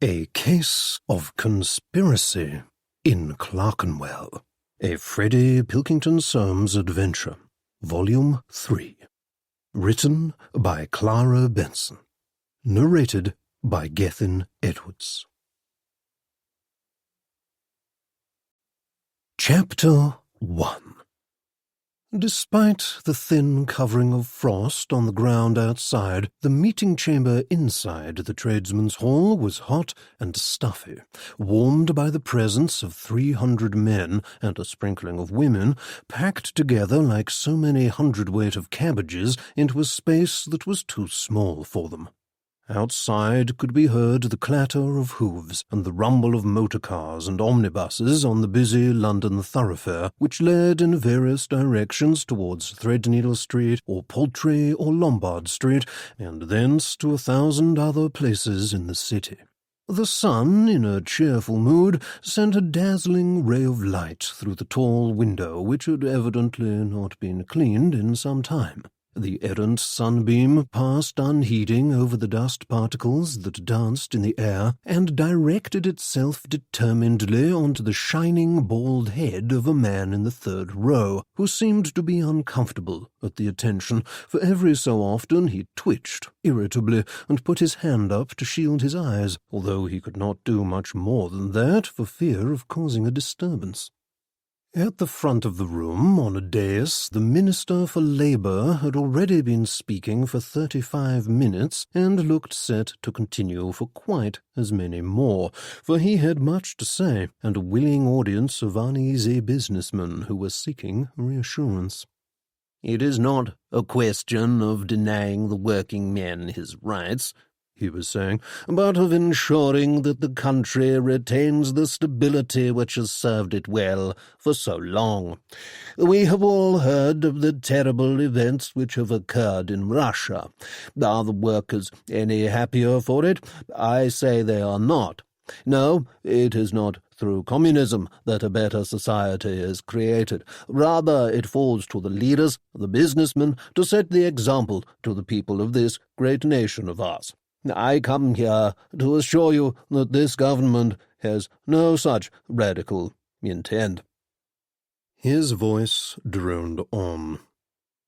A Case of Conspiracy in Clerkenwell. A Freddie Pilkington Soames Adventure. Volume 3. Written by Clara Benson. Narrated by Gethin Edwards. Chapter 1. Despite the thin covering of frost on the ground outside, the meeting chamber inside the tradesmen's hall was hot and stuffy, warmed by the presence of 300 men and a sprinkling of women, packed together like so many hundredweight of cabbages into a space that was too small for them. Outside could be heard the clatter of hoofs and the rumble of motor cars and omnibuses on the busy London thoroughfare, which led in various directions towards Threadneedle Street or Poultry or Lombard Street, and thence to 1,000 other places in the city. The sun, in a cheerful mood, sent a dazzling ray of light through the tall window, which had evidently not been cleaned in some time. The errant sunbeam passed unheeding over the dust particles that danced in the air and directed itself determinedly onto the shining bald head of a man in the third row, who seemed to be uncomfortable at the attention, for every so often he twitched irritably and put his hand up to shield his eyes, although he could not do much more than that for fear of causing a disturbance. At the front of the room, on a dais, the Minister for Labour had already been speaking for 35 minutes and looked set to continue for quite as many more, for he had much to say and a willing audience of uneasy businessmen who were seeking reassurance. "It is not a question of denying the working man his rights," he was saying, "but of ensuring that the country retains the stability which has served it well for so long. We have all heard of the terrible events which have occurred in Russia. Are the workers any happier for it? I say they are not. No, it is not through communism that a better society is created. Rather, it falls to the leaders, the businessmen, to set the example to the people of this great nation of ours. I come here to assure you that this government has no such radical intent." His voice droned on.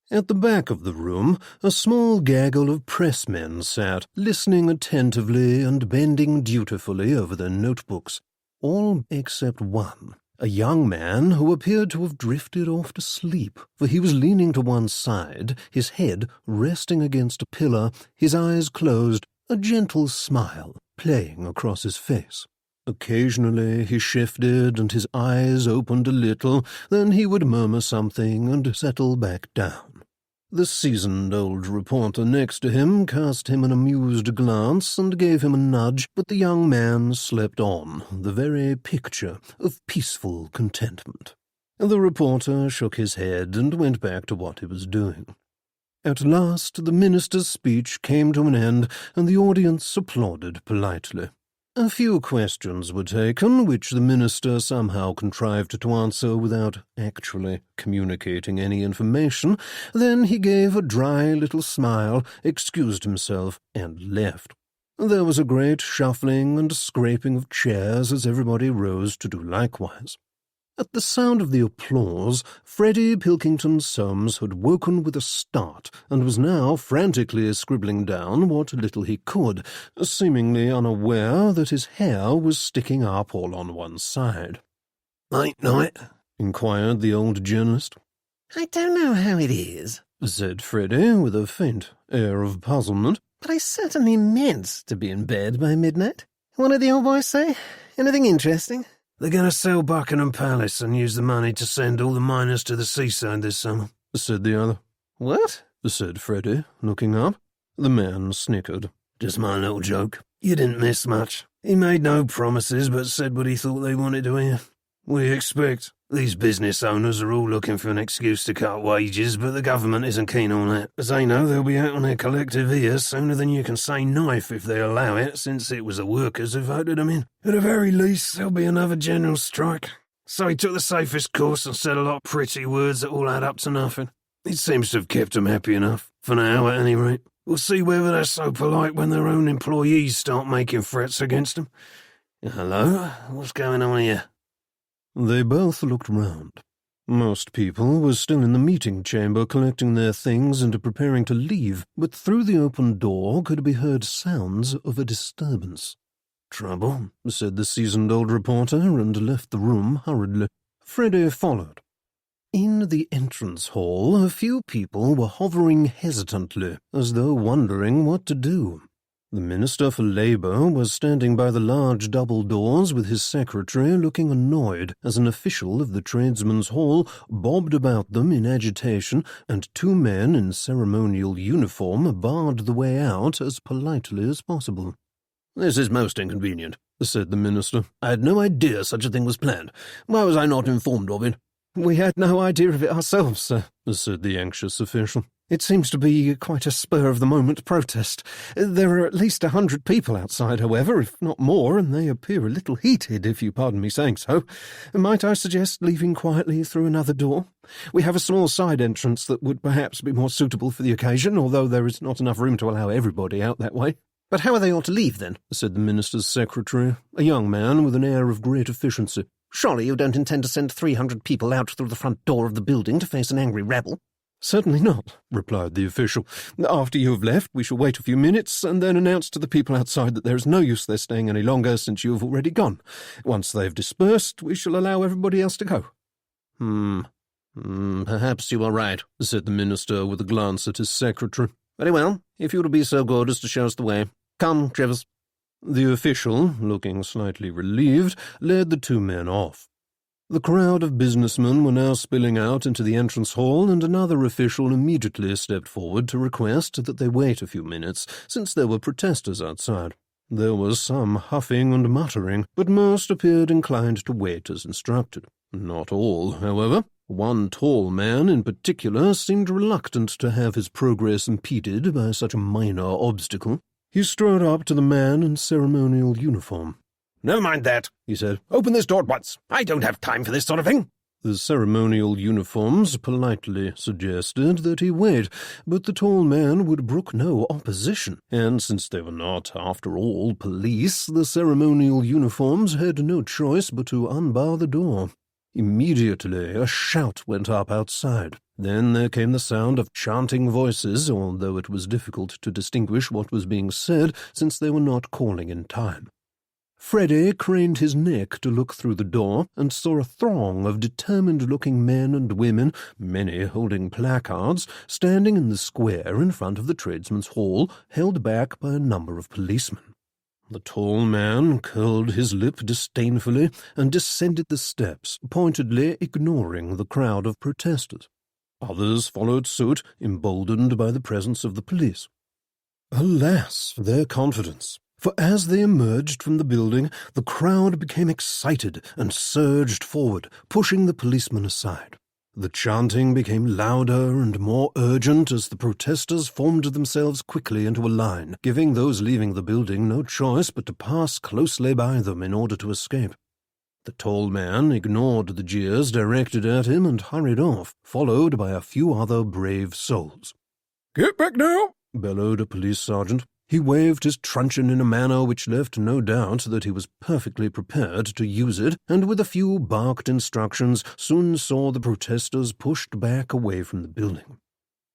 At the back of the room, a small gaggle of pressmen sat, listening attentively and bending dutifully over their notebooks, all except one, a young man who appeared to have drifted off to sleep, for he was leaning to one side, his head resting against a pillar, his eyes closed, a gentle smile playing across his face. Occasionally he shifted and his eyes opened a little, then he would murmur something and settle back down. The seasoned old reporter next to him cast him an amused glance and gave him a nudge, but the young man slept on, the very picture of peaceful contentment. The reporter shook his head and went back to what he was doing. At last the minister's speech came to an end, and the audience applauded politely. A few questions were taken, which the minister somehow contrived to answer without actually communicating any information. Then he gave a dry little smile, excused himself, and left. There was a great shuffling and scraping of chairs as everybody rose to do likewise. At the sound of the applause, Freddie Pilkington Soames had woken with a start and was now frantically scribbling down what little he could, seemingly unaware that his hair was sticking up all on one side. "Ain't night?" inquired the old journalist. "I don't know how it is," said Freddie with a faint air of puzzlement, "but I certainly meant to be in bed by midnight. What did the old boy say? Anything interesting?" "They're going to sell Buckingham Palace and use the money to send all the miners to the seaside this summer," said the other. "What?" said Freddie, looking up. The man snickered. "Just my little joke. You didn't miss much. He made no promises, but said what he thought they wanted to hear. What do you expect? These business owners are all looking for an excuse to cut wages, but the government isn't keen on that, as they know they'll be out on their collective ears sooner than you can say knife if they allow it, since it was the workers who voted them in. At the very least, there'll be another general strike. So he took the safest course and said a lot of pretty words that all add up to nothing. It seems to have kept them happy enough, for now at any rate. We'll see whether they're so polite when their own employees start making threats against them. Hello? What's going on here? They both looked round. Most people were still in the meeting chamber collecting their things and preparing to leave, but through the open door could be heard sounds of a disturbance. "Trouble," said the seasoned old reporter, and left the room hurriedly. Freddie followed. In the entrance hall, a few people were hovering hesitantly, as though wondering what to do. The Minister for Labour was standing by the large double doors with his secretary, looking annoyed as an official of the tradesmen's hall bobbed about them in agitation, and two men in ceremonial uniform barred the way out as politely as possible. "This is most inconvenient," said the Minister. "I had no idea such a thing was planned. Why was I not informed of it?" "We had no idea of it ourselves, sir," said the anxious official. "It seems to be quite a spur-of-the-moment protest. There are at least 100 people outside, however, if not more, and they appear a little heated, if you pardon me saying so. Might I suggest leaving quietly through another door? We have a small side entrance that would perhaps be more suitable for the occasion, although there is not enough room to allow everybody out that way." "But how are they all to leave, then?" said the Minister's secretary, a young man with an air of great efficiency. "Surely you don't intend to send 300 people out through the front door of the building to face an angry rebel?" "Certainly not," replied the official. "After you have left, we shall wait a few minutes and then announce to the people outside that there is no use their staying any longer since you have already gone. Once they have dispersed, we shall allow everybody else to go." Perhaps you are right," said the Minister with a glance at his secretary. "Very well, if you will be so good as to show us the way. Come, Trivers." The official, looking slightly relieved, led the two men off. The crowd of businessmen were now spilling out into the entrance hall, and another official immediately stepped forward to request that they wait a few minutes, since there were protesters outside. There was some huffing and muttering, but most appeared inclined to wait as instructed. Not all, however. One tall man in particular seemed reluctant to have his progress impeded by such a minor obstacle. He strode up to the man in ceremonial uniform. "Never mind that," he said. "Open this door at once. I don't have time for this sort of thing." The ceremonial uniforms politely suggested that he wait, but the tall man would brook no opposition, and since they were not, after all, police, the ceremonial uniforms had no choice but to unbar the door. Immediately a shout went up outside. Then there came the sound of chanting voices, although it was difficult to distinguish what was being said, since they were not calling in time. Freddie craned his neck to look through the door and saw a throng of determined-looking men and women, many holding placards, standing in the square in front of the tradesmen's hall, held back by a number of policemen. The tall man curled his lip disdainfully and descended the steps, pointedly ignoring the crowd of protesters. Others followed suit, emboldened by the presence of the police. Alas for their confidence! For as they emerged from the building, the crowd became excited and surged forward, pushing the policemen aside. The chanting became louder and more urgent as the protesters formed themselves quickly into a line, giving those leaving the building no choice but to pass closely by them in order to escape. The tall man ignored the jeers directed at him and hurried off, followed by a few other brave souls. "Get back now!" bellowed a police sergeant. He waved his truncheon in a manner which left no doubt that he was perfectly prepared to use it, and with a few barked instructions soon saw the protesters pushed back away from the building.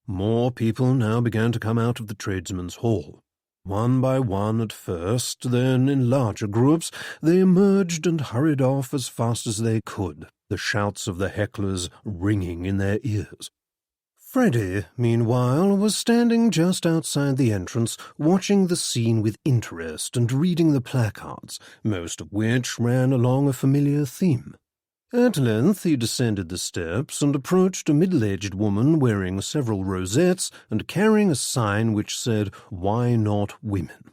More people now began to come out of the tradesmen's hall. One by one at first, then in larger groups, they emerged and hurried off as fast as they could, the shouts of the hecklers ringing in their ears. Freddie, meanwhile, was standing just outside the entrance, watching the scene with interest and reading the placards, most of which ran along a familiar theme. At length he descended the steps and approached a middle-aged woman wearing several rosettes and carrying a sign which said, "Why not women?"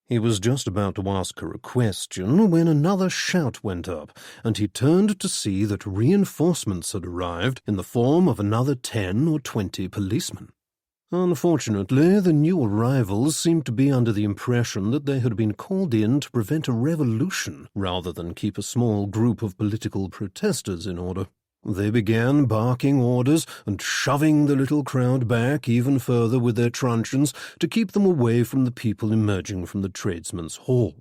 He was just about to ask her a question when another shout went up, and he turned to see that reinforcements had arrived in the form of another 10 or 20 policemen. Unfortunately, the new arrivals seemed to be under the impression that they had been called in to prevent a revolution rather than keep a small group of political protesters in order. They began barking orders and shoving the little crowd back even further with their truncheons to keep them away from the people emerging from the tradesmen's hall.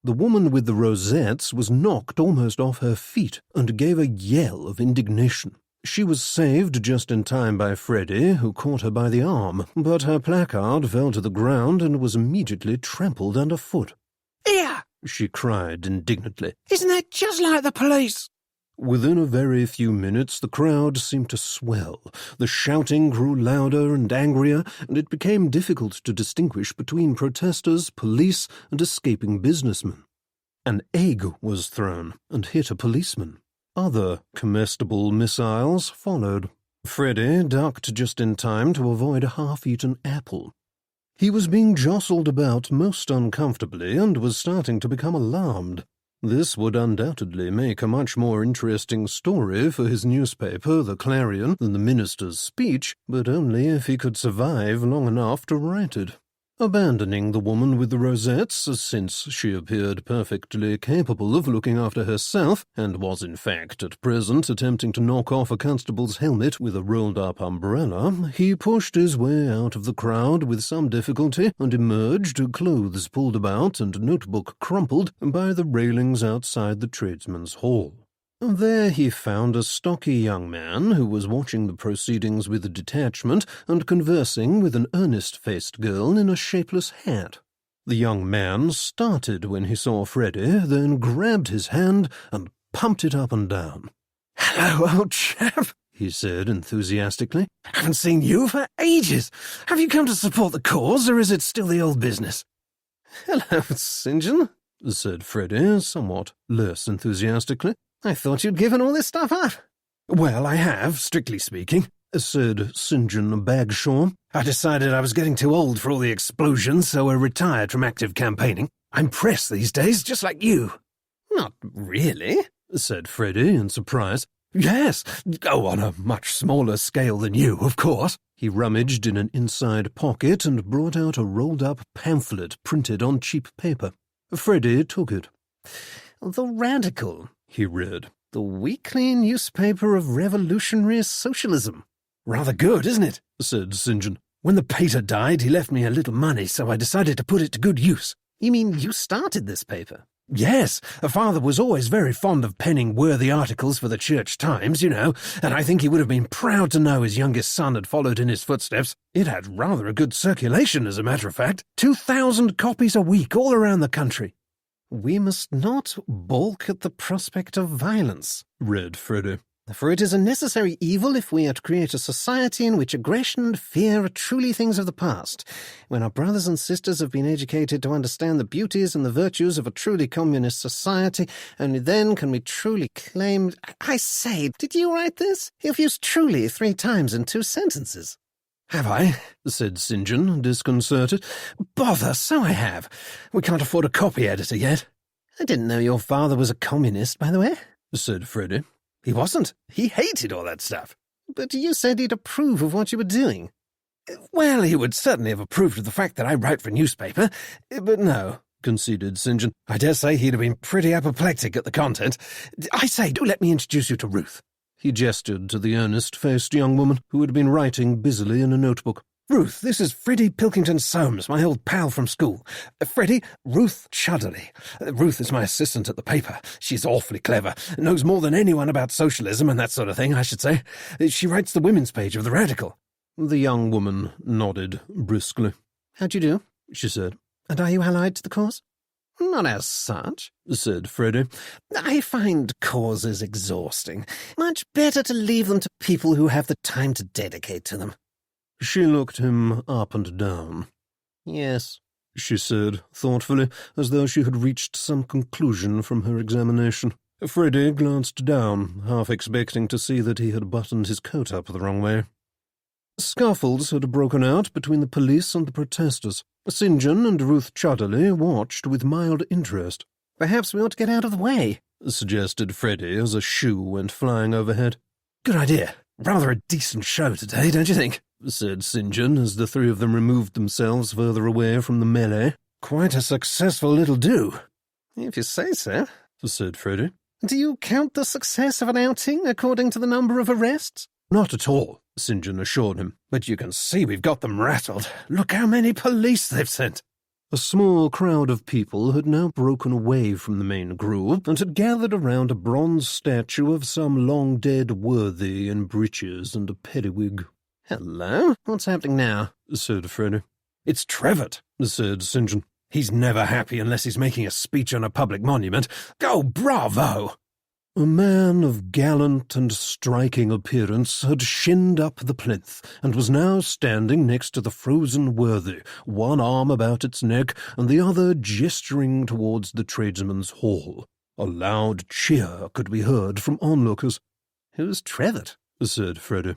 The woman with the rosettes was knocked almost off her feet and gave a yell of indignation. She was saved just in time by Freddie, who caught her by the arm, but her placard fell to the ground and was immediately trampled underfoot. "Here!" she cried indignantly. "Isn't that just like the police?" Within a very few minutes the crowd seemed to swell. The shouting grew louder and angrier, and it became difficult to distinguish between protesters, police, and escaping businessmen. An egg was thrown and hit a policeman. Other comestible missiles followed. Freddie ducked just in time to avoid a half-eaten apple. He was being jostled about most uncomfortably and was starting to become alarmed. This would undoubtedly make a much more interesting story for his newspaper, the Clarion, than the minister's speech, but only if he could survive long enough to write it. Abandoning the woman with the rosettes, since she appeared perfectly capable of looking after herself, and was in fact at present attempting to knock off a constable's helmet with a rolled-up umbrella, he pushed his way out of the crowd with some difficulty and emerged, clothes pulled about and notebook crumpled, by the railings outside the tradesmen's hall. There he found a stocky young man who was watching the proceedings with detachment and conversing with an earnest-faced girl in a shapeless hat. The young man started when he saw Freddie, then grabbed his hand and pumped it up and down. "Hello, old chap," he said enthusiastically. "Haven't seen you for ages. Have you come to support the cause, or is it still the old business?" "Hello, St. John," said Freddie, somewhat less enthusiastically. "I thought you'd given all this stuff up." "Well, I have, strictly speaking," said St. John Bagshaw. "I decided I was getting too old for all the explosions, so I retired from active campaigning. I'm press these days, just like you." "Not really," said Freddie in surprise. "Yes, on a much smaller scale than you, of course." He rummaged in an inside pocket and brought out a rolled-up pamphlet printed on cheap paper. Freddie took it. "The Radical," he read. "The weekly newspaper of revolutionary socialism." "Rather good, isn't it?" said St. John. "When the pater died, he left me a little money, so I decided to put it to good use." "You mean you started this paper?" "Yes. Father was always very fond of penning worthy articles for the Church Times, you know, and I think he would have been proud to know his youngest son had followed in his footsteps. It had rather a good circulation, as a matter of fact. 2,000 copies a week all around the country." "We must not balk at the prospect of violence," read Freddie. "For it is a necessary evil if we are to create a society in which aggression and fear are truly things of the past. When our brothers and sisters have been educated to understand the beauties and the virtues of a truly communist society, only then can we truly claim—" "I say, did you write this? You've used 'truly' 3 times in 2 sentences." "Have I?" said St. John, disconcerted. "Bother, so I have. We can't afford a copy editor yet." "I didn't know your father was a communist, by the way," said Freddie. "He wasn't. He hated all that stuff." "But you said he'd approve of what you were doing." "Well, he would certainly have approved of the fact that I write for a newspaper. But no," conceded St. John. "I dare say he'd have been pretty apoplectic at the content. I say, do let me introduce you to Ruth." He gestured to the earnest-faced young woman who had been writing busily in a notebook. "Ruth, this is Freddie Pilkington Soames, my old pal from school. Freddie, Ruth Chudderley. Ruth is my assistant at the paper. She's awfully clever, knows more than anyone about socialism and that sort of thing, I should say. She writes the women's page of the Radical." The young woman nodded briskly. "How do you do?" she said. "And are you allied to the cause?" "Not as such," said Freddie. "I find causes exhausting. Much better to leave them to people who have the time to dedicate to them." She looked him up and down. "Yes," she said thoughtfully, as though she had reached some conclusion from her examination. Freddie glanced down, half expecting to see that he had buttoned his coat up the wrong way. Scuffles had broken out between the police and the protesters. St. John and Ruth Chudderley watched with mild interest. "Perhaps we ought to get out of the way," suggested Freddie as a shoe went flying overhead. "Good idea. Rather a decent show today, don't you think?" said St. John as the 3 of them removed themselves further away from the melee. "Quite a successful little do." "If you say so," said Freddie. Do you count the success of an outing according to the number of arrests? Not at all, St. John assured him. But you can see we've got them rattled. Look how many police they've sent. A small crowd of people had now broken away from the main group and had gathered around a bronze statue of some long-dead worthy in breeches and a periwig. Hello? What's happening now? Said Freddy. It's Trevitt, said St. John. He's never happy unless he's making a speech on a public monument. Go, bravo! A man of gallant and striking appearance had shinned up the plinth and was now standing next to the frozen worthy, one arm about its neck and the other gesturing towards the tradesmen's hall. A loud cheer could be heard from onlookers. Who's Trevitt? Said Freddy.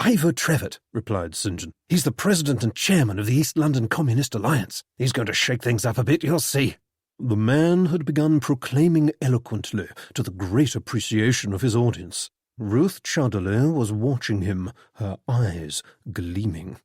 Ivor Trevitt, replied St. John. He's the president and chairman of the East London Communist Alliance. He's going to shake things up a bit, you'll see. The man had begun proclaiming eloquently, to the great appreciation of his audience. Ruth Chudderley was watching him, her eyes gleaming.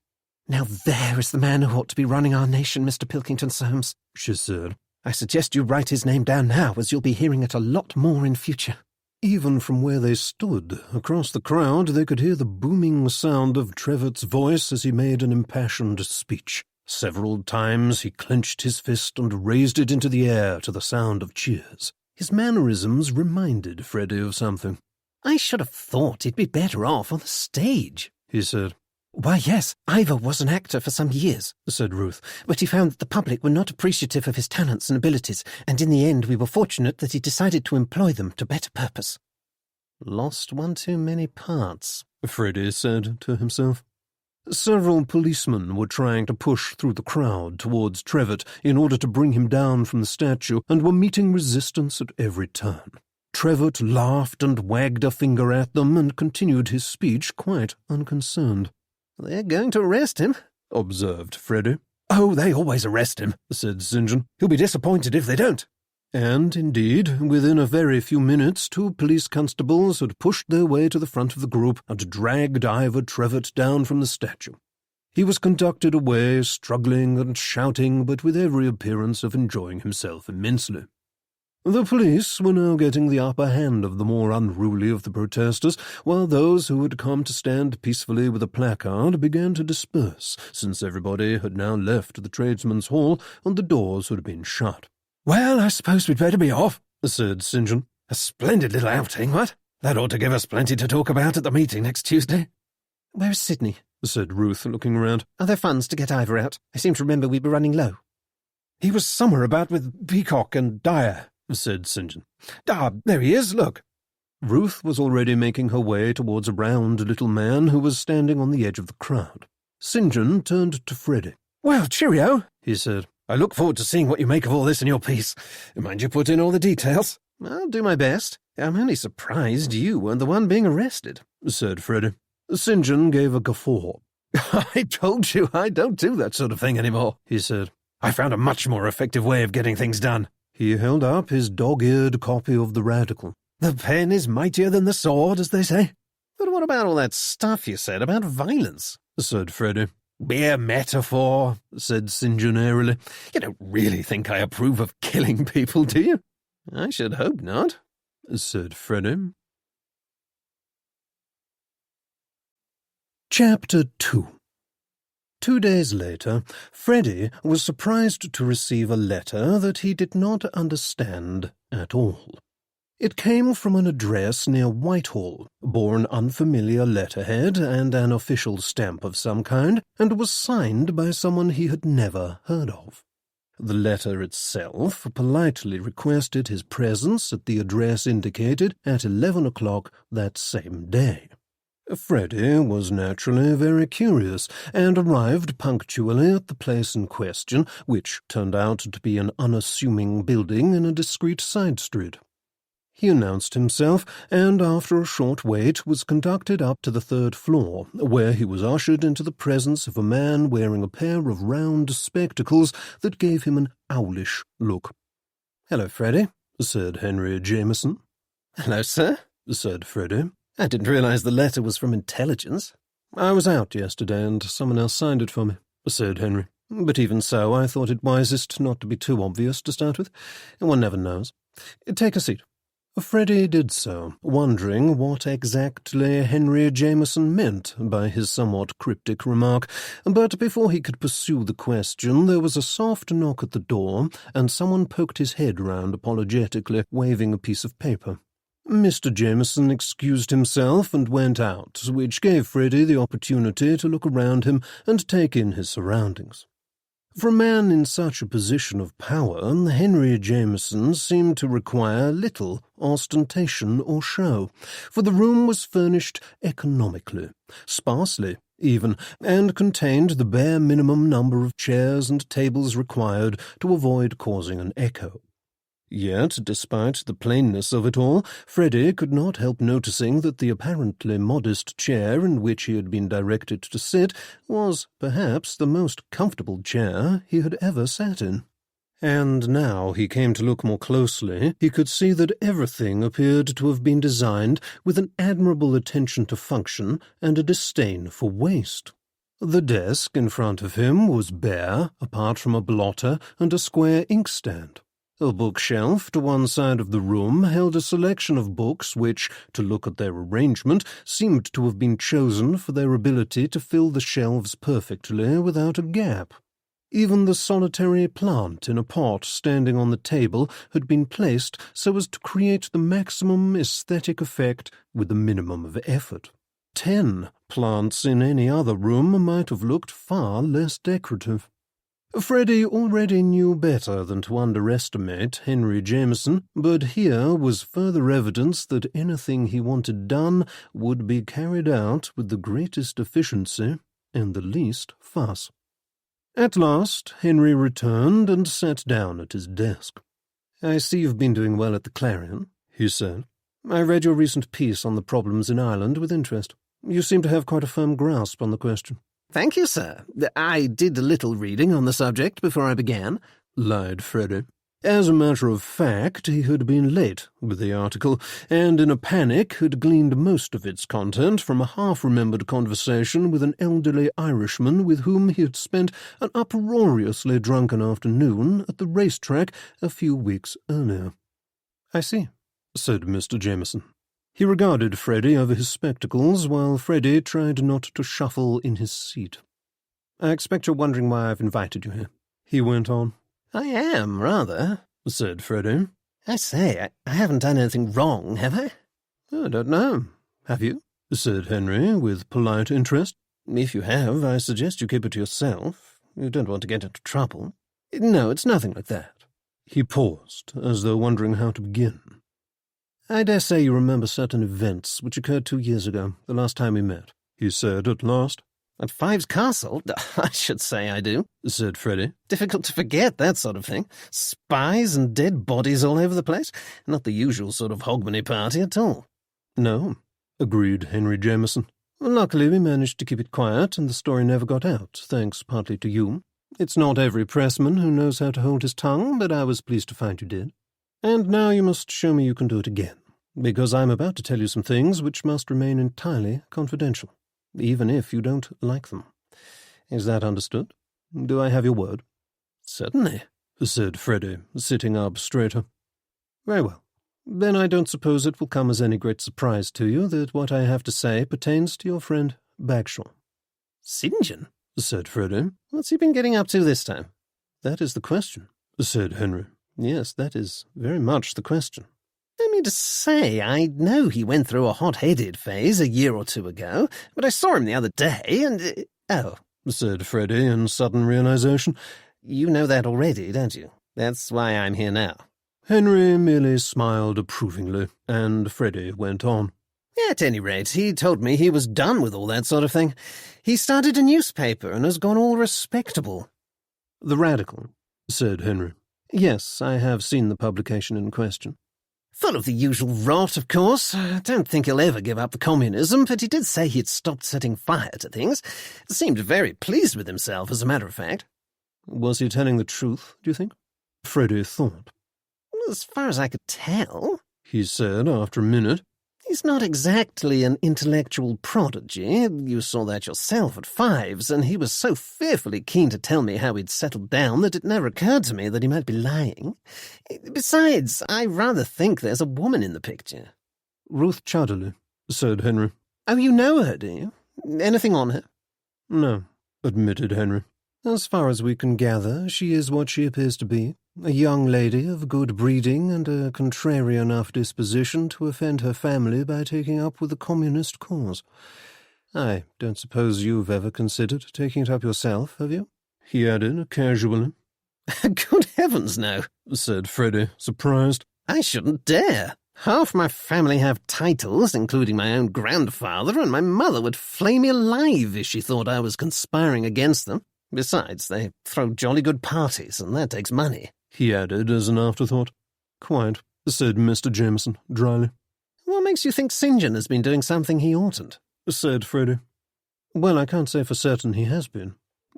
Now there is the man who ought to be running our nation, Mr. Pilkington Soames, she said. I suggest you write his name down now, as you'll be hearing it a lot more in future. Even from where they stood, across the crowd, they could hear the booming sound of Trevitt's voice as he made an impassioned speech. Several times he clenched his fist and raised it into the air to the sound of cheers. His mannerisms reminded Freddy of something. I should have thought he'd be better off on the stage, he said. Why, yes, Ivor was an actor for some years, said Ruth, but he found that the public were not appreciative of his talents and abilities, and in the end we were fortunate that he decided to employ them to better purpose. Lost one too many parts, Freddy said to himself. Several policemen were trying to push through the crowd towards Trevitt in order to bring him down from the statue and were meeting resistance at every turn. Trevitt laughed and wagged a finger at them and continued his speech quite unconcerned. They're going to arrest him, observed Freddy. Oh, they always arrest him, said St. John. He'll be disappointed if they don't. And, indeed, within a very few minutes, 2 police constables had pushed their way to the front of the group and dragged Ivor Trevitt down from the statue. He was conducted away, struggling and shouting, but with every appearance of enjoying himself immensely. The police were now getting the upper hand of the more unruly of the protesters, while those who had come to stand peacefully with a placard began to disperse, since everybody had now left the tradesmen's hall and the doors had been shut. Well, I suppose we'd better be off, said St. John. A splendid little outing, what? That ought to give us plenty to talk about at the meeting next Tuesday. Where's Sidney? Said Ruth, looking round. Are there funds to get Ivor out? I seem to remember we were running low. He was somewhere about with Peacock and Dyer, said St. John. Ah, there he is, look. Ruth was already making her way towards a round little man who was standing on the edge of the crowd. St. John turned to Freddy. Well, cheerio, he said. I look forward to seeing what you make of all this in your piece. Mind you put in all the details. I'll do my best. I'm only surprised you weren't the one being arrested, said Freddy. St. John gave a guffaw. I told you I don't do that sort of thing anymore, he said. I found a much more effective way of getting things done. He held up his dog-eared copy of the Radical. The pen is mightier than the sword, as they say. But what about all that stuff you said about violence? Said Freddy. Mere metaphor, said St. John airily. You don't really think I approve of killing people, do you? I should hope not, said Freddy. Chapter 2. 2 days later, Freddy was surprised to receive a letter that he did not understand at all. It came from an address near Whitehall, bore an unfamiliar letterhead and an official stamp of some kind, and was signed by someone he had never heard of. The letter itself politely requested his presence at the address indicated at 11 o'clock that same day. Freddy was naturally very curious, and arrived punctually at the place in question, which turned out to be an unassuming building in a discreet side street. He announced himself, and after a short wait was conducted up to the 3rd floor, where he was ushered into the presence of a man wearing a pair of round spectacles that gave him an owlish look. "Hello, Freddy," said Henry Jameson. "Hello, sir," said Freddy. "I didn't realize the letter was from intelligence." "I was out yesterday, and someone else signed it for me," said Henry. "But even so, I thought it wisest not to be too obvious to start with. One never knows. Take a seat." Freddie did so, wondering what exactly Henry Jameson meant by his somewhat cryptic remark, but before he could pursue the question there was a soft knock at the door, and someone poked his head round apologetically, waving a piece of paper. Mr. Jameson excused himself and went out, which gave Freddie the opportunity to look around him and take in his surroundings. For a man in such a position of power, Henry Jameson seemed to require little ostentation or show, for the room was furnished economically, sparsely even, and contained the bare minimum number of chairs and tables required to avoid causing an echo. Yet, despite the plainness of it all, Freddie could not help noticing that the apparently modest chair in which he had been directed to sit was, perhaps, the most comfortable chair he had ever sat in. And now he came to look more closely, he could see that everything appeared to have been designed with an admirable attention to function and a disdain for waste. The desk in front of him was bare, apart from a blotter and a square inkstand. A bookshelf to one side of the room held a selection of books which, to look at their arrangement, seemed to have been chosen for their ability to fill the shelves perfectly without a gap. Even the solitary plant in a pot standing on the table had been placed so as to create the maximum aesthetic effect with the minimum of effort. 10 plants in any other room might have looked far less decorative. Freddie already knew better than to underestimate Henry Jameson, but here was further evidence that anything he wanted done would be carried out with the greatest efficiency and the least fuss. At last Henry returned and sat down at his desk. "I see you've been doing well at the Clarion," he said. "I read your recent piece on the problems in Ireland with interest. You seem to have quite a firm grasp on the question." "Thank you, sir. I did a little reading on the subject before I began," lied Freddie. As a matter of fact, he had been late with the article, and in a panic had gleaned most of its content from a half-remembered conversation with an elderly Irishman with whom he had spent an uproariously drunken afternoon at the racetrack a few weeks earlier. "I see," said Mr. Jameson. He regarded Freddie over his spectacles, while Freddie tried not to shuffle in his seat. "I expect you're wondering why I've invited you here," he went on. "I am, rather," said Freddie. "I say, I haven't done anything wrong, have I?" "I don't know. Have you?" said Henry, with polite interest. "If you have, I suggest you keep it to yourself. You don't want to get into trouble." "No, it's nothing like that." He paused, as though wondering how to begin. "I dare say you remember certain events which occurred 2 years ago, the last time we met," he said at last. "At Fives Castle? I should say I do," said Freddie. "Difficult to forget that sort of thing. Spies and dead bodies all over the place. Not the usual sort of hogmanay party at all." "No," agreed Henry Jameson. "Luckily we managed to keep it quiet, and the story never got out, thanks partly to you. It's not every pressman who knows how to hold his tongue, but I was pleased to find you did. And now you must show me you can do it again, because I'm about to tell you some things which must remain entirely confidential, even if you don't like them. Is that understood? Do I have your word?" "Certainly," said Freddie, sitting up straighter. "Very well. Then I don't suppose it will come as any great surprise to you that what I have to say pertains to your friend Bagshaw." "St. John?" said Freddie. "What's he been getting up to this time?" "That is the question," said Henry. "Yes, that is very much the question." "I mean to say, I know he went through a hot-headed phase a year or two ago, but I saw him the other day, and... Oh," said Freddie in sudden realization. "You know that already, don't you? That's why I'm here now." Henry merely smiled approvingly, and Freddie went on. "At any rate, he told me he was done with all that sort of thing. He started a newspaper and has gone all respectable." "The Radical," said Henry. "Yes, I have seen the publication in question." "Full of the usual rot, of course. I don't think he'll ever give up the communism, but he did say he'd stopped setting fire to things. Seemed very pleased with himself, as a matter of fact." "Was he telling the truth, do you think?" Freddie thought. "As far as I could tell," he said after a minute. He's not exactly an intellectual prodigy. You saw that yourself at Fives, and he was so fearfully keen to tell me how he'd settled down that it never occurred to me that he might be lying. Besides, I rather think there's a woman in the picture. Ruth Chudderley, said Henry. Oh, you know her, do you? Anything on her? No, admitted Henry. As far as we can gather, she is what she appears to be, a young lady of good breeding and a contrary enough disposition to offend her family by taking up with the communist cause. I don't suppose you've ever considered taking it up yourself, have you? He added casually. Good heavens, no, said Freddie, surprised. I shouldn't dare. Half my family have titles, including my own grandfather, and my mother would flay me alive if she thought I was conspiring against them. Besides, they throw jolly good parties, and that takes money. He added as an afterthought. Quite, said Mr. Jameson, dryly. What makes you think St. John has been doing something he oughtn't? Said Freddie. Well, I can't say for certain he has been.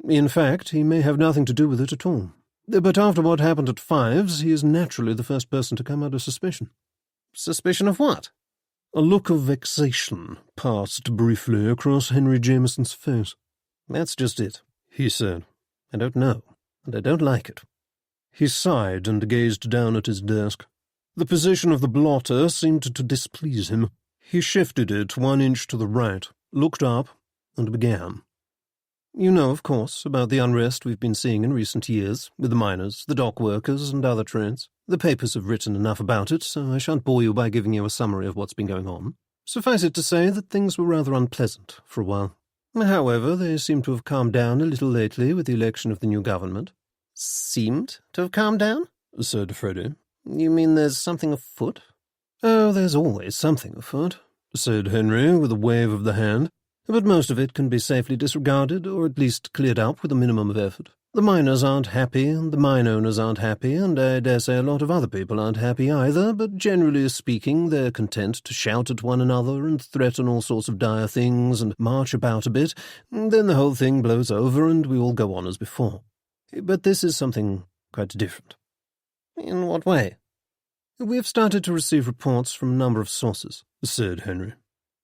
In fact, he may have nothing to do with it at all. But after what happened at Fives, he is naturally the first person to come under suspicion. Suspicion of what? A look of vexation passed briefly across Henry Jameson's face. That's just it, he said. I don't know, and I don't like it. He sighed and gazed down at his desk. The position of the blotter seemed to displease him. He shifted it 1 inch to the right, looked up, and began. You know, of course, about the unrest we've been seeing in recent years, with the miners, the dock workers, and other trades. The papers have written enough about it, so I shan't bore you by giving you a summary of what's been going on. Suffice it to say that things were rather unpleasant for a while. However, they seem to have calmed down a little lately with the election of the new government. Seemed to have calmed down? Said Freddie. You mean there's something afoot? Oh, there's always something afoot, said Henry with a wave of the hand. But most of it can be safely disregarded, or at least cleared up with a minimum of effort. The miners aren't happy, and the mine owners aren't happy, and I dare say a lot of other people aren't happy either, but generally speaking, they're content to shout at one another and threaten all sorts of dire things and march about a bit. Then the whole thing blows over and we all go on as before. But this is something quite different. In what way? We've started to receive reports from a number of sources, said Henry.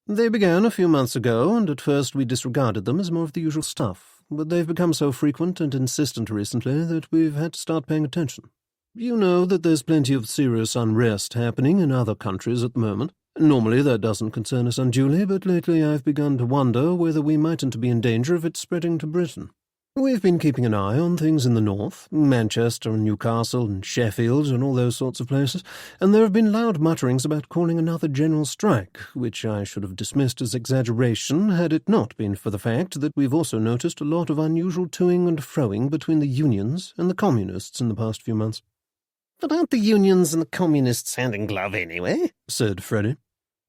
They began a few months ago, and at first we disregarded them as more of the usual stuff, but they've become so frequent and insistent recently that we've had to start paying attention. You know that there's plenty of serious unrest happening in other countries at the moment. Normally that doesn't concern us unduly, but lately I've begun to wonder whether we mightn't be in danger of it spreading to Britain. We've been keeping an eye on things in the north, Manchester and Newcastle and Sheffield and all those sorts of places, and there have been loud mutterings about calling another general strike, which I should have dismissed as exaggeration had it not been for the fact that we've also noticed a lot of unusual toing and froing between the unions and the communists in the past few months. But aren't the unions and the communists hand in glove anyway? Said Freddie.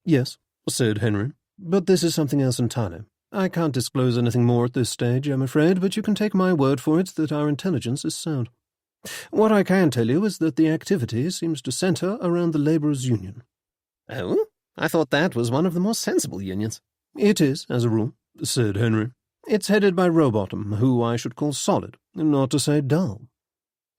Yes, said Henry, but this is something else entirely. I can't disclose anything more at this stage, I'm afraid, but you can take my word for it that our intelligence is sound. What I can tell you is that the activity seems to centre around the Labourers' Union. Oh? I thought that was one of the more sensible unions. It is, as a rule, said Henry. It's headed by Rowbottom, who I should call solid, not to say dull.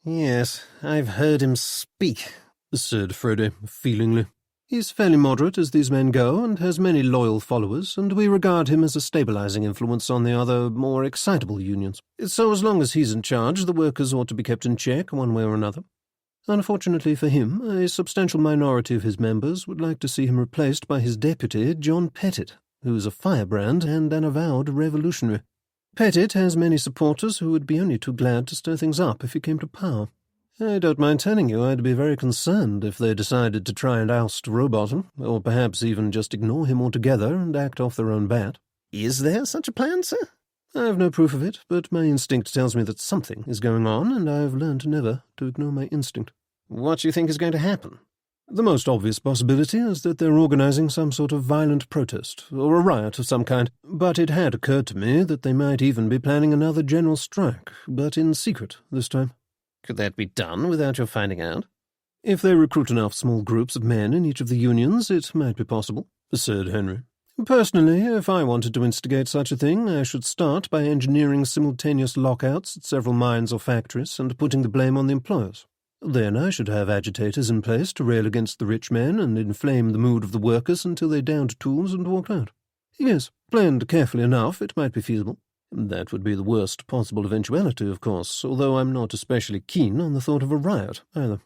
Yes, I've heard him speak, said Freddie, feelingly. He's fairly moderate as these men go, and has many loyal followers, and we regard him as a stabilising influence on the other, more excitable unions. So as long as he's in charge, the workers ought to be kept in check one way or another. Unfortunately for him, a substantial minority of his members would like to see him replaced by his deputy, John Pettit, who's a firebrand and an avowed revolutionary. Pettit has many supporters who would be only too glad to stir things up if he came to power. I don't mind telling you I'd be very concerned if they decided to try and oust Rowbottom, or perhaps even just ignore him altogether and act off their own bat. Is there such a plan, sir? I've no proof of it, but my instinct tells me that something is going on, and I've learned never to ignore my instinct. What do you think is going to happen? The most obvious possibility is that they're organising some sort of violent protest, or a riot of some kind, but it had occurred to me that they might even be planning another general strike, but in secret this time. Could that be done without your finding out? If they recruit enough small groups of men in each of the unions, it might be possible, said Henry. Personally, if I wanted to instigate such a thing, I should start by engineering simultaneous lockouts at several mines or factories and putting the blame on the employers. Then I should have agitators in place to rail against the rich men and inflame the mood of the workers until they downed tools and walked out. Yes, planned carefully enough, it might be feasible. That would be the worst possible eventuality, of course, although I'm not especially keen on the thought of a riot, either.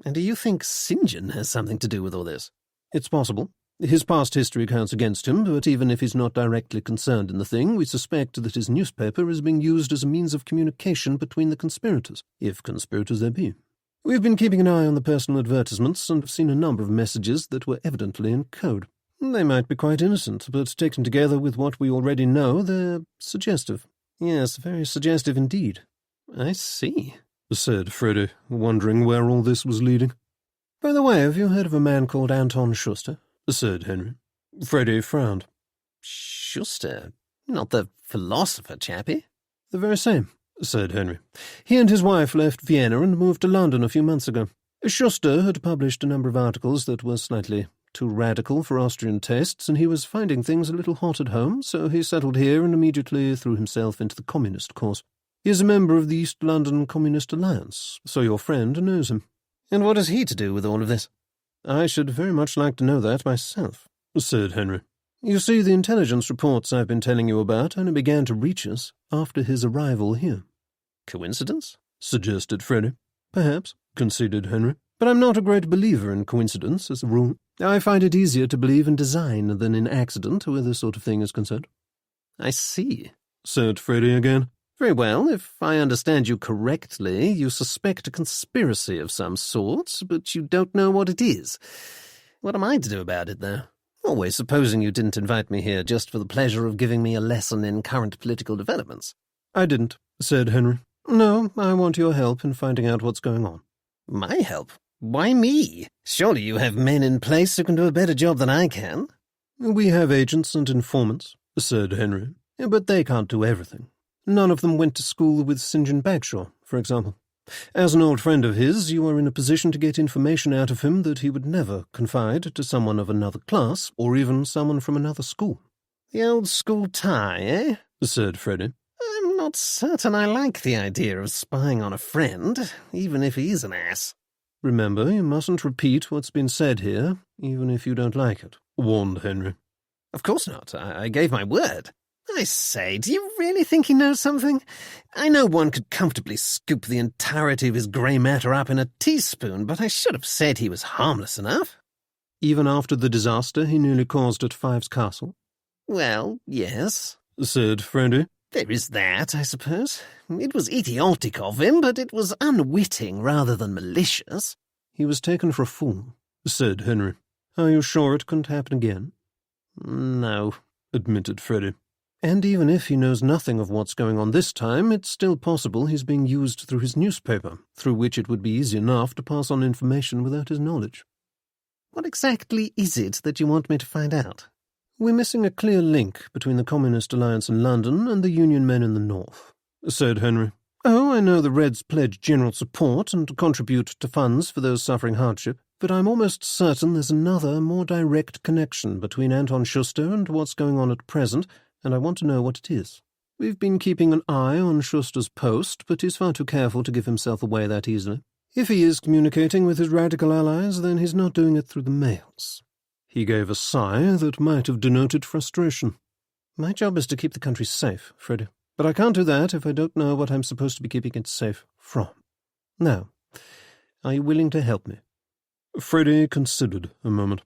And do you think St. John has something to do with all this? It's possible. His past history counts against him, but even if he's not directly concerned in the thing, we suspect that his newspaper is being used as a means of communication between the conspirators, if conspirators there be. We've been keeping an eye on the personal advertisements and have seen a number of messages that were evidently in code. They might be quite innocent, but taken together with what we already know, they're suggestive. Yes, very suggestive indeed. I see, said Freddie, wondering where all this was leading. By the way, have you heard of a man called Anton Schuster? Said Henry. Freddie frowned. Schuster? Not the philosopher chappie? The very same, said Henry. He and his wife left Vienna and moved to London a few months ago. Schuster had published a number of articles that were slightly too radical for Austrian tastes, and he was finding things a little hot at home, so he settled here and immediately threw himself into the communist course. He is a member of the East London Communist Alliance, so your friend knows him. And what has he to do with all of this? I should very much like to know that myself, said Henry. You see, the intelligence reports I've been telling you about only began to reach us after his arrival here. Coincidence? Suggested Freddie. Perhaps, conceded Henry. But I'm not a great believer in coincidence, as a rule. I find it easier to believe in design than in accident where this sort of thing is concerned. I see, said Freddie again. Very well, if I understand you correctly, you suspect a conspiracy of some sort, but you don't know what it is. What am I to do about it, though? Always supposing you didn't invite me here just for the pleasure of giving me a lesson in current political developments. I didn't, said Henry. No, I want your help in finding out what's going on. My help? Why me? Surely you have men in place who can do a better job than I can. We have agents and informants, said Henry, but they can't do everything. None of them went to school with St. John Bagshaw, for example. As an old friend of his, you are in a position to get information out of him that he would never confide to someone of another class, or even someone from another school. The old school tie, eh? Said Freddie. I'm not certain I like the idea of spying on a friend, even if he is an ass. Remember, you mustn't repeat what's been said here, even if you don't like it, warned Henry. Of course not. I gave my word. I say, do you really think he knows something? I know one could comfortably scoop the entirety of his grey matter up in a teaspoon, but I should have said he was harmless enough. Even after the disaster he nearly caused at Fives Castle? Well, yes, said Freddie. There is that, I suppose. It was idiotic of him, but it was unwitting rather than malicious. He was taken for a fool, said Henry. Are you sure it couldn't happen again? No, admitted Freddie. And even if he knows nothing of what's going on this time, it's still possible he's being used through his newspaper, through which it would be easy enough to pass on information without his knowledge. What exactly is it that you want me to find out? We're missing a clear link between the Communist Alliance in London and the Union men in the North, said Henry. Oh, I know the Reds pledge general support and contribute to funds for those suffering hardship, but I'm almost certain there's another, more direct connection between Anton Schuster and what's going on at present, and I want to know what it is. We've been keeping an eye on Schuster's post, but he's far too careful to give himself away that easily. If he is communicating with his radical allies, then he's not doing it through the mails. He gave a sigh that might have denoted frustration. My job is to keep the country safe, Freddie, but I can't do that if I don't know what I'm supposed to be keeping it safe from. Now, are you willing to help me? Freddie considered a moment.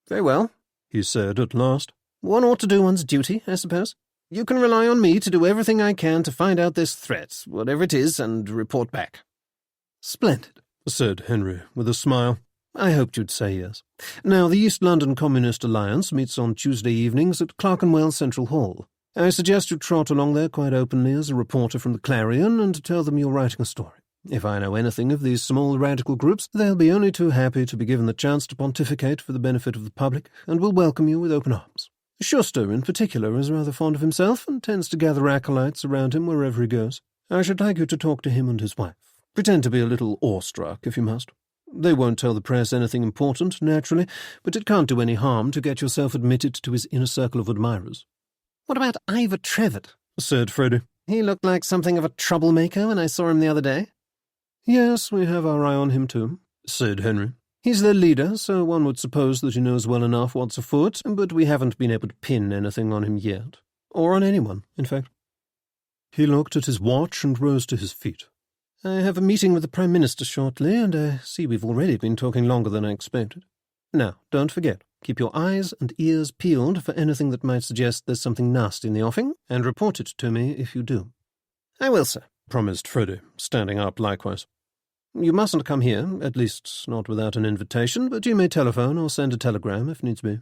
Very well, he said at last. One ought to do one's duty, I suppose. You can rely on me to do everything I can to find out this threat, whatever it is, and report back. Splendid, said Henry with a smile. I hoped you'd say yes. Now, the East London Communist Alliance meets on Tuesday evenings at Clerkenwell Central Hall. I suggest you trot along there quite openly as a reporter from the Clarion and tell them you're writing a story. If I know anything of these small radical groups, they'll be only too happy to be given the chance to pontificate for the benefit of the public, and will welcome you with open arms. Schuster, in particular, is rather fond of himself and tends to gather acolytes around him wherever he goes. I should like you to talk to him and his wife. Pretend to be a little awestruck, if you must. They won't tell the press anything important, naturally, but it can't do any harm to get yourself admitted to his inner circle of admirers. What about Ivor Trevitt? Said Freddie. He looked like something of a troublemaker when I saw him the other day. "Yes, we have our eye on him too," said Henry. "He's their leader, so one would suppose that he knows well enough what's afoot, but we haven't been able to pin anything on him yet. Or on anyone, in fact." He looked at his watch and rose to his feet. "I have a meeting with the Prime Minister shortly, and I see we've already been talking longer than I expected. Now, don't forget, keep your eyes and ears peeled for anything that might suggest there's something nasty in the offing, and report it to me if you do." "I will, sir," promised Freddie, standing up likewise. "You mustn't come here, at least not without an invitation, but you may telephone or send a telegram if needs be."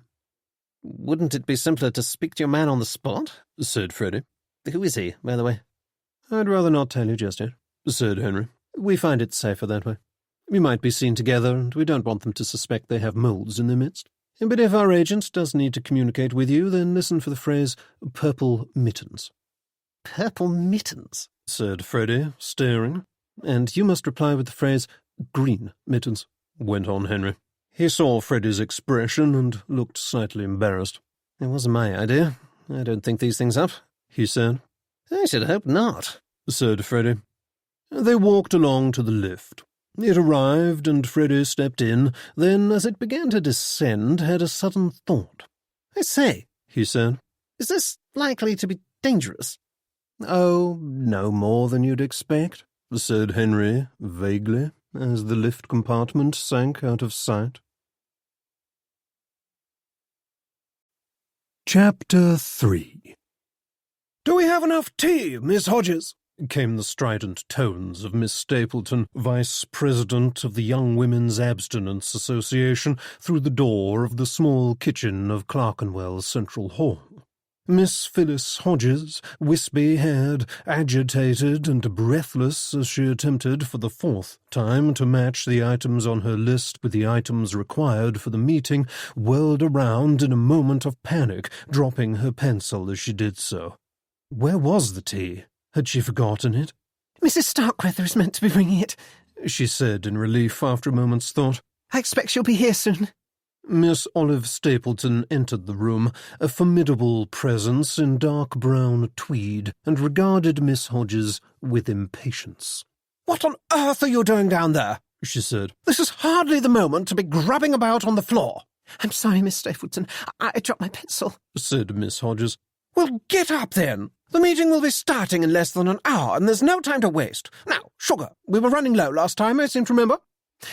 "Wouldn't it be simpler to speak to your man on the spot?" said Freddie. "Who is he, by the way?" "I'd rather not tell you just yet," said Henry. "We find it safer that way. We might be seen together, and we don't want them to suspect they have moles in their midst. But if our agent does need to communicate with you, then listen for the phrase purple mittens." "Purple mittens?" said Freddie, staring. "And you must reply with the phrase green mittens," went on Henry. He saw Freddie's expression and looked slightly embarrassed. "It wasn't my idea. I don't think these things up," he said. "I should hope not," said Freddie. They walked along to the lift. It arrived, and Freddie stepped in, then, as it began to descend, had a sudden thought. "I say," he said, "is this likely to be dangerous?" "Oh, no more than you'd expect," said Henry vaguely, as the lift compartment sank out of sight. Chapter 3. "Do we have enough tea, Miss Hodges?" came the strident tones of Miss Stapleton, Vice President of the Young Women's Abstinence Association, through the door of the small kitchen of Clerkenwell Central Hall. Miss Phyllis Hodges, wispy-haired, agitated and breathless as she attempted for the fourth time to match the items on her list with the items required for the meeting, whirled around in a moment of panic, dropping her pencil as she did so. Where was the tea? Had she forgotten it? "Mrs. Starkweather is meant to be bringing it," she said in relief after a moment's thought. "I expect she'll be here soon." Miss Olive Stapleton entered the room, a formidable presence in dark brown tweed, and regarded Miss Hodges with impatience. "What on earth are you doing down there?" she said. "This is hardly the moment to be grubbing about on the floor." "I'm sorry, Miss Stapleton. I dropped my pencil," said Miss Hodges. "Well, get up then. The meeting will be starting in less than an hour, and there's no time to waste. Now, sugar, we were running low last time, I seem to remember."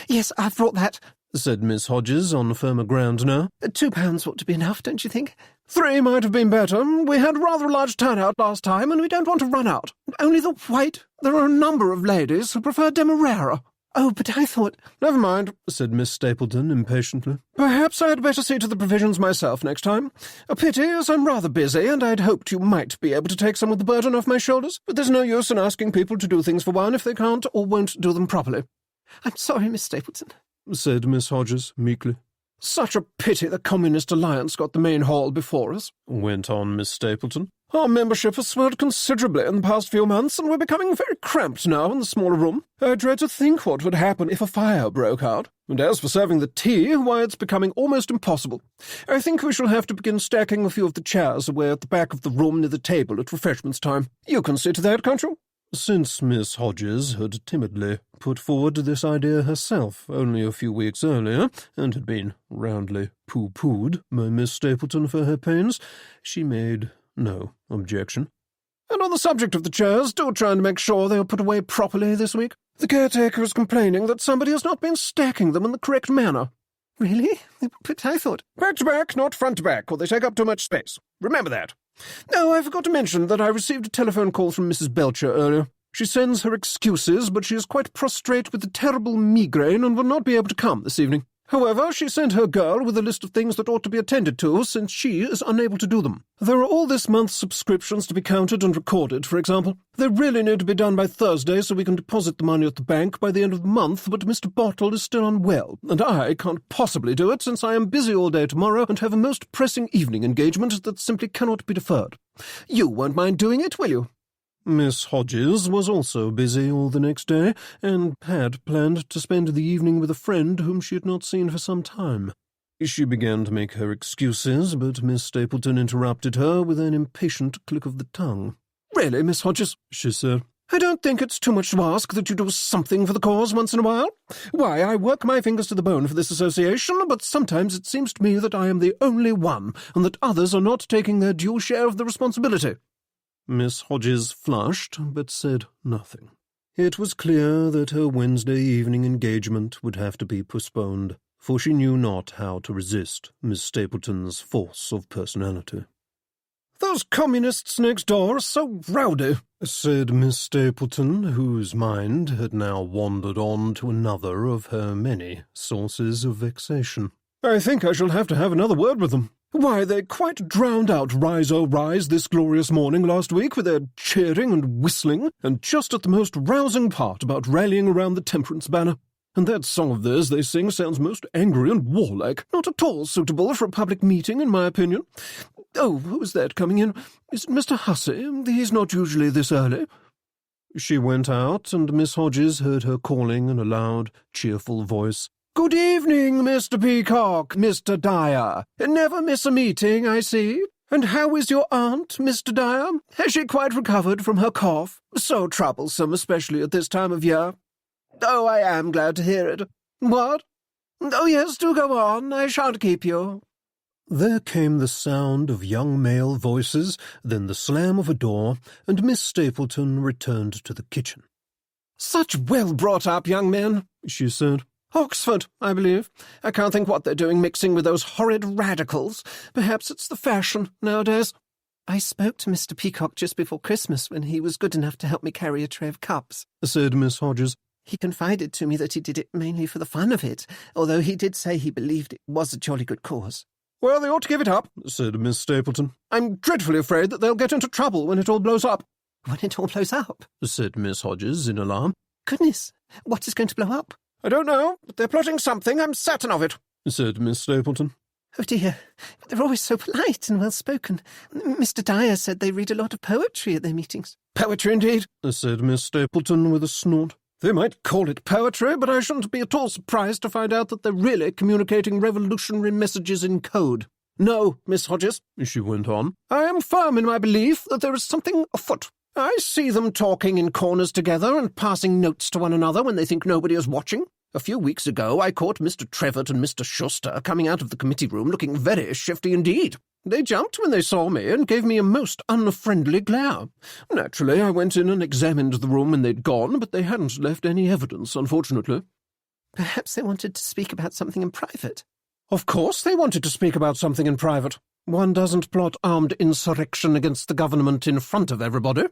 "Yes, I've brought that," said Miss Hodges, on firmer ground now. £2 ought to be enough, don't you think?" "3 might have been better. We had rather a large turnout last time, and we don't want to run out. Only the white? There are a number of ladies who prefer Demerara." "Oh, but I thought—" "Never mind," said Miss Stapleton impatiently. "Perhaps I had better see to the provisions myself next time. A pity, as I'm rather busy, and I'd hoped you might be able to take some of the burden off my shoulders, but there's no use in asking people to do things for one if they can't or won't do them properly." "I'm sorry, Miss Stapleton," said Miss Hodges meekly. "Such a pity the Communist Alliance got the main hall before us," went on Miss Stapleton. "Our membership has swelled considerably in the past few months, and we're becoming very cramped now in the smaller room. I dread to think what would happen if a fire broke out. And as for serving the tea, why, it's becoming almost impossible. I think we shall have to begin stacking a few of the chairs away at the back of the room near the table at refreshments time. You can see to that, can't you?" Since Miss Hodges had timidly put forward this idea herself only a few weeks earlier, and had been roundly pooh-poohed by Miss Stapleton for her pains, she made no objection. "And on the subject of the chairs, do try and make sure they are put away properly this week. The caretaker is complaining that somebody has not been stacking them in the correct manner." "Really? But I thought—" "Back to back, not front to back, or they take up too much space. Remember that. Oh, I forgot to mention that I received a telephone call from Mrs. Belcher earlier. She sends her excuses, but she is quite prostrate with a terrible migraine and will not be able to come this evening. However, she sent her girl with a list of things that ought to be attended to, since she is unable to do them. There are all this month's subscriptions to be counted and recorded, for example. They really need to be done by Thursday so we can deposit the money at the bank by the end of the month, but Mr. Bottle is still unwell, and I can't possibly do it since I am busy all day tomorrow and have a most pressing evening engagement that simply cannot be deferred. You won't mind doing it, will you?" Miss Hodges was also busy all the next day, and had planned to spend the evening with a friend whom she had not seen for some time. She began to make her excuses, but Miss Stapleton interrupted her with an impatient click of the tongue. "Really, Miss Hodges," she said, I don't think it's too much to ask that you do something for the cause once in a while. Why, I work my fingers to the bone for this association, but sometimes it seems to me that I am the only one, and that others are not taking their due share of the responsibility." Miss Hodges flushed, but said nothing. It was clear that her Wednesday evening engagement would have to be postponed, for she knew not how to resist Miss Stapleton's force of personality. "Those communists next door are so rowdy," said Miss Stapleton, whose mind had now wandered on to another of her many sources of vexation. "I think I shall have to have another word with them. Why, they quite drowned out Rise, O Rise this glorious morning last week with their cheering and whistling, and just at the most rousing part about rallying around the temperance banner. And that song of theirs they sing sounds most angry and warlike, not at all suitable for a public meeting, in my opinion. Oh, who is that coming in? Is it Mr. Hussey? He's not usually this early." She went out, and Miss Hodges heard her calling in a loud, cheerful voice, "Good evening, Mr. Peacock, Mr. Dyer. Never miss a meeting, I see. And how is your aunt, Mr. Dyer? Has she quite recovered from her cough? So troublesome, especially at this time of year." "Oh, I am glad to hear it. What? Oh, yes, do go on. I shan't keep you." There came the sound of young male voices, then the slam of a door, and Miss Stapleton returned to the kitchen. "Such well-brought-up young men," she said. "Oxford, I believe. I can't think what they're doing mixing with those horrid radicals. Perhaps it's the fashion nowadays." "I spoke to Mr. Peacock just before Christmas when he was good enough to help me carry a tray of cups," said Miss Hodges. "He confided to me that he did it mainly for the fun of it, although he did say he believed it was a jolly good cause." "Well, they ought to give it up," said Miss Stapleton. "I'm dreadfully afraid that they'll get into trouble when it all blows up." "When it all blows up?" said Miss Hodges in alarm. "Goodness, what is going to blow up?" "I don't know, but they're plotting something, I'm certain of it," said Miss Stapleton. "Oh dear, but they're always so polite and well-spoken. Mr. Dyer said they read a lot of poetry at their meetings." "Poetry indeed," said Miss Stapleton with a snort. "They might call it poetry, but I shouldn't be at all surprised to find out that they're really communicating revolutionary messages in code. No, Miss Hodges," she went on, "I am firm in my belief that there is something afoot. I see them talking in corners together and passing notes to one another when they think nobody is watching. A few weeks ago I caught Mr. Trevitt and Mr. Schuster coming out of the committee room looking very shifty indeed. They jumped when they saw me and gave me a most unfriendly glare. Naturally, I went in and examined the room when they'd gone, but they hadn't left any evidence, unfortunately." "Perhaps they wanted to speak about something in private." "Of course they wanted to speak about something in private. One doesn't plot armed insurrection against the government in front of everybody.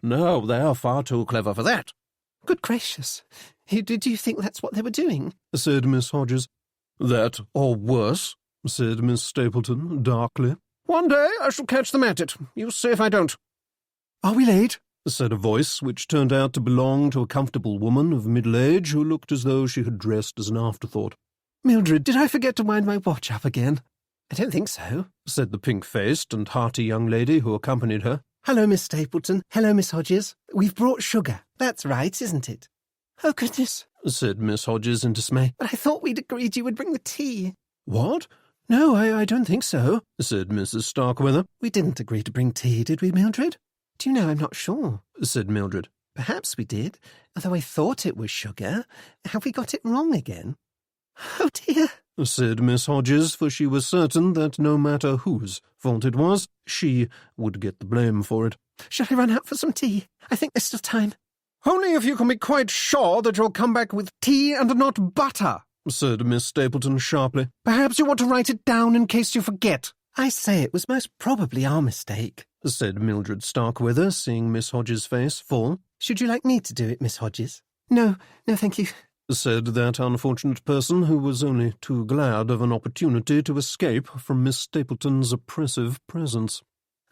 No, they're far too clever for that." "Good gracious. Did you think that's what they were doing?" said Miss Hodges. "That, or worse," said Miss Stapleton darkly. "One day I shall catch them at it. You see if I don't." "Are we late?" said a voice which turned out to belong to a comfortable woman of middle age who looked as though she had dressed as an afterthought. "Mildred, did I forget to wind my watch up again?" I don't think so, said the pink-faced and hearty young lady who accompanied her. Hello, Miss Stapleton. Hello, Miss Hodges. We've brought sugar. That's right, isn't it? Oh, goodness, said Miss Hodges in dismay. but I thought we'd agreed you would bring the tea. What? No, I don't think so, said Mrs. Starkweather. We didn't agree to bring tea, did we, Mildred? Do you know, I'm not sure. Said Mildred. Perhaps we did, although I thought it was sugar. Have we got it wrong again? Oh, dear, said Miss Hodges, for she was certain that no matter whose fault it was, she would get the blame for it. Shall I run out for some tea? I think there's still time. Only if you can be quite sure that you'll come back with tea and not butter, said Miss Stapleton sharply. Perhaps you want to write it down in case you forget. I say it was most probably our mistake, said Mildred Starkweather, seeing Miss Hodges' face fall. Should you like me to do it, Miss Hodges? No, thank you, said that unfortunate person who was only too glad of an opportunity to escape from Miss Stapleton's oppressive presence.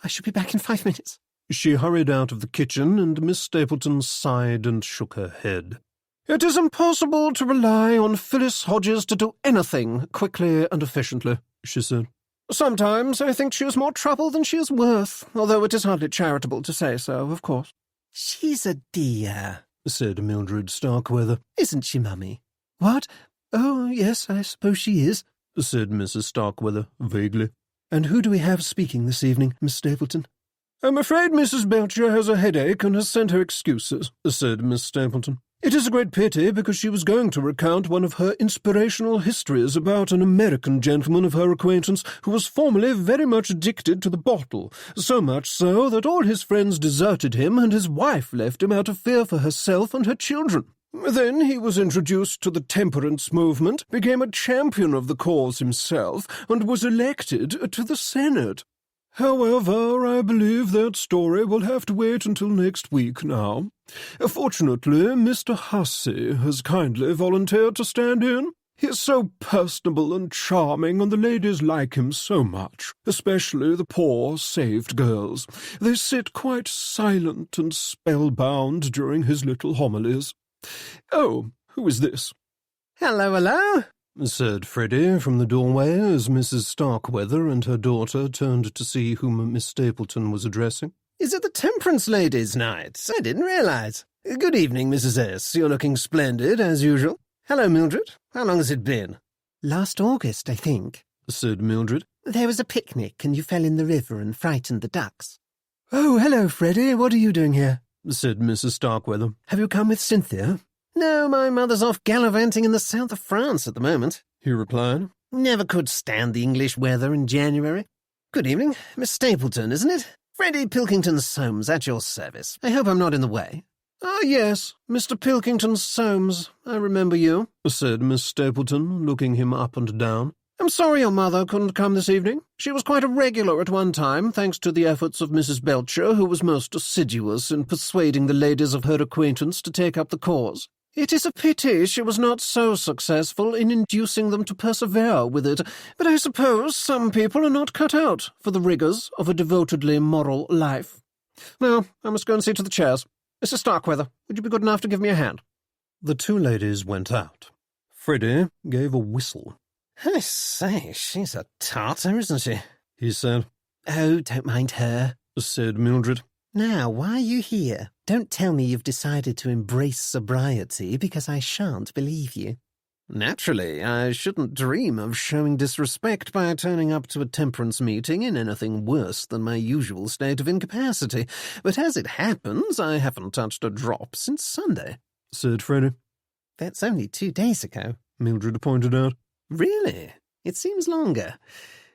I shall be back in 5 minutes. She hurried out of the kitchen, and Miss Stapleton sighed and shook her head. It is impossible to rely on Phyllis Hodges to do anything quickly and efficiently, she said. Sometimes I think she is more trouble than she is worth, although it is hardly charitable to say so, of course. She's a dear, said Mildred Starkweather. Isn't she, Mummy? What? Oh, yes, I suppose she is, said Mrs. Starkweather vaguely. And who do we have speaking this evening, Miss Stapleton? "I'm afraid Mrs. Belcher has a headache and has sent her excuses," said Miss Stapleton. "It is a great pity, because she was going to recount one of her inspirational histories about an American gentleman of her acquaintance who was formerly very much addicted to the bottle, so much so that all his friends deserted him and his wife left him out of fear for herself and her children. Then he was introduced to the temperance movement, became a champion of the cause himself, and was elected to the Senate. However, I believe that story will have to wait until next week now. Fortunately, Mr. Hussey has kindly volunteered to stand in. He is so personable and charming, and the ladies like him so much, especially the poor, saved girls. They sit quite silent and spellbound during his little homilies. Oh, who is this?" Hello, hello. said Freddie from the doorway as Mrs. Starkweather and her daughter turned to see whom Miss Stapleton was addressing. Is it the Temperance Ladies' Night? I didn't realize. Good evening, Mrs. S. You're looking splendid, as usual. Hello, Mildred. How long has it been? Last August, I think, said Mildred. There was a picnic and you fell in the river and frightened the ducks. Oh, hello, Freddie. What are you doing here? said Mrs. Starkweather. Have you come with Cynthia? No, my mother's off gallivanting in the south of France at the moment, he replied. Never could stand the English weather in January. Good evening. Miss Stapleton, isn't it? Freddie Pilkington Soames, at your service. I hope I'm not in the way. Ah, yes, Mr. Pilkington Soames. I remember you, said Miss Stapleton, looking him up and down. I'm sorry your mother couldn't come this evening. She was quite a regular at one time, thanks to the efforts of Mrs. Belcher, who was most assiduous in persuading the ladies of her acquaintance to take up the cause. It is a pity she was not so successful in inducing them to persevere with it, but I suppose some people are not cut out for the rigours of a devotedly moral life. Now, I must go and see to the chairs. Mrs. Starkweather, would you be good enough to give me a hand? The two ladies went out. Freddie gave a whistle. I say, she's a tartar, isn't she? He said. Oh, don't mind her, said Mildred. Now, why are you here? Don't tell me you've decided to embrace sobriety, because I shan't believe you. Naturally, I shouldn't dream of showing disrespect by turning up to a temperance meeting in anything worse than my usual state of incapacity, but as it happens, I haven't touched a drop since Sunday, said Freddie. That's only 2 days ago, Mildred pointed out. Really? It seems longer.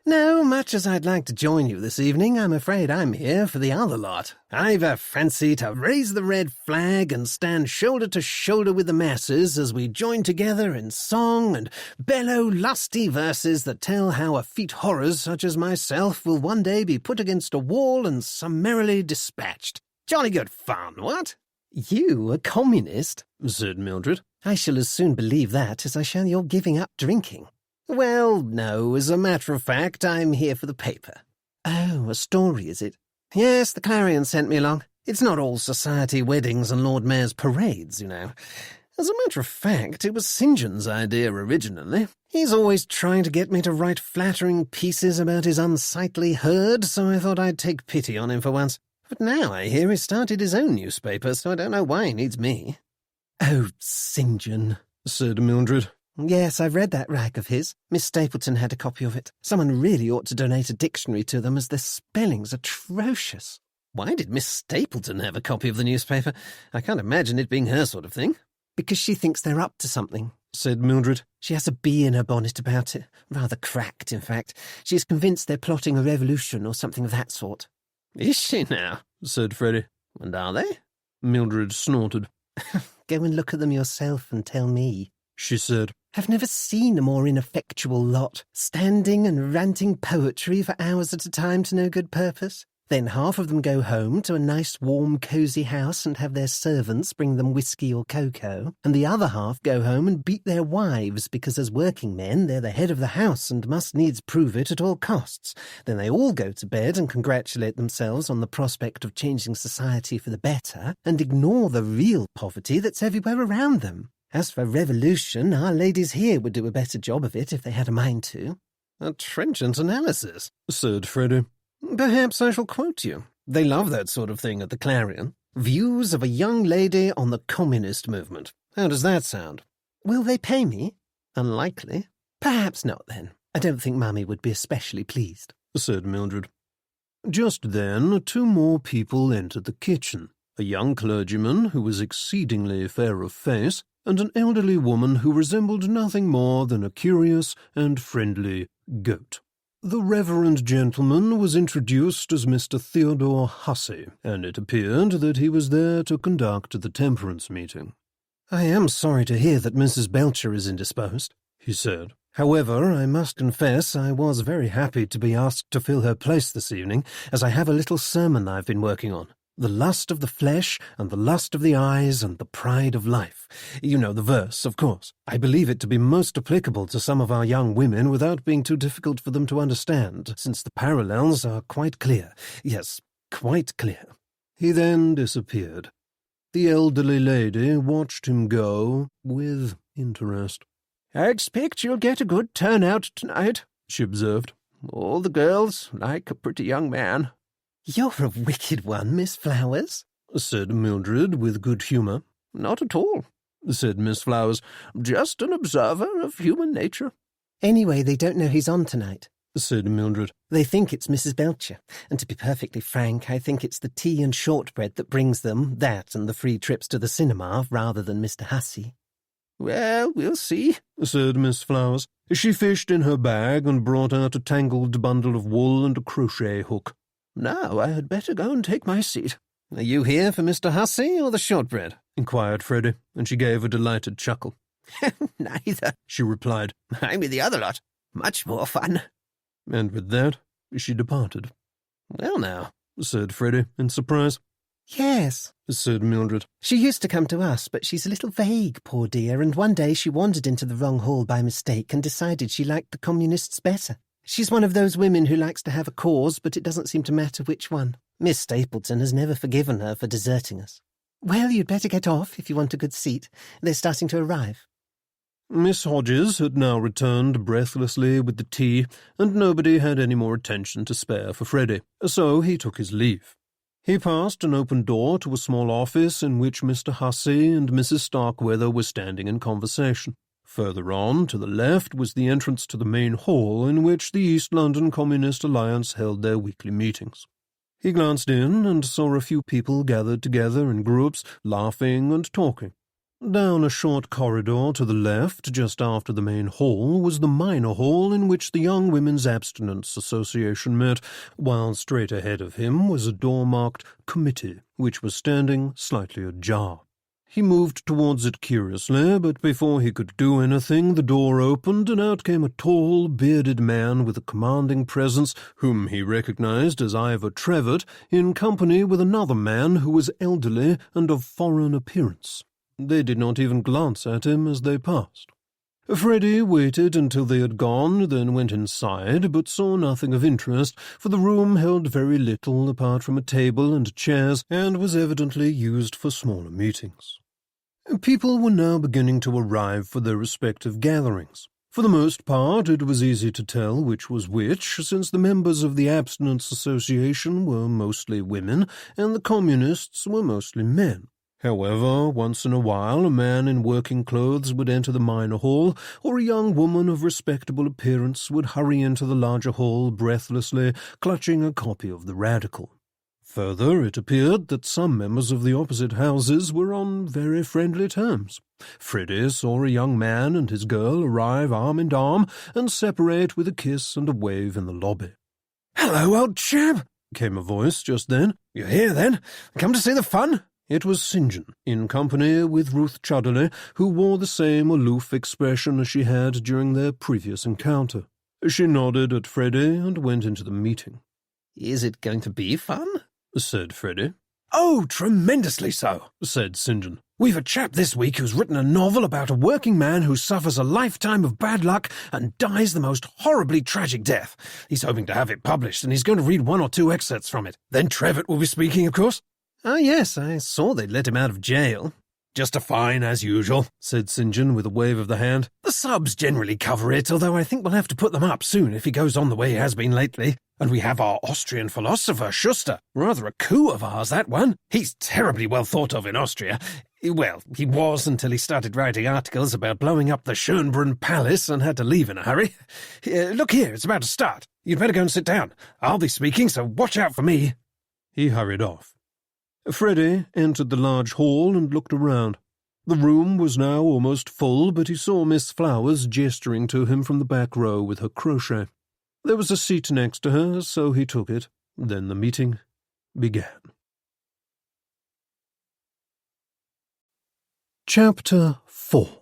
No, much as I'd like to join you this evening, I'm afraid I'm here for the other lot. I've a fancy to raise the red flag and stand shoulder to shoulder with the masses as we join together in song and bellow lusty verses that tell how effete horrors such as myself will one day be put against a wall and summarily dispatched. Jolly good fun, what? You a communist? said Mildred. I shall as soon believe that as I shall your giving up drinking. Well, no, as a matter of fact, I'm here for the paper. Oh, a story, is it? Yes, the Clarion sent me along. It's not all society weddings and Lord Mayor's parades, you know. As a matter of fact, it was St. John's idea originally. He's always trying to get me to write flattering pieces about his unsightly herd, so I thought I'd take pity on him for once. But now I hear he started his own newspaper, so I don't know why he needs me. Oh, St. John, said Mildred. Yes, I've read that rag of his. Miss Stapleton had a copy of it. Someone really ought to donate a dictionary to them, as their spelling's atrocious. Why did Miss Stapleton have a copy of the newspaper? I can't imagine it being her sort of thing. Because she thinks they're up to something, said Mildred. She has a bee in her bonnet about it. Rather cracked, in fact. She's convinced they're plotting a revolution or something of that sort. Is she now? said Freddie. And are they? Mildred snorted. Go and look at them yourself and tell me, she said. I've never seen a more ineffectual lot, standing and ranting poetry for hours at a time to no good purpose. Then half of them go home to a nice, warm, cosy house and have their servants bring them whiskey or cocoa, and the other half go home and beat their wives because as working men they're the head of the house and must needs prove it at all costs. Then they all go to bed and congratulate themselves on the prospect of changing society for the better, and ignore the real poverty that's everywhere around them. As for revolution, our ladies here would do a better job of it if they had a mind to. A trenchant analysis, said Freddie. Perhaps I shall quote you. They love that sort of thing at the Clarion. Views of a young lady on the communist movement. How does that sound? Will they pay me? Unlikely. Perhaps not, then. I don't think Mummy would be especially pleased, said Mildred. Just then 2 more people entered the kitchen, a young clergyman who was exceedingly fair of face, and an elderly woman who resembled nothing more than a curious and friendly goat. The reverend gentleman was introduced as Mr. Theodore Hussey, and it appeared that he was there to conduct the temperance meeting. "I am sorry to hear that Mrs. Belcher is indisposed," he said. "However, I must confess I was very happy to be asked to fill her place this evening, as I have a little sermon I've been working on. The lust of the flesh, and the lust of the eyes, and the pride of life. You know the verse, of course. I believe it to be most applicable to some of our young women without being too difficult for them to understand, since the parallels are quite clear. Yes, quite clear." He then disappeared. The elderly lady watched him go with interest. "I expect you'll get a good turnout tonight," she observed. "All the girls like a pretty young man." "You're a wicked one, Miss Flowers," said Mildred with good humour. "Not at all," said Miss Flowers. "Just an observer of human nature." "Anyway, they don't know he's on tonight," said Mildred. "They think it's Mrs. Belcher, and to be perfectly frank, I think it's the tea and shortbread that brings them, that and the free trips to the cinema, rather than Mr. Hussey." "Well, we'll see," said Miss Flowers. She fished in her bag and brought out a tangled bundle of wool and a crochet hook. "Now I had better go and take my seat." "Are you here for Mr. Hussey or the shortbread?" inquired Freddie, and she gave a delighted chuckle. "Neither," she replied. "I'm with the other lot. Much more fun." And with that she departed. "Well now," said Freddie in surprise. "Yes," said Mildred. "She used to come to us, but she's a little vague, poor dear, and one day she wandered into the wrong hall by mistake and decided she liked the communists better. She's one of those women who likes to have a cause, but it doesn't seem to matter which one. Miss Stapleton has never forgiven her for deserting us. Well, you'd better get off if you want a good seat. They're starting to arrive." Miss Hodges had now returned breathlessly with the tea, and nobody had any more attention to spare for Freddie, so he took his leave. He passed an open door to a small office in which Mr. Hussey and Mrs. Starkweather were standing in conversation. Further on, to the left, was the entrance to the main hall in which the East London Communist Alliance held their weekly meetings. He glanced in and saw a few people gathered together in groups, laughing and talking. Down a short corridor to the left, just after the main hall, was the minor hall in which the Young Women's Abstinence Association met, while straight ahead of him was a door marked Committee, which was standing slightly ajar. He moved towards it curiously, but before he could do anything, the door opened, and out came a tall, bearded man with a commanding presence, whom he recognized as Ivor Trevett, in company with another man who was elderly and of foreign appearance. They did not even glance at him as they passed. Freddie waited until they had gone, then went inside, but saw nothing of interest, for the room held very little apart from a table and chairs, and was evidently used for smaller meetings. People were now beginning to arrive for their respective gatherings. For the most part, it was easy to tell which was which, since the members of the Abstinence Association were mostly women, and the Communists were mostly men. However, once in a while a man in working clothes would enter the minor hall, or a young woman of respectable appearance would hurry into the larger hall breathlessly, clutching a copy of the Radical. Further, it appeared that some members of the opposite houses were on very friendly terms. Freddie saw a young man and his girl arrive arm in arm and separate with a kiss and a wave in the lobby. "Hello, old chap," came a voice just then. "You here, then? Come to see the fun?" It was St. John, in company with Ruth Chudderley, who wore the same aloof expression as she had during their previous encounter. She nodded at Freddie and went into the meeting. "Is it going to be fun?" said Freddie. "Oh, tremendously so," said St. John. "We've a chap this week who's written a novel about a working man who suffers a lifetime of bad luck and dies the most horribly tragic death. He's hoping to have it published, and he's going to read 1 or 2 excerpts from it. Then Trevett will be speaking, of course." "Ah, yes, I saw they'd let him out of jail." "Just a fine, as usual," said St. John with a wave of the hand. "The subs generally cover it, although I think we'll have to put them up soon if he goes on the way he has been lately. And we have our Austrian philosopher, Schuster. Rather a coup of ours, that one. He's terribly well thought of in Austria. Well, he was until he started writing articles about blowing up the Schönbrunn Palace and had to leave in a hurry. Look here, it's about to start." You'd better go and sit down. I'll be speaking, so watch out for me." He hurried off. Freddie entered the large hall and looked around. The room was now almost full, but he saw Miss Flowers gesturing to him from the back row with her crochet. There was a seat next to her, so he took it. Then the meeting began. Chapter 4.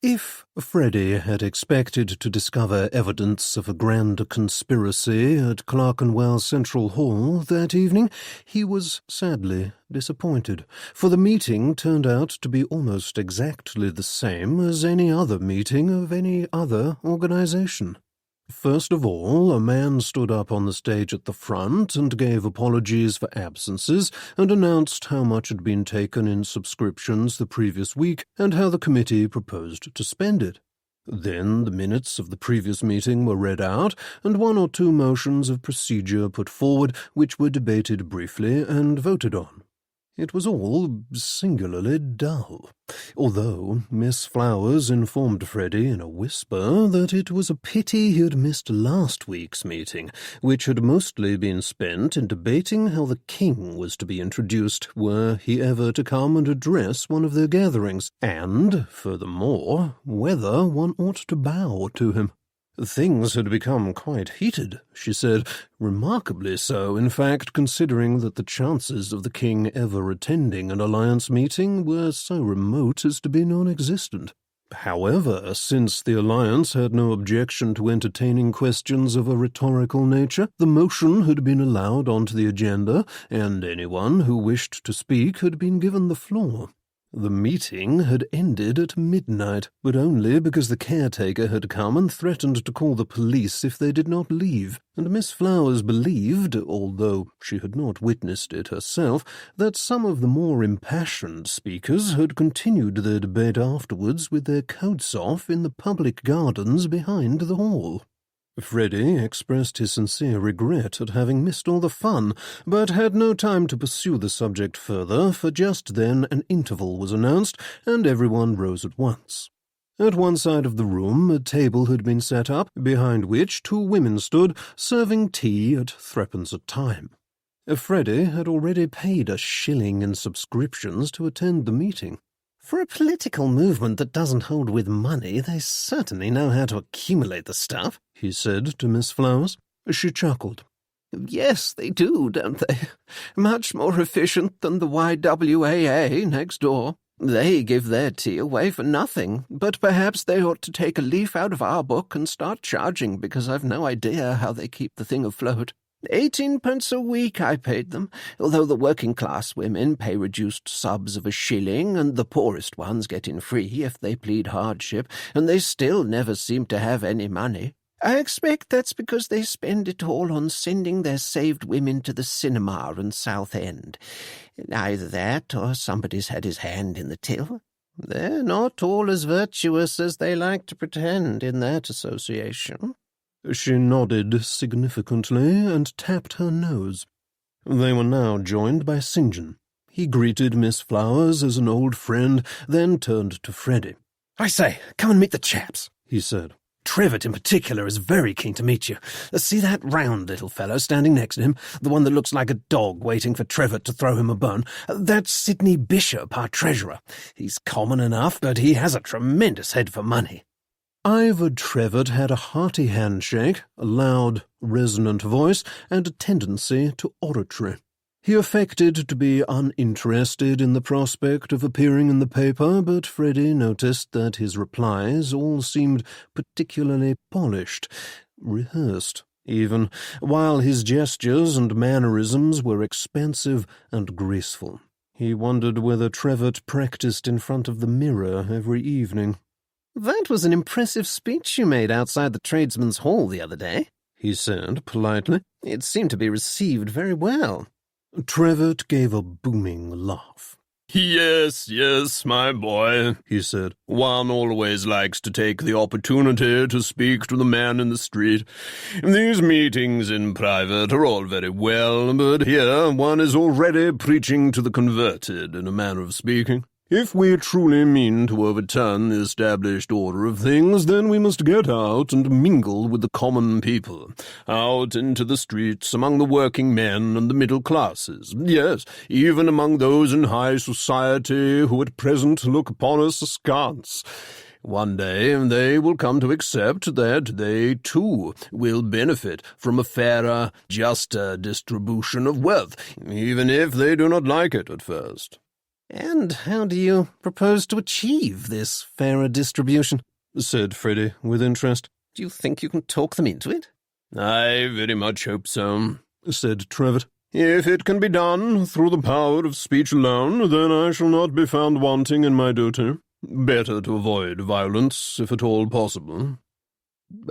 If Freddie had expected to discover evidence of a grand conspiracy at Clerkenwell Central Hall that evening, he was sadly disappointed, for the meeting turned out to be almost exactly the same as any other meeting of any other organization. First of all, a man stood up on the stage at the front and gave apologies for absences and announced how much had been taken in subscriptions the previous week and how the committee proposed to spend it. Then the minutes of the previous meeting were read out and one or two motions of procedure put forward which were debated briefly and voted on. It was all singularly dull, although Miss Flowers informed Freddie in a whisper that it was a pity he had missed last week's meeting, which had mostly been spent in debating how the king was to be introduced were he ever to come and address one of their gatherings, and, furthermore, whether one ought to bow to him. Things had become quite heated, she said, remarkably so, in fact, considering that the chances of the king ever attending an alliance meeting were so remote as to be non-existent. However, since the alliance had no objection to entertaining questions of a rhetorical nature, the motion had been allowed onto the agenda, and anyone who wished to speak had been given the floor. The meeting had ended at midnight, but only because the caretaker had come and threatened to call the police if they did not leave, and Miss Flowers believed, although she had not witnessed it herself, that some of the more impassioned speakers had continued their debate afterwards with their coats off in the public gardens behind the hall. Freddie expressed his sincere regret at having missed all the fun, but had no time to pursue the subject further, for just then an interval was announced, and everyone rose at once. At one side of the room a table had been set up, behind which two women stood, serving tea at 3d a time. Freddie had already paid a shilling in subscriptions to attend the meeting. For a political movement that doesn't hold with money, they certainly know how to accumulate the stuff, he said to Miss Flowers. She chuckled. Yes, they do, don't they? Much more efficient than the YWAA next door. They give their tea away for nothing, but perhaps they ought to take a leaf out of our book and start charging, because I've no idea how they keep the thing afloat. 18p a week I paid them, although the working-class women pay reduced subs of a shilling, and the poorest ones get in free if they plead hardship, and they still never seem to have any money. I expect that's because they spend it all on sending their saved women to the cinema and Southend. Either that, or somebody's had his hand in the till. They're not all as virtuous as they like to pretend in that association. She nodded significantly and tapped her nose. They were now joined by St. John. He greeted Miss Flowers as an old friend, then turned to Freddie. "I say, come and meet the chaps," he said. "Trevitt in particular is very keen to meet you. See that round little fellow standing next to him, the one that looks like a dog waiting for Trevitt to throw him a bone? That's Sidney Bishop, our treasurer. He's common enough, but he has a tremendous head for money." Ivor Trevitt had a hearty handshake, a loud, resonant voice, and a tendency to oratory. He affected to be uninterested in the prospect of appearing in the paper, but Freddie noticed that his replies all seemed particularly polished, rehearsed even, while his gestures and mannerisms were expansive and graceful. He wondered whether Trevitt practised in front of the mirror every evening. "That was an impressive speech you made outside the Tradesmen's Hall the other day," he said politely. "It seemed to be received very well." Trevitt gave a booming laugh. Yes, my boy, he said. One always likes to take the opportunity to speak to the man in the street. These meetings in private are all very well, but here one is already preaching to the converted, in a manner of speaking. If we truly mean to overturn the established order of things, then we must get out and mingle with the common people, out into the streets among the working men and the middle classes, yes, even among those in high society who at present look upon us askance. One day they will come to accept that they, too, will benefit from a fairer, juster distribution of wealth, even if they do not like it at first. And how do you propose to achieve this fairer distribution? said Freddie with interest. Do you think you can talk them into it? I very much hope so, said Trevitt. If it can be done through the power of speech alone, then I shall not be found wanting in my duty. Better to avoid violence, if at all possible.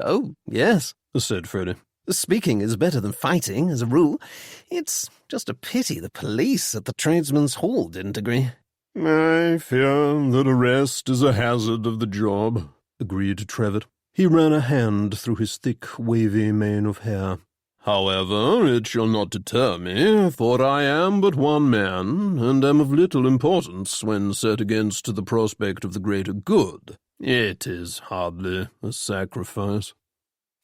Oh, yes, said Freddie. Speaking is better than fighting, as a rule. It's just a pity the police at the Tradesmen's Hall didn't agree. I fear that arrest is a hazard of the job, agreed Trevitt. He ran a hand through his thick, wavy mane of hair. However, it shall not deter me, for I am but one man, and am of little importance when set against the prospect of the greater good. It is hardly a sacrifice.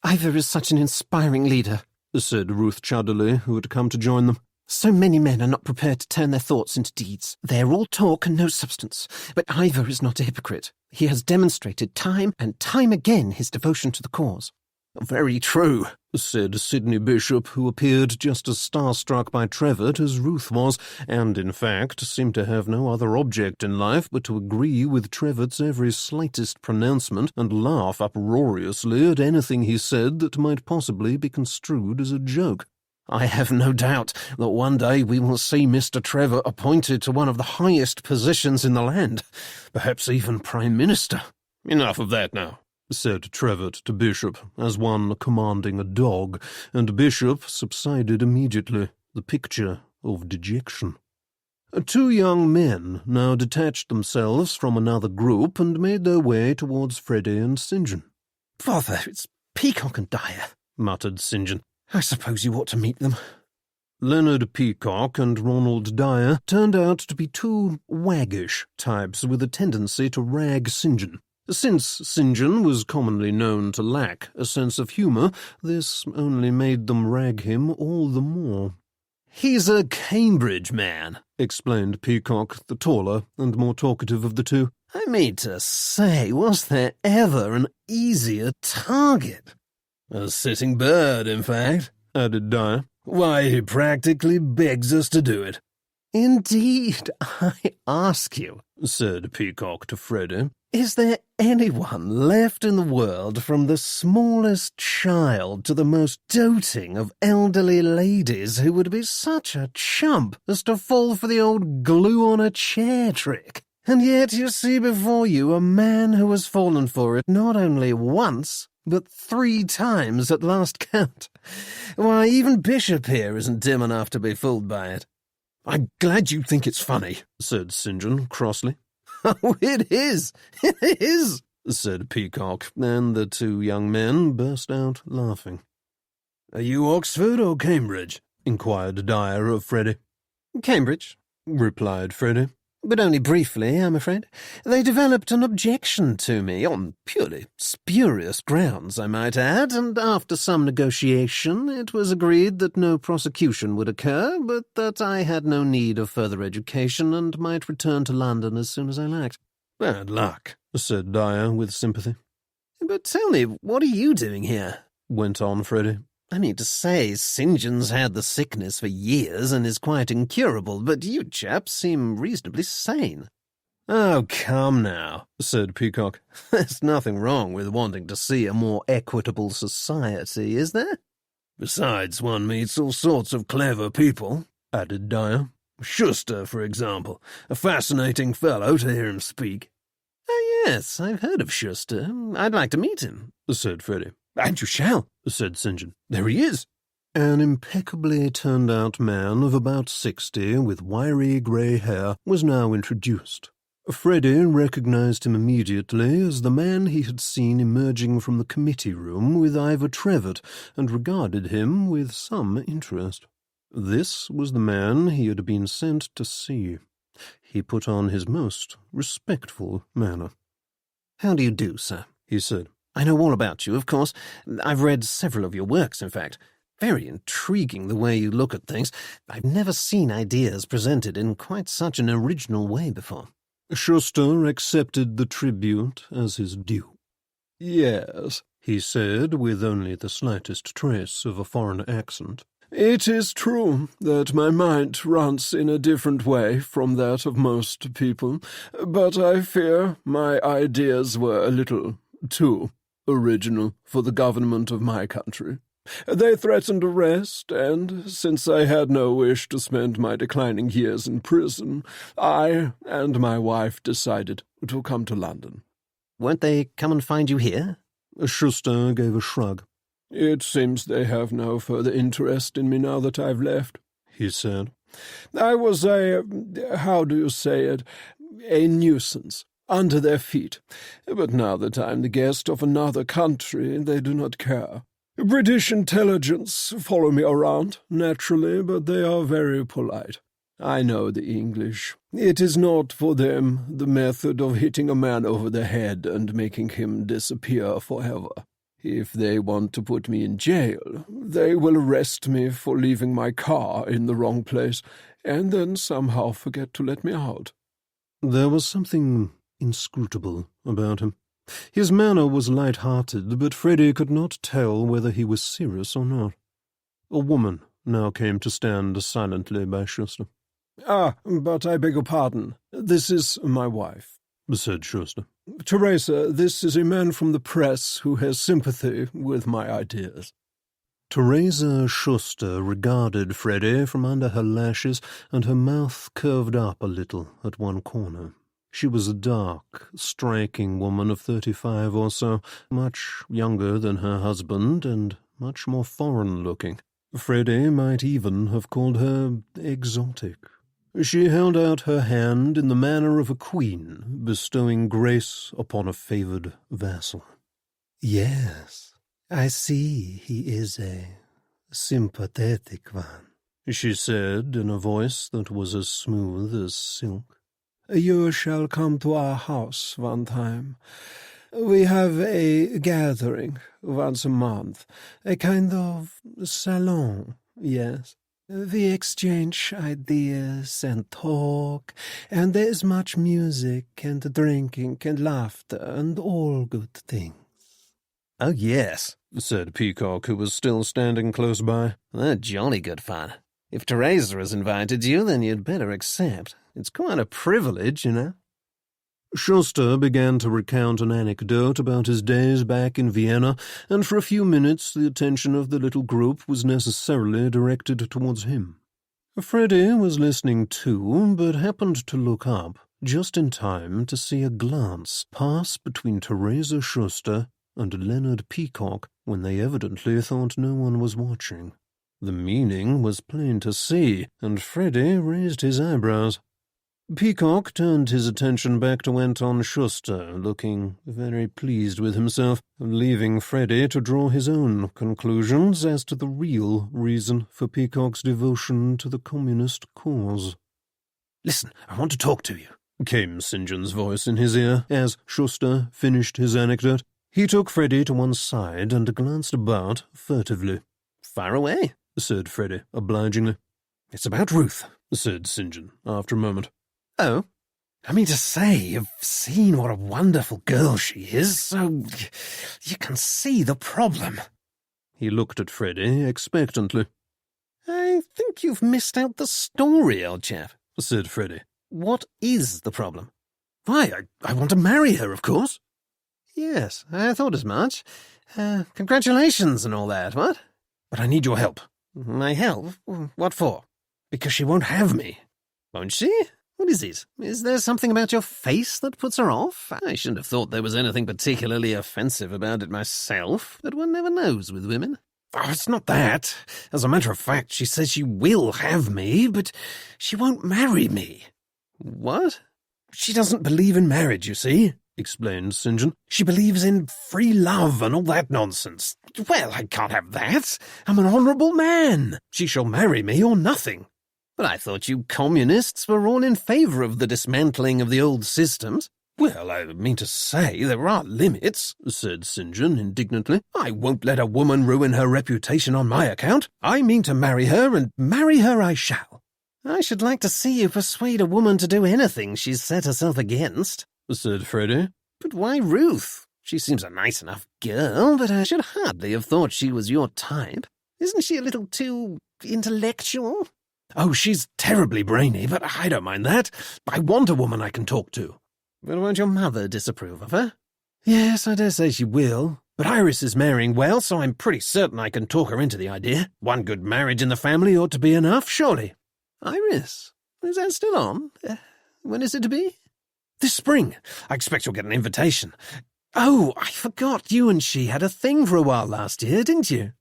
Ivor is such an inspiring leader, said Ruth Chudderley, who had come to join them. So many men are not prepared to turn their thoughts into deeds. They are all talk and no substance. But Ivor is not a hypocrite. He has demonstrated time and time again his devotion to the cause. Very true, said Sidney Bishop, who appeared just as starstruck by Trevitt as Ruth was, and in fact seemed to have no other object in life but to agree with Trevitt's every slightest pronouncement and laugh uproariously at anything he said that might possibly be construed as a joke. I have no doubt that one day we will see Mr. Trevor appointed to one of the highest positions in the land, perhaps even Prime Minister. Enough of that now, said Trevitt to Bishop, as one commanding a dog, and Bishop subsided immediately, the picture of dejection. Two young men now detached themselves from another group and made their way towards Freddie and St. John. Father, it's Peacock and Dyer, muttered St. John. I suppose you ought to meet them. Leonard Peacock and Ronald Dyer turned out to be two waggish types with a tendency to rag St. John. Since St. John was commonly known to lack a sense of humour, this only made them rag him all the more. "He's a Cambridge man," explained Peacock, the taller and more talkative of the two. "I mean to say, was there ever an easier target?" "A sitting bird, in fact," added Dyer. "Why, he practically begs us to do it." "Indeed, I ask you," said Peacock to Freddie, "is there anyone left in the world, from the smallest child to the most doting of elderly ladies, who would be such a chump as to fall for the old glue-on-a-chair trick? And yet you see before you a man who has fallen for it not only once, but 3 times at last count. Why, even Bishop here isn't dim enough to be fooled by it." "I'm glad you think it's funny," said St. John crossly. "Oh, it is! It is!" said Peacock, and the two young men burst out laughing. "Are you Oxford or Cambridge?" inquired Dyer of Freddie. "Cambridge," replied Freddie. "But only briefly, I'm afraid. They developed an objection to me, on purely spurious grounds, I might add, and after some negotiation it was agreed that no prosecution would occur, but that I had no need of further education and might return to London as soon as I liked." "Bad luck," said Dyer with sympathy. "But tell me, what are you doing here?" went on Freddie. "I mean to say, St. John's had the sickness for years and is quite incurable, but you chaps seem reasonably sane." "Oh, come now," said Peacock. "There's nothing wrong with wanting to see a more equitable society, is there?" "Besides, one meets all sorts of clever people," added Dyer. "Schuster, for example, a fascinating fellow to hear him speak." "Oh, yes, I've heard of Schuster. I'd like to meet him," said Freddie. "And you shall," said St. John. "There he is." An impeccably turned-out man of about 60, with wiry grey hair, was now introduced. Freddie recognised him immediately as the man he had seen emerging from the committee room with Ivor Trevitt, and regarded him with some interest. This was the man he had been sent to see. he put on his most respectful manner. "How do you do, sir?" he said. "I know all about you, of course. I've read several of your works, in fact. Very intriguing the way you look at things. I've never seen ideas presented in quite such an original way before." Schuster accepted the tribute as his due. "Yes," he said, with only the slightest trace of a foreign accent. "It is true that my mind runs in a different way from that of most people, but I fear my ideas were a little too original for the government of my country. They threatened arrest, and since I had no wish to spend my declining years in prison, I and my wife decided to come to London." "Won't they come and find you here?" Schuster gave a shrug. "It seems they have no further interest in me now that I've left," he said. "I was a nuisance under their feet, but now that I'm the guest of another country, they do not care. British intelligence follow me around, naturally, but they are very polite. I know the English. It is not for them the method of hitting a man over the head and making him disappear forever. If they want to put me in jail, they will arrest me for leaving my car in the wrong place, and then somehow forget to let me out." There was something inscrutable about him. His manner was light-hearted, but Freddie could not tell whether he was serious or not. A woman now came to stand silently by Schuster. "But I beg your pardon. This is my wife," said Schuster. "Teresa, this is a man from the press who has sympathy with my ideas." Teresa Schuster regarded Freddie from under her lashes, and her mouth curved up a little at one corner. She was a dark, striking woman of 35 or so, much younger than her husband and much more foreign-looking. Freddie might even have called her exotic. She held out her hand in the manner of a queen, bestowing grace upon a favoured vassal. "Yes, I see he is a sympathetic one," she said in a voice that was as smooth as silk. "You shall come to our house one time. We have a gathering once a month, a kind of salon, yes. We exchange ideas and talk, and there is much music and drinking and laughter and all good things." "Oh, yes," said Peacock, who was still standing close by. "They're jolly good fun. If Teresa has invited you, then you'd better accept. It's quite a privilege, you know." Schuster began to recount an anecdote about his days back in Vienna, and for a few minutes the attention of the little group was necessarily directed towards him. Freddie was listening too, but happened to look up just in time to see a glance pass between Teresa Schuster and Leonard Peacock when they evidently thought no one was watching. The meaning was plain to see, and Freddie raised his eyebrows. Peacock turned his attention back to Anton Schuster, looking very pleased with himself, leaving Freddie to draw his own conclusions as to the real reason for Peacock's devotion to the communist cause. "Listen, I want to talk to you," came St. John's voice in his ear as Schuster finished his anecdote. He took Freddie to one side and glanced about furtively. "Fire away," said Freddie obligingly. "It's about Ruth," said St. John after a moment. "Oh? I mean to say, you've seen what a wonderful girl she is, so you can see the problem." He looked at Freddie expectantly. "I think you've missed out the story, old chap," said Freddie. "What is the problem?" "Why, I want to marry her, of course." "Yes, I thought as much. Congratulations and all that, what? But I need your help." "My help? What for?" "Because she won't have me." "Won't she? What is it? Is there something about your face that puts her off? I shouldn't have thought there was anything particularly offensive about it myself, but one never knows with women." "Oh, it's not that. As a matter of fact, she says she will have me, but she won't marry me." "What?" "She doesn't believe in marriage, you see," explained St. John. "She believes in free love and all that nonsense. Well, I can't have that. I'm an honourable man. She shall marry me or nothing." But I thought you communists were all in favour of the dismantling of the old systems. Well, I mean to say there are limits, said St. John indignantly. I won't let a woman ruin her reputation on my account. I mean to marry her, and marry her I shall. I should like to see you persuade a woman to do anything she's set herself against, said Freddie. But why Ruth? She seems a nice enough girl, but I should hardly have thought she was your type. Isn't she a little too intellectual? Oh, she's terribly brainy, but I don't mind that. I want a woman I can talk to. But won't your mother disapprove of her? Yes, I dare say she will. But Iris is marrying well, so I'm pretty certain I can talk her into the idea. One good marriage in the family ought to be enough, surely. Iris? Is that still on? When is it to be? This spring. I expect you'll get an invitation. Oh, I forgot you and she had a thing for a while last year, didn't you?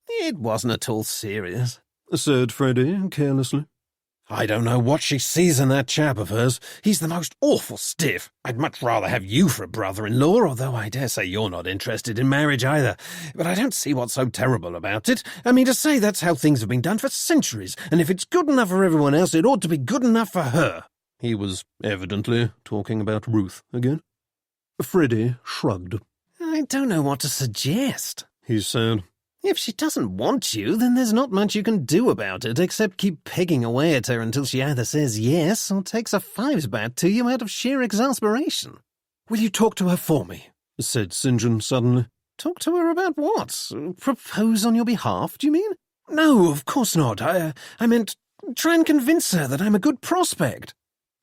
It wasn't at all serious, said Freddie carelessly. I don't know what she sees in that chap of hers. He's the most awful stiff. I'd much rather have you for a brother-in-law, although I dare say you're not interested in marriage either. But I don't see what's so terrible about it. I mean to say that's how things have been done for centuries, and if it's good enough for everyone else, it ought to be good enough for her. He was evidently talking about Ruth again. Freddie shrugged. I don't know what to suggest, he said. If she doesn't want you, then there's not much you can do about it, except keep pegging away at her until she either says yes or takes a fives bat to you out of sheer exasperation. Will you talk to her for me? Said St. John suddenly. Talk to her about what? Propose on your behalf, do you mean? No, of course not. I meant try and convince her that I'm a good prospect.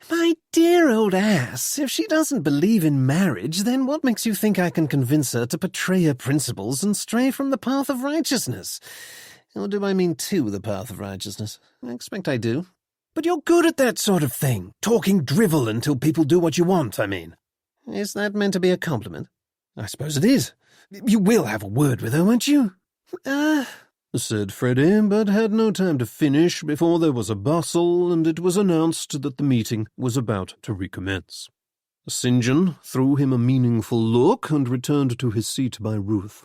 My dear old ass, if she doesn't believe in marriage, then what makes you think I can convince her to betray her principles and stray from the path of righteousness? Or do I mean to the path of righteousness? I expect I do. But you're good at that sort of thing, talking drivel until people do what you want, I mean. Is that meant to be a compliment? I suppose it is. You will have a word with her, won't you? Said Freddie, but had no time to finish before there was a bustle, and it was announced that the meeting was about to recommence. St. John threw him a meaningful look and returned to his seat by Ruth.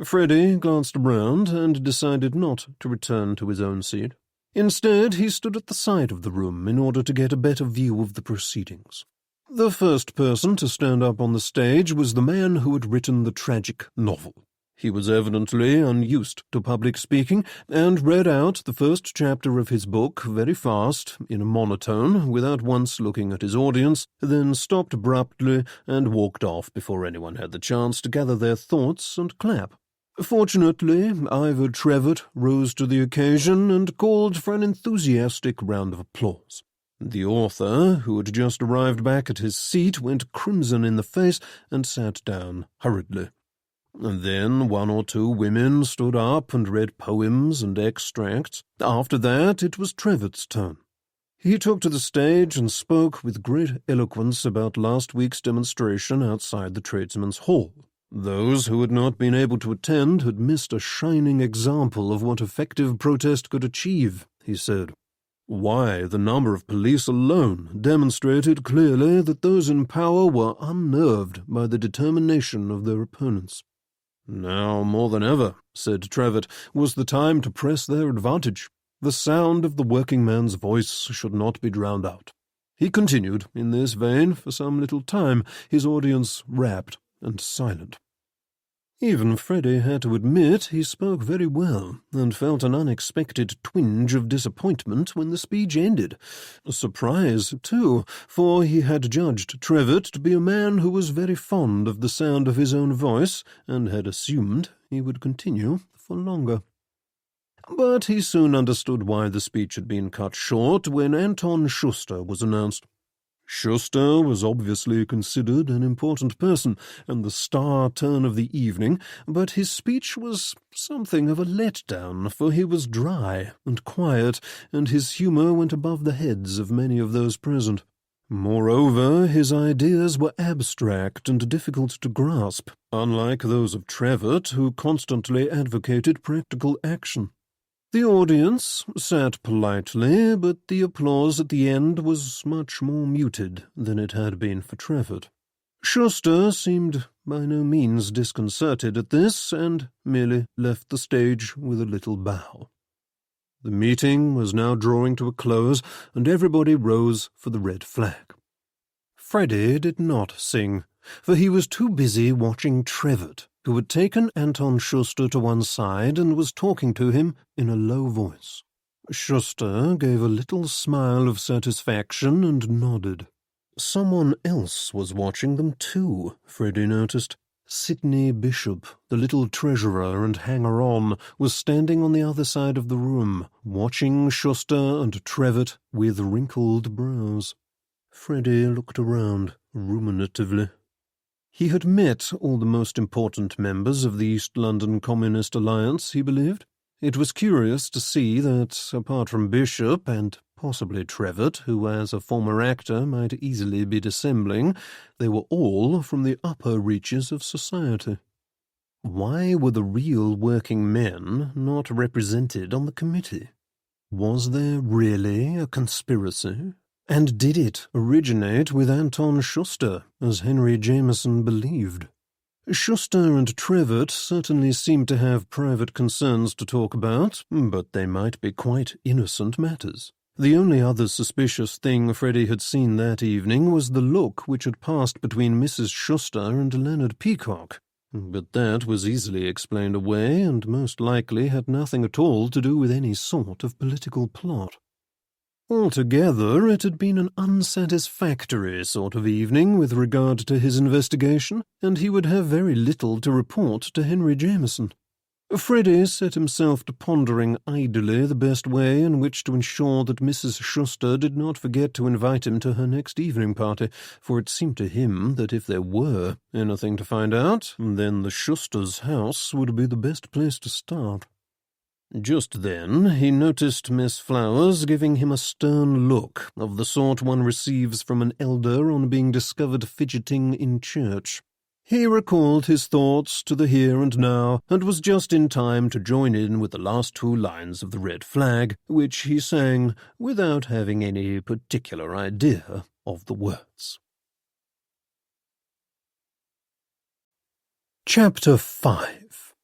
Freddie glanced around and decided not to return to his own seat. Instead, he stood at the side of the room in order to get a better view of the proceedings. The first person to stand up on the stage was the man who had written the tragic novel. He was evidently unused to public speaking, and read out the first chapter of his book very fast, in a monotone, without once looking at his audience, then stopped abruptly and walked off before anyone had the chance to gather their thoughts and clap. Fortunately, Ivor Trevitt rose to the occasion and called for an enthusiastic round of applause. The author, who had just arrived back at his seat, went crimson in the face and sat down hurriedly. And then one or two women stood up and read poems and extracts. After that, it was Trevitt's turn. He took to the stage and spoke with great eloquence about last week's demonstration outside the Tradesmen's Hall. Those who had not been able to attend had missed a shining example of what effective protest could achieve, he said. Why, the number of police alone demonstrated clearly that those in power were unnerved by the determination of their opponents. Now, more than ever, said Trevitt, was the time to press their advantage. The sound of the working man's voice should not be drowned out. He continued in this vein for some little time, his audience rapt and silent. Even Freddie had to admit he spoke very well, and felt an unexpected twinge of disappointment when the speech ended. A surprise, too, for he had judged Trevitt to be a man who was very fond of the sound of his own voice, and had assumed he would continue for longer. But he soon understood why the speech had been cut short when Anton Schuster was announced. Schuster was obviously considered an important person and the star turn of the evening, but his speech was something of a letdown, for he was dry and quiet, and his humour went above the heads of many of those present. Moreover, his ideas were abstract and difficult to grasp, unlike those of Trevitt, who constantly advocated practical action. The audience sat politely, but the applause at the end was much more muted than it had been for Trevitt. Schuster seemed by no means disconcerted at this, and merely left the stage with a little bow. The meeting was now drawing to a close, and everybody rose for the red flag. Freddie did not sing, for he was too busy watching Trevitt, who had taken Anton Schuster to one side and was talking to him in a low voice. Schuster gave a little smile of satisfaction and nodded. Someone else was watching them too, Freddie noticed. Sidney Bishop, the little treasurer and hanger-on, was standing on the other side of the room, watching Schuster and Trevitt with wrinkled brows. Freddie looked around ruminatively. He had met all the most important members of the East London Communist Alliance, he believed. It was curious to see that, apart from Bishop and possibly Trevitt, who as a former actor might easily be dissembling, they were all from the upper reaches of society. Why were the real working men not represented on the committee? Was there really a conspiracy? And did it originate with Anton Schuster, as Henry Jameson believed? Schuster and Trevitt certainly seemed to have private concerns to talk about, but they might be quite innocent matters. The only other suspicious thing Freddie had seen that evening was the look which had passed between Mrs. Schuster and Leonard Peacock. But that was easily explained away, and most likely had nothing at all to do with any sort of political plot. Altogether, it had been an unsatisfactory sort of evening with regard to his investigation, and he would have very little to report to Henry Jameson. Freddie set himself to pondering idly the best way in which to ensure that Mrs. Schuster did not forget to invite him to her next evening party, for it seemed to him that if there were anything to find out, then the Schusters' house would be the best place to start. Just then he noticed Miss Flowers giving him a stern look, of the sort one receives from an elder on being discovered fidgeting in church. He recalled his thoughts to the here and now, and was just in time to join in with the last two lines of the red flag, which he sang without having any particular idea of the words. Chapter 5.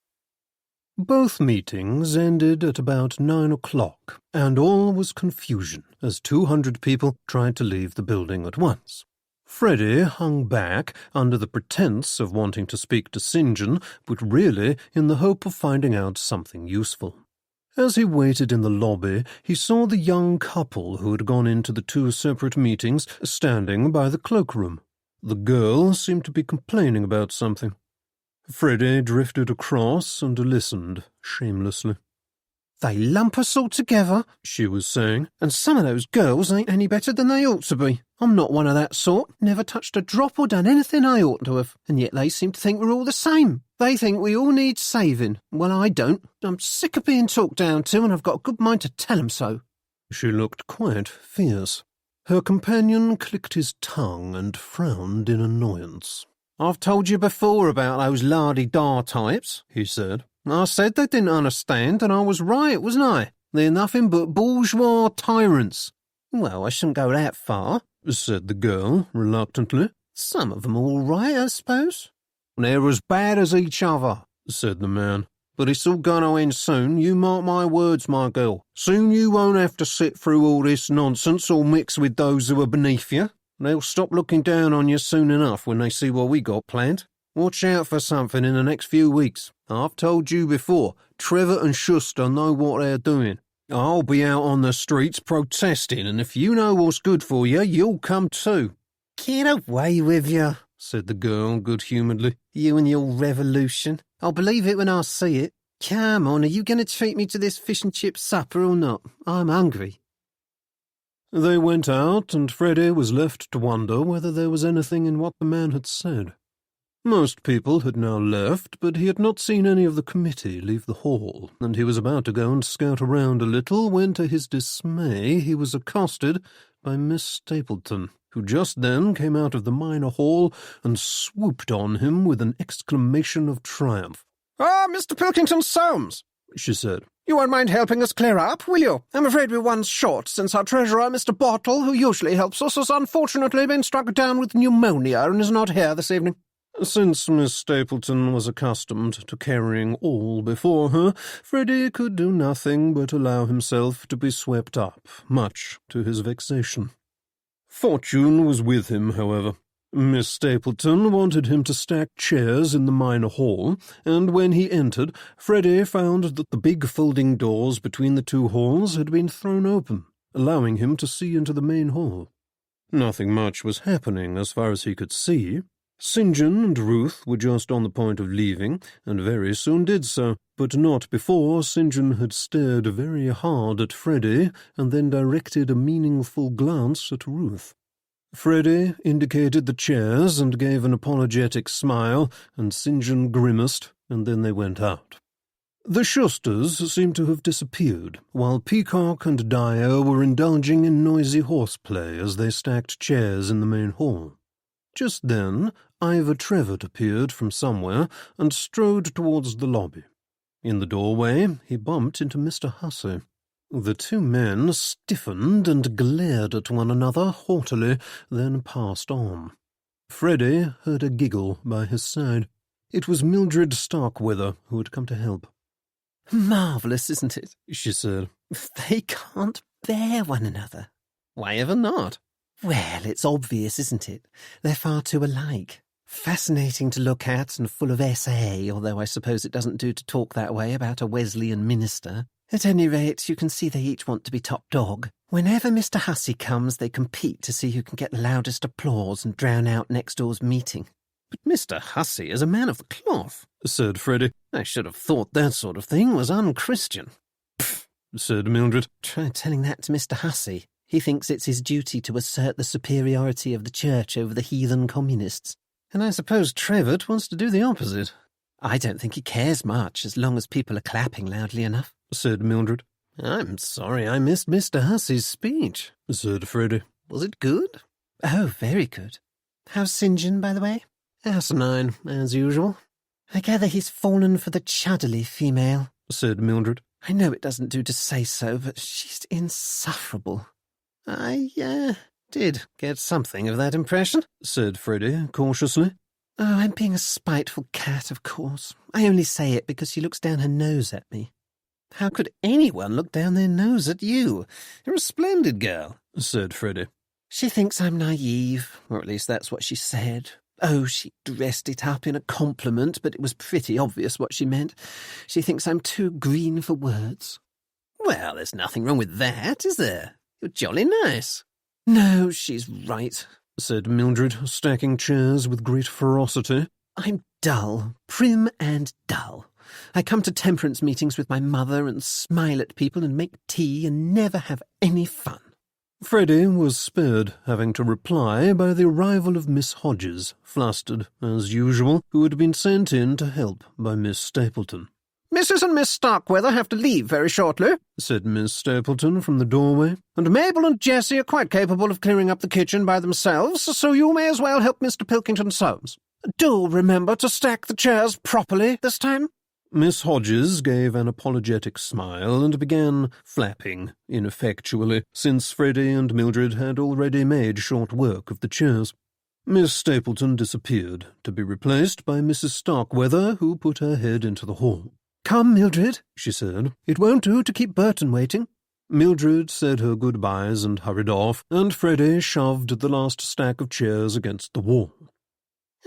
Both meetings ended at about 9 o'clock, and all was confusion as 200 people tried to leave the building at once. Freddie hung back under the pretence of wanting to speak to St. John, but really in the hope of finding out something useful. As he waited in the lobby, he saw the young couple who had gone into the two separate meetings standing by the cloakroom. The girl seemed to be complaining about something. Freddie drifted across and listened shamelessly. "They lump us all together," she was saying, "and some of those girls ain't any better than they ought to be. I'm not one of that sort, never touched a drop or done anything I ought to have, and yet they seem to think we're all the same. They think we all need saving. Well, I don't. I'm sick of being talked down to, and I've got a good mind to tell 'em so." She looked quite fierce. Her companion clicked his tongue and frowned in annoyance. "I've told you before about those lardy-da types," he said. "I said they didn't understand, and I was right, wasn't I? They're nothing but bourgeois tyrants." "Well, I shouldn't go that far," said the girl, reluctantly. "Some of them are all right, I suppose." "They're as bad as each other," said the man. "But it's all going to end soon, you mark my words, my girl. Soon you won't have to sit through all this nonsense or mix with those who are beneath you. They'll stop looking down on you soon enough when they see what we got planned. Watch out for something in the next few weeks. I've told you before, Trevor and Schuster know what they're doing. I'll be out on the streets protesting, and if you know what's good for you, you'll come too." "Get away with you," said the girl good-humouredly. "You and your revolution. I'll believe it when I see it. Come on, are you going to treat me to this fish and chip supper or not? I'm hungry." They went out, and Freddie was left to wonder whether there was anything in what the man had said. Most people had now left, but he had not seen any of the committee leave the hall, and he was about to go and scout around a little when, to his dismay, he was accosted by Miss Stapleton, who just then came out of the minor hall and swooped on him with an exclamation of triumph. "Ah, Mr. Pilkington-Soames," she said. "You won't mind helping us clear up, will you? I'm afraid we're one short, since our treasurer, Mr. Bottle, who usually helps us, has unfortunately been struck down with pneumonia and is not here this evening." Since Miss Stapleton was accustomed to carrying all before her, Freddie could do nothing but allow himself to be swept up, much to his vexation. Fortune was with him, however. Miss Stapleton wanted him to stack chairs in the minor hall, and when he entered, Freddie found that the big folding doors between the two halls had been thrown open, allowing him to see into the main hall. Nothing much was happening as far as he could see. St. John and Ruth were just on the point of leaving, and very soon did so, but not before St. John had stared very hard at Freddie and then directed a meaningful glance at Ruth. Freddie indicated the chairs and gave an apologetic smile, and St. John grimaced, and then they went out. The Schusters seemed to have disappeared, while Peacock and Dyer were indulging in noisy horseplay as they stacked chairs in the main hall. Just then, Ivor Trevett appeared from somewhere and strode towards the lobby. In the doorway, he bumped into Mr. Hussey. The two men stiffened and glared at one another haughtily, then passed on. Freddie heard a giggle by his side. It was Mildred Starkweather who had come to help. "Marvellous, isn't it?" she said. "They can't bear one another." "Why ever not?" "Well, it's obvious, isn't it? They're far too alike. Fascinating to look at and full of essay, although I suppose it doesn't do to talk that way about a Wesleyan minister. At any rate, you can see they each want to be top dog. Whenever Mr. Hussey comes, they compete to see who can get the loudest applause and drown out next door's meeting." "But Mr. Hussey is a man of the cloth," said Freddie. "I should have thought that sort of thing was unchristian." "Pfft," said Mildred. "Try telling that to Mr. Hussey. He thinks it's his duty to assert the superiority of the church over the heathen communists. And I suppose Trevett wants to do the opposite." "I don't think he cares much, as long as people are clapping loudly enough," said Mildred. "I'm sorry I missed Mr. Hussey's speech," said Freddie. "Was it good?" "Oh, very good. How's St. John, by the way?" "Asinine, as usual." "I gather he's fallen for the Chudderley female," said Mildred. "I know it doesn't do to say so, but she's insufferable." "I did get something of that impression," said Freddie cautiously. "Oh, I'm being a spiteful cat, of course. I only say it because she looks down her nose at me." "How could anyone look down their nose at you? You're a splendid girl," said Freddie. "She thinks I'm naive, or at least that's what she said. Oh, she dressed it up in a compliment, but it was pretty obvious what she meant. She thinks I'm too green for words." "Well, there's nothing wrong with that, is there? You're jolly nice." "No, she's right," said Mildred, stacking chairs with great ferocity. "I'm dull, prim and dull. I come to temperance meetings with my mother and smile at people and make tea and never have any fun." Freddie was spared having to reply by the arrival of Miss Hodges, flustered, as usual, who had been sent in to help by Miss Stapleton. "Mrs. and Miss Starkweather have to leave very shortly," said Miss Stapleton from the doorway. "and Mabel and Jessie are quite capable of clearing up the kitchen by themselves, so you may as well help Mr. Pilkington Soames. Do remember to stack the chairs properly this time." Miss Hodges gave an apologetic smile and began flapping ineffectually, since Freddie and Mildred had already made short work of the chairs. Miss Stapleton disappeared, to be replaced by Mrs. Starkweather, who put her head into the hall. "Come, Mildred," she said. "It won't do to keep Burton waiting." Mildred said her goodbyes and hurried off, and Freddie shoved the last stack of chairs against the wall.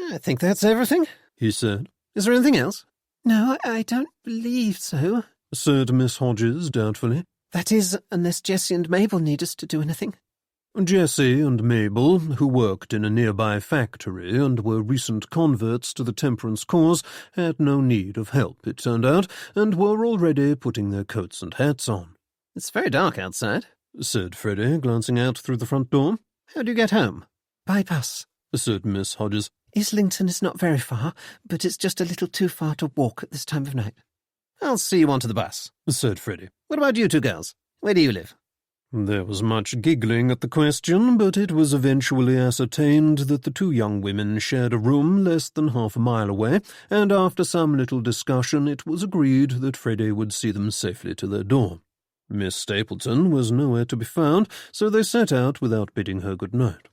"I think that's everything," he said. "Is there anything else?" "No, I don't believe so," said Miss Hodges doubtfully. "That is, unless Jessie and Mabel need us to do anything." Jessie and Mabel, who worked in a nearby factory and were recent converts to the temperance cause, had no need of help, it turned out, and were already putting their coats and hats on. "It's very dark outside," said Freddie, glancing out through the front door. "How do you get home?" "By bus," said Miss Hodges. "Islington is not very far, but it's just a little too far to walk at this time of night." "I'll see you onto the bus," said Freddie. "What about you two girls? Where do you live?" There was much giggling at the question, but it was eventually ascertained that the two young women shared a room less than half a mile away, and after some little discussion it was agreed that Freddie would see them safely to their door. Miss Stapleton was nowhere to be found, so they set out without bidding her good night.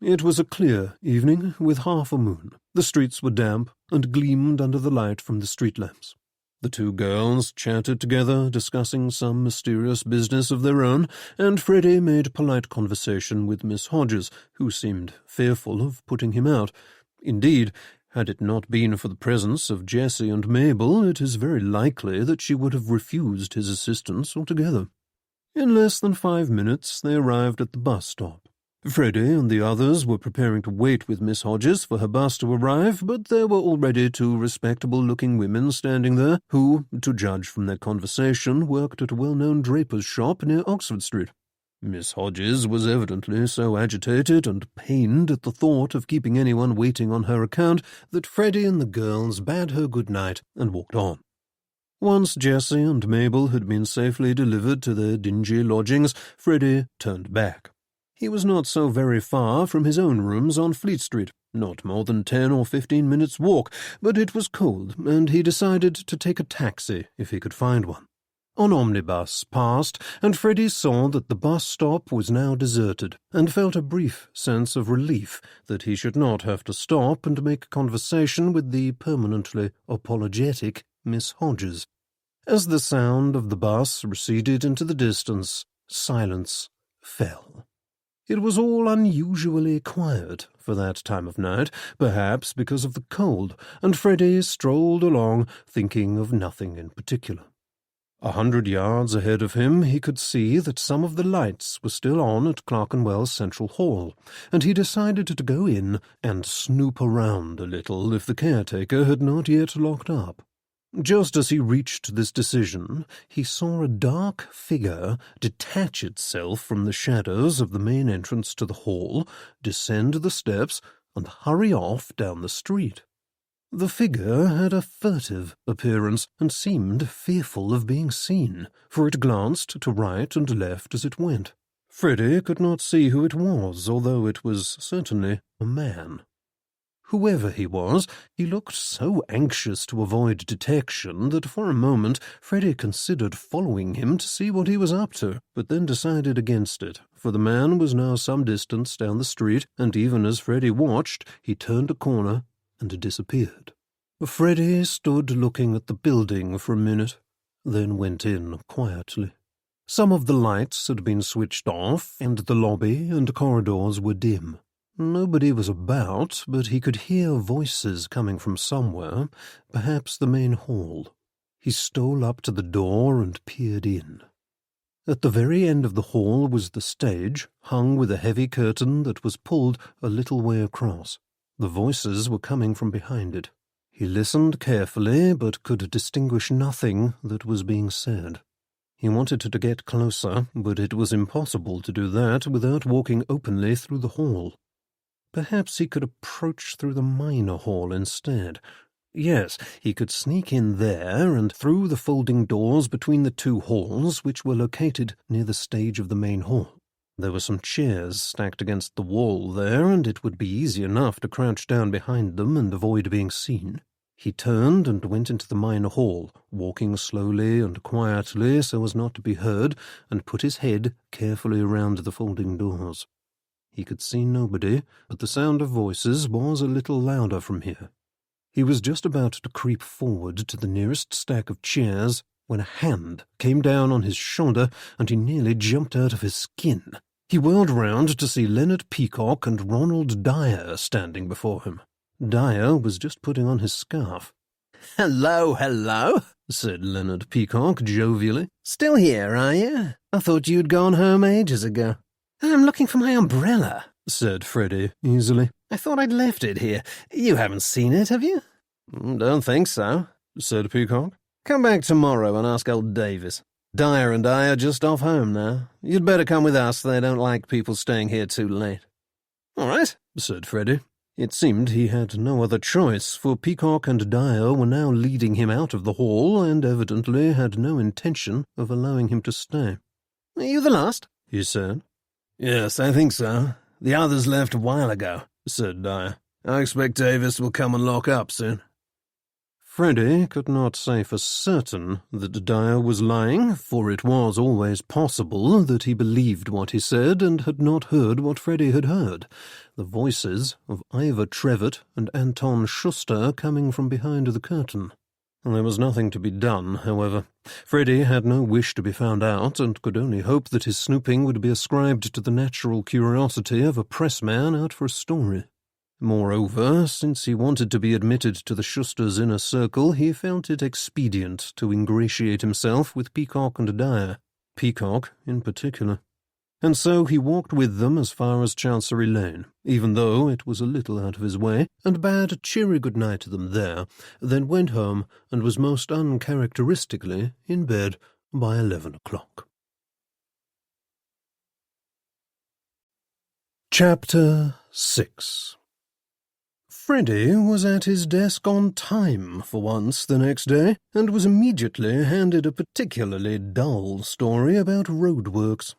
It was a clear evening with half a moon. The streets were damp and gleamed under the light from the street lamps. The two girls chatted together, discussing some mysterious business of their own, and Freddie made polite conversation with Miss Hodges, who seemed fearful of putting him out. Indeed, had it not been for the presence of Jessie and Mabel, it is very likely that she would have refused his assistance altogether. In less than 5 minutes they arrived at the bus stop. Freddie and the others were preparing to wait with Miss Hodges for her bus to arrive, but there were already 2 respectable-looking women standing there, who, to judge from their conversation, worked at a well-known draper's shop near Oxford Street. Miss Hodges was evidently so agitated and pained at the thought of keeping anyone waiting on her account that Freddie and the girls bade her good night and walked on. Once Jessie and Mabel had been safely delivered to their dingy lodgings, Freddie turned back. He was not so very far from his own rooms on Fleet Street, not more than 10 or 15 minutes' walk, but it was cold, and he decided to take a taxi if he could find one. An omnibus passed, and Freddie saw that the bus stop was now deserted, and felt a brief sense of relief that he should not have to stop and make conversation with the permanently apologetic Miss Hodges. As the sound of the bus receded into the distance, silence fell. It was all unusually quiet for that time of night, perhaps because of the cold, and Freddie strolled along, thinking of nothing in particular. 100 yards ahead of him he could see that some of the lights were still on at Clerkenwell Central Hall, and he decided to go in and snoop around a little if the caretaker had not yet locked up. Just as he reached this decision, he saw a dark figure detach itself from the shadows of the main entrance to the hall, descend the steps, and hurry off down the street. The figure had a furtive appearance and seemed fearful of being seen, for it glanced to right and left as it went. Freddie could not see who it was, although it was certainly a man. Whoever he was, he looked so anxious to avoid detection that for a moment Freddie considered following him to see what he was up to, but then decided against it, for the man was now some distance down the street, and even as Freddie watched, he turned a corner and disappeared. Freddie stood looking at the building for a minute, then went in quietly. Some of the lights had been switched off, and the lobby and corridors were dim. Nobody was about, but he could hear voices coming from somewhere, perhaps the main hall. He stole up to the door and peered in. At the very end of the hall was the stage, hung with a heavy curtain that was pulled a little way across. The voices were coming from behind it. He listened carefully, but could distinguish nothing that was being said. He wanted to get closer, but it was impossible to do that without walking openly through the hall. Perhaps he could approach through the minor hall instead. Yes, he could sneak in there and through the folding doors between the 2 halls, which were located near the stage of the main hall. There were some chairs stacked against the wall there, and it would be easy enough to crouch down behind them and avoid being seen. He turned and went into the minor hall, walking slowly and quietly so as not to be heard, and put his head carefully around the folding doors. He could see nobody, but the sound of voices was a little louder from here. He was just about to creep forward to the nearest stack of chairs when a hand came down on his shoulder and he nearly jumped out of his skin. He whirled round to see Leonard Peacock and Ronald Dyer standing before him. Dyer was just putting on his scarf. "Hello, hello," said Leonard Peacock jovially. "Still here, are you? I thought you'd gone home ages ago." "I'm looking for my umbrella," said Freddie easily. "I thought I'd left it here. You haven't seen it, have you?" "Don't think so," said Peacock. "Come back tomorrow and ask old Davis. Dyer and I are just off home now. You'd better come with us. They don't like people staying here too late." "All right," said Freddie. It seemed he had no other choice, for Peacock and Dyer were now leading him out of the hall and evidently had no intention of allowing him to stay. "Are you the last?" he said. "Yes, I think so. The others left a while ago," said Dyer. "I expect Davis will come and lock up soon." Freddy could not say for certain that Dyer was lying, for it was always possible that he believed what he said and had not heard what Freddy had heard, the voices of Ivor Trevitt and Anton Schuster coming from behind the curtain. There was nothing to be done, however. Freddy had no wish to be found out, and could only hope that his snooping would be ascribed to the natural curiosity of a pressman out for a story. Moreover, since he wanted to be admitted to the Schusters' inner circle, he felt it expedient to ingratiate himself with Peacock and Dyer, Peacock in particular. And so he walked with them as far as Chancery Lane, even though it was a little out of his way, and bade a cheery good night to them there, then went home and was most uncharacteristically in bed by 11 o'clock. Chapter 6. Freddy was at his desk on time for once the next day, and was immediately handed a particularly dull story about roadworks.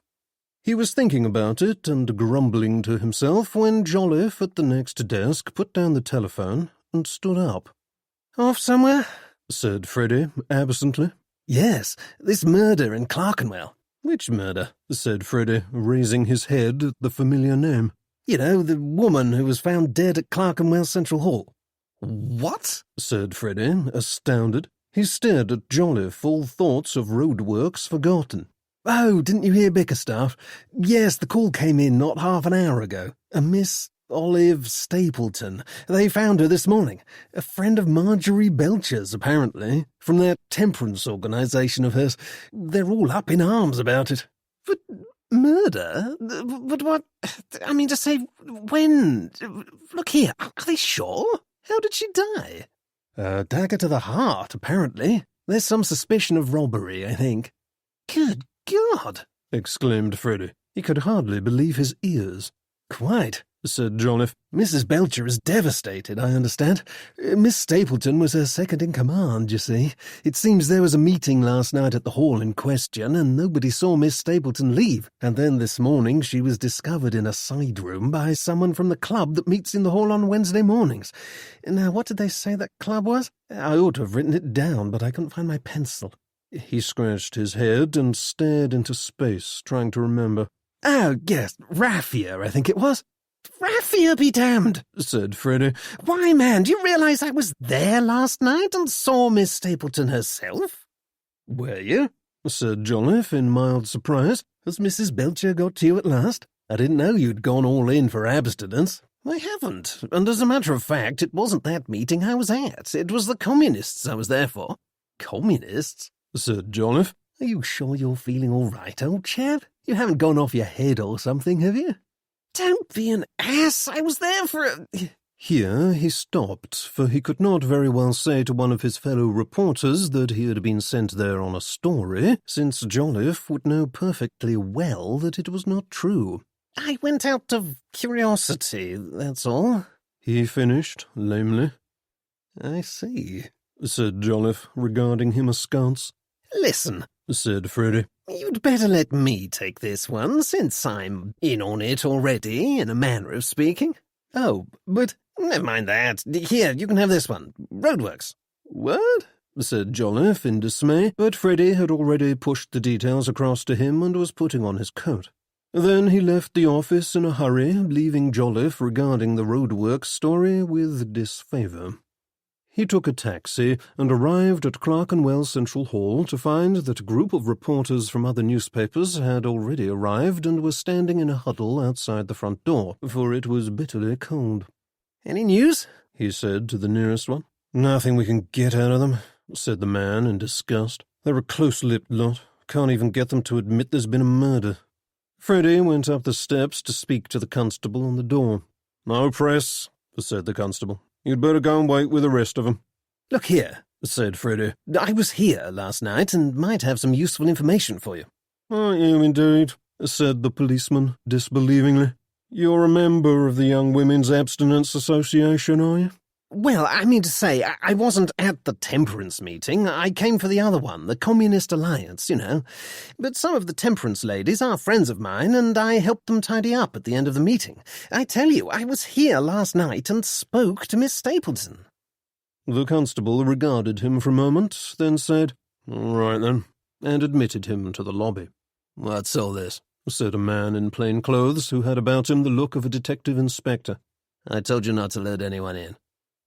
He was thinking about it and grumbling to himself when Jolliffe at the next desk put down the telephone and stood up. "Off somewhere?" said Freddy absently. "Yes, this murder in Clerkenwell." "Which murder?" said Freddy, raising his head at the familiar name. "You know, the woman who was found dead at Clerkenwell Central Hall." "What?" said Freddy, astounded. He stared at Jolliffe, all thoughts of roadworks forgotten. "Oh, didn't you hear Bickerstaff? Yes, the call came in not half an hour ago. A Miss Olive Stapleton. They found her this morning. A friend of Marjorie Belcher's, apparently, from that temperance organisation of hers. They're all up in arms about it." "But murder? But what? I mean to say, when? Look here, are they sure? How did she die?" "A dagger to the heart, apparently. There's some suspicion of robbery, I think." "Good God!" exclaimed Freddy. He could hardly believe his ears. "Quite," said Jolliffe. "Mrs. Belcher is devastated, I understand. Miss Stapleton was her second-in-command, you see. It seems there was a meeting last night at the hall in question, and nobody saw Miss Stapleton leave. And then this morning she was discovered in a side room by someone from the club that meets in the hall on Wednesday mornings. Now, what did they say that club was? I ought to have written it down, but I couldn't find my pencil." He scratched his head and stared into space, trying to remember. "Oh, yes, Raffia, I think it was." "Raffia be damned," said Freddy. "Why, man, do you realise I was there last night and saw Miss Stapleton herself?" "Were you?" said Jolliffe in mild surprise. "Has Mrs. Belcher got to you at last? I didn't know you'd gone all in for abstinence." "I haven't, and as a matter of fact, it wasn't that meeting I was at. It was the Communists I was there for." "Communists?" said Jolliffe. "Are you sure you're feeling all right, old chap? You haven't gone off your head or something, have you?" "Don't be an ass. I was there for a—" Here he stopped, for he could not very well say to one of his fellow reporters that he had been sent there on a story, since Jolliffe would know perfectly well that it was not true. "I went out of curiosity, that's all," he finished lamely. "I see," said Jolliffe, regarding him askance. "Listen," said Freddy. "you'd better let me take this one, since I'm in on it already, in a manner of speaking." "Oh, but—" "Never mind that. Here, you can have this one. Roadworks." "What?" said Jolliffe in dismay, but Freddy had already pushed the details across to him and was putting on his coat. Then he left the office in a hurry, leaving Jolliffe regarding the roadworks story with disfavour. He took a taxi and arrived at Clerkenwell Central Hall to find that a group of reporters from other newspapers had already arrived and were standing in a huddle outside the front door, for it was bitterly cold. "Any news?" he said to the nearest one. "Nothing we can get out of them," said the man in disgust. "They're a close-lipped lot. Can't even get them to admit there's been a murder." Freddy went up the steps to speak to the constable on the door. "No press," said the constable. "You'd better go and wait with the rest of them." "Look here," said Freddy. "I was here last night and might have some useful information for you." "Aren't you, indeed?" said the policeman, disbelievingly. "You're a member of the Young Women's Abstinence Association, are you?" "Well, I mean to say, I wasn't at the temperance meeting. I came for the other one, the Communist Alliance, you know. But some of the temperance ladies are friends of mine, and I helped them tidy up at the end of the meeting. I tell you, I was here last night and spoke to Miss Stapleton." The constable regarded him for a moment, then said, "All right, then," and admitted him to the lobby. "What's all this?" said a man in plain clothes who had about him the look of a detective inspector. "I told you not to let anyone in."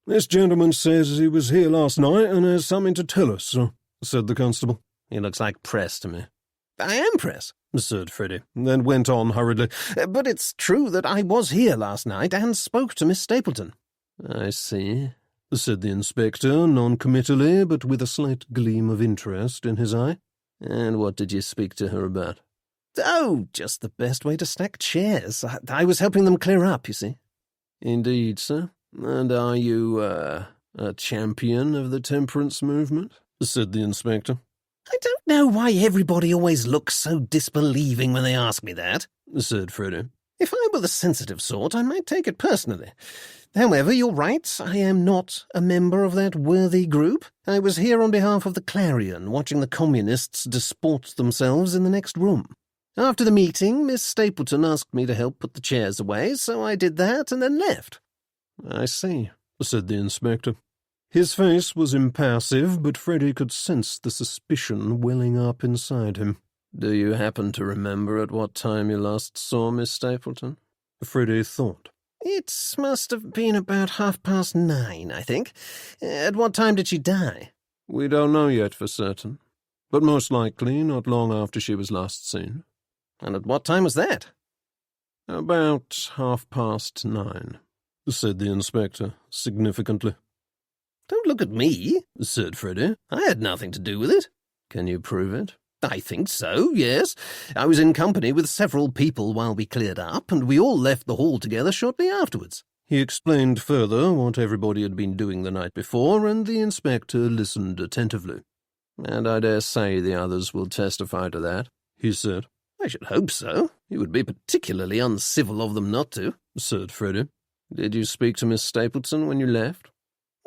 "This gentleman says he was here last night and has something to tell us, sir," said the constable. "He looks like Press to me." I am Press, said Freddie, then went on hurriedly. But it's true that I was here last night and spoke to Miss Stapleton. "I see," said the inspector, non-committally, but with a slight gleam of interest in his eye. "And what did you speak to her about?" Oh, just the best way to stack chairs. I was helping them clear up, you see. "Indeed, sir. And are you, a champion of the temperance movement?" said the inspector. I don't know why everybody always looks so disbelieving when they ask me that, said Freddie. If I were the sensitive sort, I might take it personally. However, you're right, I am not a member of that worthy group. I was here on behalf of the Clarion, watching the communists disport themselves in the next room. After the meeting, Miss Stapleton asked me to help put the chairs away, so I did that and then left. "I see," said the inspector. His face was impassive, but Freddie could sense the suspicion welling up inside him. "Do you happen to remember at what time you last saw Miss Stapleton?" Freddie thought. It must have been about 9:30, I think. At what time did she die? "We don't know yet for certain, but most likely not long after she was last seen." And at what time was that? "About 9:30, said the inspector significantly. Don't look at me, said Freddie. I had nothing to do with it. "Can you prove it?" I think so, yes. I was in company with several people while we cleared up, and we all left the hall together shortly afterwards. He explained further what everybody had been doing the night before, and the inspector listened attentively. "And I dare say the others will testify to that," he said. I should hope so. It would be particularly uncivil of them not to, said Freddie. "Did you speak to Miss Stapleton when you left?"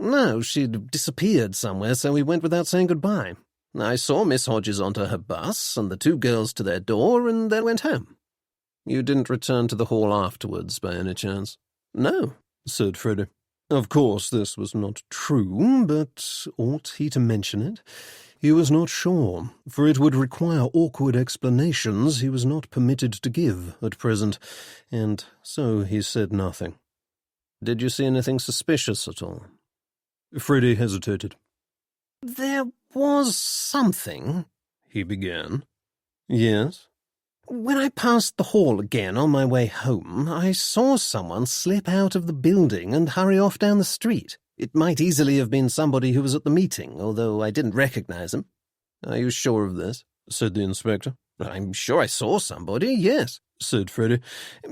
No, she'd disappeared somewhere, so we went without saying goodbye. I saw Miss Hodges onto her bus, and the two girls to their door, and then went home. "You didn't return to the hall afterwards, by any chance?" No, said Freddie. Of course, this was not true, but ought he to mention it? He was not sure, for it would require awkward explanations he was not permitted to give at present, and so he said nothing. "Did you see anything suspicious at all?" Freddie hesitated. There was something, he began. Yes? When I passed the hall again on my way home, I saw someone slip out of the building and hurry off down the street. It might easily have been somebody who was at the meeting, although I didn't recognize him. "Are you sure of this?" said the inspector. I'm sure I saw somebody, yes, said Freddie.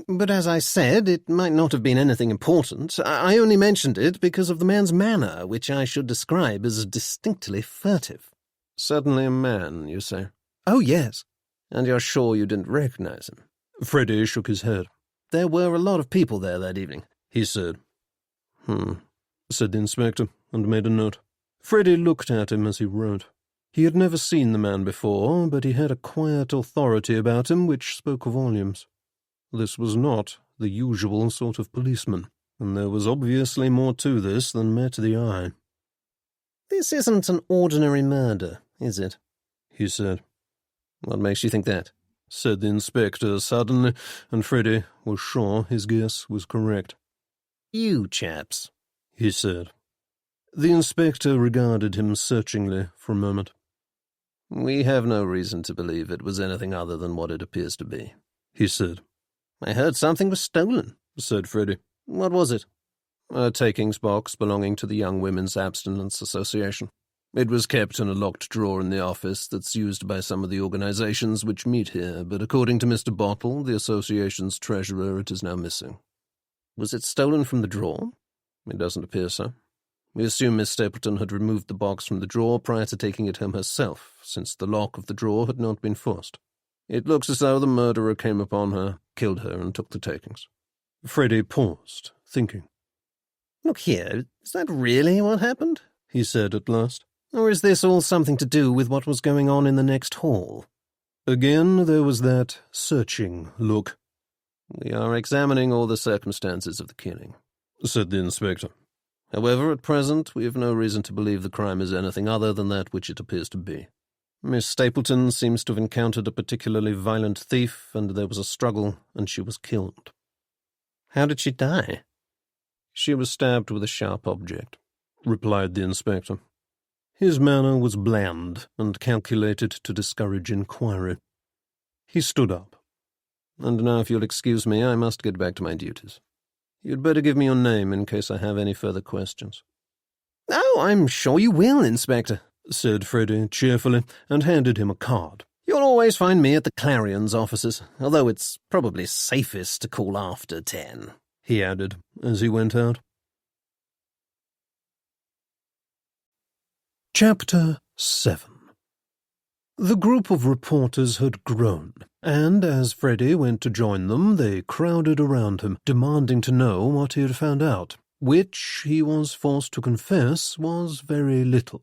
But as I said, it might not have been anything important. I only mentioned it because of the man's manner, which I should describe as distinctly furtive. "Certainly a man, you say?" Oh, yes. "And you're sure you didn't recognize him?" Freddie shook his head. There were a lot of people there that evening, he said. Said the inspector, and made a note. Freddie looked at him as he wrote. He had never seen the man before, but he had a quiet authority about him which spoke volumes. This was not the usual sort of policeman, and there was obviously more to this than met the eye. This isn't an ordinary murder, is it? He said. "What makes you think that?" said the inspector suddenly, and Freddie was sure his guess was correct. You chaps, he said. The inspector regarded him searchingly for a moment. "We have no reason to believe it was anything other than what it appears to be," he said. I heard something was stolen, said Freddie. What was it? "A takings box belonging to the Young Women's Abstinence Association. It was kept in a locked drawer in the office that's used by some of the organizations which meet here, but according to Mr. Bottle, the association's treasurer, it is now missing." Was it stolen from the drawer? "It doesn't appear so. We assume Miss Stapleton had removed the box from the drawer prior to taking it home herself, since the lock of the drawer had not been forced. It looks as though the murderer came upon her, killed her, and took the takings." Freddie paused, thinking. Look here, is that really what happened? He said at last. Or is this all something to do with what was going on in the next hall? Again there was that searching look. "We are examining all the circumstances of the killing," said the inspector. However, at present we have no reason to believe the crime is anything other than that which it appears to be. Miss Stapleton seems to have encountered a particularly violent thief, and there was a struggle, and she was killed." "How did she die?" "She was stabbed with a sharp object," replied the inspector. His manner was bland and calculated to discourage inquiry. He stood up. "And now, if you'll excuse me, I must get back to my duties. You'd better give me your name in case I have any further questions." "Oh, I'm sure you will, Inspector," said Freddie cheerfully, and handed him a card. "You'll always find me at the Clarion's offices, although it's probably safest to call after 10, he added as he went out. Chapter 7. The group of reporters had grown, and as Freddie went to join them, they crowded around him, demanding to know what he had found out, which, he was forced to confess, was very little.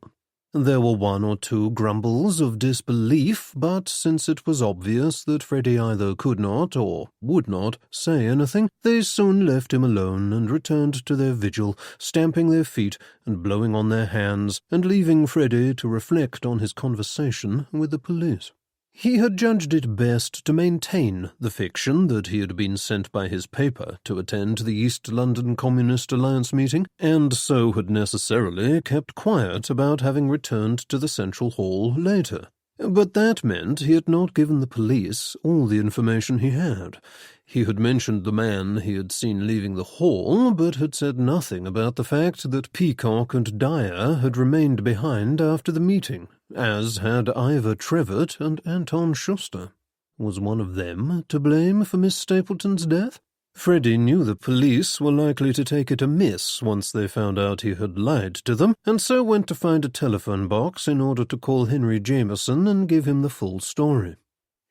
There were one or two grumbles of disbelief, but since it was obvious that Freddie either could not or would not say anything, they soon left him alone and returned to their vigil, stamping their feet and blowing on their hands, and leaving Freddie to reflect on his conversation with the police. He had judged it best to maintain the fiction that he had been sent by his paper to attend the East London Communist Alliance meeting, and so had necessarily kept quiet about having returned to the Central Hall later. But that meant he had not given the police all the information he had. He had mentioned the man he had seen leaving the hall, but had said nothing about the fact that Peacock and Dyer had remained behind after the meeting, as had Ivor Trevett and Anton Schuster. Was one of them to blame for Miss Stapleton's death? Freddie knew the police were likely to take it amiss once they found out he had lied to them, and so went to find a telephone box in order to call Henry Jameson and give him the full story.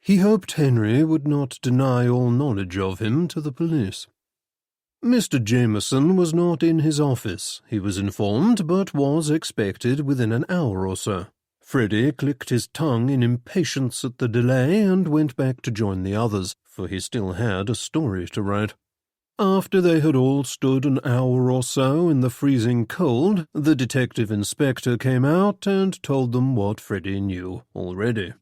He hoped Henry would not deny all knowledge of him to the police. Mr. Jameson was not in his office, he was informed, but was expected within an hour or so. Freddie clicked his tongue in impatience at the delay and went back to join the others, for he still had a story to write. After they had all stood an hour or so in the freezing cold, the detective inspector came out and told them what Freddie knew already.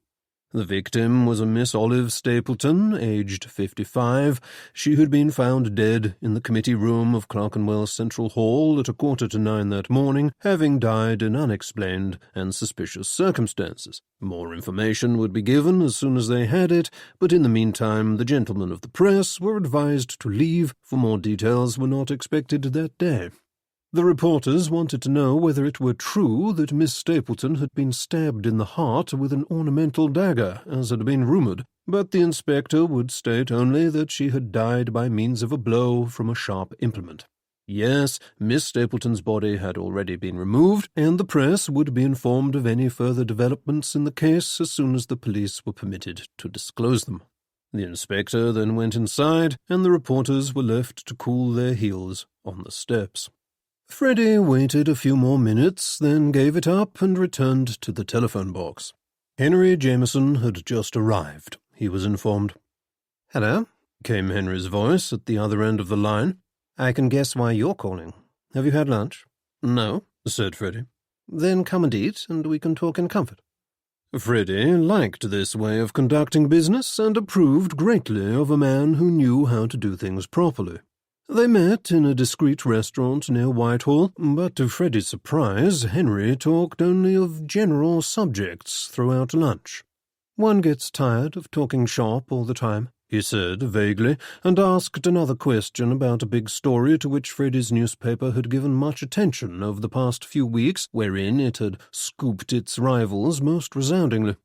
The victim was a Miss Olive Stapleton, aged 55. She had been found dead in the committee room of Clerkenwell Central Hall at 8:45 that morning, having died in unexplained and suspicious circumstances. More information would be given as soon as they had it, but in the meantime the gentlemen of the press were advised to leave, for more details were not expected that day. The reporters wanted to know whether it were true that Miss Stapleton had been stabbed in the heart with an ornamental dagger, as had been rumoured, but the inspector would state only that she had died by means of a blow from a sharp implement. Yes, Miss Stapleton's body had already been removed, and the press would be informed of any further developments in the case as soon as the police were permitted to disclose them. The inspector then went inside, and the reporters were left to cool their heels on the steps. Freddie waited a few more minutes, then gave it up and returned to the telephone box. Henry Jameson had just arrived, he was informed. "Hello," came Henry's voice at the other end of the line. "I can guess why you're calling. Have you had lunch?" "No," said Freddie. "Then come and eat, and we can talk in comfort." Freddie liked this way of conducting business and approved greatly of a man who knew how to do things properly. They met in a discreet restaurant near Whitehall, but to Freddie's surprise, Henry talked only of general subjects throughout lunch. "One gets tired of talking shop all the time," he said vaguely, and asked another question about a big story to which Freddie's newspaper had given much attention over the past few weeks, wherein it had scooped its rivals most resoundingly.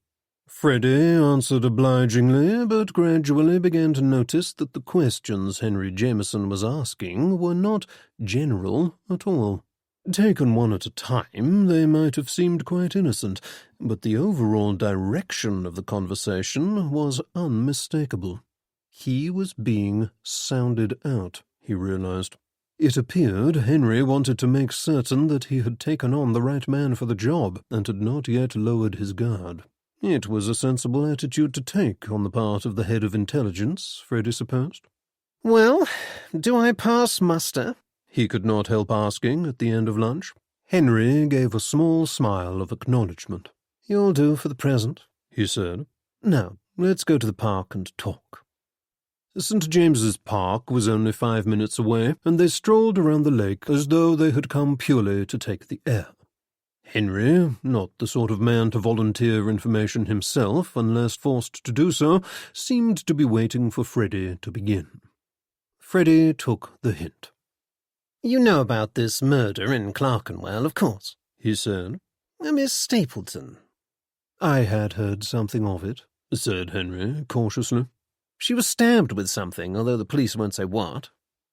Freddie answered obligingly, but gradually began to notice that the questions Henry Jameson was asking were not general at all. Taken one at a time, they might have seemed quite innocent, but the overall direction of the conversation was unmistakable. He was being sounded out, he realized. It appeared Henry wanted to make certain that he had taken on the right man for the job, and had not yet lowered his guard. It was a sensible attitude to take on the part of the head of intelligence, Freddie supposed. "Well, do I pass muster?" he could not help asking at the end of lunch. Henry gave a small smile of acknowledgment. "You'll do for the present," he said. "Now, let's go to the park and talk." St. James's Park was only 5 minutes away, and they strolled around the lake as though they had come purely to take the air. Henry, not the sort of man to volunteer information himself unless forced to do so, seemed to be waiting for Freddie to begin. Freddie took the hint. "You know about this murder in Clerkenwell, of course," he said. "Miss Stapleton." "I had heard something of it," said Henry cautiously. "She was stabbed with something, although the police won't say what."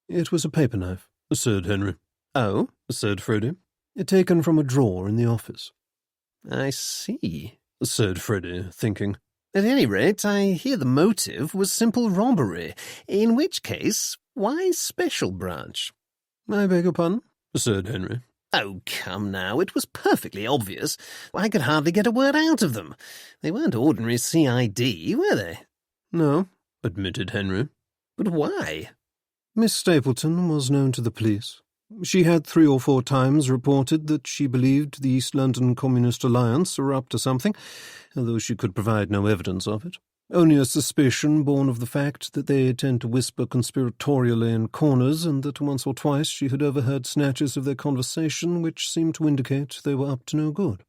"It was a paper knife," said Henry. "Oh?" said Freddie. "Taken from a drawer in the office." "I see," said Freddie, thinking. "At any rate, I hear the motive was simple robbery, in which case, why special branch?" "I beg your pardon?" said Henry. "Oh, come now, it was perfectly obvious. I could hardly get a word out of them. They weren't ordinary CID, were they?" "No," admitted Henry. "But why?" "Miss Stapleton was known to the police. She had 3 or 4 times reported that she believed the East London Communist Alliance were up to something, although she could provide no evidence of it. Only a suspicion born of the fact that they tend to whisper conspiratorially in corners, and that once or twice she had overheard snatches of their conversation which seemed to indicate they were up to no good.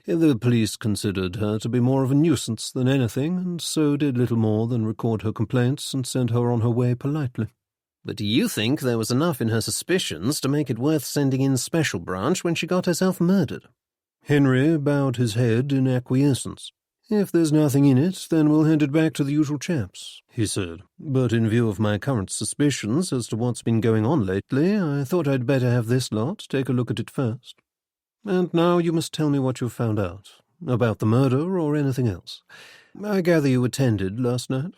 The police considered her to be more of a nuisance than anything, and so did little more than record her complaints and send her on her way politely." "But do you think there was enough in her suspicions to make it worth sending in special branch when she got herself murdered?" Henry bowed his head in acquiescence. "If there's nothing in it, then we'll hand it back to the usual chaps," he said. "But in view of my current suspicions as to what's been going on lately, I thought I'd better have this lot take a look at it first. And now you must tell me what you've found out, about the murder or anything else. I gather you attended last night?"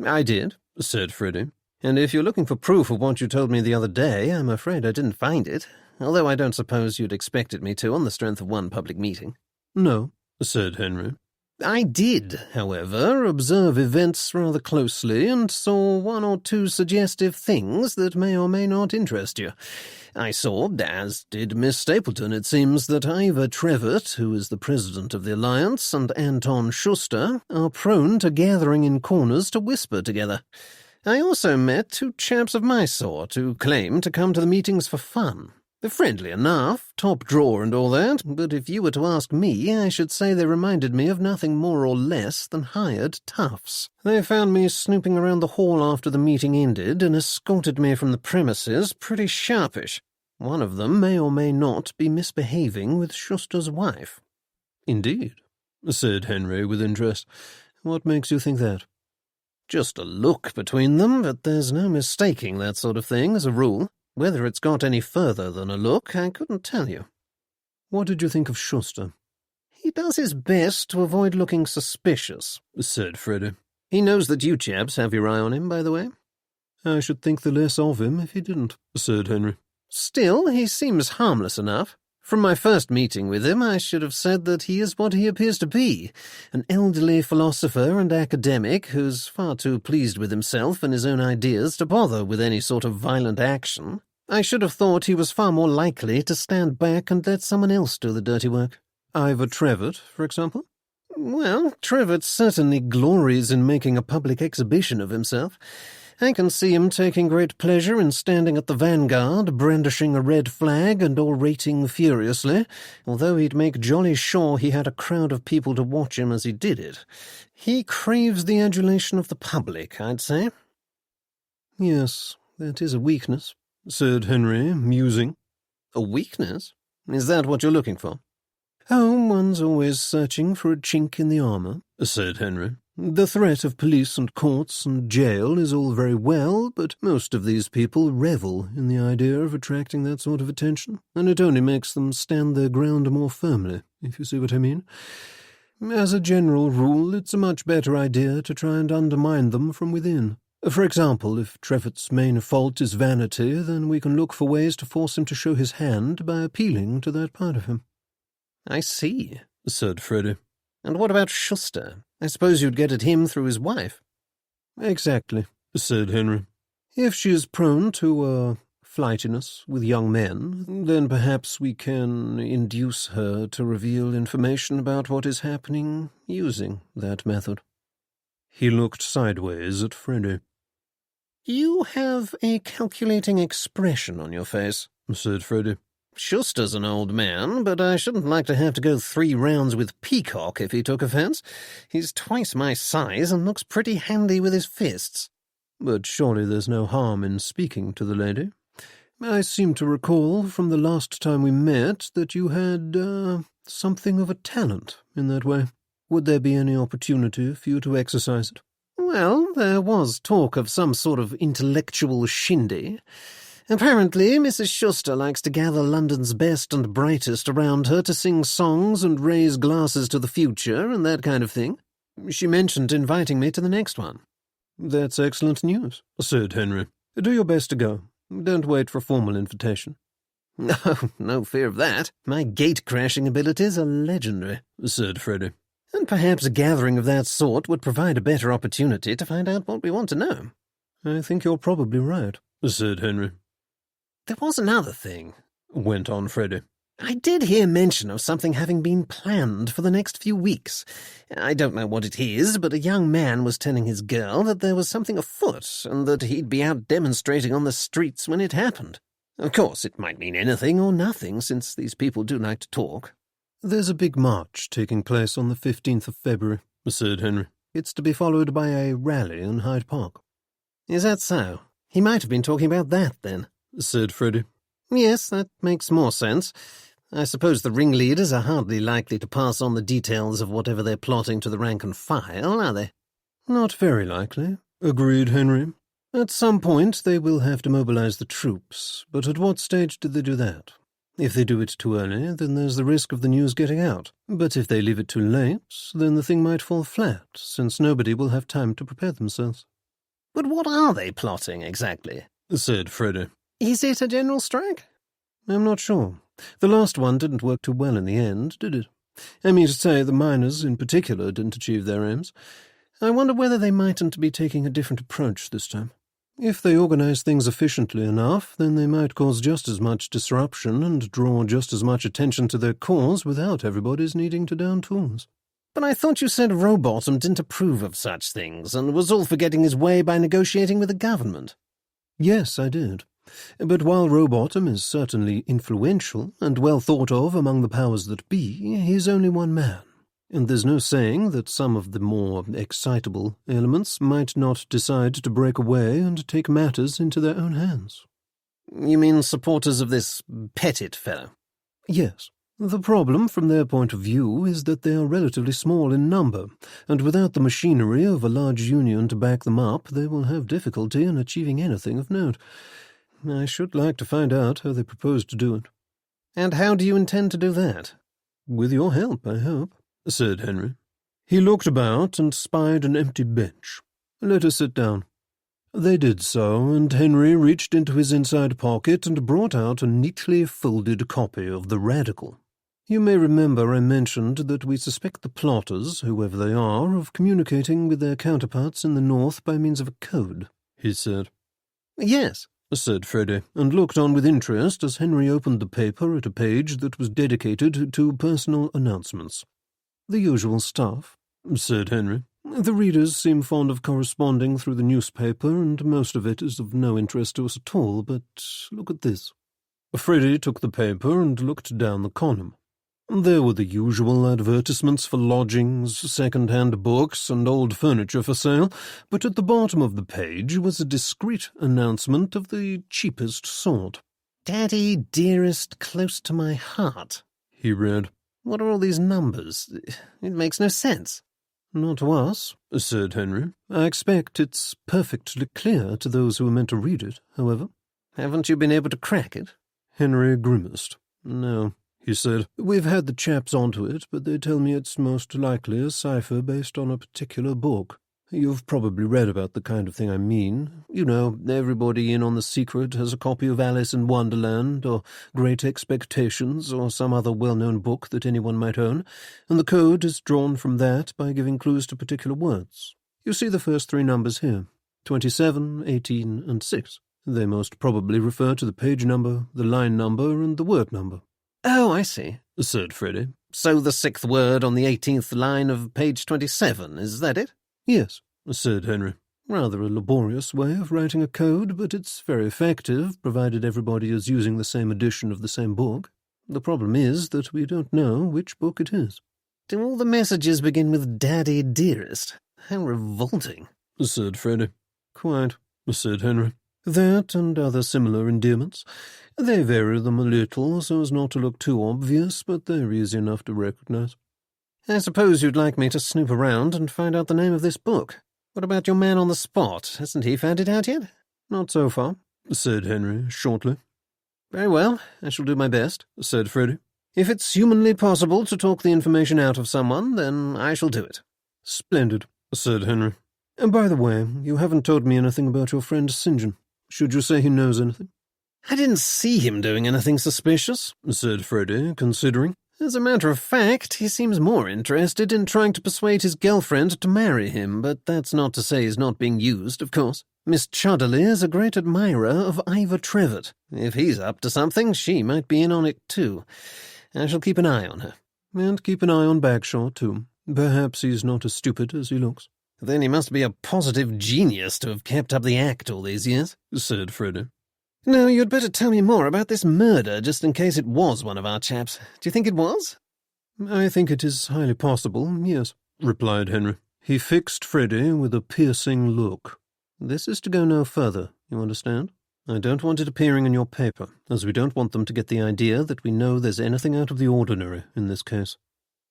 "I did," said Freddie. "And if you're looking for proof of what you told me the other day, I'm afraid I didn't find it, although I don't suppose you'd expected me to on the strength of one public meeting." "No," said Henry. "I did, however, observe events rather closely and saw 1 or 2 suggestive things that may or may not interest you. I saw, as did Miss Stapleton, it seems, that Ivor Trevitt, who is the president of the Alliance, and Anton Schuster are prone to gathering in corners to whisper together. I also met 2 chaps of my sort who claim to come to the meetings for fun. They're friendly enough, top drawer and all that, but if you were to ask me, I should say they reminded me of nothing more or less than hired toughs. They found me snooping around the hall after the meeting ended and escorted me from the premises pretty sharpish. One of them may or may not be misbehaving with Schuster's wife." "Indeed," said Henry with interest. "What makes you think that?" "Just a look between them, but there's no mistaking that sort of thing as a rule. Whether it's got any further than a look, I couldn't tell you." "What did you think of Schuster?" "He does his best to avoid looking suspicious," said Freddie. "He knows that you chaps have your eye on him, by the way." "I should think the less of him if he didn't," said Henry. "Still, he seems harmless enough. From my first meeting with him, I should have said that he is what he appears to be, an elderly philosopher and academic who's far too pleased with himself and his own ideas to bother with any sort of violent action. I should have thought he was far more likely to stand back and let someone else do the dirty work." "Ivor Trevitt, for example?" "Well, Trevitt certainly glories in making a public exhibition of himself. I can see him taking great pleasure in standing at the vanguard, brandishing a red flag and orating furiously, although he'd make jolly sure he had a crowd of people to watch him as he did it. He craves the adulation of the public, I'd say." "Yes, that is a weakness," said Henry, musing. "A weakness? Is that what you're looking for?" "Oh, one's always searching for a chink in the armour," said Henry. "The threat of police and courts and jail is all very well, but most of these people revel in the idea of attracting that sort of attention, and it only makes them stand their ground more firmly, if you see what I mean. As a general rule, it's a much better idea to try and undermine them from within. For example, if Trevitt's main fault is vanity, then we can look for ways to force him to show his hand by appealing to that part of him." "I see," said Freddie. "And what about Schuster? I suppose you'd get at him through his wife." "Exactly," said Henry. "If she is prone to flightiness with young men, then perhaps we can induce her to reveal information about what is happening using that method. He looked sideways at Freddy. You have a calculating expression on your face, said Freddy. Schuster's an old man, but I shouldn't like to have to go 3 rounds with Peacock if he took offence. He's twice my size and looks pretty handy with his fists. But surely there's no harm in speaking to the lady. I seem to recall from the last time we met that you had, something of a talent in that way. Would there be any opportunity for you to exercise it? Well, there was talk of some sort of intellectual shindy. Apparently, Mrs. Schuster likes to gather London's best and brightest around her to sing songs and raise glasses to the future and that kind of thing. She mentioned inviting me to the next one. That's excellent news, said Henry. Do your best to go. Don't wait for a formal invitation. No fear of that. My gate-crashing abilities are legendary, said Freddy. And perhaps a gathering of that sort would provide a better opportunity to find out what we want to know. I think you're probably right, said Henry. There was another thing, went on Freddy. I did hear mention of something having been planned for the next few weeks. I don't know what it is, but a young man was telling his girl that there was something afoot and that he'd be out demonstrating on the streets when it happened. Of course, it might mean anything or nothing, since these people do like to talk. There's a big march taking place on the 15th of February, said Henry. It's to be followed by a rally in Hyde Park. Is that so? He might have been talking about that, then, said Freddy. Yes, that makes more sense. I suppose the ringleaders are hardly likely to pass on the details of whatever they're plotting to the rank and file, are they? Not very likely, agreed Henry. At some point they will have to mobilize the troops, but at what stage do they do that? If they do it too early, then there's the risk of the news getting out. But if they leave it too late, then the thing might fall flat, since nobody will have time to prepare themselves. But what are they plotting, exactly? Said Freddy. Is it a general strike? I'm not sure. The last one didn't work too well in the end, did it? I mean to say, the miners in particular didn't achieve their aims. I wonder whether they mightn't be taking a different approach this time. If they organize things efficiently enough, then they might cause just as much disruption and draw just as much attention to their cause without everybody's needing to down tools. But I thought you said Rowbottom didn't approve of such things and was all for getting his way by negotiating with the government. Yes, I did. But while Rowbottom is certainly influential and well thought of among the powers that be, he's only one man. And there's no saying that some of the more excitable elements might not decide to break away and take matters into their own hands. You mean supporters of this Pettit fellow? Yes. The problem from their point of view is that they are relatively small in number, and without the machinery of a large union to back them up, they will have difficulty in achieving anything of note. I should like to find out how they propose to do it. And how do you intend to do that? With your help, I hope, said Henry. He looked about and spied an empty bench. Let us sit down. They did so, and Henry reached into his inside pocket and brought out a neatly folded copy of the Radical. You may remember I mentioned that we suspect the plotters, whoever they are, of communicating with their counterparts in the north by means of a code, he said. Yes, said Freddy, and looked on with interest as Henry opened the paper at a page that was dedicated to personal announcements. The usual stuff, said Henry. The readers seem fond of corresponding through the newspaper, and most of it is of no interest to us at all, but look at this. Freddy took the paper and looked down the column. There were the usual advertisements for lodgings, second-hand books, and old furniture for sale, but at the bottom of the page was a discreet announcement of the cheapest sort. "Daddy, dearest, close to my heart," he read. "What are all these numbers? It makes no sense." Not to us, said Henry. I expect it's perfectly clear to those who are meant to read it, however. Haven't you been able to crack it? Henry grimaced. No, he said. We've had the chaps onto it, but they tell me it's most likely a cipher based on a particular book. You've probably read about the kind of thing I mean. You know, everybody in on the secret has a copy of Alice in Wonderland, or Great Expectations, or some other well-known book that anyone might own, and the code is drawn from that by giving clues to particular words. You see the first 3 numbers here, 27, 18, and 6. They most probably refer to the page number, the line number, and the word number. Oh, I see, said Freddie. So the 6th word on the 18th line of page 27, is that it? Yes, said Henry. Rather a laborious way of writing a code, but it's very effective, provided everybody is using the same edition of the same book. The problem is that we don't know which book it is. Do all the messages begin with Daddy Dearest? How revolting, said Freddie. Quite, said Henry. That and other similar endearments. They vary them a little so as not to look too obvious, but they're easy enough to recognize. I suppose you'd like me to snoop around and find out the name of this book. What about your man on the spot? Hasn't he found it out yet? Not so far, said Henry shortly. Very well, I shall do my best, said Freddie. If it's humanly possible to talk the information out of someone, then I shall do it. Splendid, said Henry. And by the way, you haven't told me anything about your friend St. John. Should you say he knows anything? I didn't see him doing anything suspicious, said Freddie, considering. As a matter of fact, he seems more interested in trying to persuade his girlfriend to marry him, but that's not to say he's not being used, of course. Miss Chudderley is a great admirer of Ivor Trevitt. If he's up to something, she might be in on it too. I shall keep an eye on her. And keep an eye on Bagshaw, too. Perhaps he's not as stupid as he looks. Then he must be a positive genius to have kept up the act all these years, said Freddie. Now, you'd better tell me more about this murder, just in case it was one of our chaps. Do you think it was? I think it is highly possible, yes, replied Henry. He fixed Freddie with a piercing look. This is to go no further, you understand? I don't want it appearing in your paper, as we don't want them to get the idea that we know there's anything out of the ordinary in this case.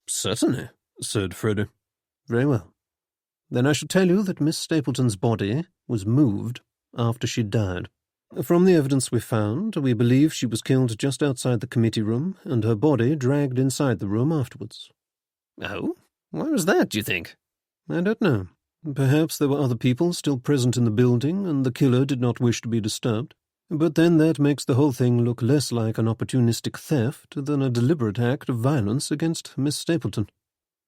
Certainly, said Freddie. Very well. Then I shall tell you that Miss Stapleton's body was moved after she died. From the evidence we found, we believe she was killed just outside the committee room, and her body dragged inside the room afterwards. Oh? Why was that, do you think? I don't know. Perhaps there were other people still present in the building, and the killer did not wish to be disturbed. But then that makes the whole thing look less like an opportunistic theft than a deliberate act of violence against Miss Stapleton.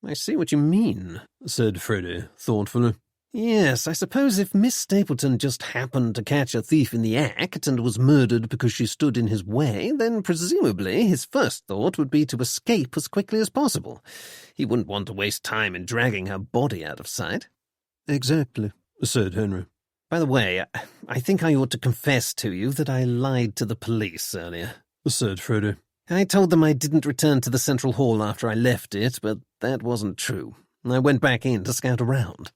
I see what you mean, said Freddie thoughtfully. Yes, I suppose if Miss Stapleton just happened to catch a thief in the act and was murdered because she stood in his way, then presumably his first thought would be to escape as quickly as possible. He wouldn't want to waste time in dragging her body out of sight. Exactly, said Henry. By the way, I think I ought to confess to you that I lied to the police earlier, said Freddie. I told them I didn't return to the Central Hall after I left it, but that wasn't true. I went back in to scout around.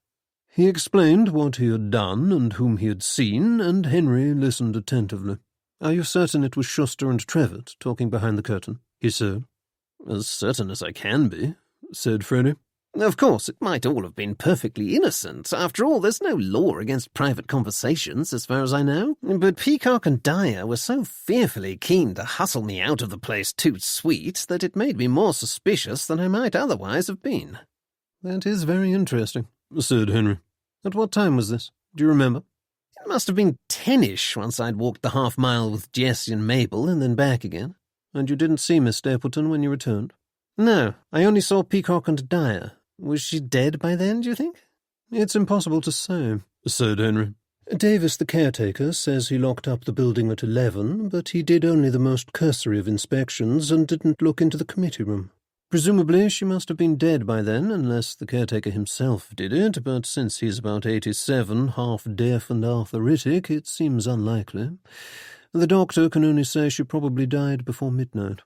He explained what he had done and whom he had seen, and Henry listened attentively. Are you certain it was Schuster and Trevitt talking behind the curtain? He said. As certain as I can be, said Freddie. Of course, it might all have been perfectly innocent. After all, there's no law against private conversations, as far as I know. But Peacock and Dyer were so fearfully keen to hustle me out of the place too sweet that it made me more suspicious than I might otherwise have been. That is very interesting, said Henry. At what time was this? Do you remember? It must have been 10ish once I'd walked the half-mile with Jessie and Mabel and then back again. And you didn't see Miss Stapleton when you returned? No, I only saw Peacock and Dyer. Was she dead by then, do you think? It's impossible to say, said Henry. Davis, the caretaker, says he locked up the building at 11, but he did only the most cursory of inspections and didn't look into the committee room. Presumably she must have been dead by then, unless the caretaker himself did it, but since he's about 87, half deaf and arthritic, it seems unlikely. The doctor can only say she probably died before midnight.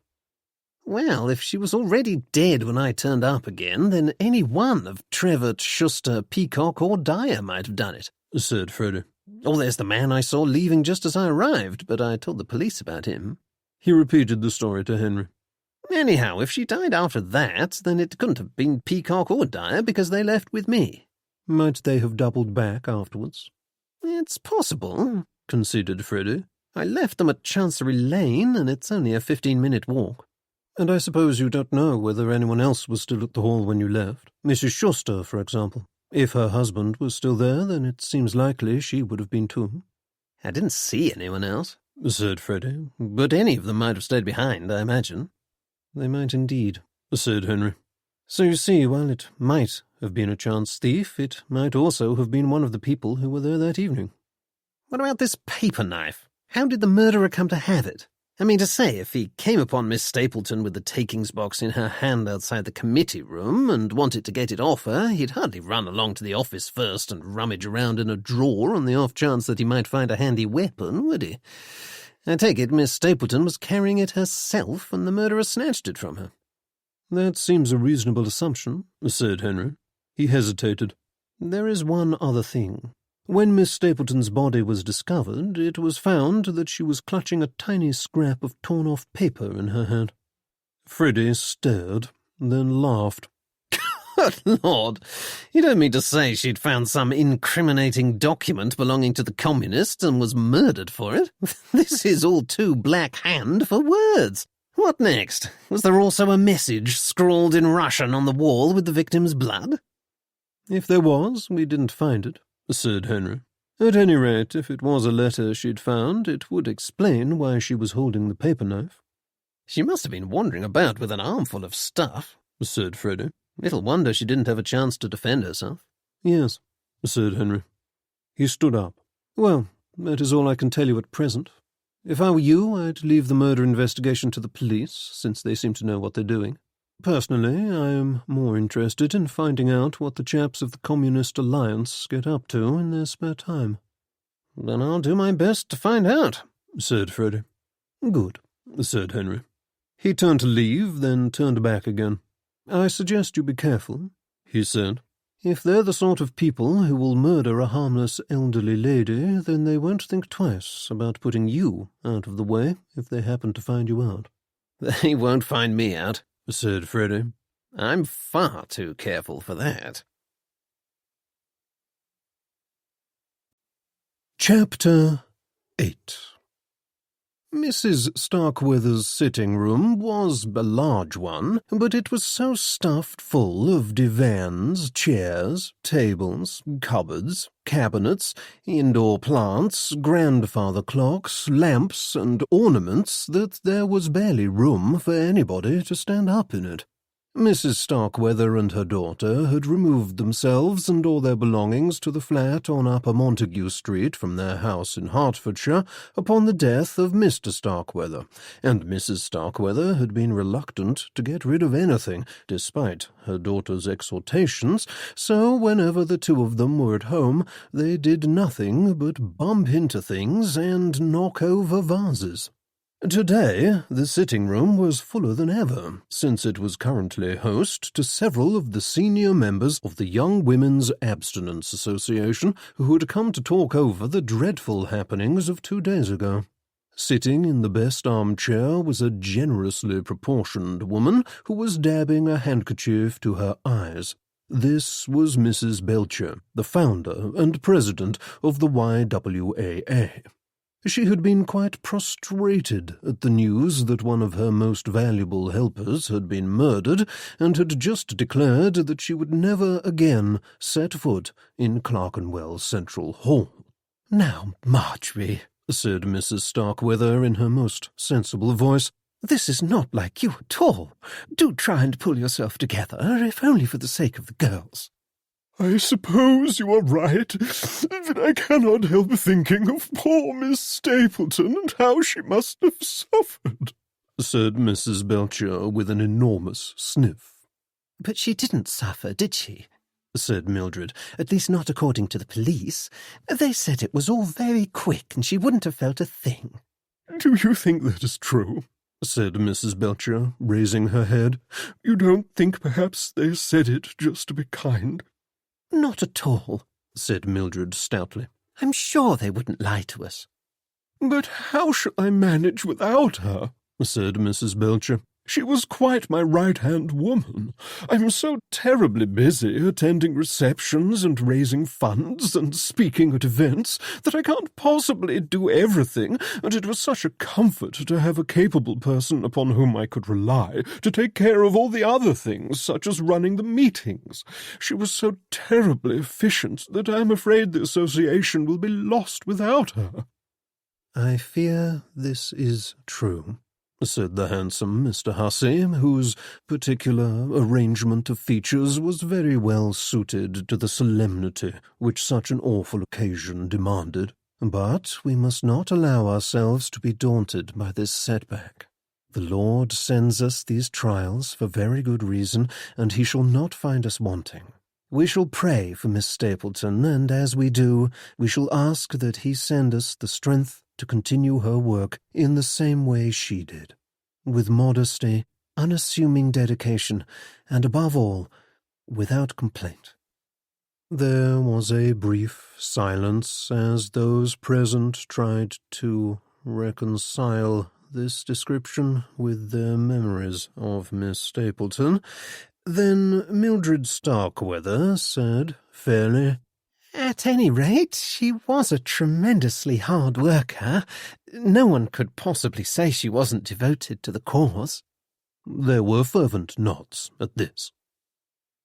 Well, if she was already dead when I turned up again, then any one of Trevitt, Schuster, Peacock, or Dyer might have done it, said Freddie. Or there's the man I saw leaving just as I arrived, but I told the police about him. He repeated the story to Henry. Anyhow, if she died after that, then it couldn't have been Peacock or Dyer because they left with me. Might they have doubled back afterwards? It's possible, conceded Freddie. I left them at Chancery Lane, and it's only a 15-minute walk. And I suppose you don't know whether anyone else was still at the hall when you left. Mrs. Schuster, for example. If her husband was still there, then it seems likely she would have been too. I didn't see anyone else, said Freddie. But any of them might have stayed behind, I imagine. They might indeed, said Henry. So you see, while it might have been a chance thief, it might also have been one of the people who were there that evening. What about this paper knife? How did the murderer come to have it? I mean to say, if he came upon Miss Stapleton with the takings box in her hand outside the committee room and wanted to get it off her, he'd hardly run along to the office first and rummage around in a drawer on the off chance that he might find a handy weapon, would he? I take it Miss Stapleton was carrying it herself and the murderer snatched it from her. That seems a reasonable assumption, said Henry. He hesitated. There is one other thing. When Miss Stapleton's body was discovered, it was found that she was clutching a tiny scrap of torn-off paper in her hand. Freddie stared, then laughed. Good Lord! You don't mean to say she'd found some incriminating document belonging to the Communists and was murdered for it? This is all too Black Hand for words. What next? Was there also a message scrawled in Russian on the wall with the victim's blood? If there was, we didn't find it, said Henry. At any rate, if it was a letter she'd found, it would explain why she was holding the paper knife. She must have been wandering about with an armful of stuff, said Freddie. Little wonder she didn't have a chance to defend herself. Yes, said Henry. He stood up. Well, that is all I can tell you at present. If I were you, I'd leave the murder investigation to the police, since they seem to know what they're doing. Personally, I am more interested in finding out what the chaps of the Communist Alliance get up to in their spare time. Then I'll do my best to find out, said Freddie. Good, said Henry. He turned to leave, then turned back again. I suggest you be careful, he said. If they're the sort of people who will murder a harmless elderly lady, then they won't think twice about putting you out of the way if they happen to find you out. They won't find me out, said Freddie. I'm far too careful for that. Chapter 8. Mrs. Starkweather's sitting room was a large one, but it was so stuffed full of divans, chairs, tables, cupboards, cabinets, indoor plants, grandfather clocks, lamps, and ornaments that there was barely room for anybody to stand up in it. Mrs. Starkweather and her daughter had removed themselves and all their belongings to the flat on Upper Montague Street from their house in Hertfordshire upon the death of Mr. Starkweather, and Mrs. Starkweather had been reluctant to get rid of anything, despite her daughter's exhortations, so whenever the two of them were at home, they did nothing but bump into things and knock over vases. Today, the sitting-room was fuller than ever, since it was currently host to several of the senior members of the Young Women's Abstinence Association who had come to talk over the dreadful happenings of 2 days ago. Sitting in the best armchair was a generously proportioned woman who was dabbing a handkerchief to her eyes. This was Mrs. Belcher, the founder and president of the YWAA. She had been quite prostrated at the news that one of her most valuable helpers had been murdered, and had just declared that she would never again set foot in Clerkenwell Central Hall. "Now, Marjorie," said Mrs. Starkweather in her most sensible voice, "this is not like you at all. Do try and pull yourself together, if only for the sake of the girls." "I suppose you are right, but I cannot help thinking of poor Miss Stapleton and how she must have suffered," said Mrs. Belcher with an enormous sniff. "But she didn't suffer, did she?" said Mildred. "At least not according to the police. They said it was all very quick and she wouldn't have felt a thing." "Do you think that is true?" said Mrs. Belcher, raising her head. "You don't think perhaps they said it just to be kind?" "Not at all," said Mildred stoutly. "I'm sure they wouldn't lie to us." "But how shall I manage without her?" said Mrs. Belcher. "She was quite my right-hand woman. I'm so terribly busy attending receptions and raising funds and speaking at events that I can't possibly do everything, and it was such a comfort to have a capable person upon whom I could rely to take care of all the other things, such as running the meetings. She was so terribly efficient that I'm afraid the association will be lost without her." "I fear this is true," said the handsome Mr. Hussey, whose particular arrangement of features was very well suited to the solemnity which such an awful occasion demanded. But we must not allow ourselves to be daunted by this setback. The Lord sends us these trials for very good reason, and he shall not find us wanting. We shall pray for Miss Stapleton, and as we do, we shall ask that he send us the strength to continue her work in the same way she did, with modesty, unassuming dedication, and above all, without complaint. There was a brief silence as those present tried to reconcile this description with their memories of Miss Stapleton. Then Mildred Starkweather said fairly, "At any rate, she was a tremendously hard worker. No one could possibly say she wasn't devoted to the cause." There were fervent nods at this.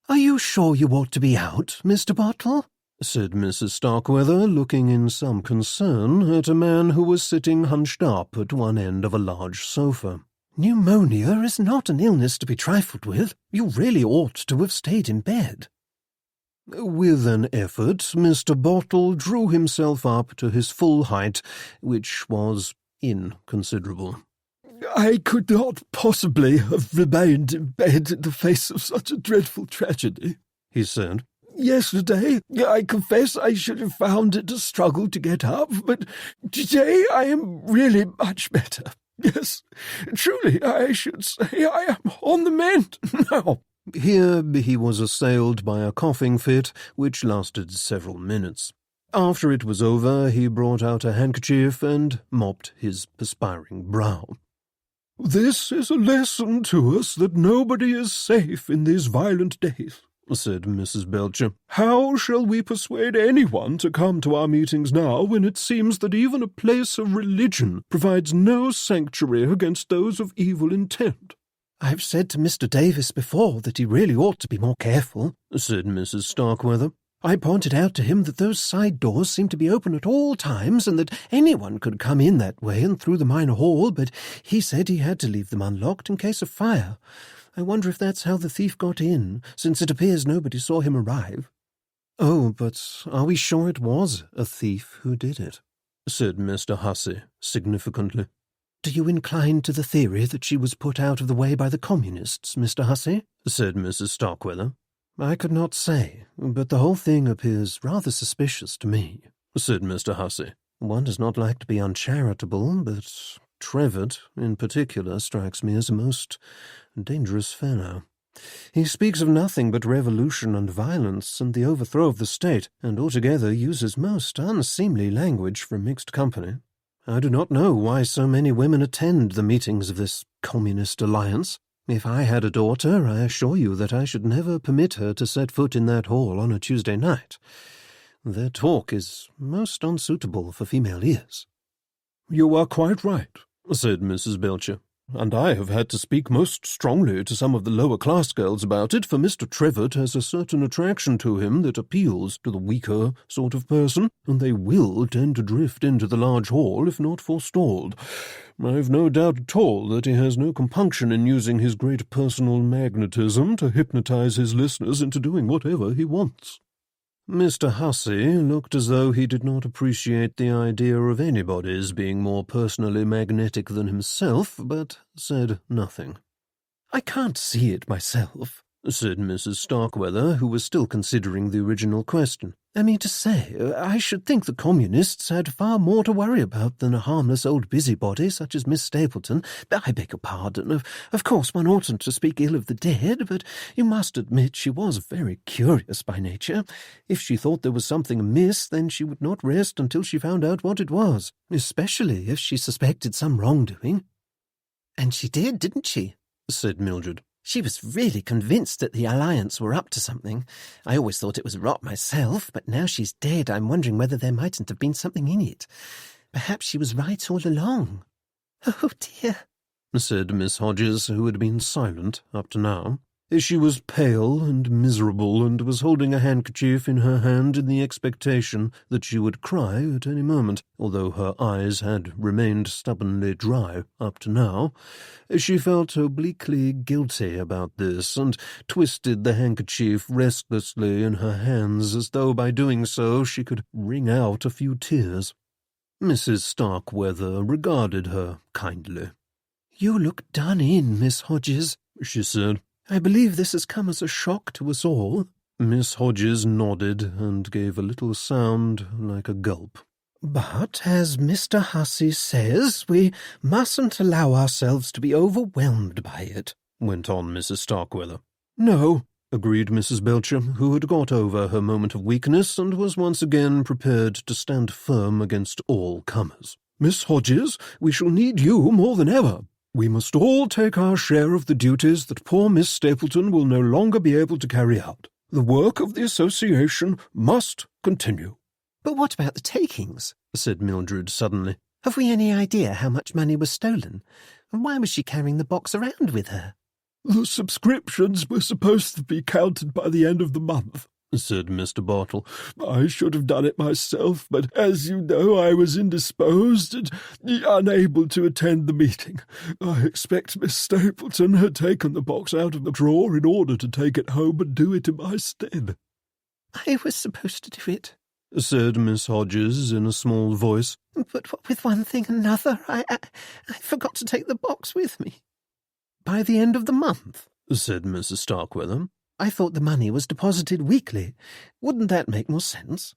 "Are you sure you ought to be out, Mr. Bottle?" said Mrs. Starkweather, looking in some concern at a man who was sitting hunched up at one end of a large sofa. "Pneumonia is not an illness to be trifled with. You really ought to have stayed in bed." With an effort, Mr. Bottle drew himself up to his full height, which was inconsiderable. "I could not possibly have remained in bed in the face of such a dreadful tragedy," he said. "Yesterday, I confess I should have found it a struggle to get up, but today I am really much better. Yes, truly, I should say I am on the mend now." Here he was assailed by a coughing fit, which lasted several minutes. After it was over, he brought out a handkerchief and mopped his perspiring brow. "This is a lesson to us that nobody is safe in these violent days," said Mrs. Belcher. "How shall we persuade anyone to come to our meetings now when it seems that even a place of religion provides no sanctuary against those of evil intent?" "I've said to Mr. Davis before that he really ought to be more careful," said Mrs. Starkweather. "I pointed out to him that those side doors seemed to be open at all times and that anyone could come in that way and through the minor hall, but he said he had to leave them unlocked in case of fire. I wonder if that's how the thief got in, since it appears nobody saw him arrive." "Oh, but are we sure it was a thief who did it?" said Mr. Hussey significantly. "Do you incline to the theory that she was put out of the way by the communists, Mr. Hussey?" said Mrs. Starkweather. "I could not say, but the whole thing appears rather suspicious to me," said Mr. Hussey. "One does not like to be uncharitable, but Trevitt, in particular, strikes me as a most dangerous fellow. He speaks of nothing but revolution and violence and the overthrow of the state, and altogether uses most unseemly language for mixed company. I do not know why so many women attend the meetings of this communist alliance. If I had a daughter, I assure you that I should never permit her to set foot in that hall on a Tuesday night. Their talk is most unsuitable for female ears." "You are quite right," said Mrs. Belcher, "and I have had to speak most strongly to some of the lower-class girls about it, for Mr. Trevitt has a certain attraction to him that appeals to the weaker sort of person, and they will tend to drift into the large hall if not forestalled. I've no doubt at all that he has no compunction in using his great personal magnetism to hypnotize his listeners into doing whatever he wants." Mr. Hussey looked as though he did not appreciate the idea of anybody's being more personally magnetic than himself, but said nothing. "I can't see it myself," said Mrs. Starkweather, who was still considering the original question. "I mean to say, I should think the communists had far more to worry about than a harmless old busybody such as Miss Stapleton. I beg your pardon. Of course one oughtn't to speak ill of the dead, but you must admit she was very curious by nature. If she thought there was something amiss, then she would not rest until she found out what it was, especially if she suspected some wrongdoing." "And she did, didn't she?" said Mildred. "She was really convinced that the Alliance were up to something. I always thought it was rot myself, but now she's dead I'm wondering whether there mightn't have been something in it. Perhaps she was right all along." "Oh, dear," said Miss Hodges, who had been silent up to now. She was pale and miserable, and was holding a handkerchief in her hand in the expectation that she would cry at any moment, although her eyes had remained stubbornly dry up to now. She felt obliquely guilty about this, and twisted the handkerchief restlessly in her hands, as though by doing so she could wring out a few tears. Mrs. Starkweather regarded her kindly. "You look done in, Miss Hodges," she said. "I believe this has come as a shock to us all." Miss Hodges nodded and gave a little sound like a gulp. "But, as Mr. Hussey says, we mustn't allow ourselves to be overwhelmed by it," went on Mrs. Starkweather. "No," agreed Mrs. Belcher, who had got over her moment of weakness and was once again prepared to stand firm against all comers. "Miss Hodges, we shall need you more than ever. We must all take our share of the duties that poor Miss Stapleton will no longer be able to carry out. The work of the association must continue." "But what about the takings?" said Mildred suddenly. "Have we any idea how much money was stolen? And why was she carrying the box around with her?" "The subscriptions were supposed to be counted by the end of the month," said Mr. Bartle. "I should have done it myself, but as you know, I was indisposed and unable to attend the meeting. I expect Miss Stapleton had taken the box out of the drawer in order to take it home and do it in my stead." "I was supposed to do it," said Miss Hodges in a small voice. "but what with one thing and another, I forgot to take the box with me." "By the end of the month?" said Mrs. Starkweather. "I thought the money was deposited weekly. Wouldn't that make more sense?"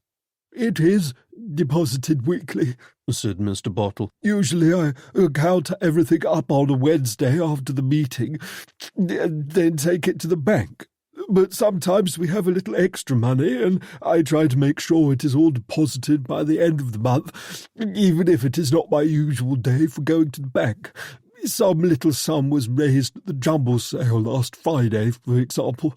"It is deposited weekly," said Mr. Bottle. "Usually I count everything up on a Wednesday after the meeting, and then take it to the bank. But sometimes we have a little extra money, and I try to make sure it is all deposited by the end of the month, even if it is not my usual day for going to the bank. Some little sum was raised at the jumble sale last Friday, for example."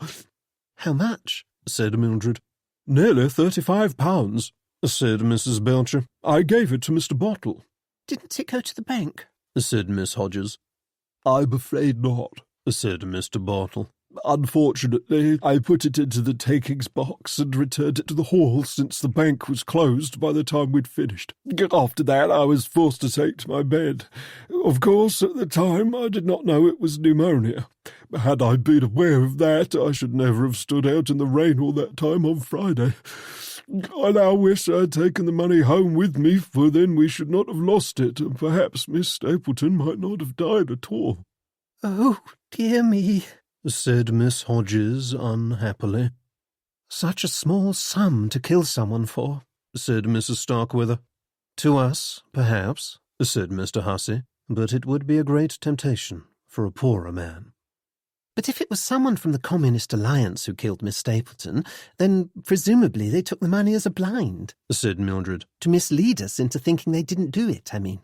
"How much?" said Mildred. "Nearly £35, said Mrs. Belcher. "I gave it to Mr. Bottle." "Didn't it go to the bank?" said Miss Hodges. "I'm afraid not," said Mr. Bottle. "Unfortunately, I put it into the takings box and returned it to the hall since the bank was closed by the time we'd finished. After that, I was forced to take to my bed. Of course, at the time, I did not know it was pneumonia. Had I been aware of that, I should never have stood out in the rain all that time on Friday. I now wish I had taken the money home with me, for then we should not have lost it, and perhaps Miss Stapleton might not have died at all." "Oh, dear me," said Miss Hodges unhappily. "Such a small sum to kill someone for," said Mrs. Starkweather. "To us, perhaps," said Mr. Hussey, "but it would be a great temptation for a poorer man." "But if it was someone from the Communist Alliance who killed Miss Stapleton, then presumably they took the money as a blind," said Mildred. "to mislead us into thinking they didn't do it, I mean."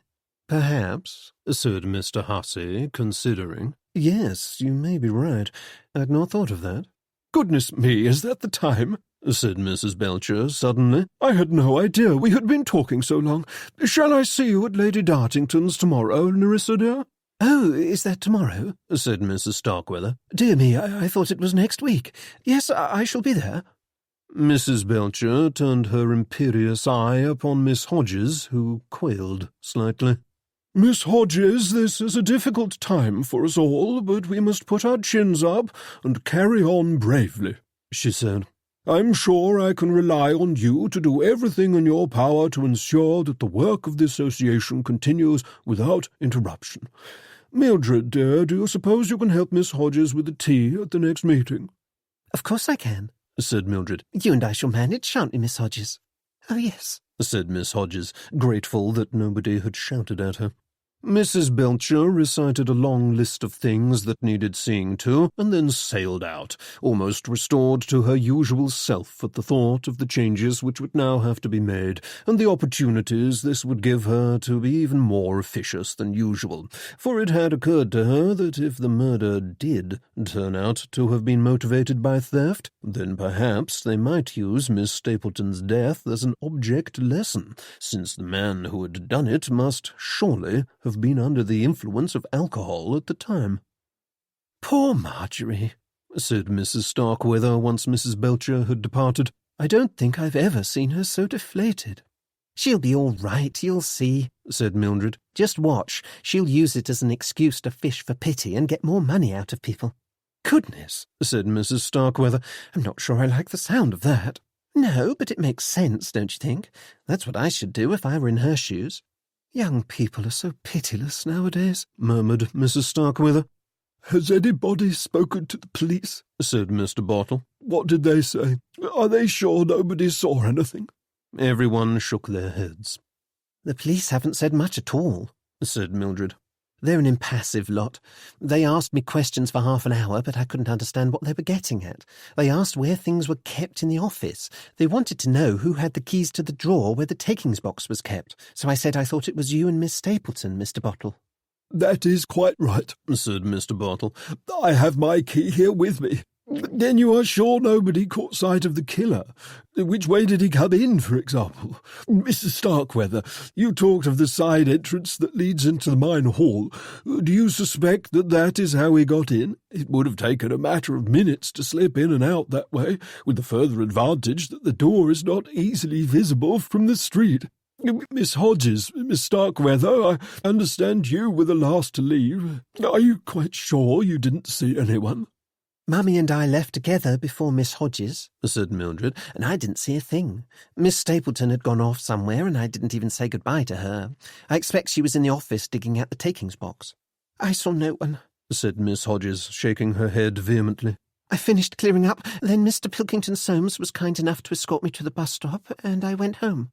"Perhaps," said Mr. Hussey, considering. "Yes, you may be right. I'd not thought of that." "Goodness me, is that the time?" said Mrs. Belcher suddenly. "I had no idea we had been talking so long. Shall I see you at Lady Dartington's tomorrow, Nerissa dear?" "Oh, is that tomorrow?" said Mrs. Starkweather. "Dear me, I thought it was next week. Yes, I shall be there." Mrs. Belcher turned her imperious eye upon Miss Hodges, who quailed slightly. "Miss Hodges, this is a difficult time for us all, but we must put our chins up and carry on bravely," she said. "I'm sure I can rely on you to do everything in your power to ensure that the work of the association continues without interruption. Mildred, dear, do you suppose you can help Miss Hodges with the tea at the next meeting?" "Of course I can," said Mildred. "You and I shall manage, shan't we, Miss Hodges?" "Oh, yes," said Miss Hodges, grateful that nobody had shouted at her. Mrs. Belcher recited a long list of things that needed seeing to, and then sailed out, almost restored to her usual self at the thought of the changes which would now have to be made, and the opportunities this would give her to be even more officious than usual, for it had occurred to her that if the murder did turn out to have been motivated by theft, then perhaps they might use Miss Stapleton's death as an object lesson, since the man who had done it must surely have been under the influence of alcohol at the time. "Poor Marjorie," said Mrs. Starkweather once Mrs. Belcher had departed. "I don't think I've ever seen her so deflated." "She'll be all right, you'll see," said Mildred. "Just watch. She'll use it as an excuse to fish for pity and get more money out of people." "Goodness," said Mrs. Starkweather. "I'm not sure I like the sound of that." No, but it makes sense, don't you think? That's what I should do if I were in her shoes. Young people are so pitiless nowadays, murmured Mrs. Starkweather. Has anybody spoken to the police? Said Mr. Bottle. What did they say? Are they sure nobody saw anything? Everyone shook their heads. The police haven't said much at all, said Mildred. They're an impassive lot. They asked me questions for half an hour, but I couldn't understand what they were getting at. They asked where things were kept in the office. They wanted to know who had the keys to the drawer where the takings box was kept. So I said I thought it was you and Miss Stapleton, Mr. Bottle. That is quite right, said Mr. Bottle. I have my key here with me. Then you are sure nobody caught sight of the killer? Which way did he come in, for example? Mrs. Starkweather, you talked of the side entrance that leads into the mine hall. Do you suspect that that is how he got in? It would have taken a matter of minutes to slip in and out that way, with the further advantage that the door is not easily visible from the street. Miss Hodges, Miss Starkweather, I understand you were the last to leave. Are you quite sure you didn't see anyone? Mummy and I left together before Miss Hodges, said Mildred, and I didn't see a thing. Miss Stapleton had gone off somewhere, and I didn't even say goodbye to her. I expect she was in the office digging out the takings box. I saw no one, said Miss Hodges, shaking her head vehemently. I finished clearing up, then Mr. Pilkington-Soames was kind enough to escort me to the bus stop, and I went home.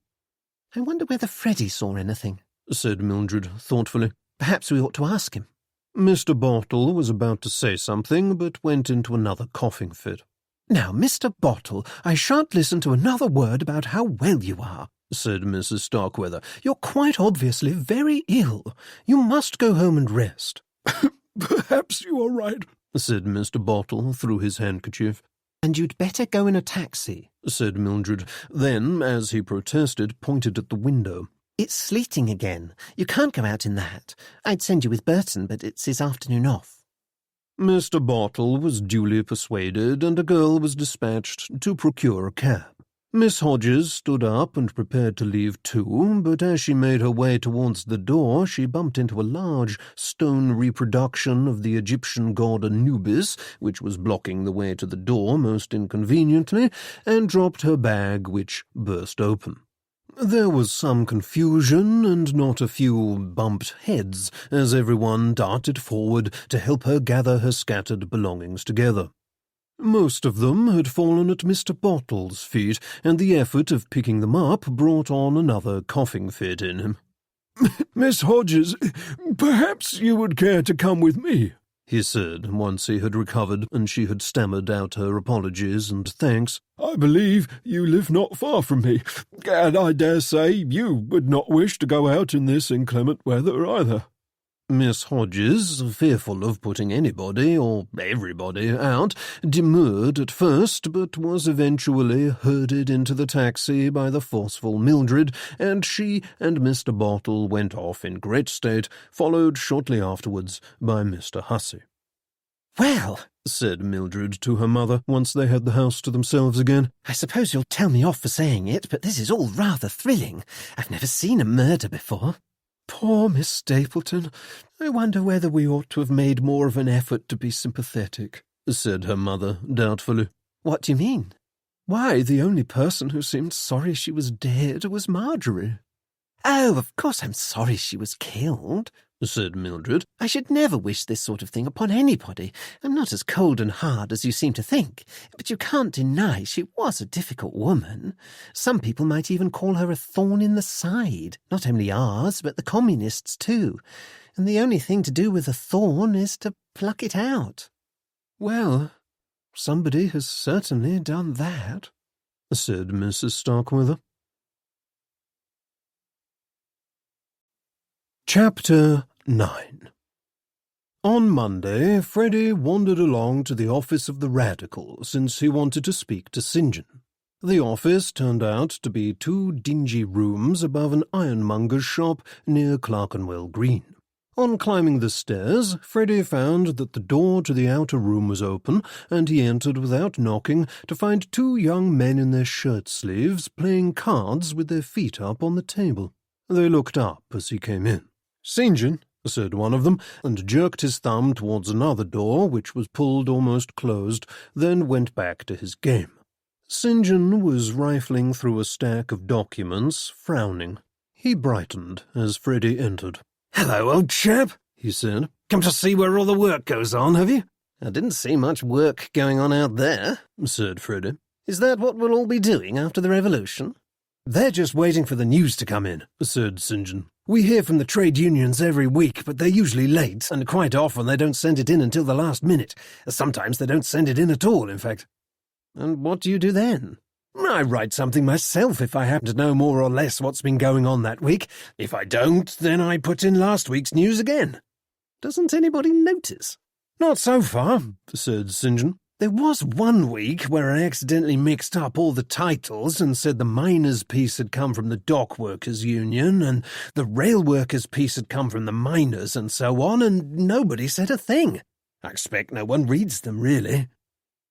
I wonder whether Freddie saw anything, said Mildred thoughtfully. Perhaps we ought to ask him. Mr. Bottle was about to say something, but went into another coughing fit. Now, Mr. Bottle, I shan't listen to another word about how well you are, said Mrs. Starkweather. You're quite obviously very ill. You must go home and rest. Perhaps you are right, said Mr. Bottle through his handkerchief. And you'd better go in a taxi, said Mildred. Then, as he protested, pointed at the window. It's sleeting again. You can't go out in that. I'd send you with Burton, but it's his afternoon off. Mr. Bottle was duly persuaded, and a girl was dispatched to procure a cab. Miss Hodges stood up and prepared to leave too, but as she made her way towards the door, she bumped into a large stone reproduction of the Egyptian god Anubis, which was blocking the way to the door most inconveniently, and dropped her bag, which burst open. There was some confusion and not a few bumped heads as everyone darted forward to help her gather her scattered belongings together. Most of them had fallen at Mr. Bottle's feet, and the effort of picking them up brought on another coughing fit in him. "Miss Hodges, perhaps you would care to come with me," he said, once he had recovered and she had stammered out her apologies and thanks. "I believe you live not far from me, and I dare say you would not wish to go out in this inclement weather either." Miss Hodges, fearful of putting anybody or everybody out, demurred at first, but was eventually herded into the taxi by the forceful Mildred, and she and Mr. Bottle went off in great state, followed shortly afterwards by Mr. Hussey. "Well," said Mildred to her mother, once they had the house to themselves again, "I suppose you'll tell me off for saying it, but this is all rather thrilling. I've never seen a murder before." "Poor Miss Stapleton. I wonder whether we ought to have made more of an effort to be sympathetic," said her mother doubtfully. "What do you mean?" "Why, the only person who seemed sorry she was dead was Marjorie." "Oh, of course I'm sorry she was killed," said Mildred. "I should never wish this sort of thing upon anybody. I'm not as cold and hard as you seem to think, but you can't deny she was a difficult woman. Some people might even call her a thorn in the side, not only ours, but the communists too. And the only thing to do with a thorn is to pluck it out." "Well, somebody has certainly done that," said Mrs. Starkweather. Chapter 9. On Monday, Freddie wandered along to the office of the Radical, since he wanted to speak to St. John. The office turned out to be 2 dingy rooms above an ironmonger's shop near Clerkenwell Green. On climbing the stairs, Freddie found that the door to the outer room was open, and he entered without knocking to find 2 young men in their shirt-sleeves playing cards with their feet up on the table. They looked up as he came in. "St. John," said one of them, and jerked his thumb towards another door, which was pulled almost closed, then went back to his game. St. John was rifling through a stack of documents, frowning. He brightened as Freddie entered. "Hello, old chap," he said. "Come to see where all the work goes on, have you?" "I didn't see much work going on out there," said Freddie. "Is that what we'll all be doing after the revolution?" "They're just waiting for the news to come in," said St. John. "We hear from the trade unions every week, but they're usually late, and quite often they don't send it in until the last minute. Sometimes they don't send it in at all, in fact." "And what do you do then?" "I write something myself if I happen to know more or less what's been going on that week. If I don't, then I put in last week's news again." "Doesn't anybody notice?" "Not so far," said St. John. "There was one week where I accidentally mixed up all the titles and said the miners' piece had come from the dock workers' union and the rail workers' piece had come from the miners and so on, and nobody said a thing. I expect no one reads them, really."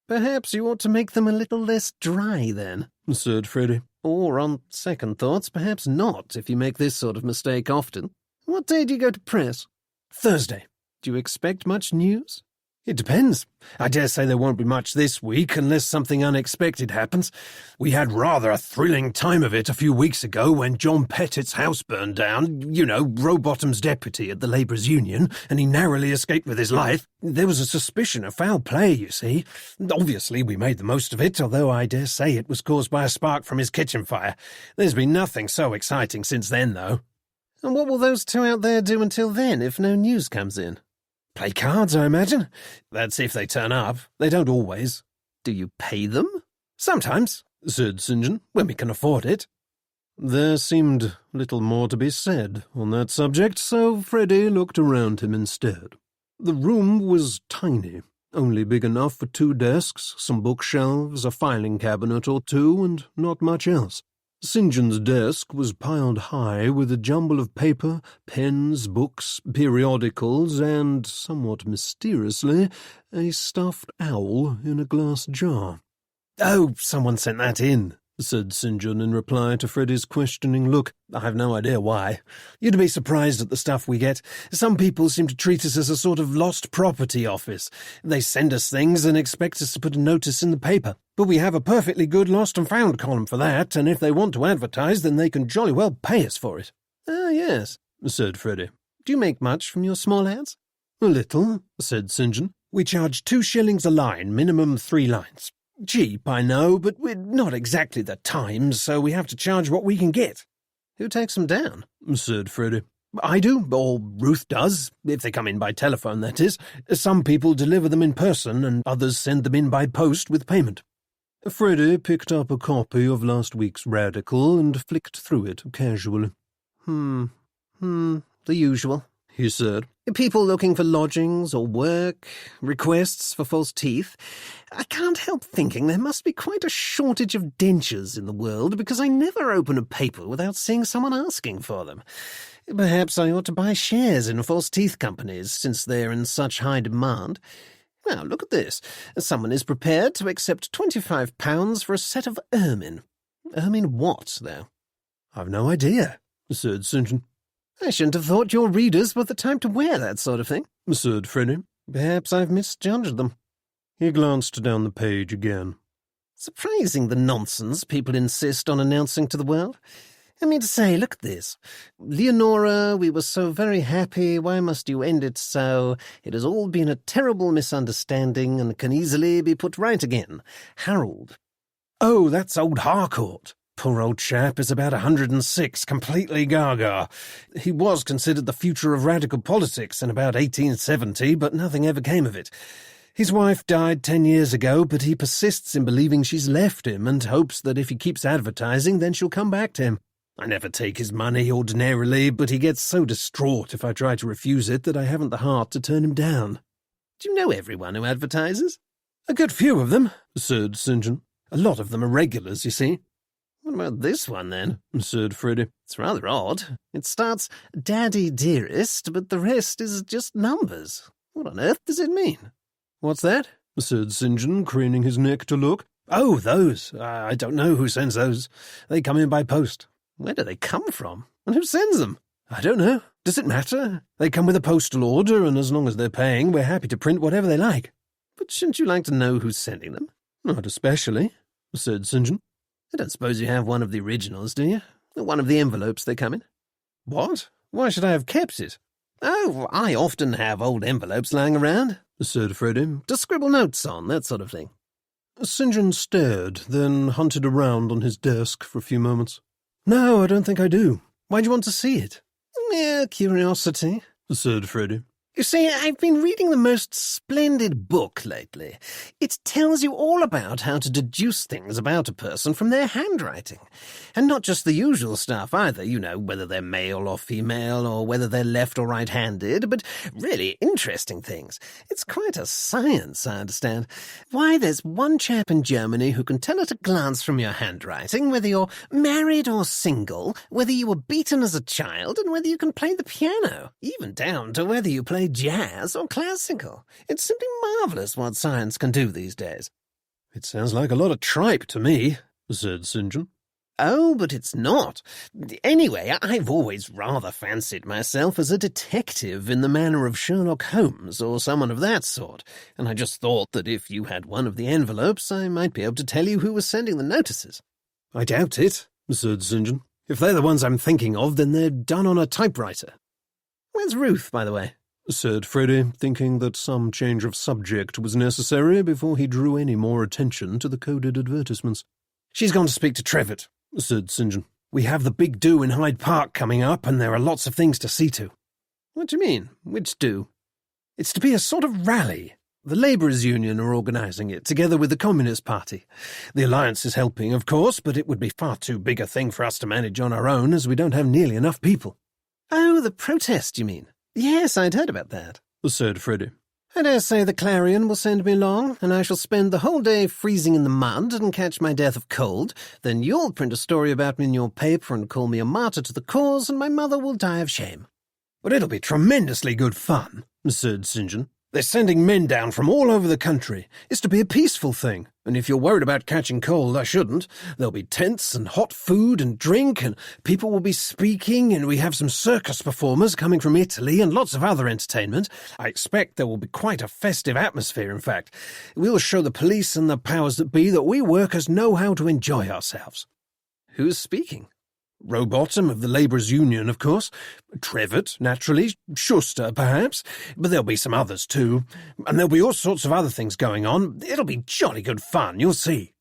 "Perhaps you ought to make them a little less dry, then," said Freddie. "Or, on second thoughts, perhaps not, if you make this sort of mistake often. What day do you go to press?" "Thursday." "Do you expect much news?" "It depends. I dare say there won't be much this week unless something unexpected happens. We had rather a thrilling time of it a few weeks ago when John Pettit's house burned down, you know, Rowbottom's deputy at the Labourers' Union, and he narrowly escaped with his life. There was a suspicion of foul play, you see. Obviously we made the most of it, although I dare say it was caused by a spark from his kitchen fire. There's been nothing so exciting since then, though." "And what will those two out there do until then, if no news comes in?" "Play cards, I imagine. That's if they turn up. They don't always." "Do you pay them?" "Sometimes," said St. John, "when we can afford it." There seemed little more to be said on that subject, so Freddie looked around him instead. The room was tiny, only big enough for 2 desks, some bookshelves, a filing cabinet or 2, and not much else. St. John's desk was piled high with a jumble of paper, pens, books, periodicals, and, somewhat mysteriously, a stuffed owl in a glass jar. "Oh, someone sent that in," said St. John in reply to Freddie's questioning look. "I've no idea why. You'd be surprised at the stuff we get. Some people seem to treat us as a sort of lost property office. They send us things and expect us to put a notice in the paper. But we have a perfectly good lost and found column for that, and if they want to advertise, then they can jolly well pay us for it." "Ah, yes," said Freddie. "Do you make much from your small ads?" "A little," said St. John. "We charge 2 shillings a line, minimum 3 lines. Cheap, I know, but we're not exactly the Times, so we have to charge what we can get." "Who takes them down?" said Freddie. "I do, or Ruth does, if they come in by telephone, that is. Some people deliver them in person, and others send them in by post with payment." Freddie picked up a copy of last week's Radical and flicked through it casually. The usual," he said. "People looking for lodgings or work, requests for false teeth. I can't help thinking there must be quite a shortage of dentures in the world, because I never open a paper without seeing someone asking for them. Perhaps I ought to buy shares in false teeth companies, since they're in such high demand. Now, look at this. Someone is prepared to accept £25 for a set of ermine. Ermine what, though?" "I've no idea," said St. John. "I shouldn't have thought your readers were the type to wear that sort of thing," said Freddie. "Perhaps I've misjudged them." He glanced down the page again. "Surprising the nonsense people insist on announcing to the world. I mean to say, look at this. Leonora, we were so very happy, why must you end it so? It has all been a terrible misunderstanding and can easily be put right again. Harold." "Oh, that's old Harcourt. Poor old chap is about 106, completely gaga. He was considered the future of radical politics in about 1870, but nothing ever came of it. His wife died 10 years ago, but he persists in believing she's left him and hopes that if he keeps advertising, then she'll come back to him. I never take his money ordinarily, but he gets so distraught if I try to refuse it that I haven't the heart to turn him down." "Do you know everyone who advertises?" "A good few of them," said St. John. "A lot of them are regulars, you see." "What about this one, then?" said Freddie. "It's rather odd. It starts, 'Daddy Dearest,' but the rest is just numbers. What on earth does it mean?" "What's that?" said St. John, craning his neck to look. "Oh, those. I don't know who sends those. They come in by post." "Where do they come from? And who sends them?" "I don't know. Does it matter? They come with a postal order, and as long as they're paying, we're happy to print whatever they like." "But shouldn't you like to know who's sending them?" "Not especially," said St. John. I don't suppose you have one of the originals, do you? One of the envelopes they come in? What? Why should I have kept it? Oh, I often have old envelopes lying around, said Freddie, to scribble notes on, that sort of thing. St. John stared, then hunted around on his desk for a few moments. No, I don't think I do. Why do you want to see it? Mere curiosity, said Freddie. You see, I've been reading the most splendid book lately. It tells you all about how to deduce things about a person from their handwriting. And not just the usual stuff either, you know, whether they're male or female, or whether they're left or right-handed, but really interesting things. It's quite a science, I understand. Why, there's one chap in Germany who can tell at a glance from your handwriting whether you're married or single, whether you were beaten as a child, and whether you can play the piano, even down to whether you play jazz or classical. It's simply marvellous what science can do these days. It sounds like a lot of tripe to me, said St. John. Oh, but it's not. Anyway, I've always rather fancied myself as a detective in the manner of Sherlock Holmes or someone of that sort, and I just thought that if you had one of the envelopes, I might be able to tell you who was sending the notices. I doubt it, said St. John. If they're the ones I'm thinking of, then they're done on a typewriter. Where's Ruth, by the way? Said Freddie, thinking that some change of subject was necessary before he drew any more attention to the coded advertisements. She's gone to speak to Trevitt, said St. John. We have the big do in Hyde Park coming up, and there are lots of things to see to. What do you mean? Which do? It's to be a sort of rally. The Labourers' Union are organising it, together with the Communist Party. The Alliance is helping, of course, but it would be far too big a thing for us to manage on our own, as we don't have nearly enough people. Oh, the protest, you mean? Yes, I'd heard about that, said Freddie. I dare say the Clarion will send me along, and I shall spend the whole day freezing in the mud and catch my death of cold. Then you'll print a story about me in your paper and call me a martyr to the cause, and my mother will die of shame. But it'll be tremendously good fun, said St. John. They're sending men down from all over the country. It's to be a peaceful thing, and if you're worried about catching cold, I shouldn't. There'll be tents and hot food and drink, and people will be speaking, and we have some circus performers coming from Italy and lots of other entertainment. I expect there will be quite a festive atmosphere, in fact. We'll show the police and the powers that be that we workers know how to enjoy ourselves. Who's speaking? Rowbottom of the Labourers' Union, of course. Trevitt, naturally. Schuster, perhaps. But there'll be some others, too. And there'll be all sorts of other things going on. It'll be jolly good fun, you'll see.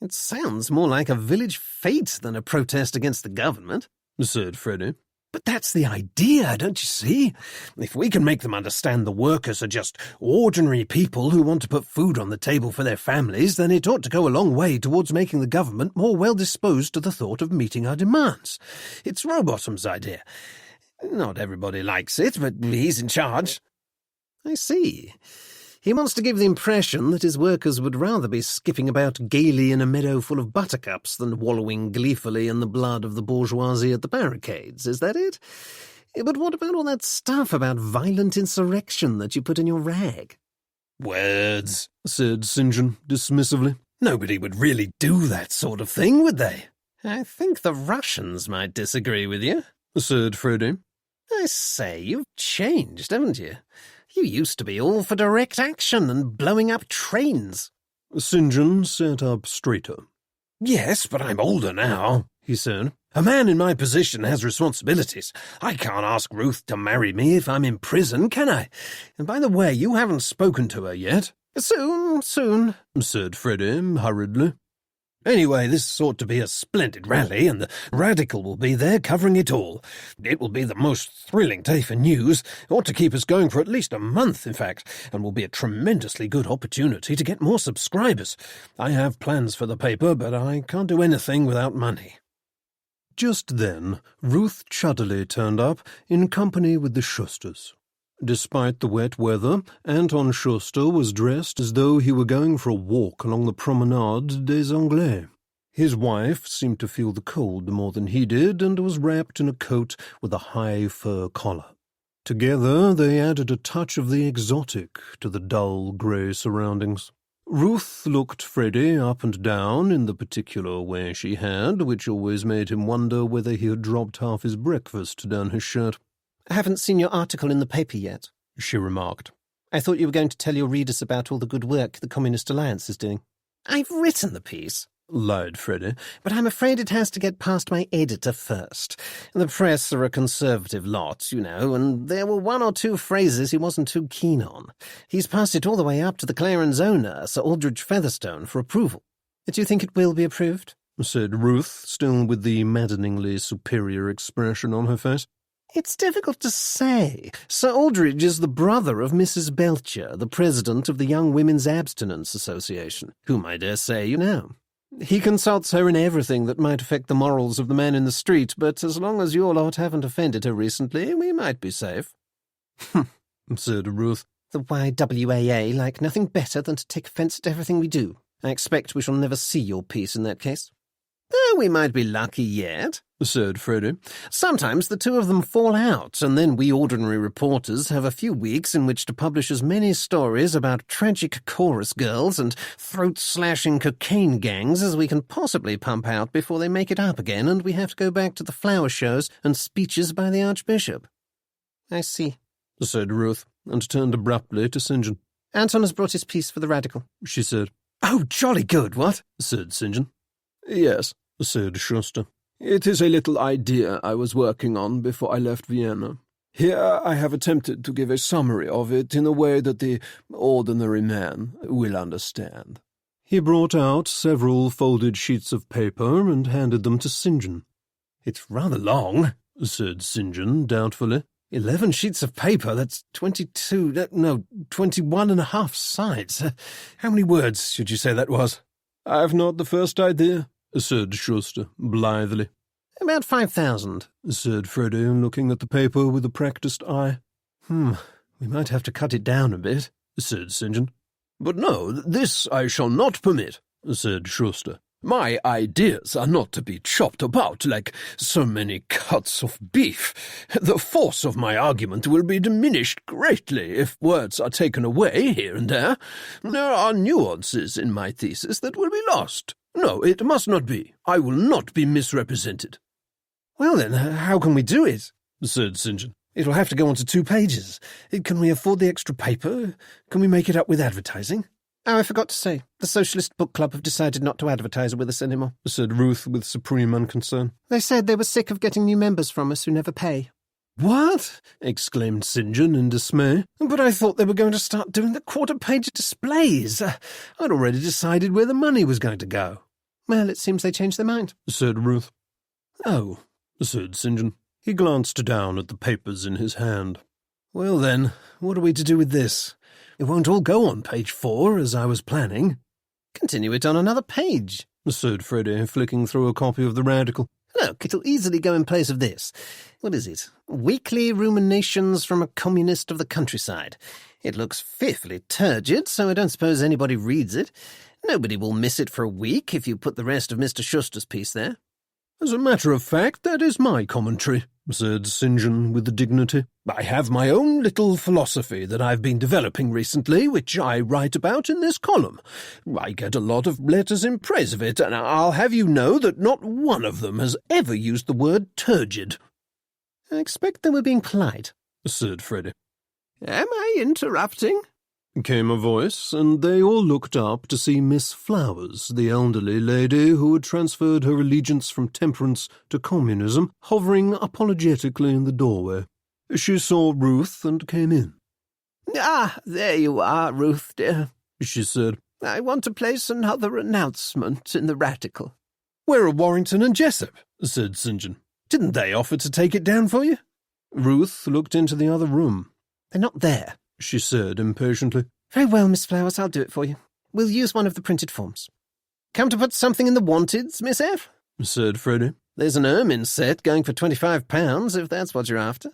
It sounds more like a village fete than a protest against the government, said Freddie. But that's the idea, don't you see? If we can make them understand the workers are just ordinary people who want to put food on the table for their families, then it ought to go a long way towards making the government more well-disposed to the thought of meeting our demands. It's Rowbottom's idea. Not everybody likes it, but he's in charge. I see. He wants to give the impression that his workers would rather be skipping about gaily in a meadow full of buttercups than wallowing gleefully in the blood of the bourgeoisie at the barricades. Is that it? But what about all that stuff about violent insurrection that you put in your rag? Words, said St. John dismissively. Nobody would really do that sort of thing, would they? I think the Russians might disagree with you, said Freddie. I say, you've changed, haven't you? You used to be all for direct action and blowing up trains. St. John sat up straighter. Yes, but I'm older now, he said. A man in my position has responsibilities. I can't ask Ruth to marry me if I'm in prison, can I? And by the way, you haven't spoken to her yet. Soon, said Freddie hurriedly. Anyway, this ought to be a splendid rally, and the Radical will be there covering it all. It will be the most thrilling day for news. It ought to keep us going for at least a month, in fact, and will be a tremendously good opportunity to get more subscribers. I have plans for the paper, but I can't do anything without money. Just then, Ruth Chudderley turned up in company with the Schusters. Despite the wet weather, Anton Schuster was dressed as though he were going for a walk along the Promenade des Anglais. His wife seemed to feel the cold more than he did, and was wrapped in a coat with a high fur collar. Together they added a touch of the exotic to the dull grey surroundings. Ruth looked Freddie up and down in the particular way she had, which always made him wonder whether he had dropped half his breakfast down his shirt. I haven't seen your article in the paper yet, she remarked. I thought you were going to tell your readers about all the good work the Communist Alliance is doing. I've written the piece, lied Freddie. But I'm afraid it has to get past my editor first. The press are a conservative lot, you know, and there were one or two phrases he wasn't too keen on. He's passed it all the way up to the Claren's owner, Sir Aldridge Featherstone, for approval. Do you think it will be approved? Said Ruth, still with the maddeningly superior expression on her face. It's difficult to say. Sir Aldridge is the brother of Mrs. Belcher, the president of the Young Women's Abstinence Association, whom I dare say you know. He consults her in everything that might affect the morals of the man in the street, but as long as your lot haven't offended her recently, we might be safe. Said Ruth. The YWAA like nothing better than to take offence at everything we do. I expect we shall never see your piece in that case. Oh, we might be lucky yet, said Freddie. Sometimes the two of them fall out, and then we ordinary reporters have a few weeks in which to publish as many stories about tragic chorus girls and throat-slashing cocaine gangs as we can possibly pump out before they make it up again and we have to go back to the flower shows and speeches by the Archbishop. I see, said Ruth, and turned abruptly to St. John. Anton has brought his piece for the Radical, she said. Oh, jolly good, what? Said St. John. Yes, said Schuster. It is a little idea I was working on before I left Vienna. Here I have attempted to give a summary of it in a way that the ordinary man will understand. He brought out several folded sheets of paper and handed them to St. John. It's rather long, said St. John doubtfully. 11 sheets of paper, that's 21 and a half sides. How many words should you say that was? I've not the first idea, said Schuster blithely. About 5,000, said Freddie, looking at the paper with a practised eye. We might have to cut it down a bit, said St. John. But no, this I shall not permit, said Schuster. My ideas are not to be chopped about like so many cuts of beef. The force of my argument will be diminished greatly if words are taken away here and there. There are nuances in my thesis that will be lost. No, it must not be. I will not be misrepresented. Well then, how can we do it? Said St. John. It'll have to go on to 2 pages. Can we afford the extra paper? Can we make it up with advertising? Oh, I forgot to say, the Socialist Book Club have decided not to advertise with us anymore, said Ruth with supreme unconcern. They said they were sick of getting new members from us who never pay. What? Exclaimed St. John in dismay. But I thought they were going to start doing the quarter-page displays. I'd already decided where the money was going to go. Well, it seems they changed their mind, said Ruth. Oh, said St. John. He glanced down at the papers in his hand. Well then, what are we to do with this? It won't all go on page 4, as I was planning. Continue it on another page, said Freddie, flicking through a copy of the Radical. Look, it'll easily go in place of this. What is it? Weekly Ruminations from a Communist of the Countryside. It looks fearfully turgid, so I don't suppose anybody reads it. Nobody will miss it for a week if you put the rest of Mr. Schuster's piece there. As a matter of fact, that is my commentary, said St. John with dignity. I have my own little philosophy that I've been developing recently, which I write about in this column. I get a lot of letters in praise of it, and I'll have you know that not one of them has ever used the word turgid. I expect they were being polite, said Freddie. Am I interrupting? Came a voice, and they all looked up to see Miss Flowers, the elderly lady who had transferred her allegiance from temperance to communism, hovering apologetically in the doorway. She saw Ruth and came in. Ah, there you are, Ruth, dear, she said. I want to place another announcement in the Radical. Where are Warrington and Jessup? Said St. John. Didn't they offer to take it down for you? Ruth looked into the other room. They're not there, she said impatiently. Very well, Miss Flowers, I'll do it for you. We'll use one of the printed forms. Come to put something in the wanteds, Miss F? Said Freddie. There's an ermine set going for £25, if that's what you're after.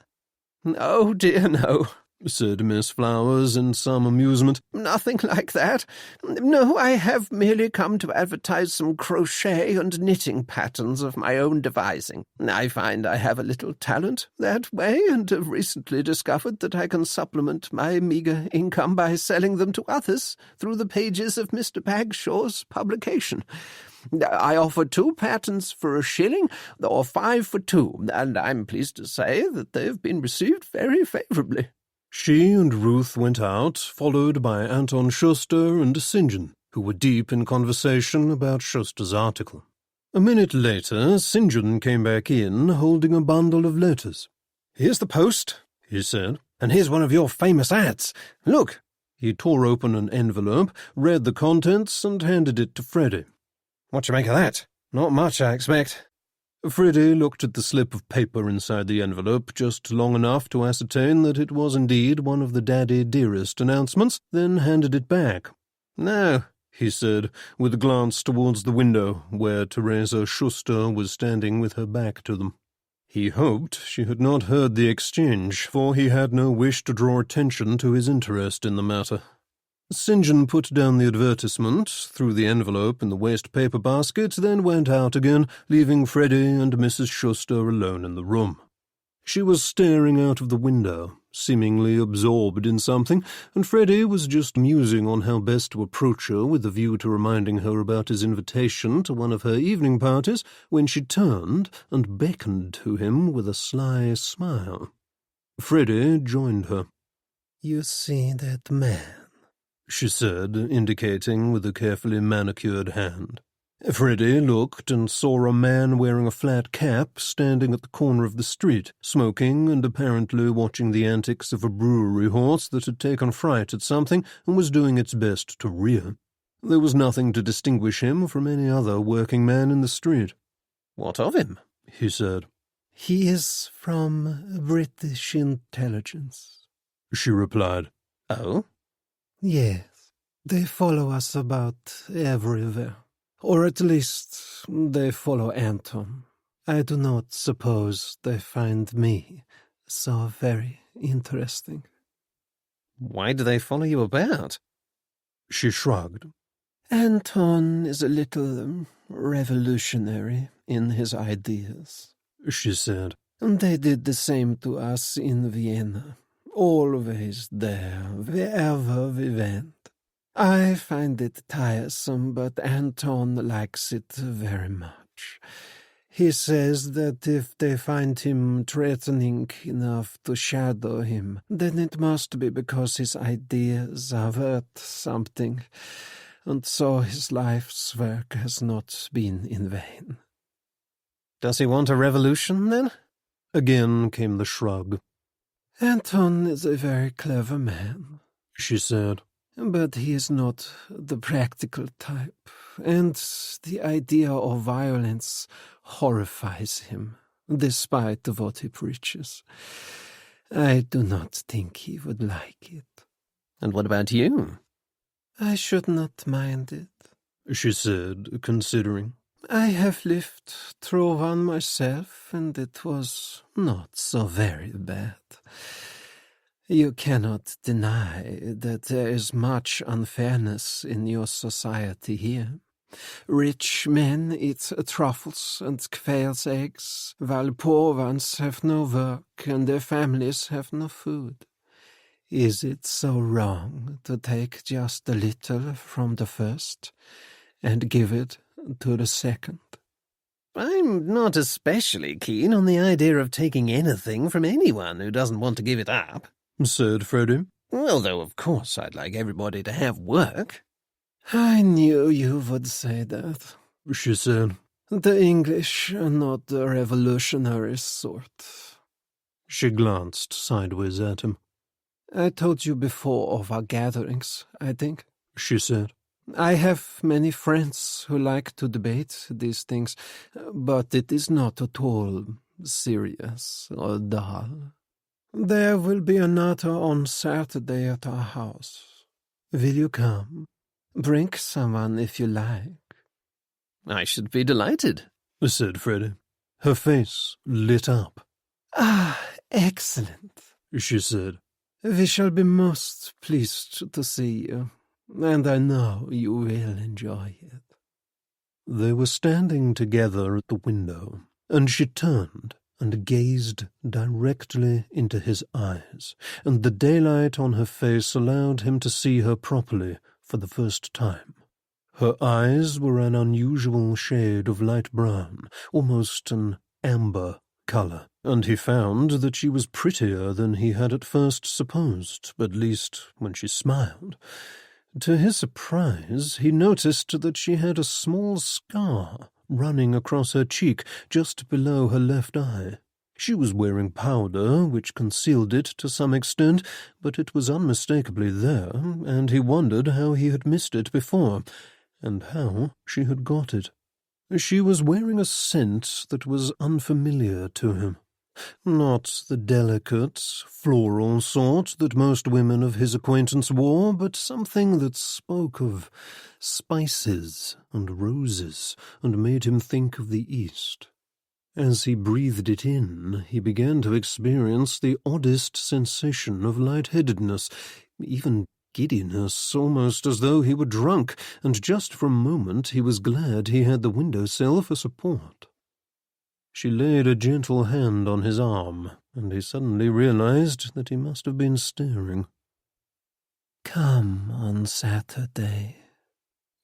Oh, dear, no, said Miss Flowers in some amusement. Nothing like that. No, I have merely come to advertise some crochet and knitting patterns of my own devising. I find I have a little talent that way, and have recently discovered that I can supplement my meagre income by selling them to others through the pages of Mr. Bagshaw's publication. I offer 2 patterns for a shilling, or 5 for 2, and I'm pleased to say that they've been received very favourably. She and Ruth went out, followed by Anton Schuster and St. John. who were deep in conversation about Schuster's article. A minute later, St. John came back in, holding a bundle of letters. "Here's the post," he said. "and here's one of your famous ads. Look." He tore open an envelope, read the contents, and handed it to Freddie. "What you make of that? Not much, I expect." Freddie looked at the slip of paper inside the envelope just long enough to ascertain that it was indeed one of the Daddy Dearest announcements, then handed it back. "No," he said, with a glance towards the window, where Teresa Schuster was standing with her back to them. He hoped she had not heard the exchange, for he had no wish to draw attention to his interest in the matter. St. John put down the advertisement, threw the envelope in the waste paper basket, then went out again, leaving Freddie and Mrs. Schuster alone in the room. She was staring out of the window, seemingly absorbed in something, and Freddie was just musing on how best to approach her with a view to reminding her about his invitation to one of her evening parties, when she turned and beckoned to him with a sly smile. Freddie joined her. "You see that man?" she said, indicating with a carefully manicured hand. Freddie looked and saw a man wearing a flat cap standing at the corner of the street, smoking and apparently watching the antics of a brewery horse that had taken fright at something and was doing its best to rear. There was nothing to distinguish him from any other working man in the street. "What of him?" he said. "He is from British intelligence," she replied. "Oh?" "Yes. They follow us about everywhere. Or at least they follow Anton. I do not suppose they find me so very interesting." "Why do they follow you about?" She shrugged. "Anton is a little revolutionary in his ideas," she said. "They did the same to us in Vienna. Always there, wherever we went. I find it tiresome, but Anton likes it very much. He says that if they find him threatening enough to shadow him, then it must be because his ideas are worth something, and so his life's work has not been in vain." "Does he want a revolution, then?" Again came the shrug. "Anton is a very clever man," she said. "but he is not the practical type, and the idea of violence horrifies him, despite what he preaches. I do not think he would like it." "And what about you?" "I should not mind it. she said, considering. I have lived through one myself, and it was not so very bad. You cannot deny that there is much unfairness in your society here. Rich men eat truffles and quail's eggs, while poor ones have no work and their families have no food. Is it so wrong to take just a little from the first and give it to the second?" "I'm not especially keen on the idea of taking anything from anyone who doesn't want to give it up," said Freddie. "although, of course, I'd like everybody to have work." "I knew you would say that," she said. "The English are not the revolutionary sort." She glanced sideways at him. "I told you before of our gatherings, I think," she said. "I have many friends who like to debate these things, but it is not at all serious or dull. There will be another on Saturday at our house. Will you come? Bring someone if you like." "I should be delighted," said Freddie. Her face lit up. "Ah, excellent," she said. "We shall be most pleased to see you, and I know you will enjoy it." They were standing together at the window, and she turned and gazed directly into his eyes, and the daylight on her face allowed him to see her properly for the first time. Her eyes were an unusual shade of light brown, almost an amber colour, and he found that she was prettier than he had at first supposed, at least when she smiled. To his surprise, he noticed that she had a small scar running across her cheek just below her left eye. She was wearing powder, which concealed it to some extent, but it was unmistakably there, and he wondered how he had missed it before, and how she had got it. She was wearing a scent that was unfamiliar to him. Not the delicate, floral sort that most women of his acquaintance wore, but something that spoke of spices and roses and made him think of the East. As he breathed it in, he began to experience the oddest sensation of lightheadedness, even giddiness, almost as though he were drunk, and just for a moment he was glad he had the window-sill for support. She laid a gentle hand on his arm, and he suddenly realized that he must have been staring. "Come on Saturday,"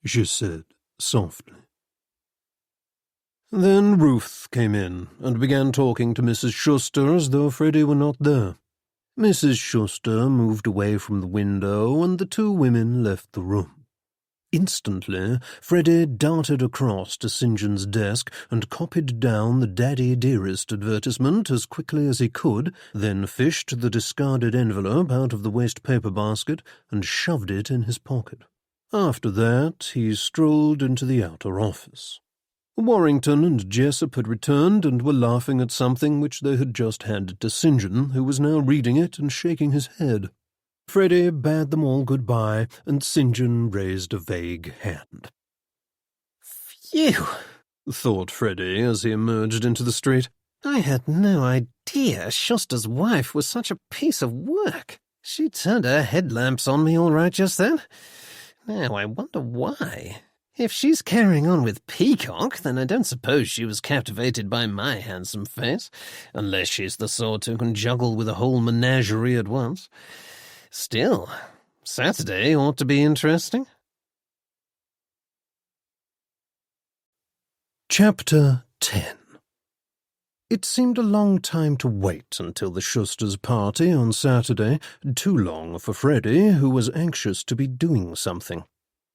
she said softly. Then Ruth came in and began talking to Mrs. Schuster as though Freddie were not there. Mrs. Schuster moved away from the window, and the two women left the room. Instantly, Freddie darted across to St. John's desk and copied down the Daddy Dearest advertisement as quickly as he could, then fished the discarded envelope out of the waste paper basket and shoved it in his pocket. After that, he strolled into the outer office. Warrington and Jessup had returned and were laughing at something which they had just handed to St. John, who was now reading it and shaking his head. Freddie bade them all good-bye, and St. John raised a vague hand. "Phew," thought Freddie as he emerged into the street. "I had no idea Schuster's wife was such a piece of work. She turned her headlamps on me all right just then. Now I wonder why. If she's carrying on with Peacock, then I don't suppose she was captivated by my handsome face, unless she's the sort who can juggle with a whole menagerie at once. Still, Saturday ought to be interesting." Chapter 10. It seemed a long time to wait until the Schusters' party on Saturday, too long for Freddie, who was anxious to be doing something.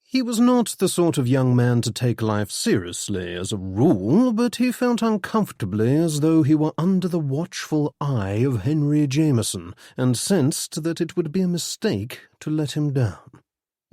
He was not the sort of young man to take life seriously as a rule, but he felt uncomfortably as though he were under the watchful eye of Henry Jameson, and sensed that it would be a mistake to let him down.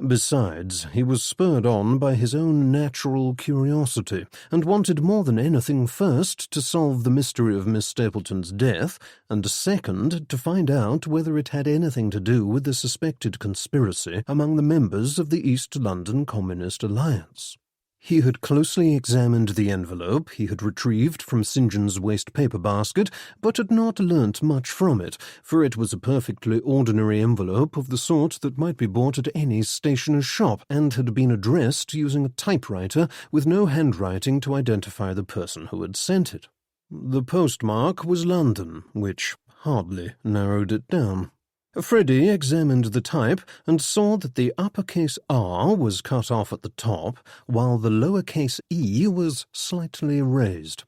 Besides, he was spurred on by his own natural curiosity, and wanted more than anything first to solve the mystery of Miss Stapleton's death, and second to find out whether it had anything to do with the suspected conspiracy among the members of the East London Communist Alliance. He had closely examined the envelope he had retrieved from St. John's waste paper basket, but had not learnt much from it, for it was a perfectly ordinary envelope of the sort that might be bought at any stationer's shop, and had been addressed using a typewriter with no handwriting to identify the person who had sent it. The postmark was London, which hardly narrowed it down. Freddie examined the type and saw that the uppercase R was cut off at the top, while the lowercase e was slightly raised.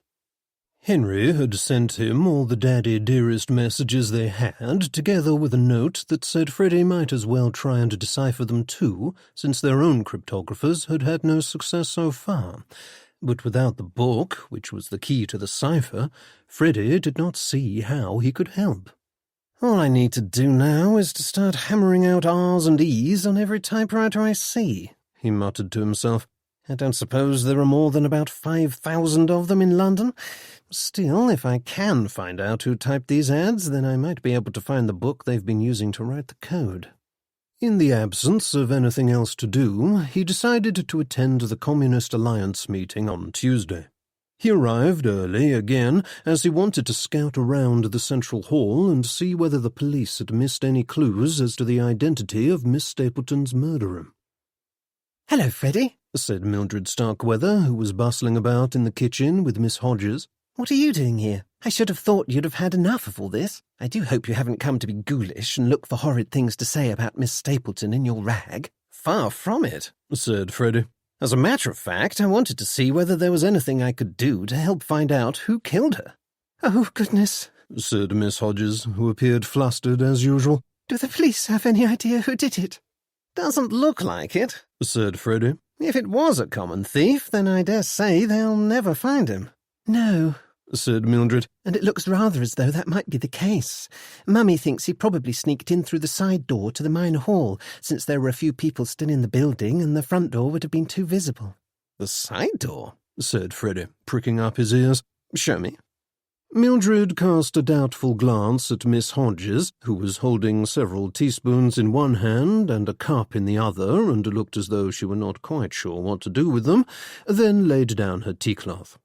Henry had sent him all the Daddy Dearest messages they had, together with a note that said Freddie might as well try and decipher them too, since their own cryptographers had had no success so far. But without the book, which was the key to the cipher, Freddie did not see how he could help. "All I need to do now is to start hammering out R's and E's on every typewriter I see," he muttered to himself. "I don't suppose there are more than about 5,000 of them in London. Still, if I can find out who typed these ads, then I might be able to find the book they've been using to write the code." In the absence of anything else to do, he decided to attend the Communist Alliance meeting on Tuesday. He arrived early again, as he wanted to scout around the central hall and see whether the police had missed any clues as to the identity of Miss Stapleton's murderer. "Hello, Freddie," said Mildred Starkweather, who was bustling about in the kitchen with Miss Hodges. "What are you doing here? I should have thought you'd have had enough of all this. I do hope you haven't come to be ghoulish and look for horrid things to say about Miss Stapleton in your rag." "Far from it," said Freddie. "As a matter of fact, I wanted to see whether there was anything I could do to help find out who killed her." "Oh, goodness," said Miss Hodges, who appeared flustered as usual. "Do the police have any idea who did it?" Doesn't look like it, said Freddie. If it was a common thief, then I dare say they'll never find him. No, said Mildred. and it looks rather as though that might be the case. Mummy thinks he probably sneaked in through the side door to the minor hall, since there were a few people still in the building and the front door would have been too visible. The side door? Said Freddie, pricking up his ears. Show me. Mildred cast a doubtful glance at Miss Hodges, who was holding several teaspoons in one hand and a cup in the other, and looked as though she were not quite sure what to do with them, then laid down her tea-cloth.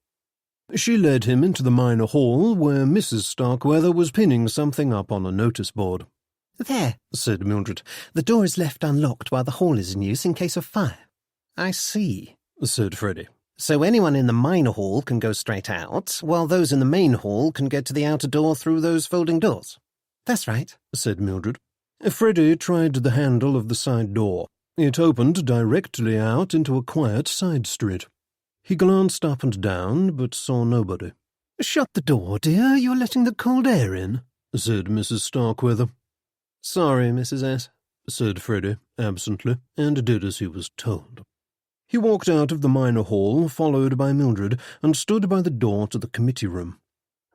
She led him into the minor hall, where Mrs. Starkweather was pinning something up on a notice board. There, said Mildred. The door is left unlocked while the hall is in use in case of fire. I see, said Freddie. So anyone in the minor hall can go straight out, while those in the main hall can get to the outer door through those folding doors. That's right, said Mildred. Freddie tried the handle of the side door. It opened directly out into a quiet side street. He glanced up and down, but saw nobody. "Shut the door, dear. You're letting the cold air in," said Mrs. Starkweather. "Sorry, Mrs. S.," said Freddie absently, and did as he was told. He walked out of the minor hall, followed by Mildred, and stood by the door to the committee room.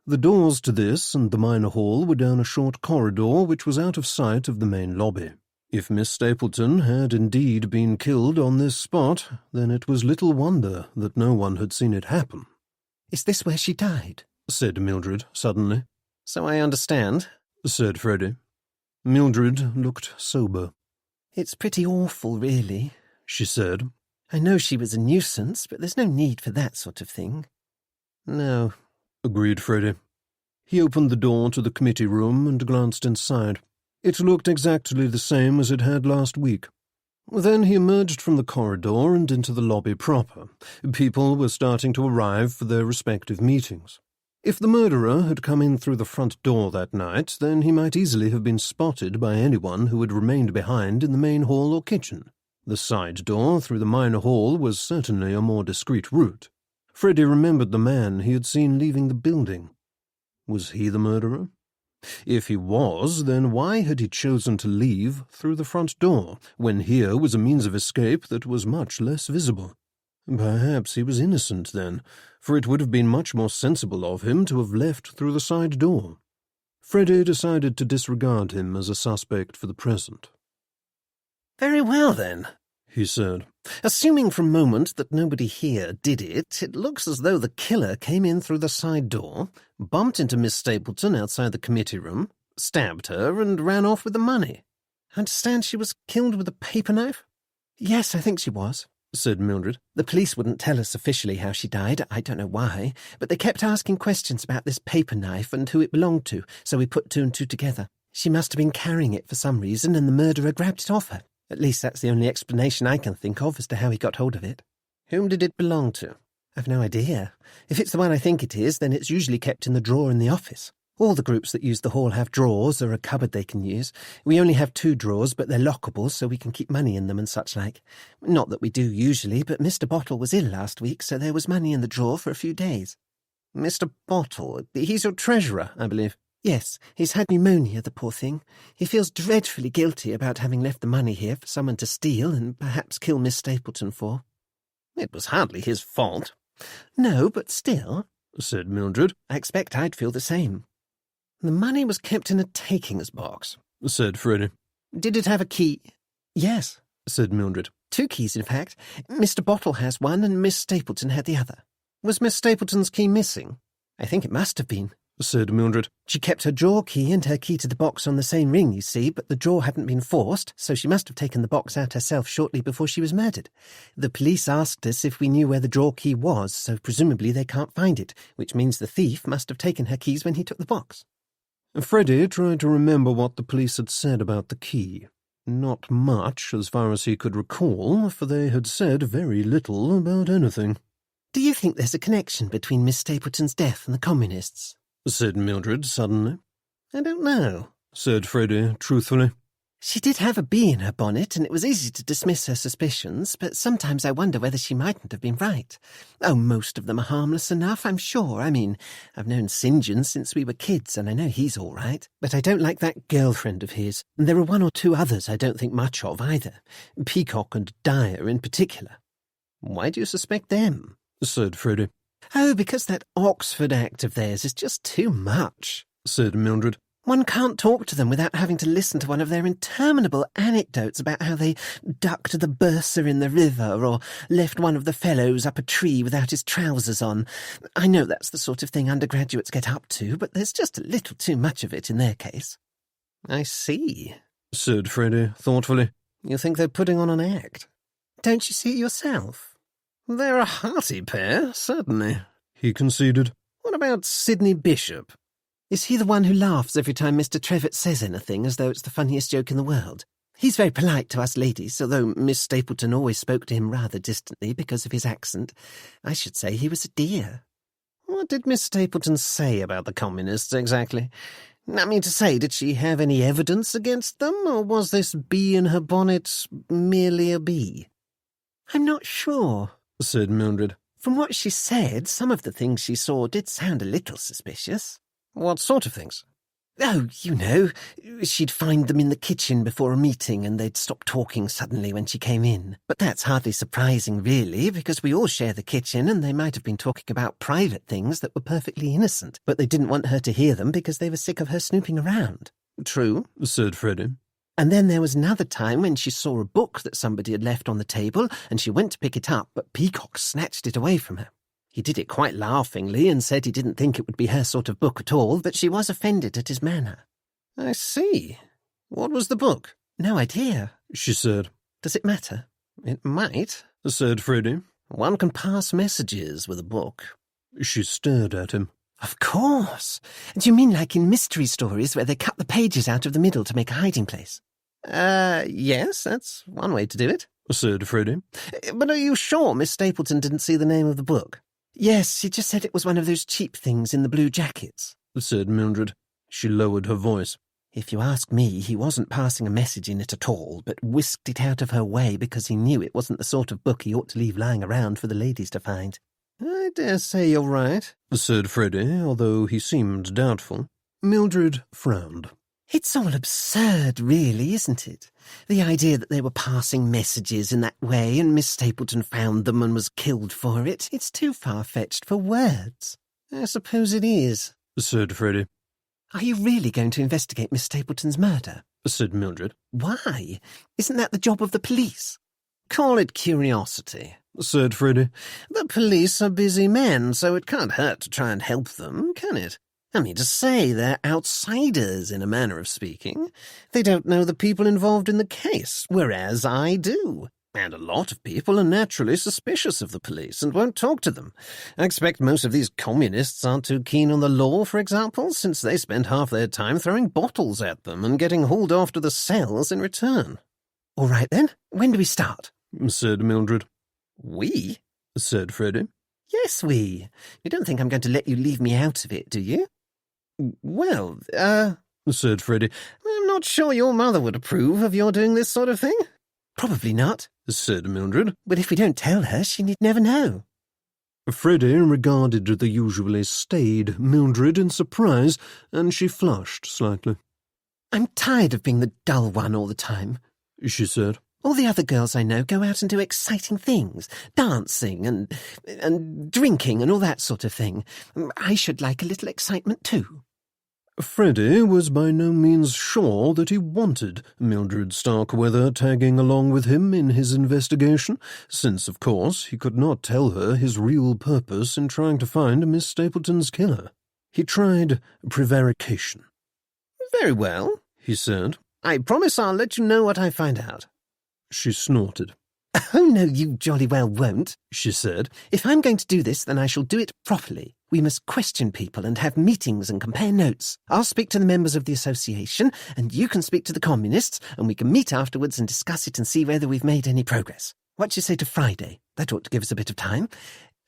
The doors to this and the minor hall were down a short corridor which was out of sight of the main lobby. If Miss Stapleton had indeed been killed on this spot, then it was little wonder that no one had seen it happen. Is this where she died? Said Mildred suddenly. "So I understand," said Freddie. Mildred looked sober. It's pretty awful, really, she said. I know she was a nuisance, but there's no need for that sort of thing. "No," agreed Freddie. He opened the door to the committee room and glanced inside. It looked exactly the same as it had last week. Then he emerged from the corridor and into the lobby proper. People were starting to arrive for their respective meetings. If the murderer had come in through the front door that night, then he might easily have been spotted by anyone who had remained behind in the main hall or kitchen. The side door through the minor hall was certainly a more discreet route. Freddie remembered the man he had seen leaving the building. Was he the murderer? If he was, then why had he chosen to leave through the front door, when here was a means of escape that was much less visible? Perhaps he was innocent, then, for it would have been much more sensible of him to have left through the side door. Freddie decided to disregard him as a suspect for the present. "Very well, then," he said. "Assuming for a moment that nobody here did it, it looks as though the killer came in through the side door, bumped into Miss Stapleton outside the committee room, stabbed her, and ran off with the money. I understand she was killed with a paper knife?" Yes, I think she was, said Mildred. The police wouldn't tell us officially how she died, I don't know why, but they kept asking questions about this paper knife and who it belonged to, so we put two and two together. She must have been carrying it for some reason, and the murderer grabbed it off her. At least that's the only explanation I can think of as to how he got hold of it. "Whom did it belong to?" I've no idea. If it's the one I think it is, then it's usually kept in the drawer in the office. All the groups that use the hall have drawers or a cupboard they can use. We only have 2 drawers, but they're lockable, so we can keep money in them and such like. Not that we do usually, but Mr. Bottle was ill last week, so there was money in the drawer for a few days. "Mr. Bottle? He's your treasurer, I believe." Yes, he's had pneumonia, the poor thing. He feels dreadfully guilty about having left the money here for someone to steal and perhaps kill Miss Stapleton for. "It was hardly his fault." "No, but still," said Mildred. "I expect I'd feel the same." "The money was kept in a takings box," said Freddie. "Did it have a key?" "Yes," said Mildred. 2 keys, in fact. Mr. Bottle has one and Miss Stapleton had the other. "Was Miss Stapleton's key missing?" I think it must have been. Said Mildred. She kept her drawer key and her key to the box on the same ring, you see, but the drawer hadn't been forced, so she must have taken the box out herself shortly before she was murdered. The police asked us if we knew where the drawer key was, so presumably they can't find it, which means the thief must have taken her keys when he took the box. Freddie tried to remember what the police had said about the key. Not much, as far as he could recall, for they had said very little about anything. "Do you think there's a connection between Miss Stapleton's death and the Communists?" said Mildred suddenly. "I don't know," said Freddie truthfully. She did have a bee in her bonnet, and it was easy to dismiss her suspicions, but sometimes I wonder whether she mightn't have been right. Oh, most of them are harmless enough, I'm sure. I mean, I've known St. John since we were kids, and I know he's all right. But I don't like that girlfriend of his, and there are one or two others I don't think much of either. Peacock and Dyer in particular. Why do you suspect them? said Freddie. Oh, because that Oxford act of theirs is just too much, said Mildred. One can't talk to them without having to listen to one of their interminable anecdotes about how they ducked the bursar in the river or left one of the fellows up a tree without his trousers on. I know that's the sort of thing undergraduates get up to, but there's just a little too much of it in their case. I see, said Freddie thoughtfully. You think they're putting on an act? Don't you see it yourself? They're a hearty pair, certainly, he conceded. What about Sidney Bishop? Is he the one who laughs every time Mr. Trevett says anything as though it's the funniest joke in the world? He's very polite to us ladies, although Miss Stapleton always spoke to him rather distantly because of his accent. I should say he was a dear. What did Miss Stapleton say about the communists, exactly? I mean to say, did she have any evidence against them, or was this bee in her bonnet merely a bee? I'm not sure, said Mildred. From what she said, some of the things she saw did sound a little suspicious. What sort of things? Oh, you know, she'd find them in the kitchen before a meeting and they'd stop talking suddenly when she came in. But that's hardly surprising, really, because we all share the kitchen and they might have been talking about private things that were perfectly innocent, but they didn't want her to hear them because they were sick of her snooping around. True, said Freddie. And then there was another time when she saw a book that somebody had left on the table and she went to pick it up, but Peacock snatched it away from her. He did it quite laughingly and said he didn't think it would be her sort of book at all, but she was offended at his manner. I see. What was the book? No idea, she said. Does it matter? It might, said Freddie. One can pass messages with a book. She stared at him. Of course. Do you mean like in mystery stories where they cut the pages out of the middle to make a hiding place? Yes, that's one way to do it, said Freddie. But are you sure Miss Stapleton didn't see the name of the book? Yes, she just said it was one of those cheap things in the blue jackets, said Mildred. She lowered her voice. If you ask me, he wasn't passing a message in it at all, but whisked it out of her way because he knew it wasn't the sort of book he ought to leave lying around for the ladies to find. I dare say you're right, said Freddie, although he seemed doubtful. Mildred frowned. It's all absurd, really, isn't it? The idea that they were passing messages in that way and Miss Stapleton found them and was killed for it. It's too far-fetched for words. I suppose it is, said Freddie. Are you really going to investigate Miss Stapleton's murder? Said Mildred. Why? Isn't that the job of the police? Call it curiosity, said Freddie. The police are busy men, so it can't hurt to try and help them, can it? I mean to say, they're outsiders in a manner of speaking. They don't know the people involved in the case, whereas I do. And a lot of people are naturally suspicious of the police and won't talk to them. I expect most of these communists aren't too keen on the law, for example, since they spend half their time throwing bottles at them and getting hauled off to the cells in return. All right then, when do we start? Said Mildred. We? Said Freddie. Yes, we. You don't think I'm going to let you leave me out of it, do you? Well, said Freddie. I'm not sure your mother would approve of your doing this sort of thing. Probably not, said Mildred. But if we don't tell her, she need never know. Freddie regarded the usually staid Mildred in surprise, and she flushed slightly. I'm tired of being the dull one all the time, she said. All the other girls I know go out and do exciting things, dancing and drinking and all that sort of thing. I should like a little excitement too. Freddie was by no means sure that he wanted Mildred Starkweather tagging along with him in his investigation, since, of course, he could not tell her his real purpose in trying to find Miss Stapleton's killer. He tried prevarication. Very well, he said. I promise I'll let you know what I find out. She snorted. Oh, no, you jolly well won't, she said. If I'm going to do this, then I shall do it properly. We must question people and have meetings and compare notes. I'll speak to the members of the association, and you can speak to the communists, and we can meet afterwards and discuss it and see whether we've made any progress. What do you say to Friday? That ought to give us a bit of time.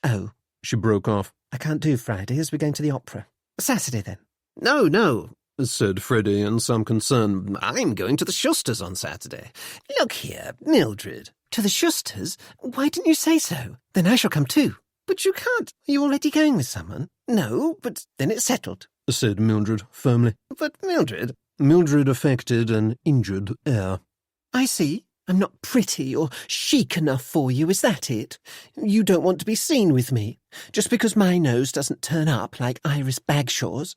Oh. She broke off. I can't do Friday as we're going to the opera. Saturday, then. No. said Freddie in some concern. I'm going to the Schusters on Saturday. Look here, Mildred. To the Schusters? Why didn't you say so? Then I shall come too. But you can't. Are you already going with someone? No, but Then it's settled, said Mildred firmly. But Mildred... Mildred affected an injured air. I see. I'm not pretty or chic enough for you, is that it? You don't want to be seen with me, just because my nose doesn't turn up like Iris Bagshaw's?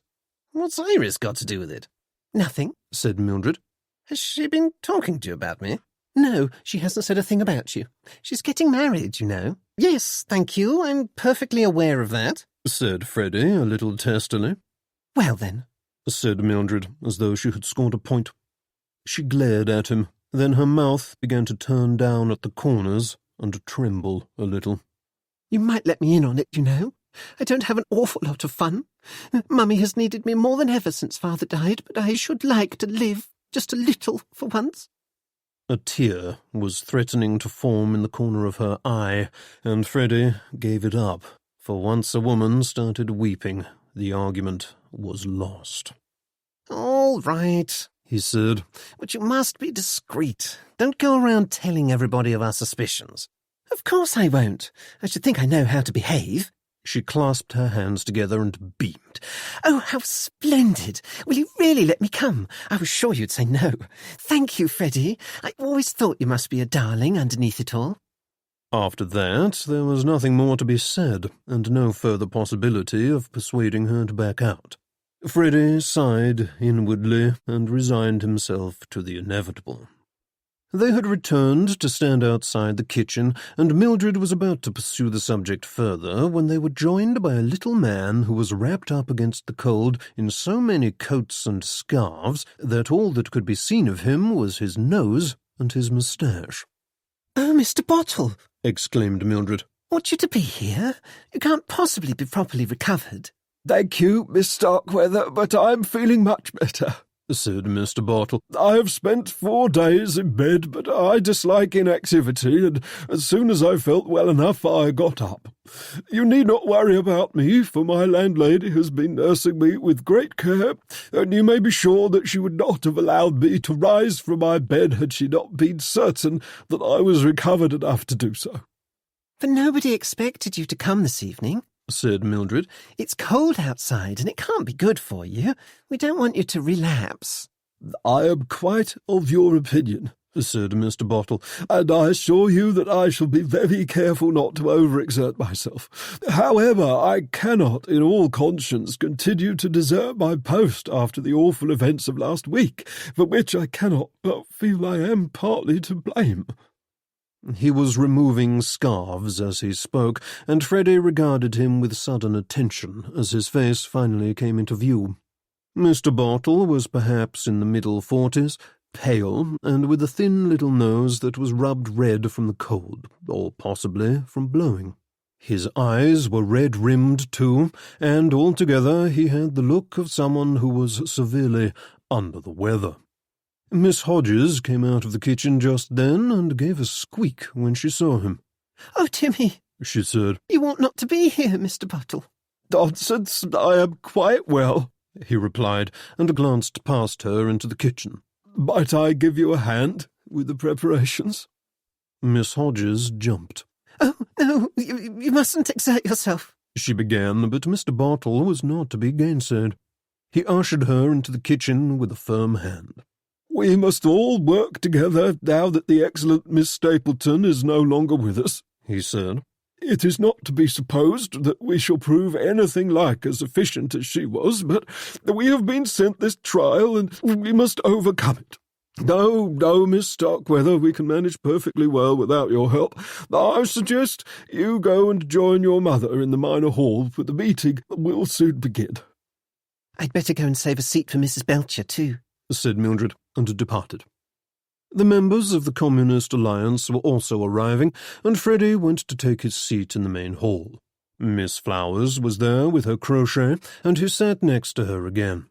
What's Iris got to do with it? Nothing, said Mildred. Has she been talking to you about me? No, she hasn't said a thing about you. She's getting married, you know. Yes, thank you. I'm perfectly aware of that, said Freddie a little testily. Well then, said Mildred, as though she had scored a point. She glared at him. Then her mouth began to turn down at the corners and tremble a little. You might let me in on it, you know. I don't have an awful lot of fun. Mummy has needed me more than ever since Father died, but I should like to live just a little for once. A tear was threatening to form in the corner of her eye, and Freddie gave it up. For once a woman started weeping, the argument was lost. All right, he said. But you must be discreet. Don't go around telling everybody of our suspicions. Of course I won't. I should think I know how to behave. She clasped her hands together and beamed. Oh, how splendid! Will you really let me come? I was sure you'd say no. Thank you, Freddie. I always thought you must be a darling underneath it all. After that, there was nothing more to be said, and no further possibility of persuading her to back out. Freddie sighed inwardly and resigned himself to the inevitable. They had returned to stand outside the kitchen, and Mildred was about to pursue the subject further when they were joined by a little man who was wrapped up against the cold in so many coats and scarves that all that could be seen of him was his nose and his moustache. Oh, Mr. Bottle, exclaimed Mildred. Ought you to be here? You can't possibly be properly recovered. Thank you, Miss Starkweather, but I'm feeling much better, said Mr. Bottle. I have spent 4 days in bed, but I dislike inactivity, and as soon as I felt well enough, I got up. You need not worry about me, for my landlady has been nursing me with great care, and you may be sure that she would not have allowed me to rise from my bed had she not been certain that I was recovered enough to do so. But nobody expected you to come this evening, said Mildred. It's cold outside, and it can't be good for you. We don't want you to relapse. I am quite of your opinion, said Mr. Bottle, and I assure you that I shall be very careful not to overexert myself. However, I cannot, in all conscience, continue to desert my post after the awful events of last week, for which I cannot but feel I am partly to blame. He was removing scarves as he spoke, and Freddie regarded him with sudden attention as his face finally came into view. Mr. Bottle was perhaps in the middle 40s, pale, and with a thin little nose that was rubbed red from the cold, or possibly from blowing. His eyes were red-rimmed too, and altogether he had the look of someone who was severely under the weather. Miss Hodges came out of the kitchen just then and gave a squeak when she saw him. Oh, Timmy, she said. You ought not to be here, Mr. Bottle. Nonsense, I am quite well, he replied, and glanced past her into the kitchen. Might I give you a hand with the preparations? Miss Hodges jumped. Oh, no, you mustn't exert yourself, she began, but Mr. Bottle was not to be gainsaid. He ushered her into the kitchen with a firm hand. We must all work together now that the excellent Miss Stapleton is no longer with us, he said. It is not to be supposed that we shall prove anything like as efficient as she was, but we have been sent this trial, and we must overcome it. No, Miss Starkweather, we can manage perfectly well without your help. I suggest you go and join your mother in the minor hall, for the meeting will soon begin. I'd better go and save a seat for Mrs. Belcher, too, said Mildred, and departed. The members of the Communist Alliance were also arriving, and Freddie went to take his seat in the main hall. Miss Flowers was there with her crochet, and he sat next to her again.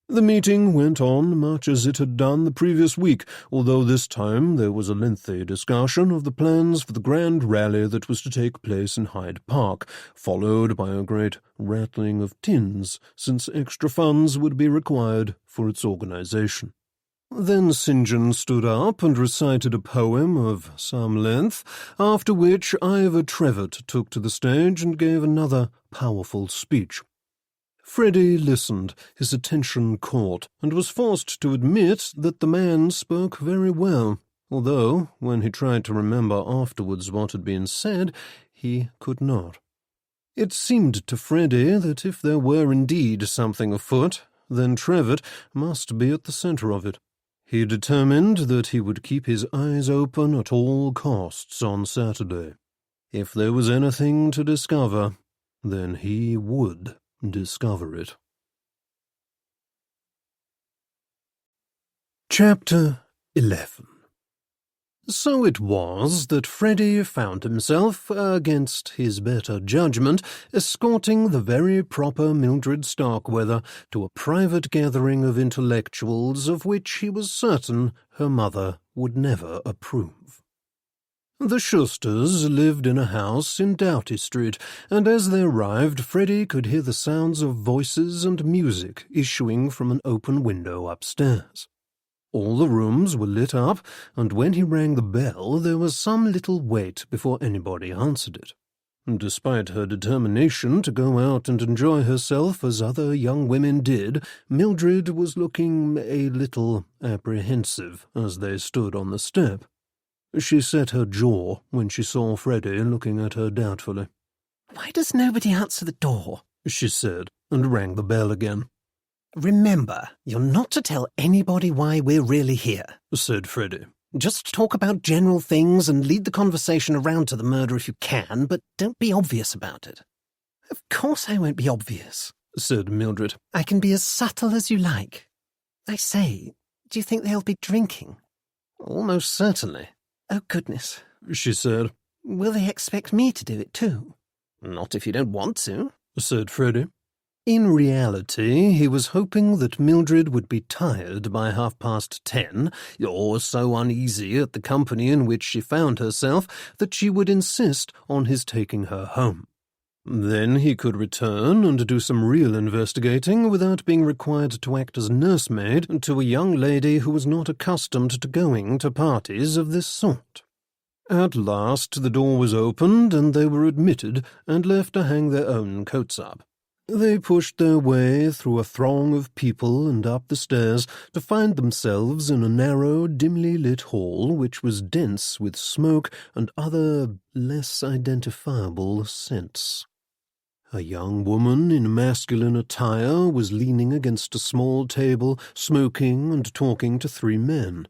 The meeting went on much as it had done the previous week, although this time there was a lengthy discussion of the plans for the grand rally that was to take place in Hyde Park, followed by a great rattling of tins, since extra funds would be required for its organization. Then St. John stood up and recited a poem of some length, after which Ivor Trevett took to the stage and gave another powerful speech. Freddie listened, his attention caught, and was forced to admit that the man spoke very well, although, when he tried to remember afterwards what had been said, he could not. It seemed to Freddie that if there were indeed something afoot, then Trevett must be at the centre of it. He determined that he would keep his eyes open at all costs on Saturday. If there was anything to discover, then he would discover it. Chapter 11. So it was that Freddie found himself, against his better judgment, escorting the very proper Mildred Starkweather to a private gathering of intellectuals of which he was certain her mother would never approve. The Schusters lived in a house in Doughty Street, and as they arrived, Freddie could hear the sounds of voices and music issuing from an open window upstairs. All the rooms were lit up, and when he rang the bell there was some little wait before anybody answered it. Despite her determination to go out and enjoy herself as other young women did, Mildred was looking a little apprehensive as they stood on the step. She set her jaw when she saw Freddie looking at her doubtfully. "Why does nobody answer the door?" she said, and rang the bell again. "Remember, you're not to tell anybody why we're really here," said Freddie. "Just talk about general things and lead the conversation around to the murder if you can, but don't be obvious about it." "Of course I won't be obvious," said Mildred. "I can be as subtle as you like. I say, do you think they'll be drinking?" "Almost certainly." "Oh, goodness," she said. "Will they expect me to do it too?" "Not if you don't want to," said Freddie. In reality, he was hoping that Mildred would be tired by 10:30, or so uneasy at the company in which she found herself that she would insist on his taking her home. Then he could return and do some real investigating without being required to act as nursemaid to a young lady who was not accustomed to going to parties of this sort. At last the door was opened, and they were admitted and left to hang their own coats up. They pushed their way through a throng of people and up the stairs to find themselves in a narrow, dimly lit hall which was dense with smoke and other less identifiable scents. A young woman in masculine attire was leaning against a small table, smoking and talking to 3 men.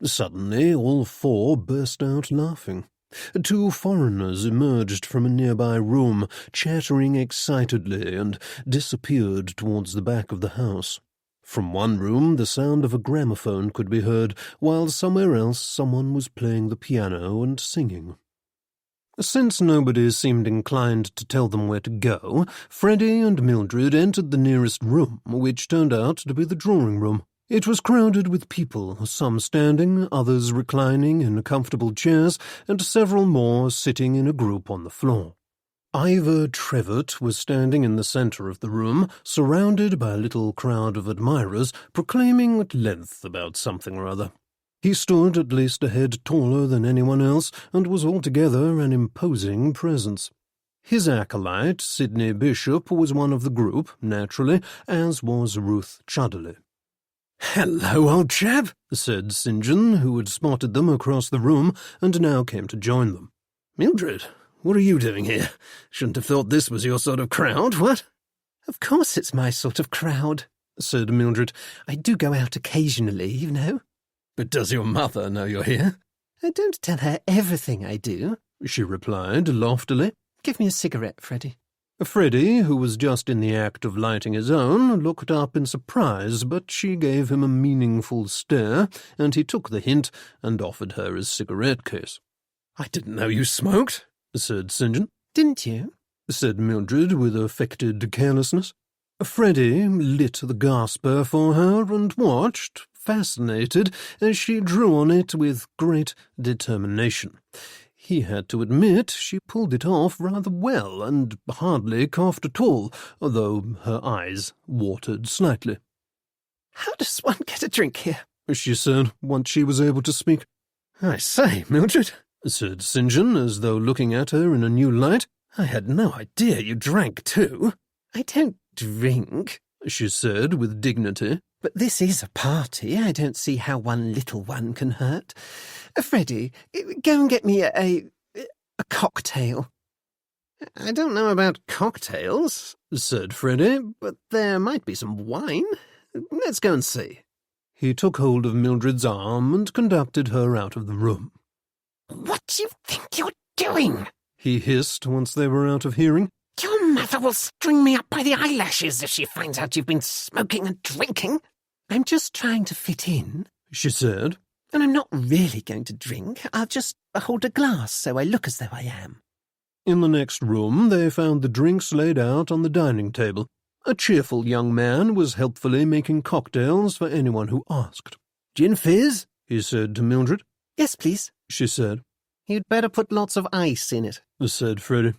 Suddenly all 4 burst out laughing. 2 foreigners emerged from a nearby room, chattering excitedly, and disappeared towards the back of the house. From one room the sound of a gramophone could be heard, while somewhere else someone was playing the piano and singing. Since nobody seemed inclined to tell them where to go, Freddie and Mildred entered the nearest room, which turned out to be the drawing-room. It was crowded with people, some standing, others reclining in comfortable chairs, and several more sitting in a group on the floor. Ivor Trevett was standing in the centre of the room, surrounded by a little crowd of admirers, proclaiming at length about something or other. He stood at least a head taller than anyone else, and was altogether an imposing presence. His acolyte, Sidney Bishop, was one of the group, naturally, as was Ruth Chudderley. "Hello, old chap," said St. John, who had spotted them across the room and now came to join them. "Mildred, what are you doing here? Shouldn't have thought this was your sort of crowd, what?" "Of course it's my sort of crowd," said Mildred. "I do go out occasionally, you know." "But does your mother know you're here?" "I don't tell her everything I do," she replied loftily. "Give me a cigarette, Freddie." Freddie, who was just in the act of lighting his own, looked up in surprise, but she gave him a meaningful stare, and he took the hint and offered her his cigarette case. "I didn't know you smoked," said St. John. "Didn't you?" said Mildred with affected carelessness. Freddie lit the gasper for her and watched, fascinated, as she drew on it with great determination. He had to admit she pulled it off rather well and hardly coughed at all, though her eyes watered slightly. How does one get a drink here? she said, once she was able to speak. I say, Mildred, said St. John, as though looking at her in a new light. I had no idea you drank too. I don't drink, she said with dignity. But this is a party. I don't see how one little one can hurt. Freddie, go and get me a cocktail. I don't know about cocktails, said Freddie, but there might be some wine. Let's go and see. He took hold of Mildred's arm and conducted her out of the room. What do you think you're doing? He hissed once they were out of hearing. Your mother will string me up by the eyelashes if she finds out you've been smoking and drinking. I'm just trying to fit in, she said. And I'm not really going to drink. I'll just hold a glass so I look as though I am. In the next room, they found the drinks laid out on the dining table. A cheerful young man was helpfully making cocktails for anyone who asked. Gin fizz? He said to Mildred. Yes, please, she said. You'd better put lots of ice in it, said Freddie.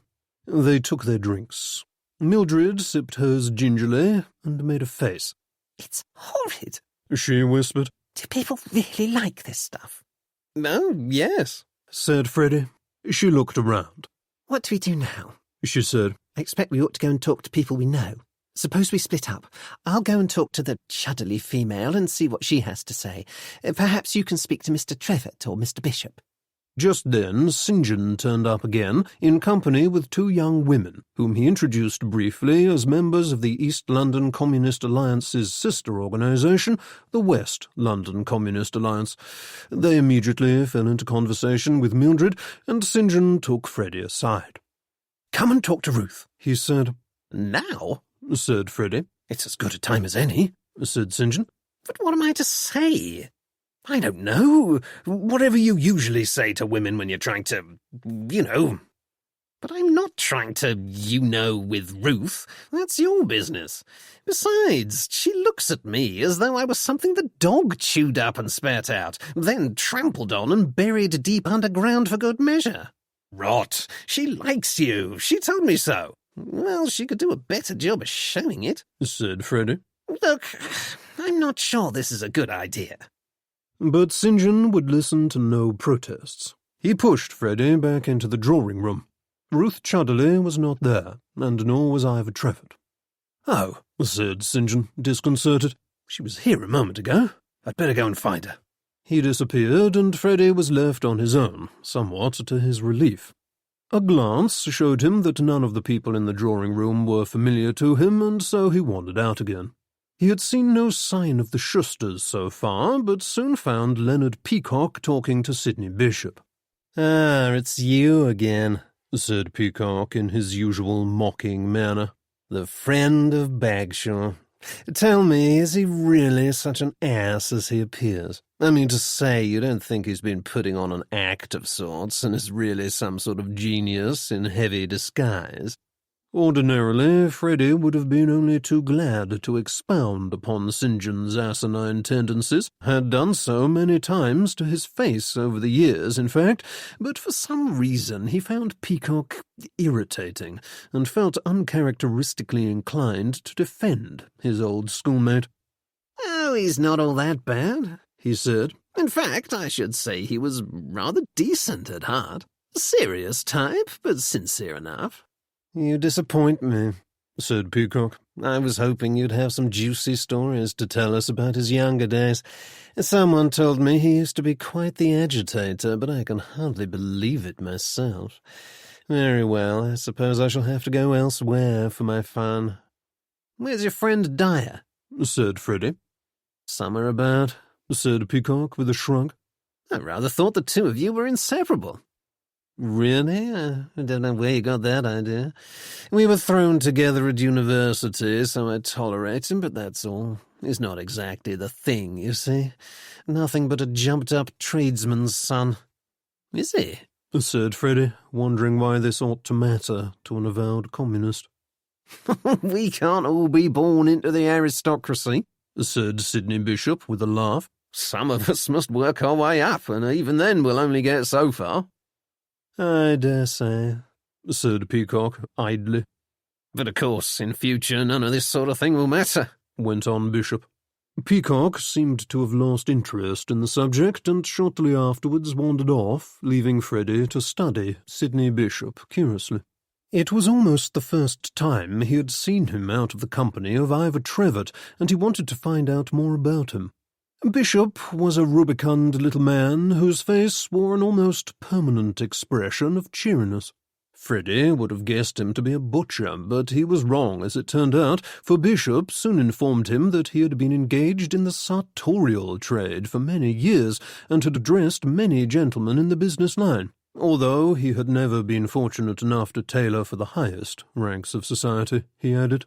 They took their drinks. Mildred sipped hers gingerly and made a face. It's horrid, she whispered. Do people really like this stuff? Oh, yes, said Freddie. She looked around. What do we do now? She said. I expect we ought to go and talk to people we know. Suppose we split up. I'll go and talk to the chudderly female and see what she has to say. Perhaps you can speak to Mr. Trevitt or Mr. Bishop. Just then, St. John turned up again, in company with two young women, whom he introduced briefly as members of the East London Communist Alliance's sister organisation, the West London Communist Alliance. They immediately fell into conversation with Mildred, and St. John took Freddie aside. Come and talk to Ruth, he said. Now? Said Freddie. It's as good a time as any, said St. John. But what am I to say? I don't know. Whatever you usually say to women when you're trying to, But I'm not trying to, with Ruth. That's your business. Besides, she looks at me as though I was something the dog chewed up and spat out, then trampled on and buried deep underground for good measure. Rot. She likes you. She told me so. Well, she could do a better job of showing it, said Freddie. Look, I'm not sure this is a good idea. But St. John would listen to no protests. He pushed Freddie back into the drawing-room. Ruth Chudderley was not there, and nor was Ivor Trevitt. Oh, said St. John, disconcerted. She was here a moment ago. I'd better go and find her. He disappeared, and Freddie was left on his own, somewhat to his relief. A glance showed him that none of the people in the drawing-room were familiar to him, and so he wandered out again. He had seen no sign of the Schusters so far, but soon found Leonard Peacock talking to Sidney Bishop. Ah, it's you again, said Peacock in his usual mocking manner. The friend of Bagshaw. Tell me, is he really such an ass as he appears? I mean to say, you don't think he's been putting on an act of sorts and is really some sort of genius in heavy disguise? Ordinarily, Freddie would have been only too glad to expound upon St. John's asinine tendencies, had done so many times to his face over the years, in fact, but for some reason he found Peacock irritating, and felt uncharacteristically inclined to defend his old schoolmate. Oh, he's not all that bad, he said. In fact, I should say he was rather decent at heart. A serious type, but sincere enough. You disappoint me, said Peacock. I was hoping you'd have some juicy stories to tell us about his younger days. Someone told me he used to be quite the agitator, but I can hardly believe it myself. Very well, I suppose I shall have to go elsewhere for my fun. Where's your friend Dyer? Said Freddie. Somewhere about, said Peacock with a shrug. I rather thought the two of you were inseparable. Really? I don't know where you got that idea. We were thrown together at university, so I tolerate him, but that's all. He's not exactly the thing, you see. Nothing but a jumped-up tradesman's son. Is he? Said Freddie, wondering why this ought to matter to an avowed communist. We can't all be born into the aristocracy, said Sidney Bishop with a laugh. Some of us must work our way up, and even then we'll only get so far. I dare say, said Peacock idly. But of course, in future, none of this sort of thing will matter, went on Bishop. Peacock seemed to have lost interest in the subject and shortly afterwards wandered off, leaving Freddie to study Sidney Bishop curiously. It was almost the first time he had seen him out of the company of Ivor Trevett, and he wanted to find out more about him. Bishop was a rubicund little man whose face wore an almost permanent expression of cheeriness. Freddie would have guessed him to be a butcher, but he was wrong, as it turned out, for Bishop soon informed him that he had been engaged in the sartorial trade for many years and had addressed many gentlemen in the business line, although he had never been fortunate enough to tailor for the highest ranks of society, he added.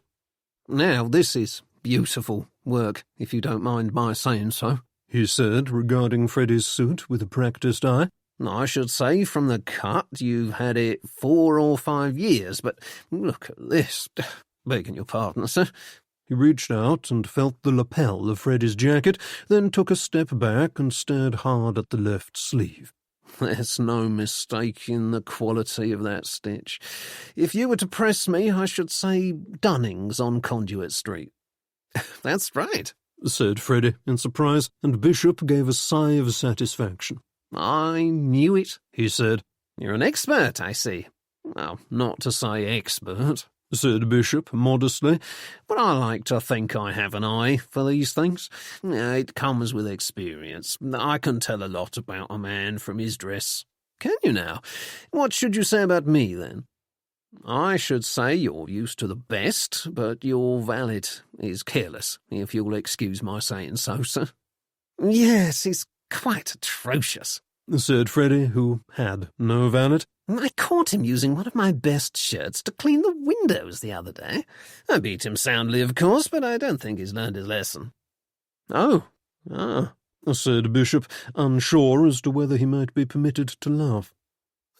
"Now, this is beautiful work, if you don't mind my saying so," he said, regarding Freddie's suit with a practised eye. "I should say from the cut you've had it 4 or 5 years, but look at this. Begging your pardon, sir." He reached out and felt the lapel of Freddie's jacket, then took a step back and stared hard at the left sleeve. "There's no mistaking the quality of that stitch. If you were to press me, I should say Dunning's on Conduit Street." "That's right," said Freddie in surprise, and Bishop gave a sigh of satisfaction. "I knew it," he said. "You're an expert, I see." "Well, not to say expert," said Bishop modestly, "but I like to think I have an eye for these things. It comes with experience. I can tell a lot about a man from his dress." "Can you now? What should you say about me, then?" "I should say you're used to the best, but your valet is careless, if you'll excuse my saying so, sir." "Yes, he's quite atrocious," said Freddie, who had no valet. "I caught him using one of my best shirts to clean the windows the other day. I beat him soundly, of course, but I don't think he's learned his lesson." "Oh, said Bishop, unsure as to whether he might be permitted to laugh.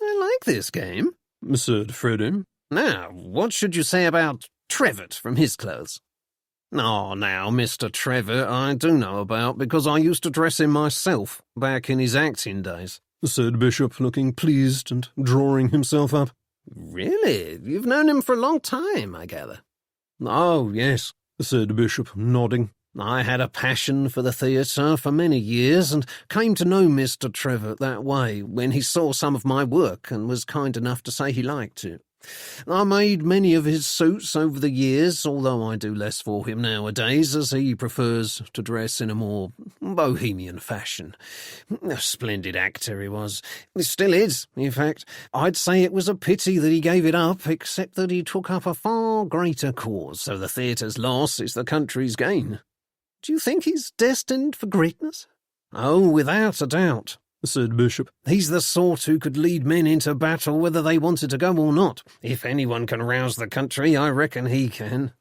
"I like this game," said Freddie. "Now, what should you say about Trevett from his clothes?" "Oh, now, Mr. Trevett I do know about, because I used to dress him myself back in his acting days," said Bishop, looking pleased and drawing himself up. "Really? You've known him for a long time, I gather." "Oh, yes," said Bishop, nodding. "I had a passion for the theatre for many years and came to know Mr. Trevett that way when he saw some of my work and was kind enough to say he liked it. I made many of his suits over the years, although I do less for him nowadays, as he prefers to dress in a more bohemian fashion. A splendid actor he was. Still is, in fact. I'd say it was a pity that he gave it up, except that he took up a far greater cause, so the theatre's loss is the country's gain." "Do you think he's destined for greatness?" "Oh, without a doubt," said Bishop. "He's the sort who could lead men into battle whether they wanted to go or not. If anyone can rouse the country, I reckon he can."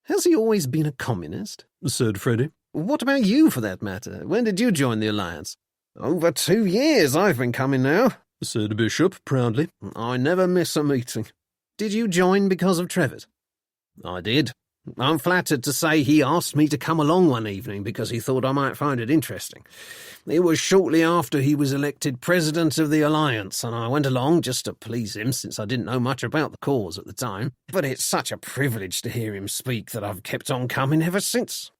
"Has he always been a communist?" said Freddie. "What about you, for that matter? When did you join the Alliance?" "Over 2 years I've been coming now," said Bishop proudly. "I never miss a meeting." "Did you join because of Trevett?" "I did. I'm flattered to say he asked me to come along one evening because he thought I might find it interesting. It was shortly after he was elected president of the Alliance, and I went along just to please him since I didn't know much about the cause at the time. But it's such a privilege to hear him speak that I've kept on coming ever since."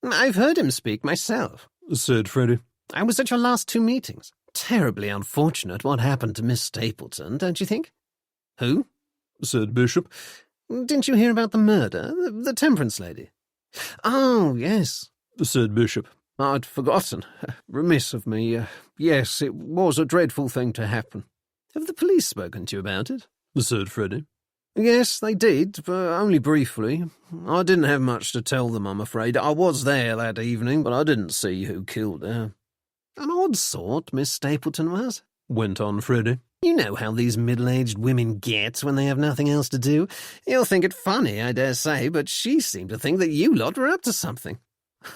"I've heard him speak myself," said Freddie. "I was at your last 2 meetings. Terribly unfortunate what happened to Miss Stapleton, don't you think?" "Who?" said Bishop. "Didn't you hear about the murder, the temperance lady?" "Oh, yes," said Bishop. "I'd forgotten. Remiss of me. Yes, it was a dreadful thing to happen." "Have the police spoken to you about it?" said Freddie. "Yes, they did, but only briefly. I didn't have much to tell them, I'm afraid. I was there that evening, but I didn't see who killed her." "An odd sort, Miss Stapleton was," went on Freddie. "You know how these middle-aged women get when they have nothing else to do. You'll think it funny, I dare say, but she seemed to think that you lot were up to something."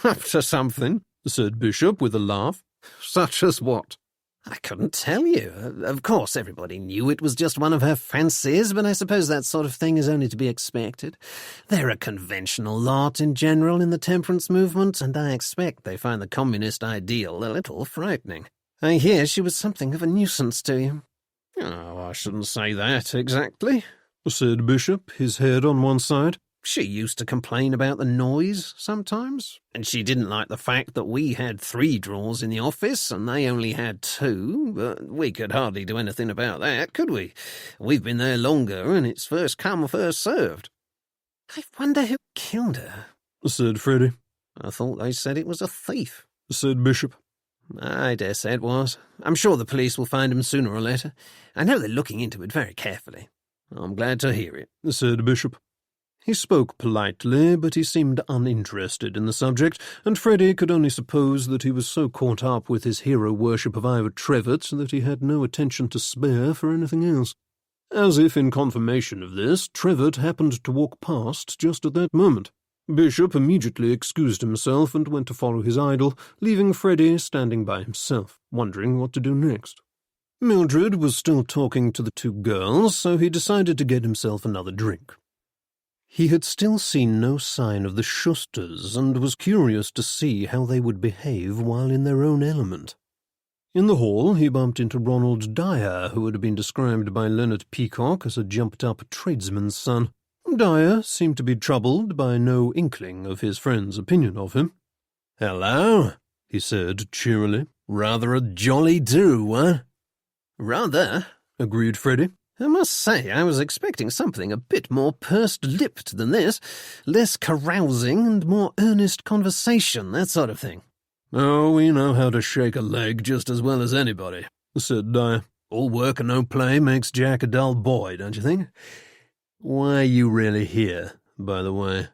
"Up to something?" said Bishop with a laugh. "Such as what?" "I couldn't tell you. Of course, everybody knew it was just one of her fancies, but I suppose that sort of thing is only to be expected. They're a conventional lot in general in the temperance movement, and I expect they find the communist ideal a little frightening. I hear she was something of a nuisance to you." "Oh, I shouldn't say that exactly," said Bishop, his head on one side. She used to complain about the noise sometimes, and she didn't like the fact that we had 3 drawers in the office and they only had 2, but we could hardly do anything about that, could we? We've been there longer, and it's first come, first served. I wonder who killed her, said Freddie. I thought they said it was a thief, said Bishop. I dare say it was. I'm sure the police will find him sooner or later. I know they're looking into it very carefully. I'm glad to hear it, said Bishop. He spoke politely, but he seemed uninterested in the subject, and Freddie could only suppose that he was so caught up with his hero worship of Ivor Trevett that he had no attention to spare for anything else. As if in confirmation of this, Trevett happened to walk past just at that moment. Bishop immediately excused himself and went to follow his idol, leaving Freddie standing by himself, wondering what to do next. Mildred was still talking to the 2 girls, so he decided to get himself another drink. He had still seen no sign of the Schusters, and was curious to see how they would behave while in their own element. In the hall he bumped into Ronald Dyer, who had been described by Leonard Peacock as a jumped-up tradesman's son. Dyer seemed to be troubled by no inkling of his friend's opinion of him. "Hello," he said cheerily. "Rather a jolly do, eh?" Rather, agreed Freddie. I must say I was expecting something a bit more pursed-lipped than this, less carousing and more earnest conversation, that sort of thing. "Oh, we know how to shake a leg just as well as anybody," said Dyer. "All work and no play makes Jack a dull boy, don't you think? Why are you really here, by the way?"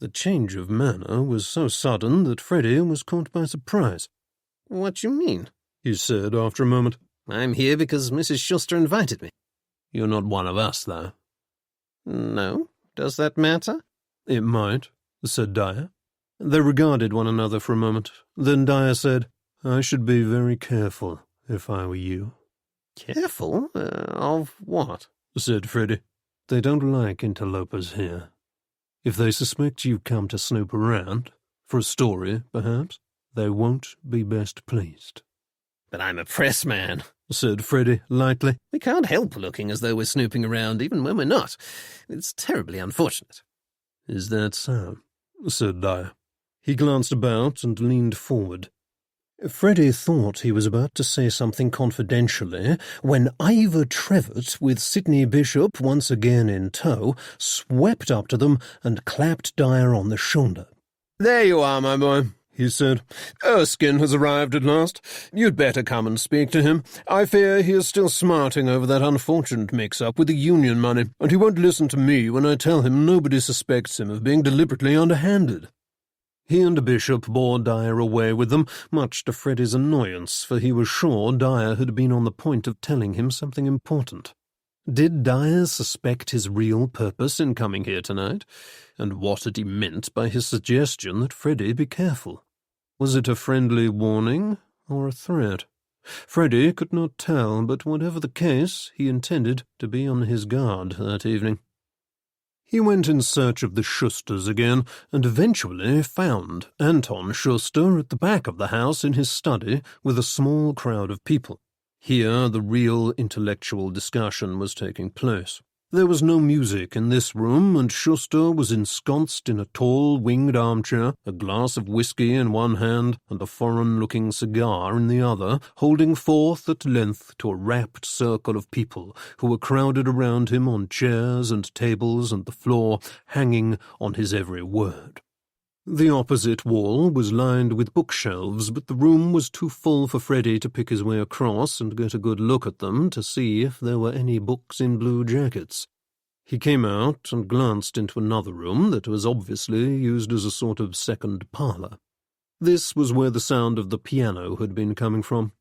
The change of manner was so sudden that Freddie was caught by surprise. What do you mean? He said after a moment. I'm here because Mrs. Schuster invited me. You're not one of us, though. No? Does that matter? It might, said Dyer. They regarded one another for a moment. Then Dyer said, I should be very careful if I were you. Careful? Of what? Said Freddie. They don't like interlopers here. If they suspect you've come to snoop around, for a story, perhaps, they won't be best pleased. But I'm a pressman, said Freddie lightly. We can't help looking as though we're snooping around, even when we're not. It's terribly unfortunate. Is that so? Said Dyer. He glanced about and leaned forward. Freddie thought he was about to say something confidentially when Ivor Trevett, with Sidney Bishop once again in tow, swept up to them and clapped Dyer on the shoulder. There you are, my boy, he said. Erskine has arrived at last. You'd better come and speak to him. I fear he is still smarting over that unfortunate mix-up with the union money, and he won't listen to me when I tell him nobody suspects him of being deliberately underhanded. He and Bishop bore Dyer away with them, much to Freddie's annoyance, for he was sure Dyer had been on the point of telling him something important. Did Dyer suspect his real purpose in coming here tonight? And what had he meant by his suggestion that Freddie be careful? Was it a friendly warning or a threat? Freddie could not tell, but whatever the case, he intended to be on his guard that evening. He went in search of the Schusters again, and eventually found Anton Schuster at the back of the house in his study with a small crowd of people. Here the real intellectual discussion was taking place. There was no music in this room, and Schuster was ensconced in a tall, winged armchair, a glass of whisky in one hand and a foreign-looking cigar in the other, holding forth at length to a rapt circle of people who were crowded around him on chairs and tables and the floor, hanging on his every word. The opposite wall was lined with bookshelves, but the room was too full for Freddie to pick his way across and get a good look at them to see if there were any books in blue jackets. He came out and glanced into another room that was obviously used as a sort of second parlour. This was where the sound of the piano had been coming from.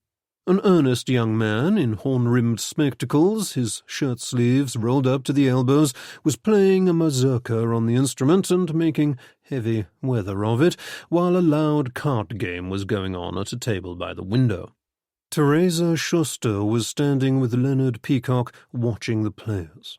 An earnest young man in horn-rimmed spectacles, his shirt-sleeves rolled up to the elbows, was playing a mazurka on the instrument and making heavy weather of it, while a loud card game was going on at a table by the window. Teresa Schuster was standing with Leonard Peacock watching the players.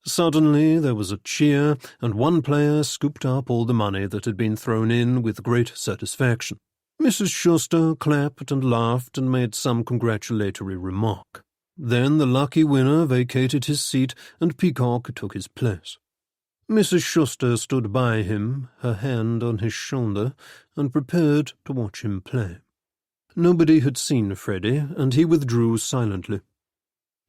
Suddenly there was a cheer, and one player scooped up all the money that had been thrown in with great satisfaction. Mrs. Schuster clapped and laughed and made some congratulatory remark. Then the lucky winner vacated his seat and Peacock took his place. Mrs. Schuster stood by him, her hand on his shoulder, and prepared to watch him play. Nobody had seen Freddy, and he withdrew silently.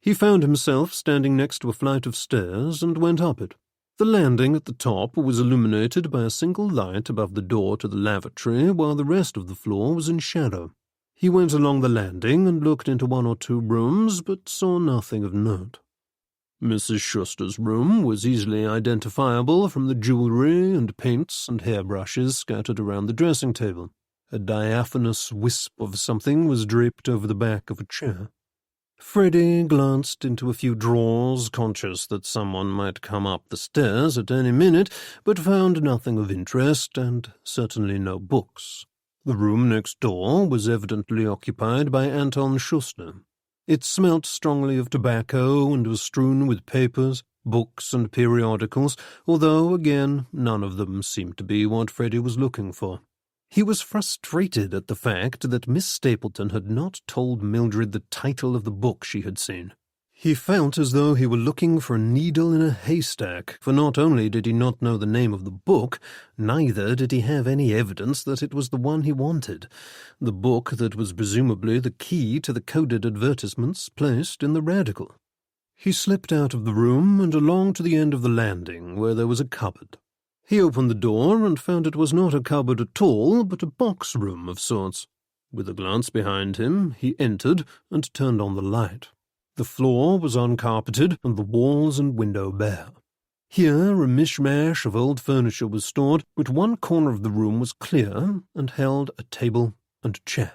He found himself standing next to a flight of stairs and went up it. The landing at the top was illuminated by a single light above the door to the lavatory, while the rest of the floor was in shadow. He went along the landing and looked into one or two rooms, but saw nothing of note. Mrs. Schuster's room was easily identifiable from the jewellery and paints and hairbrushes scattered around the dressing table. A diaphanous wisp of something was draped over the back of a chair. Freddy glanced into a few drawers, conscious that someone might come up the stairs at any minute, but found nothing of interest, and certainly no books. The room next door was evidently occupied by Anton Schuster. It smelt strongly of tobacco and was strewn with papers, books, and periodicals, although, again, none of them seemed to be what Freddy was looking for. He was frustrated at the fact that Miss Stapleton had not told Mildred the title of the book she had seen. He felt as though he were looking for a needle in a haystack, for not only did he not know the name of the book, neither did he have any evidence that it was the one he wanted, the book that was presumably the key to the coded advertisements placed in the Radical. He slipped out of the room and along to the end of the landing, where there was a cupboard. He opened the door and found it was not a cupboard at all, but a box room of sorts. With a glance behind him, he entered and turned on the light. The floor was uncarpeted and the walls and window bare. Here a mishmash of old furniture was stored, but one corner of the room was clear and held a table and chair.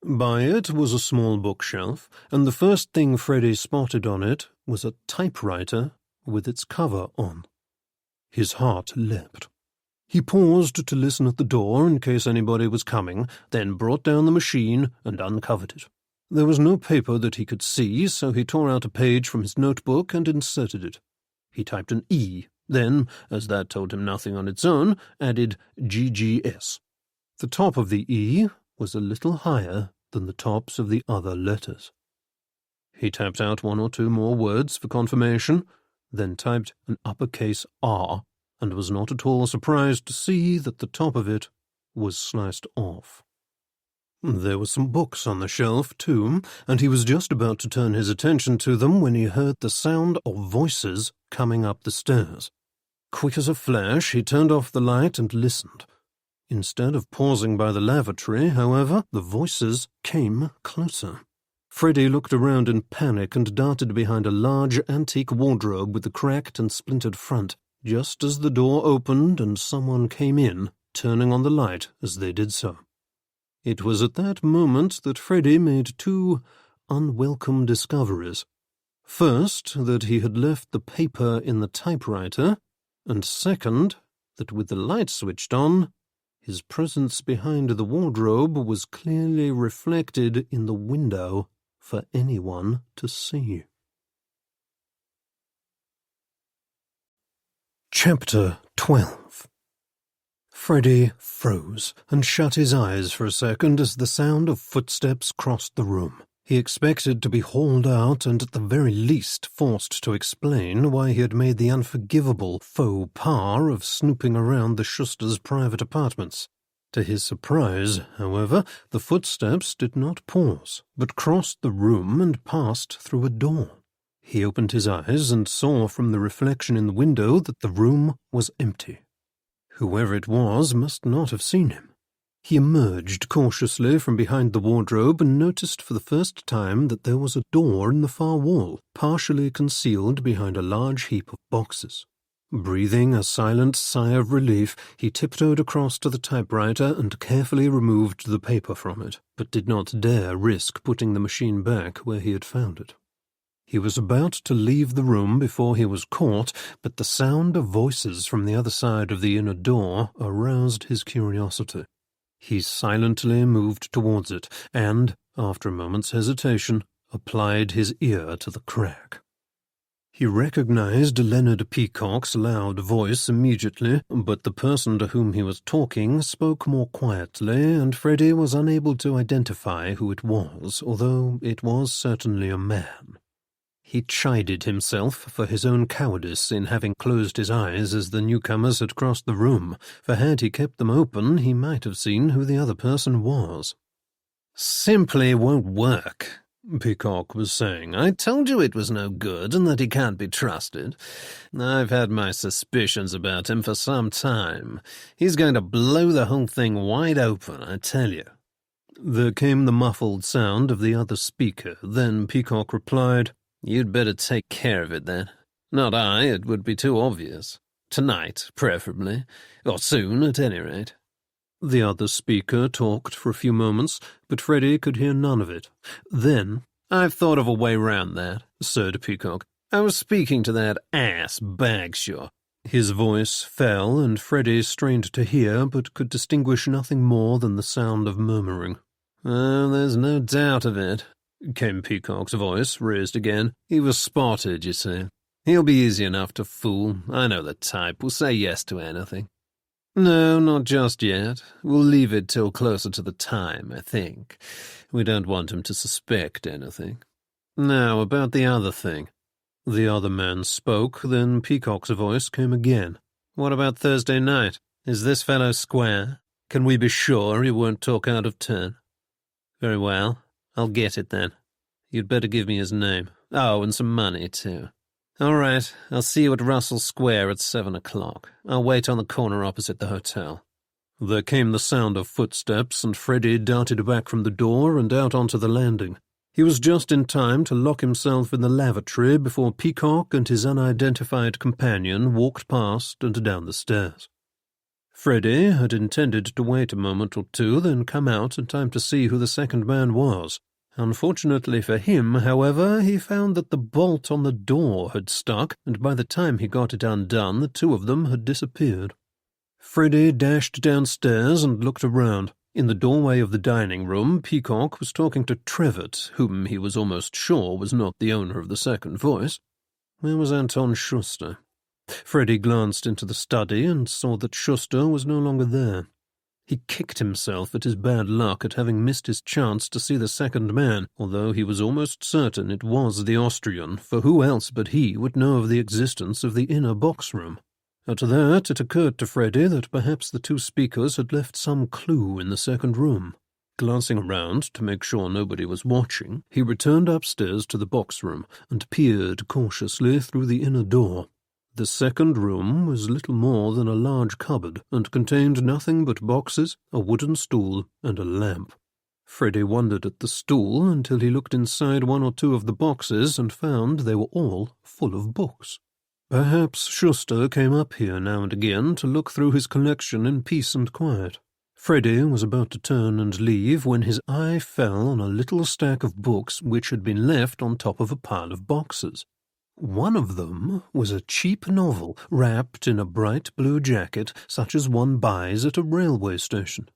By it was a small bookshelf, and the first thing Freddy spotted on it was a typewriter with its cover on. His heart leapt. He paused to listen at the door in case anybody was coming, then brought down the machine and uncovered it. There was no paper that he could see, so he tore out a page from his notebook and inserted it. He typed an E, then, as that told him nothing on its own, added GGS. The top of the E was a little higher than the tops of the other letters. He typed out one or two more words for confirmation, then typed an uppercase R, and was not at all surprised to see that the top of it was sliced off. There were some books on the shelf, too, and he was just about to turn his attention to them when he heard the sound of voices coming up the stairs. Quick as a flash, he turned off the light and listened. Instead of pausing by the lavatory, however, the voices came closer. Freddy looked around in panic and darted behind a large antique wardrobe with a cracked and splintered front, just as the door opened and someone came in, turning on the light as they did so. It was at that moment that Freddy made two unwelcome discoveries. First, that he had left the paper in the typewriter, and second, that with the light switched on, his presence behind the wardrobe was clearly reflected in the window for anyone to see. Chapter 12. Freddy froze and shut his eyes for a second as the sound of footsteps crossed the room. He expected to be hauled out and at the very least forced to explain why he had made the unforgivable faux pas of snooping around the Schusters' private apartments. To his surprise, however, the footsteps did not pause, but crossed the room and passed through a door. He opened his eyes and saw from the reflection in the window that the room was empty. Whoever it was must not have seen him. He emerged cautiously from behind the wardrobe and noticed for the first time that there was a door in the far wall, partially concealed behind a large heap of boxes. Breathing a silent sigh of relief, he tiptoed across to the typewriter and carefully removed the paper from it, but did not dare risk putting the machine back where he had found it. He was about to leave the room before he was caught, but the sound of voices from the other side of the inner door aroused his curiosity. He silently moved towards it and, after a moment's hesitation, applied his ear to the crack. He recognized Leonard Peacock's loud voice immediately, but the person to whom he was talking spoke more quietly, and Freddy was unable to identify who it was, although it was certainly a man. He chided himself for his own cowardice in having closed his eyes as the newcomers had crossed the room, for had he kept them open he might have seen who the other person was. "Simply won't work," Peacock was saying. "I told you it was no good and that he can't be trusted. I've had my suspicions about him for some time. He's going to blow the whole thing wide open, I tell you." There came the muffled sound of the other speaker. Then Peacock replied, "You'd better take care of it, then. Not I, it would be too obvious. Tonight, preferably. Or soon, at any rate." The other speaker talked for a few moments, but Freddie could hear none of it. Then, "I've thought of a way round that," said Peacock. "I was speaking to that ass Bagshaw." His voice fell, and Freddie strained to hear, but could distinguish nothing more than the sound of murmuring. "Oh, there's no doubt of it," came Peacock's voice, raised again. "He was spotted, you see. He'll be easy enough to fool. I know the type. Will say yes to anything." "No, not just yet. We'll leave it till closer to the time, I think. We don't want him to suspect anything. Now, about the other thing." The other man spoke, then Peacock's voice came again. "What about Thursday night? Is this fellow square? Can we be sure he won't talk out of turn?" "Very well. I'll get it then. You'd better give me his name. Oh, and some money, too." "All right. I'll see you at Russell Square at 7 o'clock. I'll wait on the corner opposite the hotel." There came the sound of footsteps, and Freddie darted back from the door and out onto the landing. He was just in time to lock himself in the lavatory before Peacock and his unidentified companion walked past and down the stairs. Freddie had intended to wait a moment or two, then come out in time to see who the second man was. Unfortunately for him, however, he found that the bolt on the door had stuck, and by the time he got it undone, the two of them had disappeared. Freddie dashed downstairs and looked around. In the doorway of the dining room, Peacock was talking to Trevitt, whom he was almost sure was not the owner of the second voice. Where was Anton Schuster? Freddie glanced into the study and saw that Schuster was no longer there. He kicked himself at his bad luck at having missed his chance to see the second man, although he was almost certain it was the Austrian, for who else but he would know of the existence of the inner box-room? At that, it occurred to Freddie that perhaps the two speakers had left some clue in the second room. Glancing around to make sure nobody was watching, he returned upstairs to the box-room and peered cautiously through the inner door. The second room was little more than a large cupboard and contained nothing but boxes, a wooden stool, and a lamp. Freddie wondered at the stool until he looked inside one or two of the boxes and found they were all full of books. Perhaps Schuster came up here now and again to look through his collection in peace and quiet. Freddie was about to turn and leave when his eye fell on a little stack of books which had been left on top of a pile of boxes. One of them was a cheap novel wrapped in a bright blue jacket such as one buys at a railway station.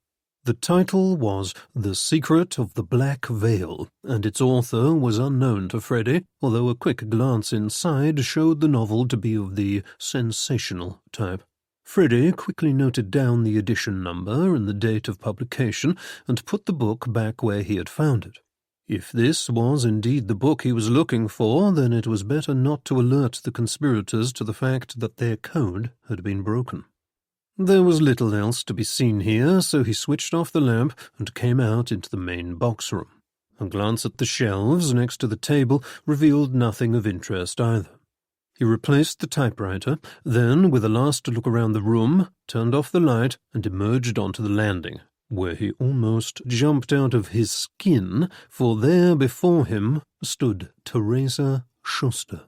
The title was The Secret of the Black Veil, and its author was unknown to Freddie, although a quick glance inside showed the novel to be of the sensational type. Freddie quickly noted down the edition number and the date of publication and put the book back where he had found it. If this was indeed the book he was looking for, then it was better not to alert the conspirators to the fact that their code had been broken. There was little else to be seen here, so he switched off the lamp and came out into the main box-room. A glance at the shelves next to the table revealed nothing of interest either. He replaced the typewriter, then, with a last look around the room, turned off the light and emerged onto the landing, where he almost jumped out of his skin, for there before him stood Teresa Schuster.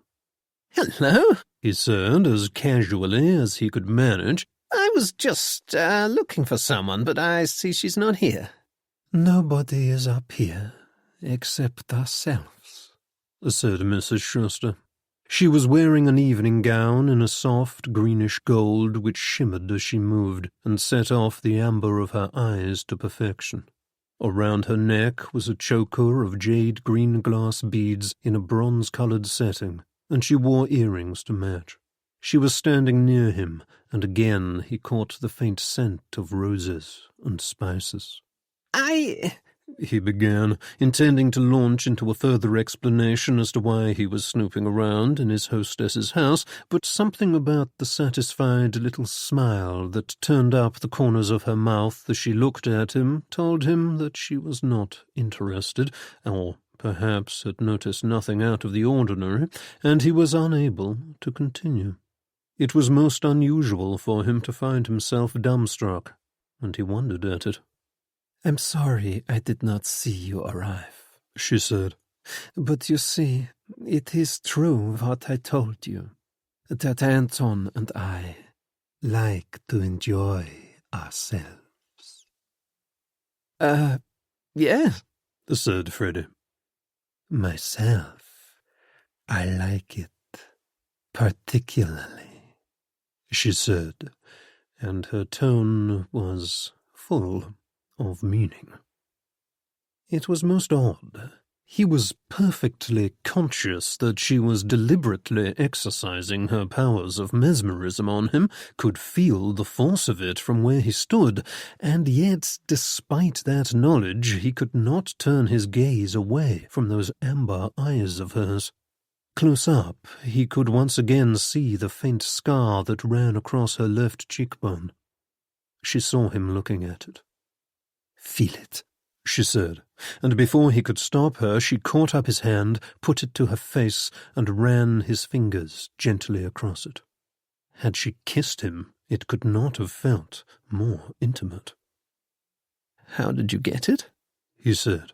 "Hello," he said, as casually as he could manage. "I was just looking for someone, but I see she's not here." "Nobody is up here, except ourselves," said Mrs. Schuster. She was wearing an evening gown in a soft greenish gold which shimmered as she moved and set off the amber of her eyes to perfection. Around her neck was a choker of jade green glass beads in a bronze-coloured setting, and she wore earrings to match. She was standing near him, and again he caught the faint scent of roses and spices. I he began, intending to launch into a further explanation as to why he was snooping around in his hostess's house, but something about the satisfied little smile that turned up the corners of her mouth as she looked at him told him that she was not interested, or perhaps had noticed nothing out of the ordinary, and he was unable to continue. It was most unusual for him to find himself dumbstruck, and he wondered at it. "I'm sorry I did not see you arrive," she said. "but you see, it is true what I told you, that Anton and I like to enjoy ourselves." Yes," said Freddie. "Myself, I like it particularly," she said, and her tone was full of meaning. It was most odd. He was perfectly conscious that she was deliberately exercising her powers of mesmerism on him, could feel the force of it from where he stood, and yet, despite that knowledge, he could not turn his gaze away from those amber eyes of hers. Close up, he could once again see the faint scar that ran across her left cheekbone. She saw him looking at it. "Feel it," she said, and before he could stop her, she caught up his hand, put it to her face, and ran his fingers gently across it. Had she kissed him, it could not have felt more intimate. "How did you get it?" he said.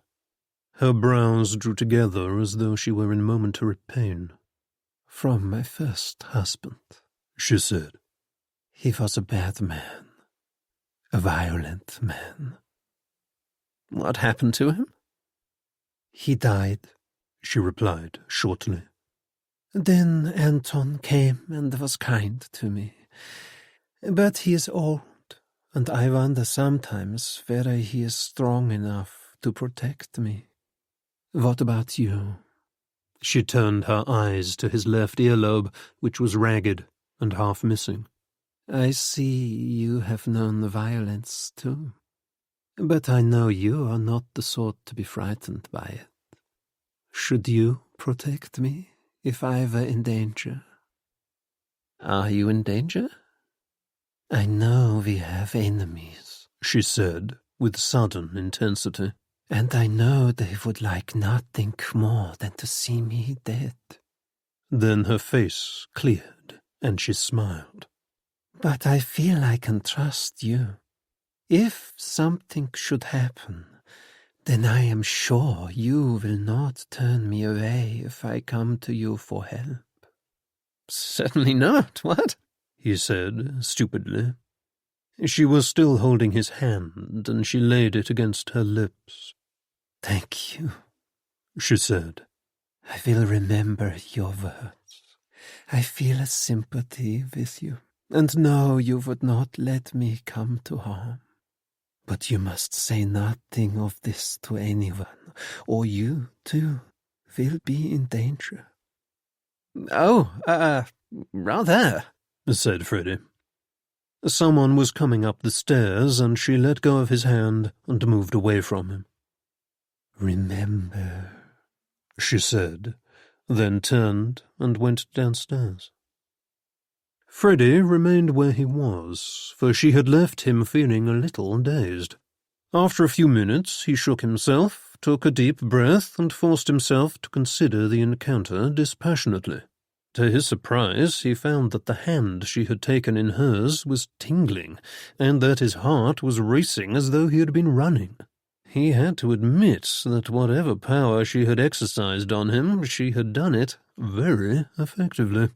Her brows drew together as though she were in momentary pain. "From my first husband," she said. "He was a bad man, a violent man." "What happened to him?" "He died," she replied shortly. "Then Anton came and was kind to me. But he is old, and I wonder sometimes whether he is strong enough to protect me. What about you?" She turned her eyes to his left earlobe, which was ragged and half missing. "I see you have known violence too. But I know you are not the sort to be frightened by it. Should you protect me if I were in danger?" "Are you in danger?" "I know we have enemies," she said with sudden intensity. "and I know they would like nothing more than to see me dead." Then her face cleared, and she smiled. "But I feel I can trust you. If something should happen, then I am sure you will not turn me away if I come to you for help." "Certainly not, what?" he said stupidly. She was still holding his hand, and she laid it against her lips. "Thank you," she said. "I will remember your words. I feel a sympathy with you, and know you would not let me come to harm. But you must say nothing of this to anyone, or you, too, will be in danger." "Oh, rather," said Freddie. Someone was coming up the stairs, and she let go of his hand and moved away from him. "Remember," she said, then turned and went downstairs. Freddie remained where he was, for she had left him feeling a little dazed. After a few minutes, he shook himself, took a deep breath, and forced himself to consider the encounter dispassionately. To his surprise, he found that the hand she had taken in hers was tingling, and that his heart was racing as though he had been running. He had to admit that whatever power she had exercised on him, she had done it very effectively.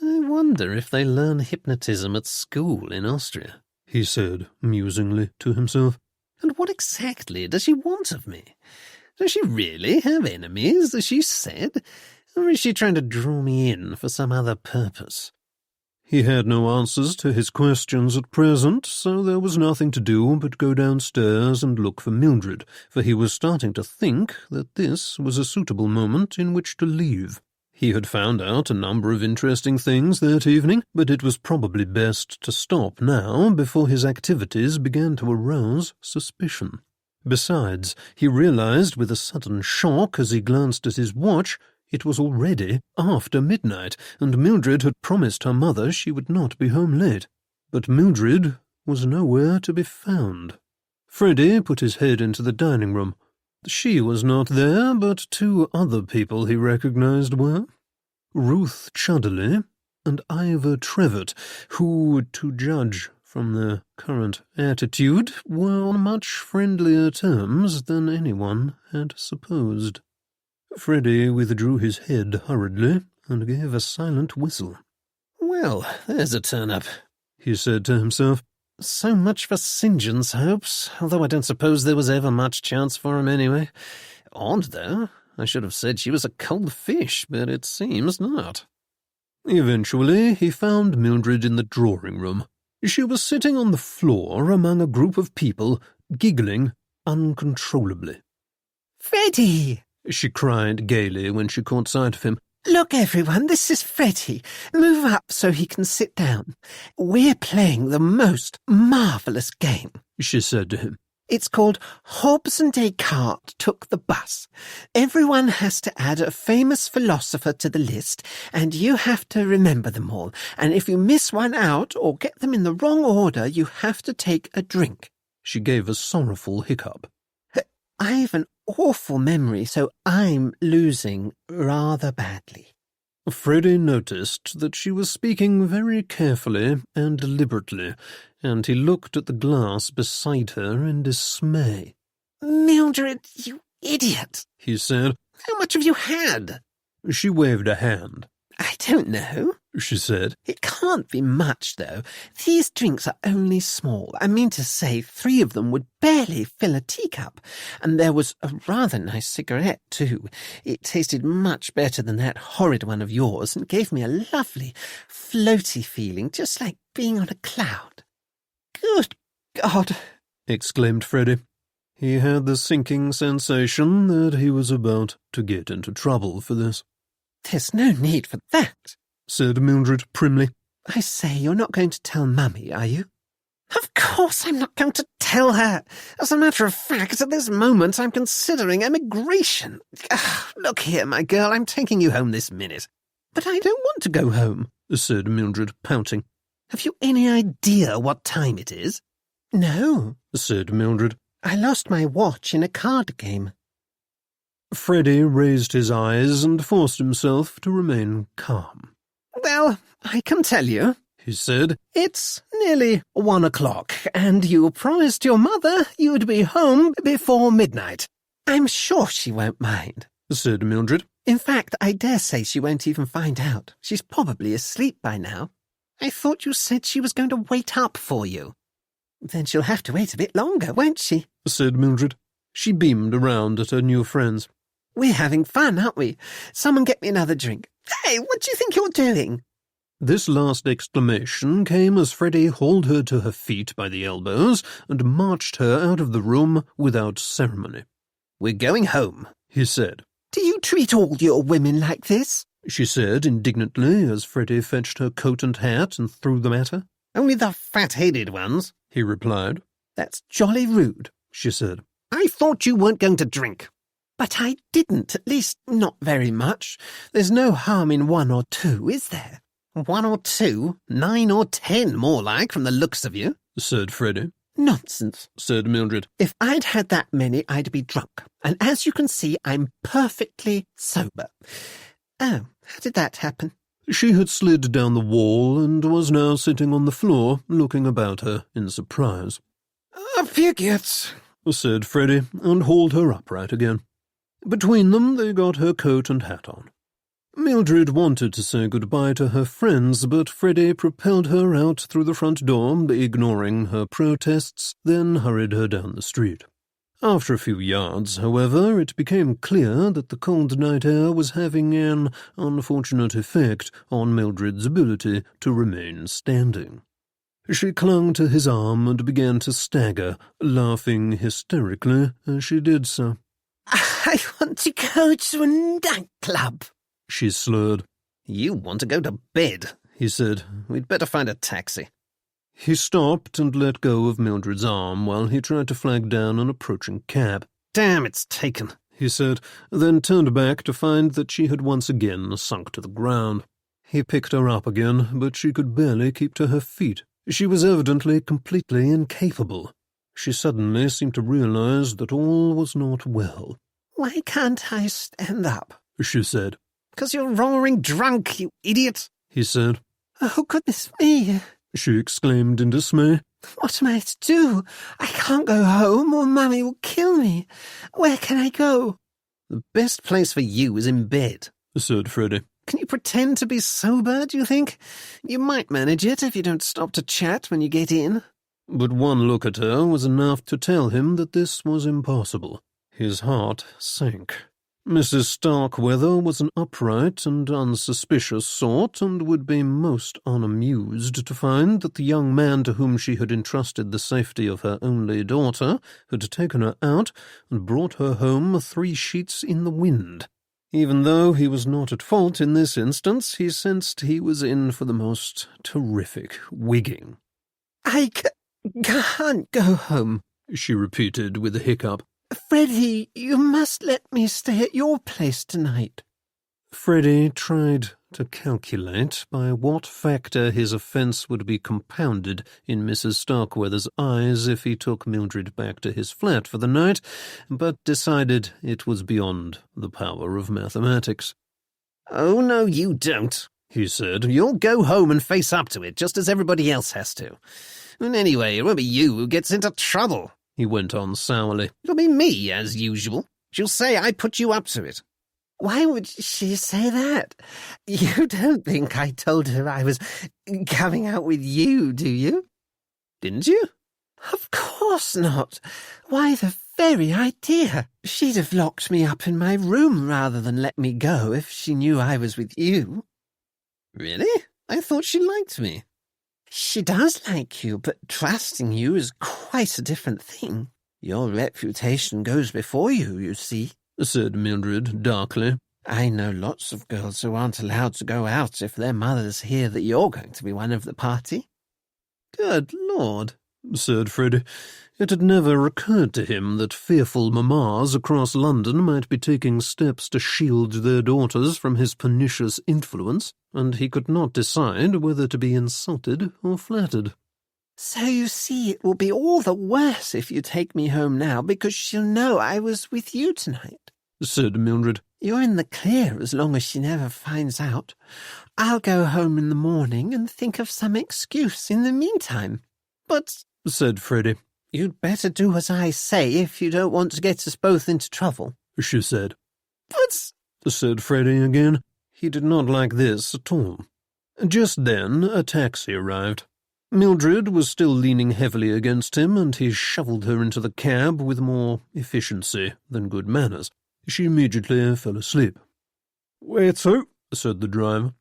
"I wonder if they learn hypnotism at school in Austria," he said musingly to himself. "And what exactly does she want of me? Does she really have enemies, as she said? Or is she trying to draw me in for some other purpose?" He had no answers to his questions at present, so there was nothing to do but go downstairs and look for Mildred, for he was starting to think that this was a suitable moment in which to leave. He had found out a number of interesting things that evening, but it was probably best to stop now before his activities began to arouse suspicion. Besides, he realized with a sudden shock as he glanced at his watch, it was already after midnight, and Mildred had promised her mother she would not be home late. But Mildred was nowhere to be found. Freddie put his head into the dining room. She was not there, but two other people he recognized were. Ruth Chudderley and Ivor Trevett, who, to judge from their current attitude, were on much friendlier terms than anyone had supposed. Freddie withdrew his head hurriedly and gave a silent whistle. "Well, there's a turn-up," he said to himself. "So much for St. John's hopes, although I don't suppose there was ever much chance for him anyway. Odd, though. I should have said she was a cold fish, but it seems not." Eventually, he found Mildred in the drawing-room. She was sitting on the floor among a group of people, giggling uncontrollably. "Freddie!" she cried gaily when she caught sight of him. "Look, everyone, this is Freddie. Move up so he can sit down. We're playing the most marvellous game," she said to him. "It's called Hobbes and Descartes Took the Bus. Everyone has to add a famous philosopher to the list, and you have to remember them all. And if you miss one out or get them in the wrong order, you have to take a drink." She gave a sorrowful hiccup. "I have an awful memory, so I'm losing rather badly." Freddie noticed that she was speaking very carefully and deliberately, and he looked at the glass beside her in dismay. "Mildred, you idiot," he said. "how much have you had?" She waved a hand. "I don't know," she said. "It can't be much, though. These drinks are only small. I mean to say 3 of them would barely fill a teacup. And there was a rather nice cigarette, too. It tasted much better than that horrid one of yours and gave me a lovely, floaty feeling, just like being on a cloud." "Good God!" exclaimed Freddie. He had the sinking sensation that he was about to get into trouble for this. "There's no need for that," said Mildred primly. "I say, you're not going to tell Mummy, are you?" "Of course I'm not going to tell her. As a matter of fact, at this moment I'm considering emigration. Look here, my girl, I'm taking you home this minute." "But I don't want to go home," said Mildred, pouting. "Have you any idea what time it is?" "No," said Mildred. "I lost my watch in a card game." Freddie raised his eyes and forced himself to remain calm. "Well, I can tell you," he said. "It's nearly 1 o'clock, and you promised your mother you'd be home before midnight. I'm sure she won't mind," said Mildred. "In fact, I dare say she won't even find out. She's probably asleep by now. I thought you said she was going to wait up for you." "Then she'll have to wait a bit longer, won't she?" said Mildred. She beamed around at her new friends. "We're having fun, aren't we? Someone get me another drink. Hey, what do you think you're doing?" This last exclamation came as Freddie hauled her to her feet by the elbows and marched her out of the room without ceremony. "We're going home," he said. "Do you treat all your women like this?" she said indignantly as Freddie fetched her coat and hat and threw them at her. "Only the fat-headed ones," he replied. "That's jolly rude," she said. "I thought you weren't going to drink." "But I didn't, at least not very much. There's no harm in 1 or 2, is there?" 1 or 2, 9 or 10 more like, from the looks of you," said Freddie. "Nonsense," said Mildred. "If I'd had that many, I'd be drunk. And as you can see, I'm perfectly sober. Oh, how did that happen?" She had slid down the wall and was now sitting on the floor, looking about her in surprise. "Up you get," said Freddie, and hauled her upright again. Between them they got her coat and hat on. Mildred wanted to say goodbye to her friends, but Freddie propelled her out through the front door, ignoring her protests, then hurried her down the street. After a few yards, however, it became clear that the cold night air was having an unfortunate effect on Mildred's ability to remain standing. She clung to his arm and began to stagger, laughing hysterically as she did so. "I want to go to a nightclub," she slurred. "You want to go to bed," he said. "We'd better find a taxi." He stopped and let go of Mildred's arm while he tried to flag down an approaching cab. Damn, it's taken, he said, then turned back to find that she had once again sunk to the ground. He picked her up again, but she could barely keep to her feet. She was evidently completely incapable. She suddenly seemed to realize that all was not well. Why can't I stand up? She said. 'Cause you're roaring drunk, you idiot, he said. Oh, goodness me, she exclaimed in dismay. What am I to do? I can't go home or Mummy will kill me. Where can I go? The best place for you is in bed, said Freddie. Can you pretend to be sober, do you think? You might manage it if you don't stop to chat when you get in. But one look at her was enough to tell him that this was impossible. His heart sank. Mrs. Starkweather was an upright and unsuspicious sort, and would be most unamused to find that the young man to whom she had entrusted the safety of her only daughter had taken her out and brought her home 3 sheets in the wind. Even though he was not at fault in this instance, he sensed he was in for the most terrific wigging. I can't go home, she repeated with a hiccup. Freddie, you must let me stay at your place tonight. Freddie tried to calculate by what factor his offence would be compounded in Mrs. Starkweather's eyes if he took Mildred back to his flat for the night, but decided it was beyond the power of mathematics. Oh, no, you don't, he said. You'll go home and face up to it, just as everybody else has to. And anyway, it won't be you who gets into trouble, he went on sourly. It'll be me, as usual. She'll say I put you up to it. Why would she say that? You don't think I told her I was coming out with you, do you? Didn't you? Of course not. Why, the very idea. She'd have locked me up in my room rather than let me go if she knew I was with you. Really? I thought she liked me. She does like you, but trusting you is quite a different thing. Your reputation goes before you, you see, said Mildred darkly. I know lots of girls who aren't allowed to go out if their mothers hear that you're going to be one of the party. Good Lord, said Freddie. It had never occurred to him that fearful mammas across London might be taking steps to shield their daughters from his pernicious influence, and he could not decide whether to be insulted or flattered. So you see, it will be all the worse if you take me home now, because she'll know I was with you tonight, said Mildred. You're in the clear as long as she never finds out. I'll go home in the morning and think of some excuse in the meantime. But, said Freddie, you'd better do as I say if you don't want to get us both into trouble, she said. But, said Freddie again. He did not like this at all. Just then a taxi arrived. Mildred was still leaning heavily against him, and he shovelled her into the cab with more efficiency than good manners. She immediately fell asleep. "Where to?" said the driver.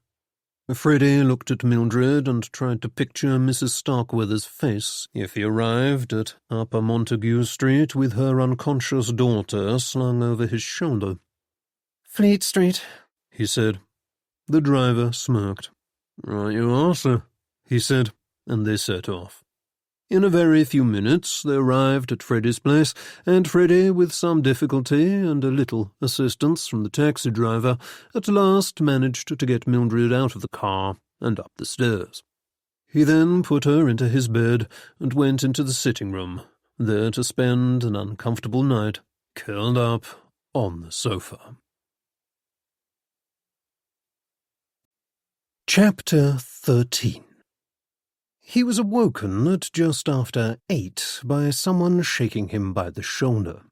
Freddie looked at Mildred and tried to picture Mrs. Starkweather's face if he arrived at Upper Montague Street with her unconscious daughter slung over his shoulder. "Fleet Street," he said. The driver smirked. "Right you are, sir," he said, and they set off. In a very few minutes they arrived at Freddie's place, and Freddie, with some difficulty and a little assistance from the taxi driver, at last managed to get Mildred out of the car and up the stairs. He then put her into his bed and went into the sitting-room, there to spend an uncomfortable night, curled up on the sofa. Chapter 13. He was awoken at just after 8 by someone shaking him by the shoulder.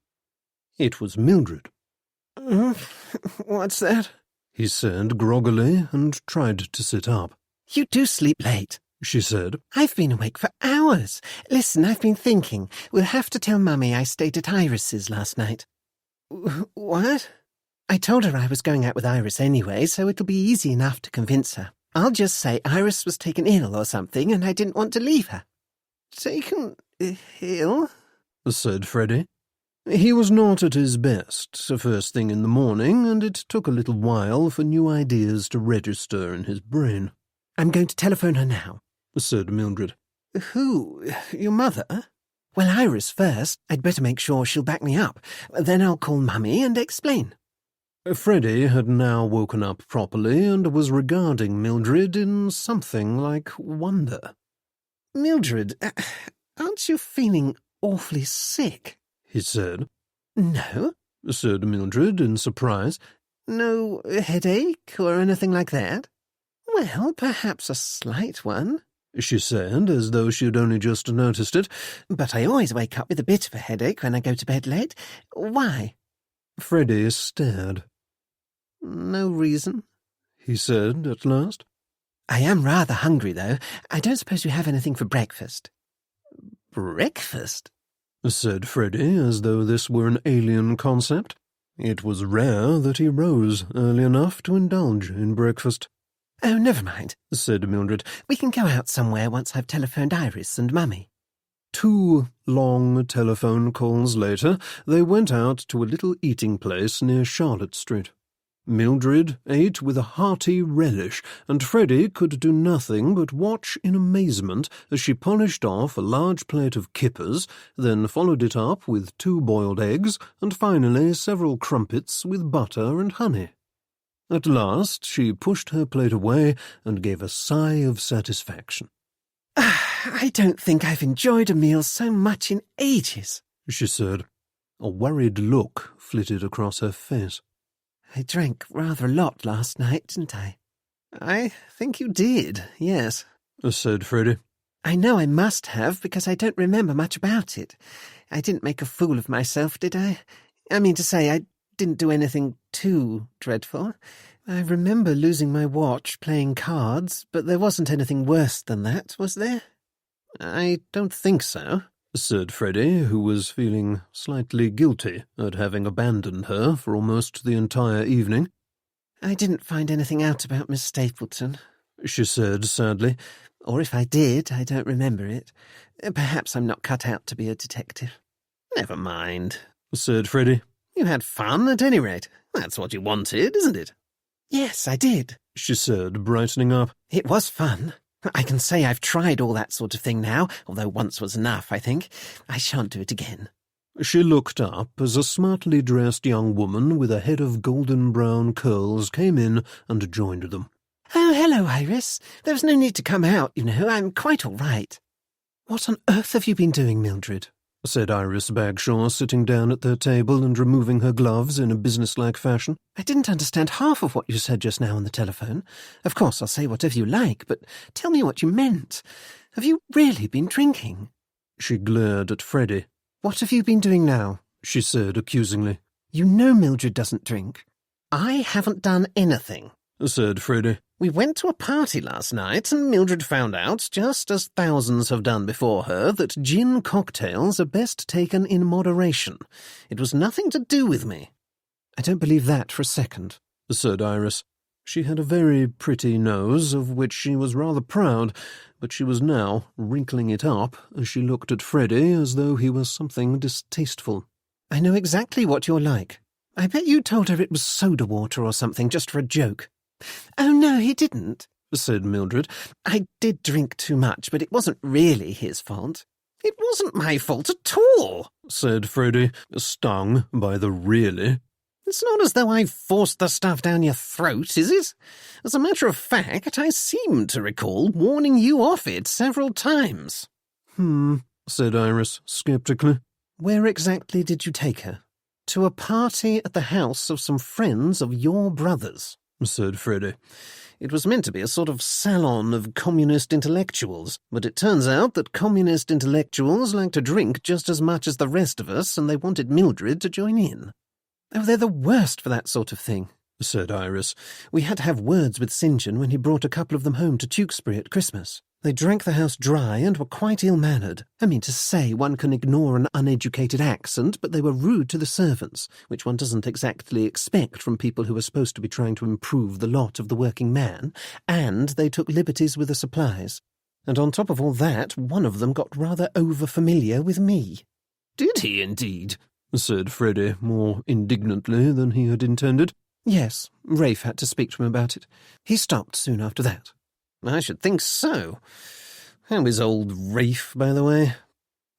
It was Mildred. "What's that?" he said groggily, and tried to sit up. "You do sleep late," she said. "I've been awake for hours. Listen, I've been thinking. We'll have to tell Mummy I stayed at Iris's last night." "What?" "I told her I was going out with Iris anyway, so it'll be easy enough to convince her. I'll just say Iris was taken ill or something and I didn't want to leave her." "Taken ill?" said Freddie. He was not at his best first thing in the morning, and it took a little while for new ideas to register in his brain. "I'm going to telephone her now," said Mildred. Who? Your mother? Well, Iris first. I'd better make sure she'll back me up. Then I'll call Mummy and explain. Freddie had now woken up properly and was regarding Mildred in something like wonder. Mildred, aren't you feeling awfully sick? He said. No, said Mildred in surprise. No headache or anything like that? Well, perhaps a slight one, she said, as though she had only just noticed it. But I always wake up with a bit of a headache when I go to bed late. Why? Freddie stared. No reason, he said at last. I am rather hungry, though. I don't suppose you have anything for breakfast. Breakfast? Said Freddie, as though this were an alien concept. It was rare that he rose early enough to indulge in breakfast. Oh, never mind, said Mildred. We can go out somewhere once I've telephoned Iris and Mummy. 2 long telephone calls later, they went out to a little eating place near Charlotte Street. Mildred ate with a hearty relish, and Freddie could do nothing but watch in amazement as she polished off a large plate of kippers, then followed it up with 2 boiled eggs, and finally several crumpets with butter and honey. At last she pushed her plate away and gave a sigh of satisfaction. I don't think I've enjoyed a meal so much in ages, she said. A worried look flitted across her face. I drank rather a lot last night, didn't I? I think you did, yes, said Freddie. I know I must have, because I don't remember much about it. I didn't make a fool of myself, did I? I mean to say, I didn't do anything too dreadful. I remember losing my watch playing cards, but there wasn't anything worse than that, was there? I don't think so, said Freddie, who was feeling slightly guilty at having abandoned her for almost the entire evening. I didn't find anything out about Miss Stapleton, she said sadly. Or if I did, I don't remember it. Perhaps I'm not cut out to be a detective. Never mind, said Freddie. You had fun, at any rate. That's what you wanted, isn't it? Yes, I did, she said, brightening up. It was fun. I can say I've tried all that sort of thing now, although once was enough, I think. I shan't do it again. She looked up as a smartly dressed young woman with a head of golden-brown curls came in and joined them. Oh, hello, Iris. There was no need to come out, you know. I'm quite all right. What on earth have you been doing, Mildred? Said Iris Bagshaw, sitting down at their table and removing her gloves in a businesslike fashion. I didn't understand half of what you said just now on the telephone. Of course, I'll say whatever you like, but tell me what you meant. Have you really been drinking? She glared at Freddie. What have you been doing now? She said accusingly. You know Mildred doesn't drink. I haven't done anything, said Freddie. We went to a party last night, and Mildred found out, just as thousands have done before her, that gin cocktails are best taken in moderation. It was nothing to do with me. I don't believe that for a second, said Iris. She had a very pretty nose, of which she was rather proud, but she was now wrinkling it up as she looked at Freddie as though he was something distasteful. I know exactly what you're like. I bet you told her it was soda water or something, just for a joke. Oh, no, he didn't, said Mildred. I did drink too much, but it wasn't really his fault. It wasn't my fault at all, said Freddie, stung by the really. It's not as though I forced the stuff down your throat, is it? As a matter of fact, I seem to recall warning you off it several times. Said Iris sceptically. Where exactly did you take her? To a party at the house of some friends of your brother's, said Freddie. It was meant to be a sort of salon of communist intellectuals, but it turns out that communist intellectuals like to drink just as much as the rest of us, and they wanted Mildred to join in. Oh, they're the worst for that sort of thing, said Iris. We had to have words with St. John when he brought a couple of them home to Tewkesbury at Christmas. They drank the house dry and were quite ill-mannered. I mean to say, one can ignore an uneducated accent, but they were rude to the servants, which one doesn't exactly expect from people who are supposed to be trying to improve the lot of the working man, and they took liberties with the supplies. And on top of all that, one of them got rather over-familiar with me. Did he indeed? Said Freddie, more indignantly than he had intended. Yes, Rafe had to speak to him about it. He stopped soon after that. I should think so. How is old Rafe, by the way?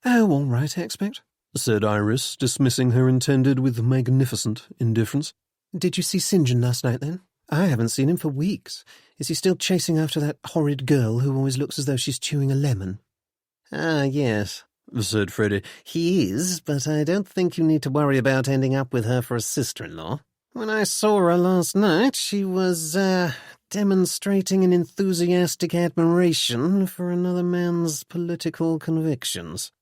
Oh, all right, I expect, said Iris, dismissing her intended with magnificent indifference. Did you see St. John last night, then? I haven't seen him for weeks. Is he still chasing after that horrid girl who always looks as though she's chewing a lemon? Ah, yes, said Freddie. He is, but I don't think you need to worry about ending up with her for a sister-in-law. When I saw her last night, she was, demonstrating an enthusiastic admiration for another man's political convictions.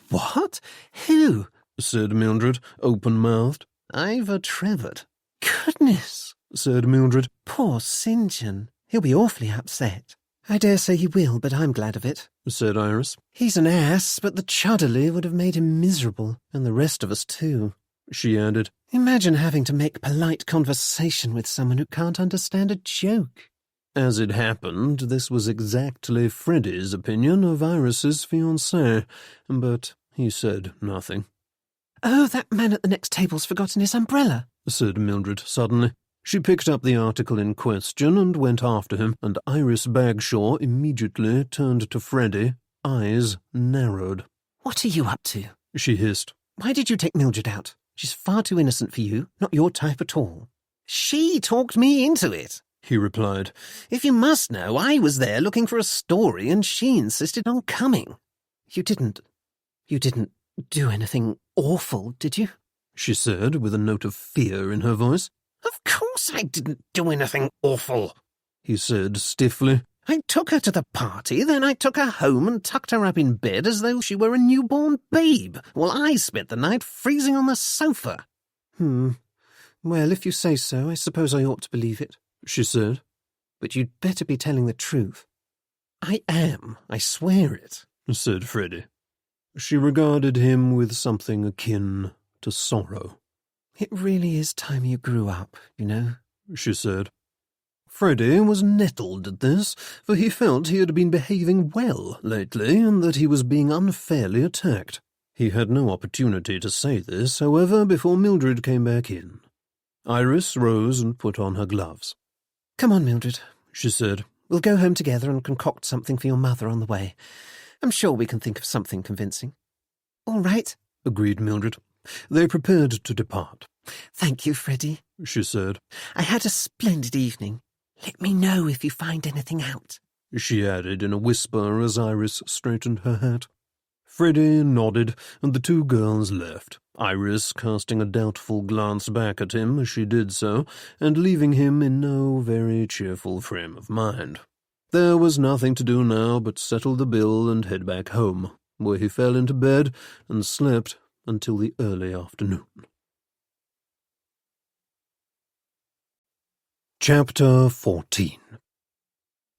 What? Who? Said Mildred, open-mouthed. Ivor Trevor. Goodness, said Mildred. Poor St. John. He'll be awfully upset. I dare say he will, but I'm glad of it, said Iris. He's an ass, but the Chudderley would have made him miserable, and the rest of us too, she added. Imagine having to make polite conversation with someone who can't understand a joke. As it happened, this was exactly Freddie's opinion of Iris's fiancée, but he said nothing. Oh, that man at the next table's forgotten his umbrella, said Mildred suddenly. She picked up the article in question and went after him, and Iris Bagshaw immediately turned to Freddie, eyes narrowed. What are you up to? She hissed. Why did you take Mildred out? She's far too innocent for you, not your type at all. She talked me into it, he replied. If you must know, I was there looking for a story and she insisted on coming. You didn't do anything awful, did you? She said with a note of fear in her voice. Of course I didn't do anything awful, he said stiffly. I took her to the party, then I took her home and tucked her up in bed as though she were a newborn babe, while I spent the night freezing on the sofa. Well, if you say so, I suppose I ought to believe it, she said. But you'd better be telling the truth. I am, I swear it, said Freddie. She regarded him with something akin to sorrow. It really is time you grew up, you know, she said. Freddie was nettled at this, for he felt he had been behaving well lately and that he was being unfairly attacked. He had no opportunity to say this, however, before Mildred came back in. Iris rose and put on her gloves. Come on, Mildred, she said. We'll go home together and concoct something for your mother on the way. I'm sure we can think of something convincing. All right, agreed Mildred. They prepared to depart. Thank you, Freddie, she said. I had a splendid evening. Let me know if you find anything out, she added in a whisper as Iris straightened her hat. Freddie nodded, and the two girls left, Iris casting a doubtful glance back at him as she did so, and leaving him in no very cheerful frame of mind. There was nothing to do now but settle the bill and head back home, where he fell into bed and slept until the early afternoon. Chapter 14.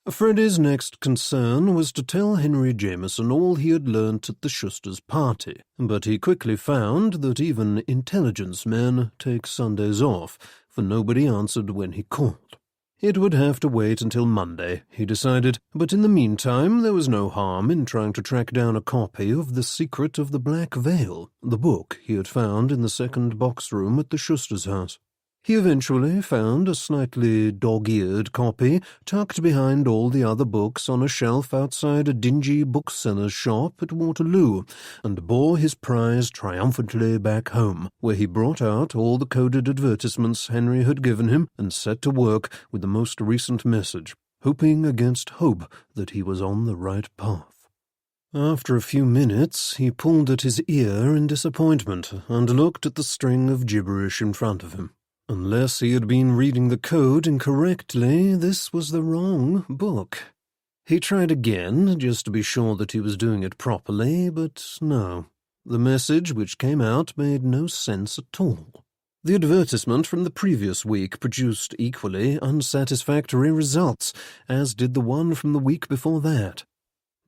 Freddie's next concern was to tell Henry Jameson all he had learnt at the Schusters' party, but he quickly found that even intelligence men take Sundays off, for nobody answered when he called. It would have to wait until Monday, he decided, but in the meantime there was no harm in trying to track down a copy of The Secret of the Black Veil, the book he had found in the second box room at the Schusters' house. He eventually found a slightly dog-eared copy tucked behind all the other books on a shelf outside a dingy bookseller's shop at Waterloo, and bore his prize triumphantly back home, where he brought out all the coded advertisements Henry had given him and set to work with the most recent message, hoping against hope that he was on the right path. After a few minutes, he pulled at his ear in disappointment and looked at the string of gibberish in front of him. Unless he had been reading the code incorrectly, this was the wrong book. He tried again, just to be sure that he was doing it properly, but no. The message which came out made no sense at all. The advertisement from the previous week produced equally unsatisfactory results, as did the one from the week before that.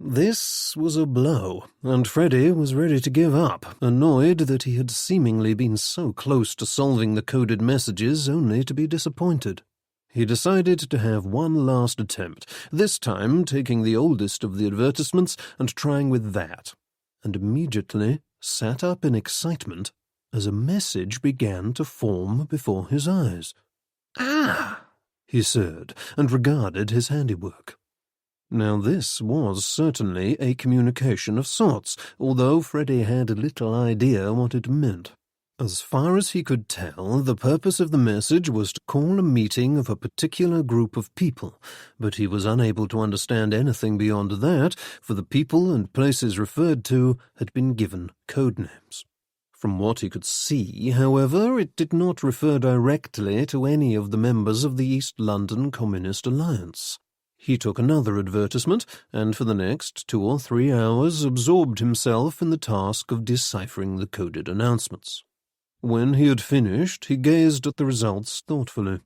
This was a blow, and Freddie was ready to give up, annoyed that he had seemingly been so close to solving the coded messages only to be disappointed. He decided to have one last attempt, this time taking the oldest of the advertisements and trying with that, and immediately sat up in excitement as a message began to form before his eyes. Ah, he said, and regarded his handiwork. Now this was certainly a communication of sorts, although Freddie had little idea what it meant. As far as he could tell, the purpose of the message was to call a meeting of a particular group of people, but he was unable to understand anything beyond that, for the people and places referred to had been given code names. From what he could see, however, it did not refer directly to any of the members of the East London Communist Alliance. He took another advertisement, and for the next 2 or 3 hours absorbed himself in the task of deciphering the coded announcements. When he had finished, he gazed at the results thoughtfully.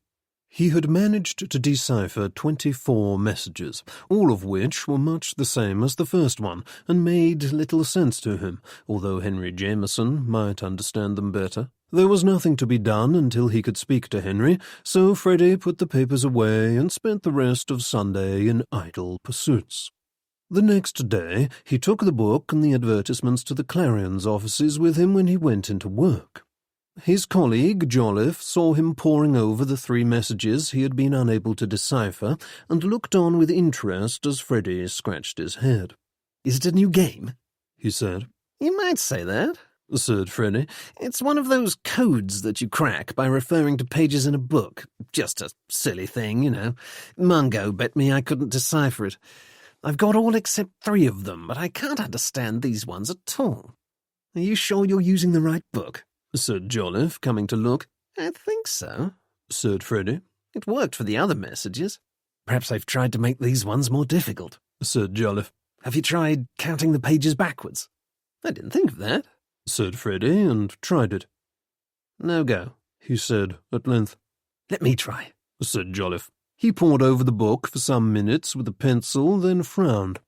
He had managed to decipher 24 messages, all of which were much the same as the first one, and made little sense to him, although Henry Jameson might understand them better. There was nothing to be done until he could speak to Henry, so Freddie put the papers away and spent the rest of Sunday in idle pursuits. The next day, he took the book and the advertisements to the Clarion's offices with him when he went into work. His colleague, Jolliffe, saw him poring over the 3 messages he had been unable to decipher, and looked on with interest as Freddie scratched his head. "Is it a new game?" he said. "You might say that," said Freddie. "It's one of those codes that you crack by referring to pages in a book. Just a silly thing, you know. Mungo bet me I couldn't decipher it. I've got all except 3 of them, but I can't understand these ones at all." "Are you sure you're using the right book?" said Jolliffe, coming to look. "I think so," said Freddie. "It worked for the other messages. Perhaps I've tried to make these ones more difficult," said Jolliffe. "Have you tried counting the pages backwards?" "I didn't think of that," said Freddie, and tried it. "No go," he said at length. "Let me try," said Jolliffe. He pored over the book for some minutes with a pencil, then frowned.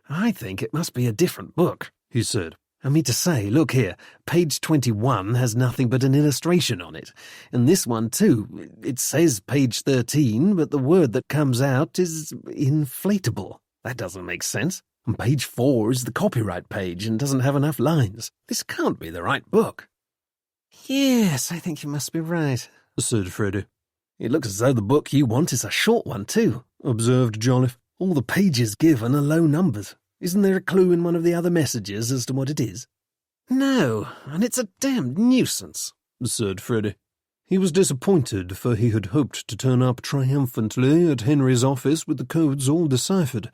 "I think it must be a different book," he said. "I mean to say, look here, page 21 has nothing but an illustration on it. And this one, too, it says page 13, but the word that comes out is inflatable. That doesn't make sense. And page 4 is the copyright page and doesn't have enough lines. This can't be the right book." "Yes, I think you must be right," said Freddie. "It looks as though the book you want is a short one, too," observed Jolliffe. "All the pages given are low numbers. Isn't there a clue in one of the other messages as to what it is?" "No, and it's a damned nuisance," said Freddie. He was disappointed, for he had hoped to turn up triumphantly at Henry's office with the codes all deciphered.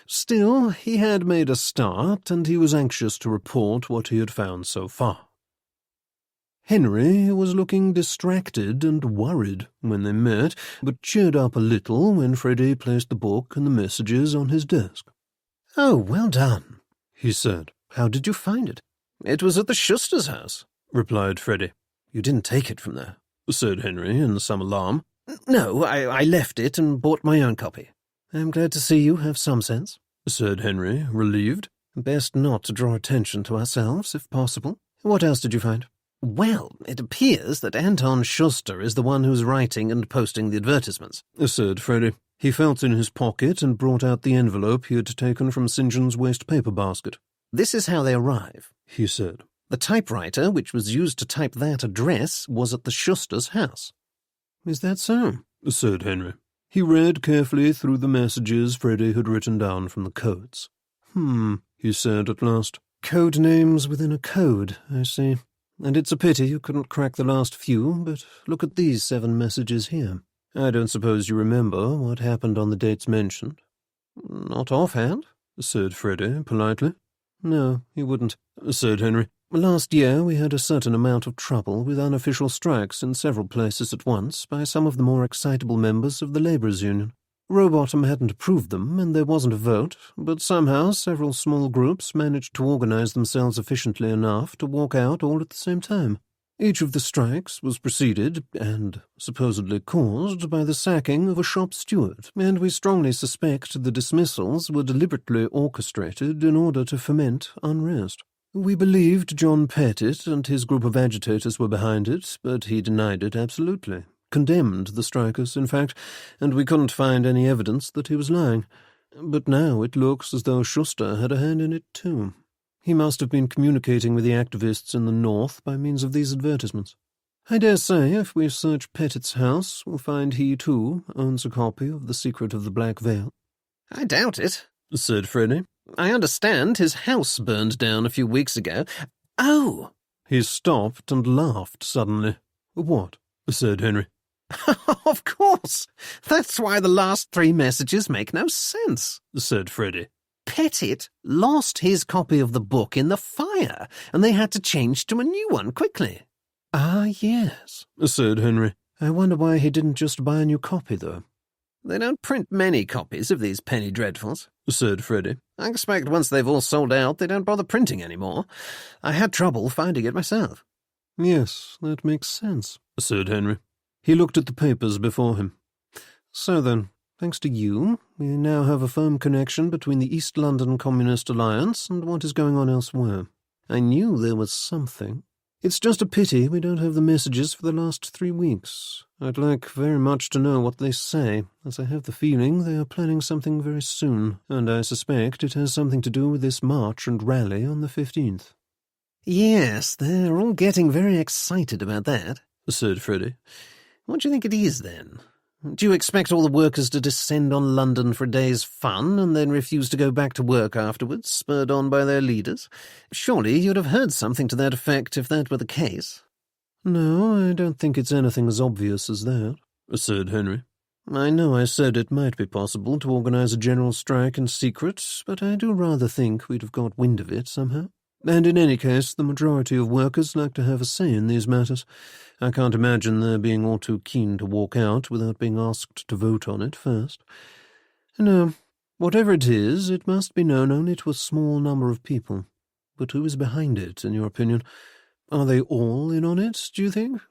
Still, he had made a start, and he was anxious to report what he had found so far. Henry was looking distracted and worried when they met, but cheered up a little when Freddie placed the book and the messages on his desk. "Oh, well done," he said. "How did you find it?" "It was at the Schuster's house," replied Freddie. "You didn't take it from there?" said Henry in some alarm. "No, I left it and bought my own copy." "I'm glad to see you have some sense," said Henry, relieved. "Best not to draw attention to ourselves, if possible. What else did you find?" "Well, it appears that Anton Schuster is the one who's writing and posting the advertisements," said Freddie. He felt in his pocket and brought out the envelope he had taken from St. John's waste paper basket. "This is how they arrive," he said. "The typewriter which was used to type that address was at the Schuster's house." "Is that so?" said Henry. He read carefully through the messages Freddie had written down from the codes. He said at last. "Code names within a code, I see. And it's a pity you couldn't crack the last few, but look at these 7 messages here. I don't suppose you remember what happened on the dates mentioned?" "Not offhand," said Freddie politely. "No, he wouldn't," said Henry. "Last year we had a certain amount of trouble with unofficial strikes in several places at once by some of the more excitable members of the Labourers' Union. Rowbottom hadn't approved them, and there wasn't a vote, but somehow several small groups managed to organise themselves efficiently enough to walk out all at the same time. Each of the strikes was preceded, and supposedly caused, by the sacking of a shop steward, and we strongly suspect the dismissals were deliberately orchestrated in order to foment unrest. We believed John Pettit and his group of agitators were behind it, but he denied it absolutely. Condemned the strikers, in fact, and we couldn't find any evidence that he was lying. But now it looks as though Schuster had a hand in it too. He must have been communicating with the activists in the north by means of these advertisements. I dare say if we search Pettit's house, we'll find he, too, owns a copy of The Secret of the Black Veil." I doubt it, said Freddie. I understand his house burned down a few weeks ago. Oh! He stopped and laughed suddenly. What? Said Henry. Of course! That's why the last 3 messages make no sense, said Freddie. Pettit lost his copy of the book in the fire, and they had to change to a new one quickly. Ah, yes, said Henry. I wonder why he didn't just buy a new copy, though. They don't print many copies of these penny dreadfuls, said Freddie. I expect once they've all sold out, they don't bother printing any more. I had trouble finding it myself. Yes, that makes sense, said Henry. He looked at the papers before him. So then, thanks to you, we now have a firm connection between the East London Communist Alliance and what is going on elsewhere. I knew there was something. It's just a pity we don't have the messages for the last 3 weeks. I'd like very much to know what they say, as I have the feeling they are planning something very soon, and I suspect it has something to do with this march and rally on the 15th. Yes, they're all getting very excited about that, said Freddie. What do you think it is, then? Do you expect all the workers to descend on London for a day's fun and then refuse to go back to work afterwards, spurred on by their leaders? Surely you'd have heard something to that effect if that were the case. No, I don't think it's anything as obvious as that, said Henry. I know I said it might be possible to organize a general strike in secret, but I do rather think we'd have got wind of it somehow. And in any case, the majority of workers like to have a say in these matters. I can't imagine their being all too keen to walk out without being asked to vote on it first. No, whatever it is, it must be known only to a small number of people. But who is behind it, in your opinion? Are they all in on it, do you think?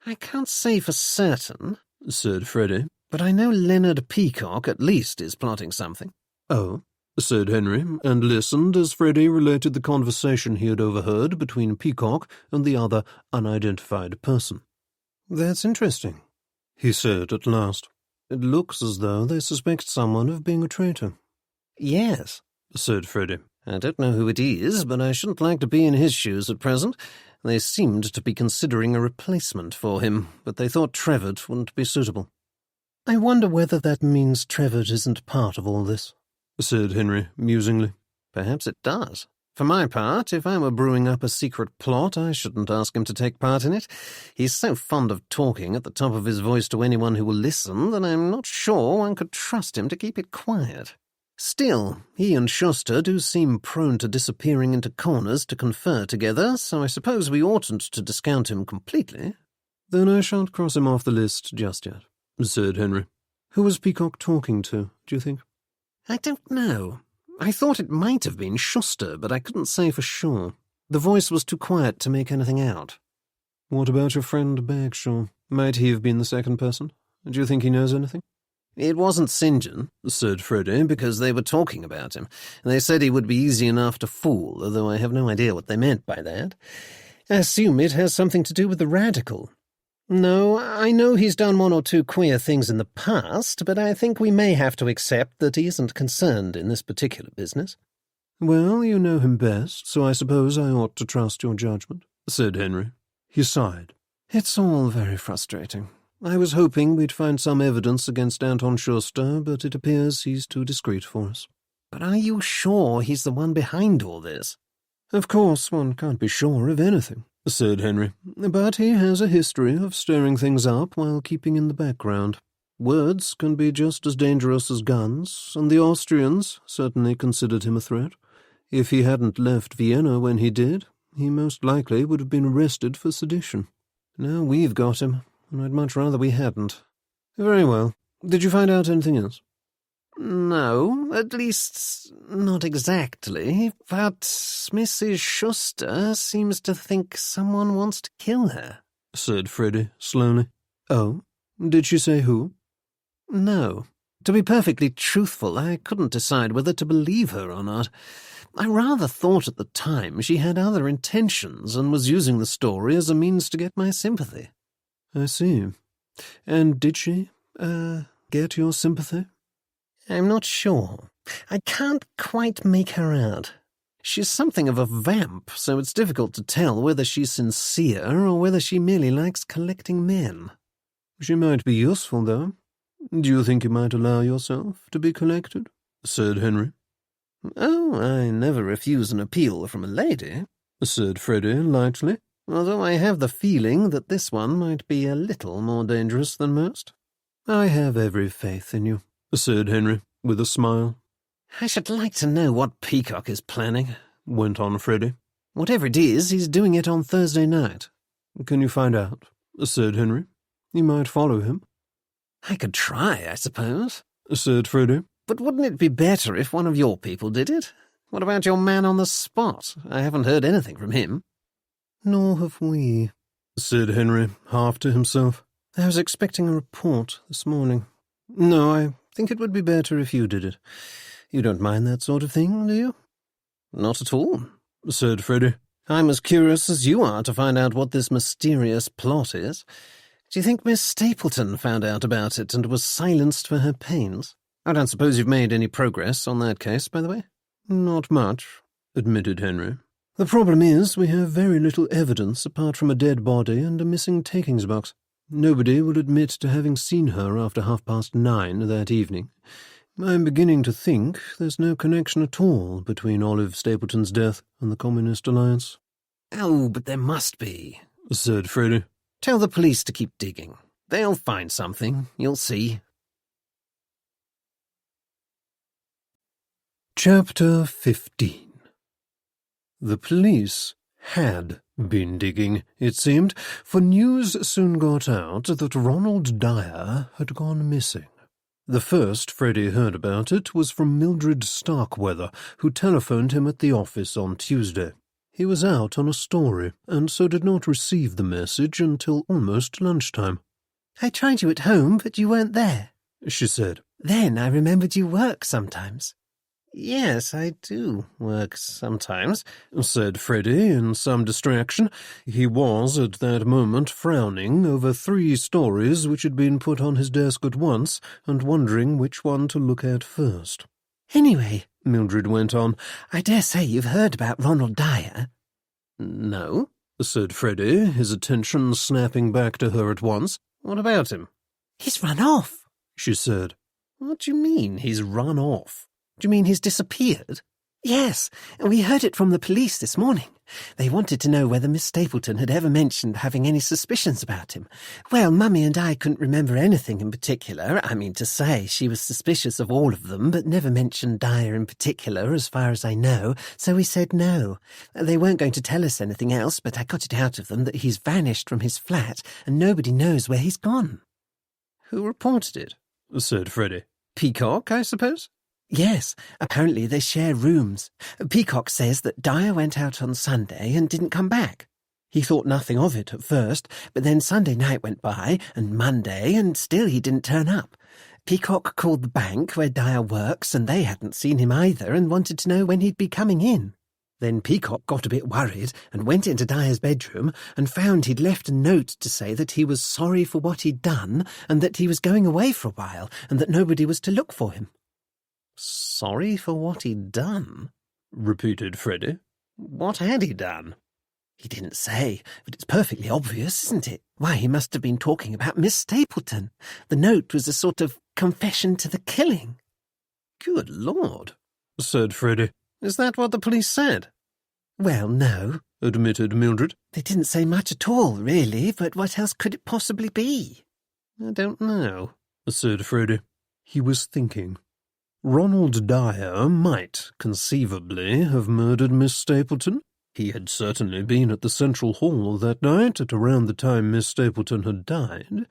I can't say for certain, said Freddie. But I know Leonard Peacock at least is plotting something. Oh, said Henry, and listened as Freddie related the conversation he had overheard between Peacock and the other unidentified person. That's interesting, he said at last. It looks as though they suspect someone of being a traitor. Yes, said Freddie. I don't know who it is, but I shouldn't like to be in his shoes at present. They seemed to be considering a replacement for him, but they thought Trevor wouldn't be suitable. I wonder whether that means Trevor isn't part of all this, said Henry musingly. Perhaps it does. For my part, if I were brewing up a secret plot, I shouldn't ask him to take part in it. He's so fond of talking at the top of his voice to anyone who will listen that I'm not sure one could trust him to keep it quiet. Still, he and Schuster do seem prone to disappearing into corners to confer together, so I suppose we oughtn't to discount him completely. Then I shan't cross him off the list just yet, said Henry. Who was Peacock talking to, do you think? I don't know. I thought it might have been Schuster, but I couldn't say for sure. The voice was too quiet to make anything out. What about your friend Bagshaw? Might he have been the second person? Do you think he knows anything? It wasn't St. John, said Freddie, because they were talking about him. They said he would be easy enough to fool, although I have no idea what they meant by that. I assume it has something to do with the radical. No, I know he's done 1 or 2 queer things in the past, but I think we may have to accept that he isn't concerned in this particular business. Well, you know him best, so I suppose I ought to trust your judgment, said Henry. He sighed. It's all very frustrating. I was hoping we'd find some evidence against Anton Schuster, but it appears he's too discreet for us. But are you sure he's the one behind all this? Of course, one can't be sure of anything, said Henry, but he has a history of stirring things up while keeping in the background. Words can be just as dangerous as guns, and the Austrians certainly considered him a threat. If he hadn't left Vienna when he did, he most likely would have been arrested for sedition. Now we've got him, and I'd much rather we hadn't. Very well. Did you find out anything else? No, at least not exactly, but Mrs. Schuster seems to think someone wants to kill her, said Freddie slowly. Oh? Did she say who? No. To be perfectly truthful, I couldn't decide whether to believe her or not. I rather thought at the time she had other intentions and was using the story as a means to get my sympathy. I see. And did she, get your sympathy? I'm not sure. I can't quite make her out. She's something of a vamp, so it's difficult to tell whether she's sincere or whether she merely likes collecting men. She might be useful, though. Do you think you might allow yourself to be collected? said Henry. "Oh, I never refuse an appeal from a lady," said Freddie lightly, "although I have the feeling that this one might be a little more dangerous than most." "I have every faith in you," said Henry, with a smile. "I should like to know what Peacock is planning," went on Freddie. "Whatever it is, he's doing it on Thursday night." "Can you find out?" said Henry. "You might follow him." "I could try, I suppose," said Freddie. "but wouldn't it be better if one of your people did it? What about your man on the spot? I haven't heard anything from him." "Nor have we," said Henry, half to himself. "I was expecting a report this morning. No, I think it would be better if you did it. You don't mind that sort of thing, do you?" "Not at all," said Freddie. "I'm as curious as you are to find out what this mysterious plot is. Do you think Miss Stapleton found out about it and was silenced for her pains? I don't suppose you've made any progress on that case, by the way?" "Not much," admitted Henry. "The problem is we have very little evidence apart from a dead body and a missing takings box. Nobody will admit to having seen her after 9:30 that evening. I'm beginning to think there's no connection at all between Olive Stapleton's death and the Communist Alliance." "Oh, but there must be," said Freddie. "Tell the police to keep digging. They'll find something, you'll see." Chapter 15. The police had been digging, it seemed, for news soon got out that Ronald Dyer had gone missing. The first Freddie heard about it was from Mildred Starkweather, who telephoned him at the office on Tuesday. He was out on a story, and so did not receive the message until almost lunchtime. "I tried you at home, but you weren't there," she said. "Then I remembered you work sometimes." "Yes, I do work sometimes," said Freddie in some distraction. He was at that moment frowning over 3 stories which had been put on his desk at once, and wondering which one to look at first. "Anyway," Mildred went on, "I dare say you've heard about Ronald Dyer." "No," said Freddie, his attention snapping back to her at once. "What about him?" "He's run off," she said. "What do you mean, he's run off? Do you mean he's disappeared?" "Yes, we heard it from the police this morning. They wanted to know whether Miss Stapleton had ever mentioned having any suspicions about him. Well, Mummy and I couldn't remember anything in particular. I mean to say, she was suspicious of all of them, but never mentioned Dyer in particular, as far as I know, so we said no. They weren't going to tell us anything else, but I got it out of them that he's vanished from his flat, and nobody knows where he's gone." "Who reported it?" said Freddie. "Peacock, I suppose?" "Yes, apparently they share rooms. Peacock says that Dyer went out on Sunday and didn't come back. He thought nothing of it at first, but then Sunday night went by, and Monday, and still he didn't turn up. Peacock called the bank where Dyer works, and they hadn't seen him either and wanted to know when he'd be coming in. Then Peacock got a bit worried and went into Dyer's bedroom and found he'd left a note to say that he was sorry for what he'd done and that he was going away for a while and that nobody was to look for him." "Sorry for what he'd done?" repeated Freddie. "What had he done?" "He didn't say, but it's perfectly obvious, isn't it? Why, he must have been talking about Miss Stapleton. The note was a sort of confession to the killing." "Good Lord," said Freddie. "Is that what the police said?" "Well, no," admitted Mildred. "They didn't say much at all, really, but what else could it possibly be?" "I don't know," said Freddie. He was thinking. Ronald Dyer might, conceivably, have murdered Miss Stapleton. He had certainly been at the Central Hall that night at around the time Miss Stapleton had died,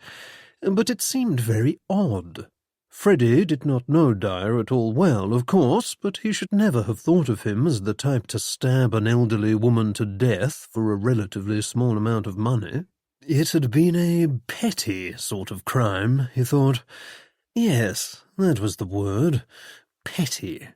but it seemed very odd. Freddie did not know Dyer at all well, of course, but he should never have thought of him as the type to stab an elderly woman to death for a relatively small amount of money. It had been a petty sort of crime, he thought. Yes, that was the word. Petty.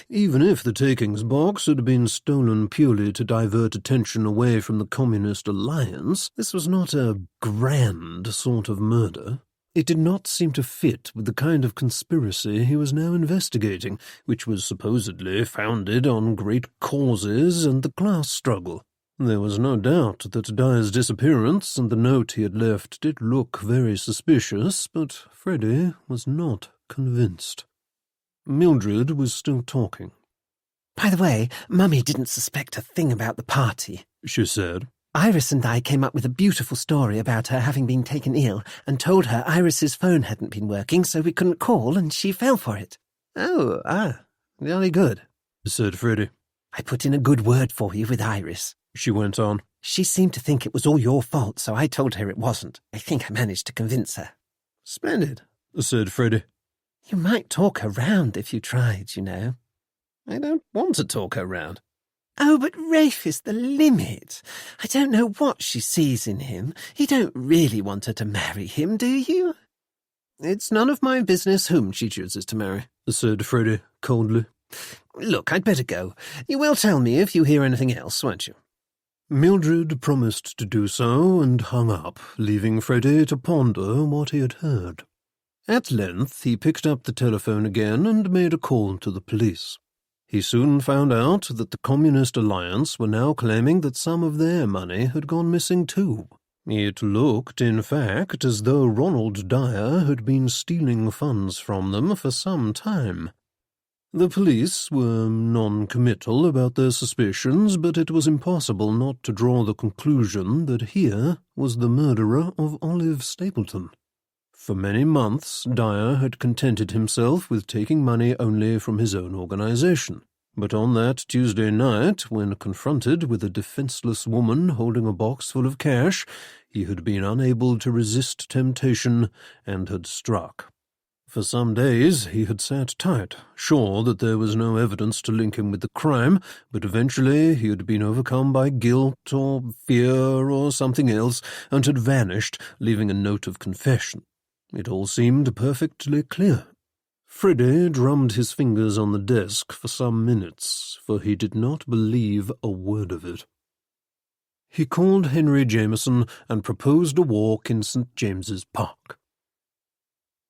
Even if the takings box had been stolen purely to divert attention away from the Communist Alliance, this was not a grand sort of murder. It did not seem to fit with the kind of conspiracy he was now investigating, which was supposedly founded on great causes and the class struggle. There was no doubt that Dyer's disappearance and the note he had left did look very suspicious, but Freddie was not convinced. Mildred was still talking. By the way, Mummy didn't suspect a thing about the party, She said. Iris and I came up with a beautiful story about her having been taken ill and told her Iris's phone hadn't been working, so we couldn't call, and she fell for it. Very good, said Freddie. I put in a good word for you with Iris, she went on. She seemed to think it was all your fault, so I told her it wasn't. I think I managed to convince her. Splendid, said Freddie. You might talk her round if you tried, you know. I don't want to talk her round. Oh, but Rafe is the limit. I don't know what she sees in him. You don't really want her to marry him, do you? It's none of my business whom she chooses to marry, said Freddie coldly. Look, I'd better go. You will tell me if you hear anything else, won't you? Mildred promised to do so and hung up, leaving Freddie to ponder what he had heard. At length he picked up the telephone again and made a call to the police. He soon found out that the Communist Alliance were now claiming that some of their money had gone missing too. It looked, in fact, as though Ronald Dyer had been stealing funds from them for some time. The police were non-committal about their suspicions, but it was impossible not to draw the conclusion that here was the murderer of Olive Stapleton. For many months, Dyer had contented himself with taking money only from his own organization. But on that Tuesday night, when confronted with a defenseless woman holding a box full of cash, he had been unable to resist temptation and had struck. For some days he had sat tight, sure that there was no evidence to link him with the crime, but eventually he had been overcome by guilt or fear or something else and had vanished, leaving a note of confession. It all seemed perfectly clear. Freddie drummed his fingers on the desk for some minutes, for he did not believe a word of it. He called Henry Jameson and proposed a walk in St. James's Park.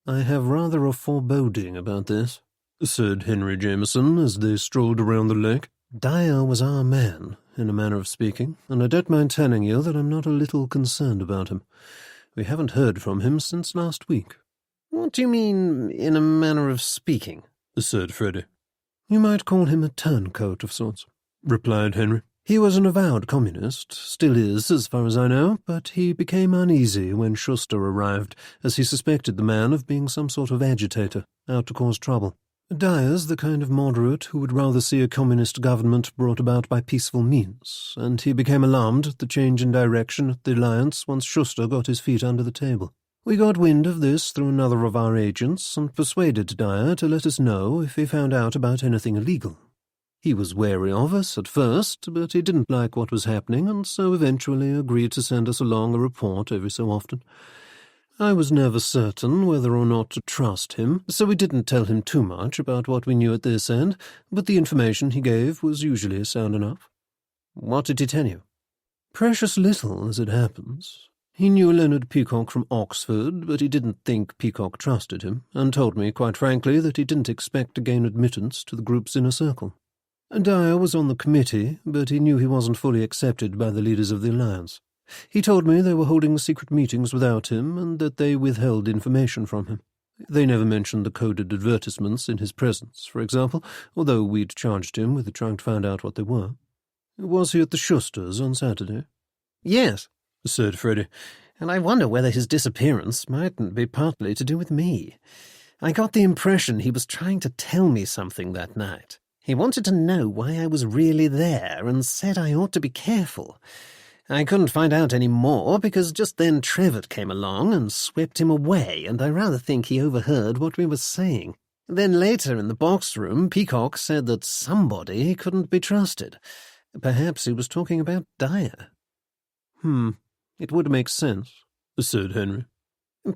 "I have rather a foreboding about this," said Henry Jameson as they strolled around the lake. "Dyer was our man, in a manner of speaking, and I don't mind telling you that I'm not a little concerned about him. We haven't heard from him since last week." "What do you mean, in a manner of speaking?" said Freddie. "You might call him a turncoat of sorts," replied Henry. "He was an avowed communist, still is, as far as I know, but he became uneasy when Schuster arrived, as he suspected the man of being some sort of agitator, out to cause trouble. Dyer's the kind of moderate who would rather see a communist government brought about by peaceful means, and he became alarmed at the change in direction at the Alliance once Schuster got his feet under the table. We got wind of this through another of our agents and persuaded Dyer to let us know if he found out about anything illegal. He was wary of us at first, but he didn't like what was happening and so eventually agreed to send us along a report every so often. I was never certain whether or not to trust him, so we didn't tell him too much about what we knew at this end, but the information he gave was usually sound enough." "What did he tell you?" "Precious little, as it happens. He knew Leonard Peacock from Oxford, but he didn't think Peacock trusted him, and told me, quite frankly, that he didn't expect to gain admittance to the group's inner circle. Dyer was on the committee, but he knew he wasn't fully accepted by the leaders of the Alliance. He told me they were holding secret meetings without him and that they withheld information from him. They never mentioned the coded advertisements in his presence, for example, although we'd charged him with trying to find out what they were. Was he at the Schusters on Saturday?" "Yes," said Freddie. "And I wonder whether his disappearance mightn't be partly to do with me. I got the impression he was trying to tell me something that night. He wanted to know why I was really there and said I ought to be careful. I couldn't find out any more because just then Trevitt came along and swept him away, and I rather think he overheard what we were saying. Then later in the box room, Peacock said that somebody couldn't be trusted. Perhaps he was talking about Dyer." "It would make sense," said Henry.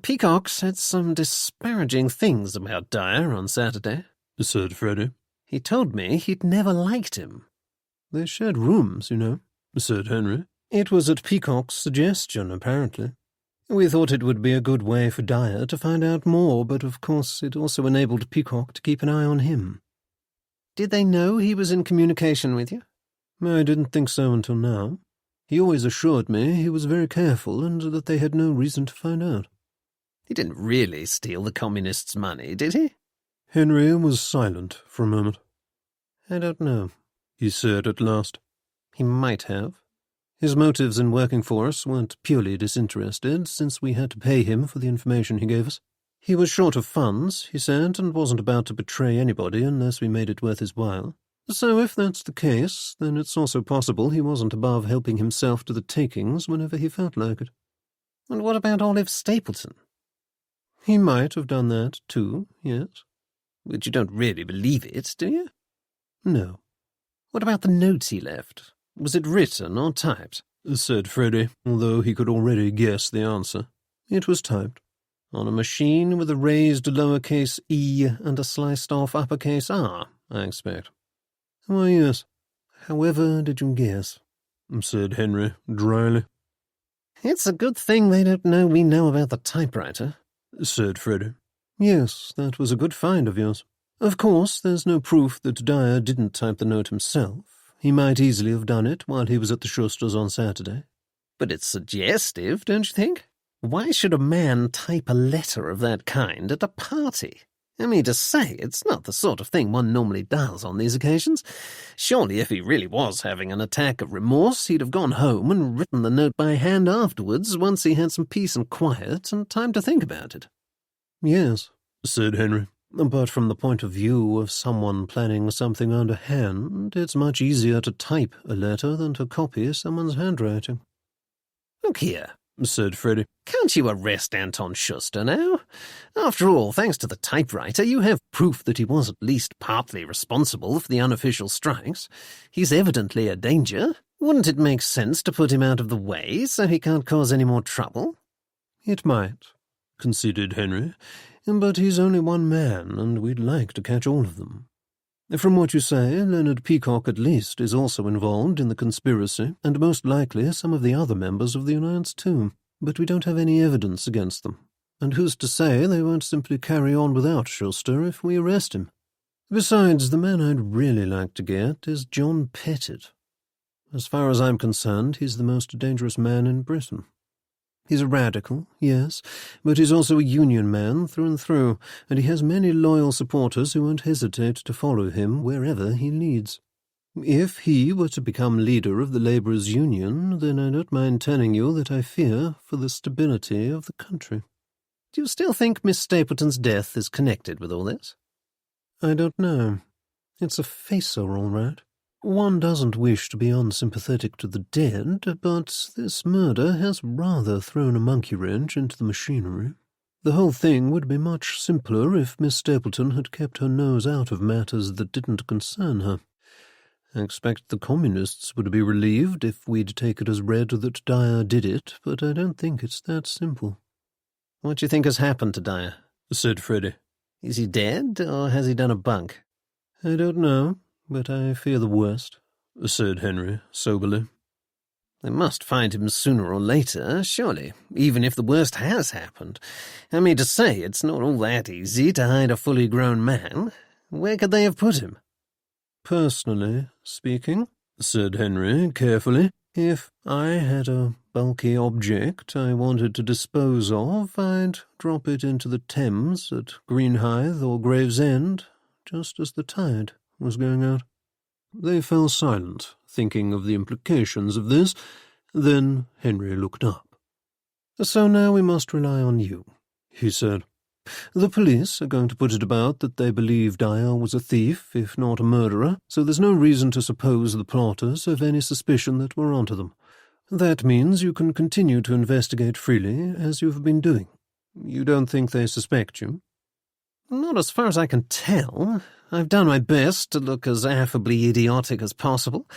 "Peacock said some disparaging things about Dyer on Saturday," said Freddie. "He told me he'd never liked him." "They shared rooms, you know," said Henry. "It was at Peacock's suggestion, apparently. We thought it would be a good way for Dyer to find out more, but of course it also enabled Peacock to keep an eye on him." "Did they know he was in communication with you?" "I didn't think so until now. He always assured me he was very careful and that they had no reason to find out." "He didn't really steal the communists' money, did he?" Henry was silent for a moment. I don't know, He said at last. He might have. His motives in working for us weren't purely disinterested, since we had to pay him for the information he gave us. He was short of funds, he said, and wasn't about to betray anybody unless we made it worth his while. So if that's the case, then it's also possible he wasn't above helping himself to the takings whenever he felt like it. And what about Olive Stapleton? He might have done that too, yes. But you don't really believe it, do you? No. What about the note he left? Was it written or typed? Said Freddie, although he could already guess the answer. It was typed. On a machine with a raised lowercase e and a sliced-off uppercase r, I expect. Why, yes. However did you guess? Said Henry, dryly. It's a good thing they don't know we know about the typewriter, said Freddie. Yes, that was a good find of yours. Of course, there's no proof that Dyer didn't type the note himself. He might easily have done it while he was at the Schusters on Saturday. But it's suggestive, don't you think? Why should a man type a letter of that kind at a party? I mean to say, it's not the sort of thing one normally does on these occasions. Surely if he really was having an attack of remorse, he'd have gone home and written the note by hand afterwards once he had some peace and quiet and time to think about it. Yes, said Henry. But from the point of view of someone planning something underhand, it's much easier to type a letter than to copy someone's handwriting. Look here, said Freddie. Can't you arrest Anton Schuster now? After all, thanks to the typewriter, you have proof that he was at least partly responsible for the unofficial strikes. He's evidently a danger. Wouldn't it make sense to put him out of the way so he can't cause any more trouble? It might, conceded Henry. But he's only one man, and we'd like to catch all of them. From what you say, Leonard Peacock at least is also involved in the conspiracy, and most likely some of the other members of the alliance too. But we don't have any evidence against them. And who's to say they won't simply carry on without Schuster if we arrest him? Besides, the man I'd really like to get is John Pettit. As far as I'm concerned, he's the most dangerous man in Britain. He's a radical, yes, but he's also a union man through and through, and he has many loyal supporters who won't hesitate to follow him wherever he leads. If he were to become leader of the Labourers' Union, then I don't mind telling you that I fear for the stability of the country. Do you still think Miss Stapleton's death is connected with all this? I don't know. It's a facer, all right. One doesn't wish to be unsympathetic to the dead, but this murder has rather thrown a monkey wrench into the machinery. The whole thing would be much simpler if Miss Stapleton had kept her nose out of matters that didn't concern her. I expect the communists would be relieved if we'd take it as read that Dyer did it, but I don't think it's that simple. What do you think has happened to Dyer? Said Freddie. Is he dead, or has he done a bunk? I don't know, but I fear the worst, said Henry soberly. They must find him sooner or later, surely, even if the worst has happened. I mean to say, it's not all that easy to hide a fully grown man. Where could they have put him? Personally speaking, said Henry carefully, if I had a bulky object I wanted to dispose of, I'd drop it into the Thames at Greenhithe or Gravesend, just as the tide was going out. They fell silent, thinking of the implications of this. Then Henry looked up. So now we must rely on you, he said. The police are going to put it about that they believe Dyer was a thief, if not a murderer, so there's no reason to suppose the plotters have any suspicion that we're onto them. That means you can continue to investigate freely, as you've been doing. You don't think they suspect you? Not as far as I can tell. I've done my best to look as affably idiotic as possible.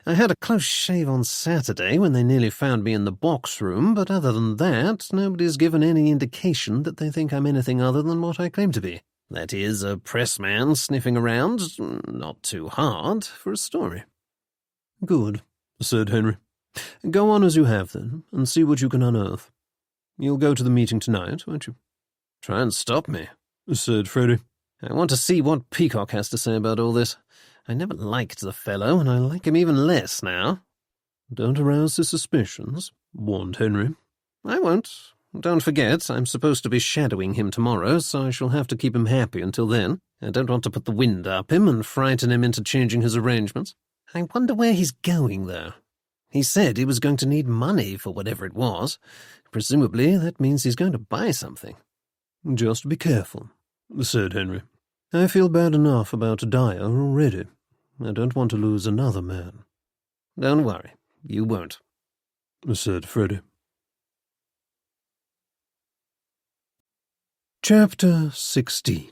I had a close shave on Saturday when they nearly found me in the box room, but other than that, nobody's given any indication that they think I'm anything other than what I claim to be. That is, a pressman sniffing around, not too hard, for a story. Good, said Henry. Go on as you have, then, and see what you can unearth. You'll go to the meeting tonight, won't you? Try and stop me, said Freddie. I want to see what Peacock has to say about all this. I never liked the fellow, and I like him even less now. Don't arouse his suspicions, warned Henry. I won't. Don't forget, I'm supposed to be shadowing him tomorrow, so I shall have to keep him happy until then. I don't want to put the wind up him and frighten him into changing his arrangements. I wonder where he's going, though. He said he was going to need money for whatever it was. Presumably, that means he's going to buy something. Just be careful, said Henry. I feel bad enough about Dyer already. I don't want to lose another man. Don't worry, you won't, said Freddie. Chapter 16.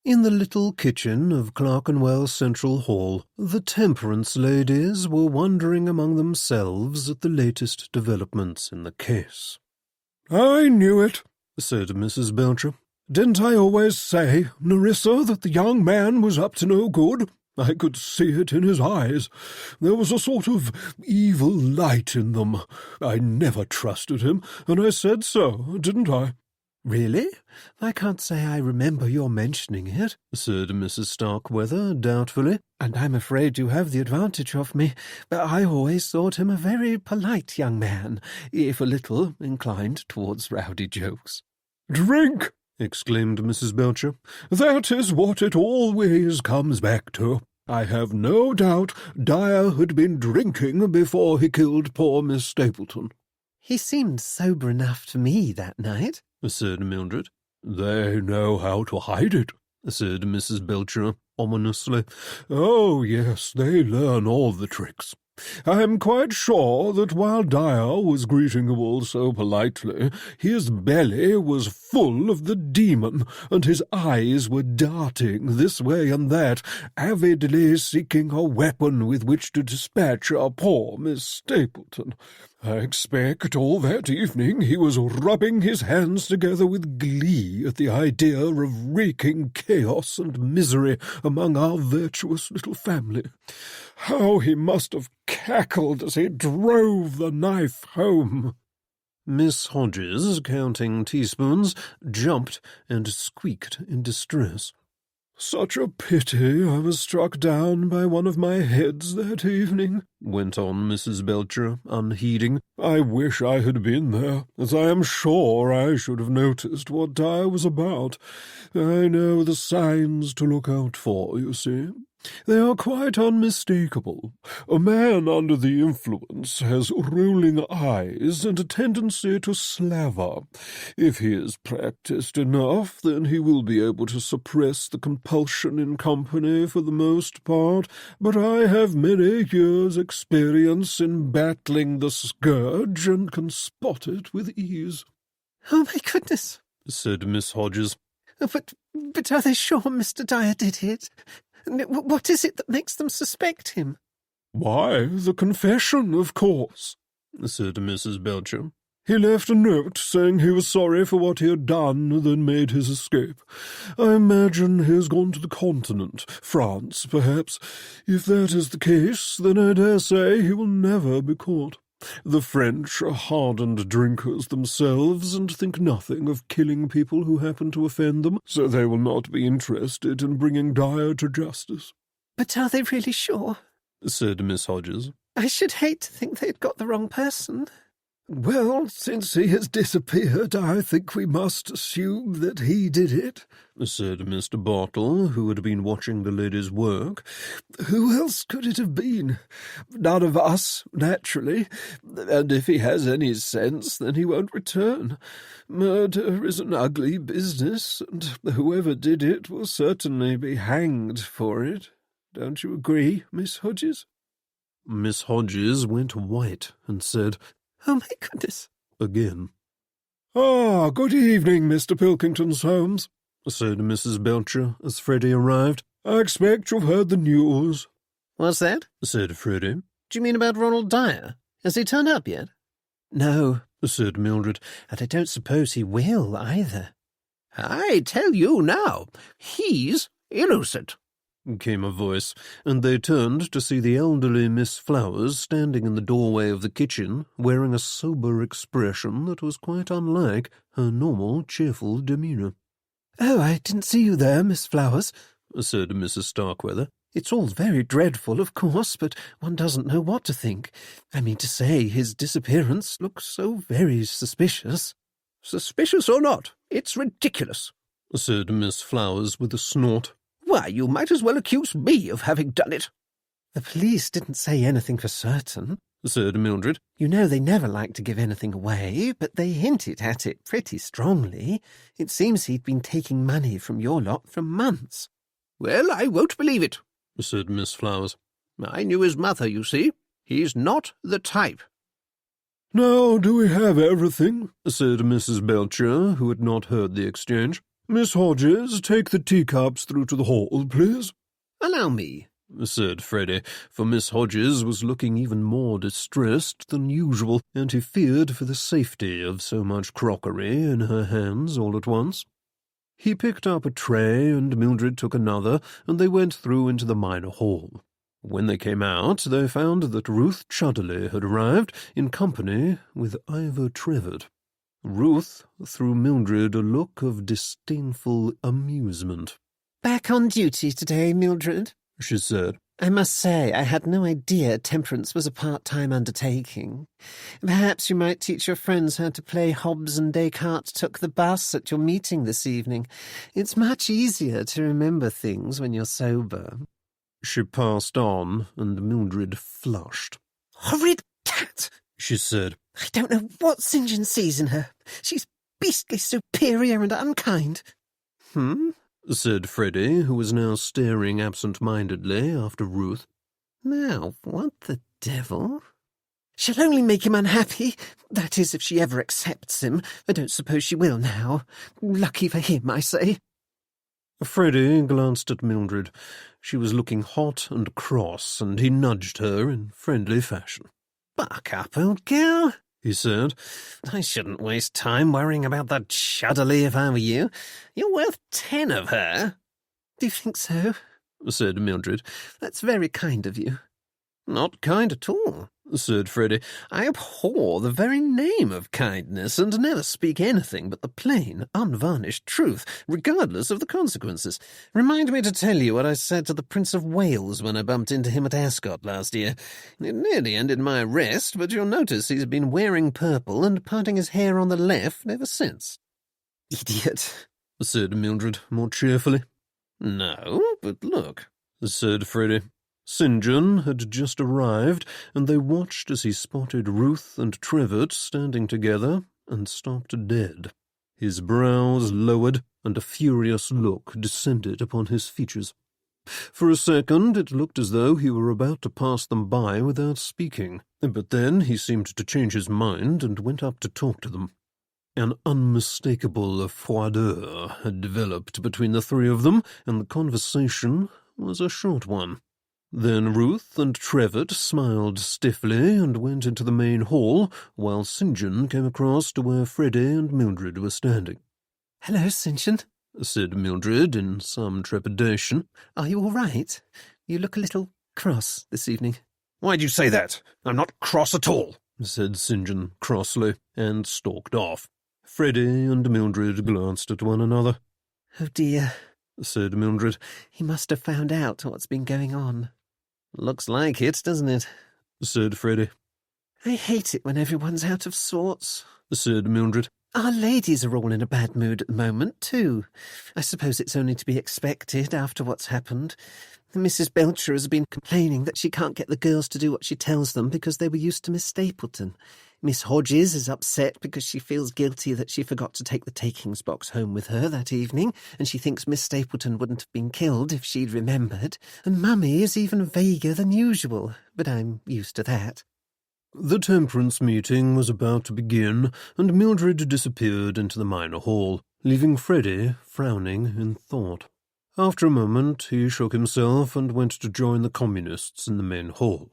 In the little kitchen of Clerkenwell Central Hall, the temperance ladies were wondering among themselves at the latest developments in the case. "I knew it," said Mrs. Belcher. "Didn't I always say, Nerissa, that the young man was up to no good? I could see it in his eyes. There was a sort of evil light in them. I never trusted him, and I said so, didn't I?" "Really? I can't say I remember your mentioning it," said Mrs. Starkweather doubtfully, "and I'm afraid you have the advantage of me. I always thought him a very polite young man, if a little inclined towards rowdy jokes." "Drink!" exclaimed Mrs. Belcher. "That is what it always comes back to. I have no doubt Dyer had been drinking before he killed poor Miss Stapleton." "He seemed sober enough to me that night," said Mildred. "They know how to hide it," said Mrs. Belcher ominously. "Oh, yes, they learn all the tricks. I am quite sure that while Dyer was greeting you all so politely, his belly was full of the demon, and his eyes were darting this way and that, avidly seeking a weapon with which to dispatch our poor Miss Stapleton. I expect all that evening he was rubbing his hands together with glee at the idea of wreaking chaos and misery among our virtuous little family. How he must have cackled as he drove the knife home." Miss Hodges, counting teaspoons, jumped and squeaked in distress. "Such a pity I was struck down by one of my heads that evening," went on Mrs. Belcher, unheeding. "I wish I had been there, as I am sure I should have noticed what Dyer was about. I know the signs to look out for, you see. They are quite unmistakable. A man under the influence has rolling eyes and a tendency to slaver. If he is practised enough, then he will be able to suppress the compulsion in company for the most part, but I have many years' experience in battling the scourge and can spot it with ease." "Oh, my goodness," said Miss Hodges. But are they sure Mr. Dyer did it? What is it that makes them suspect him?" "Why, the confession, of course," said Mrs. Belcher. "He left a note saying he was sorry for what he had done, then made his escape. I imagine he has gone to the Continent, France, perhaps. If that is the case, then I dare say he will never be caught. The French are hardened drinkers themselves and think nothing of killing people who happen to offend them, so they will not be interested in bringing Dyer to justice." "But are they really sure?" said Miss Hodges. "I should hate to think they'd got the wrong person." "Well, since he has disappeared, I think we must assume that he did it," said Mr. Bartle, who had been watching the ladies' work. "Who else could it have been? None of us, naturally, and if he has any sense, then he won't return. Murder is an ugly business, and whoever did it will certainly be hanged for it. Don't you agree, Miss Hodges?" Miss Hodges went white and said, "Oh, my goodness," again. "Ah, good evening, Mr. Pilkington Soames," said Mrs. Belcher as Freddie arrived. "I expect you've heard the news." "What's that?" said Freddie. "Do you mean about Ronald Dyer? Has he turned up yet?" "No," said Mildred. "and I don't suppose he will either." "I tell you now, he's innocent," came a voice, and they turned to see the elderly Miss Flowers standing in the doorway of the kitchen, wearing a sober expression that was quite unlike her normal cheerful demeanour. "Oh, I didn't see you there, Miss Flowers," said Mrs. Starkweather. It's all very dreadful, of course, but one doesn't know what to think. I mean to say, his disappearance looks so very suspicious." "Suspicious or not, it's ridiculous," said Miss Flowers with a snort. "Why, you might as well accuse me of having done it." "The police didn't say anything for certain," said Mildred. "You know they never like to give anything away, but they hinted at it pretty strongly. It seems he'd been taking money from your lot for months." "Well, I won't believe it," said Miss Flowers. "I knew his mother, you see. He's not the type." "Now, do we have everything?" said Mrs. Belcher, who had not heard the exchange. "Miss Hodges, take the teacups through to the hall, please." "Allow me," said Freddy, for Miss Hodges was looking even more distressed than usual, and he feared for the safety of so much crockery in her hands all at once. He picked up a tray, and Mildred took another, and they went through into the minor hall. When they came out, they found that Ruth Chudderley had arrived in company with Ivor Trevett. Ruth threw Mildred a look of disdainful amusement. "Back on duty today, Mildred?" she said. "I must say I had no idea temperance was a part-time undertaking. Perhaps you might teach your friends how to play Hobbes and Descartes took the bus at your meeting this evening. It's much easier to remember things when you're sober." She passed on, and Mildred flushed. "Horrid cat!" she said. "I don't know what St. John sees in her. She's beastly superior and unkind." Said Freddy, who was now staring absent-mindedly after Ruth. "Now, what the devil?" "She'll only make him unhappy. That is, if she ever accepts him. I don't suppose she will now. Lucky for him, I say." Freddy glanced at Mildred. She was looking hot and cross, and he nudged her in friendly fashion. "Buck up, old girl," he said. "I shouldn't waste time worrying about that Chudderley if I were you. You're worth 10 of her." "Do you think so?" said Mildred. "That's very kind of you." "Not kind at all," said Freddy. "I abhor the very name of kindness, and never speak anything but the plain, unvarnished truth, regardless of the consequences. Remind me to tell you what I said to the Prince of Wales when I bumped into him at Ascot last year. It nearly ended my arrest, but you'll notice he's been wearing purple and parting his hair on the left ever since." "Idiot," said Mildred more cheerfully. "No, but look," said Freddy. St. John had just arrived, and they watched as he spotted Ruth and Trevett standing together and stopped dead. His brows lowered, and a furious look descended upon his features. For a second it looked as though he were about to pass them by without speaking, but then he seemed to change his mind and went up to talk to them. An unmistakable froideur had developed between the three of them, and the conversation was a short one. Then Ruth and Trevett smiled stiffly and went into the main hall, while St. John came across to where Freddy and Mildred were standing. "Hello, St. John," said Mildred in some trepidation. "Are you all right? You look a little cross this evening." "Why'd you say that? I'm not cross at all," said St. John crossly, and stalked off. Freddy and Mildred glanced at one another. "Oh dear," said Mildred. "He must have found out what's been going on." "Looks like it, doesn't it?" said Freddy. "I hate it when everyone's out of sorts," said Mildred. "Our ladies are all in a bad mood at the moment, too. I suppose it's only to be expected after what's happened. Mrs. Belcher has been complaining that she can't get the girls to do what she tells them because they were used to Miss Stapleton. Miss Hodges is upset because she feels guilty that she forgot to take the takings box home with her that evening, and she thinks Miss Stapleton wouldn't have been killed if she'd remembered. And Mummy is even vaguer than usual, but I'm used to that." The temperance meeting was about to begin, and Mildred disappeared into the minor hall, leaving Freddy frowning in thought. After a moment he shook himself and went to join the communists in the main hall.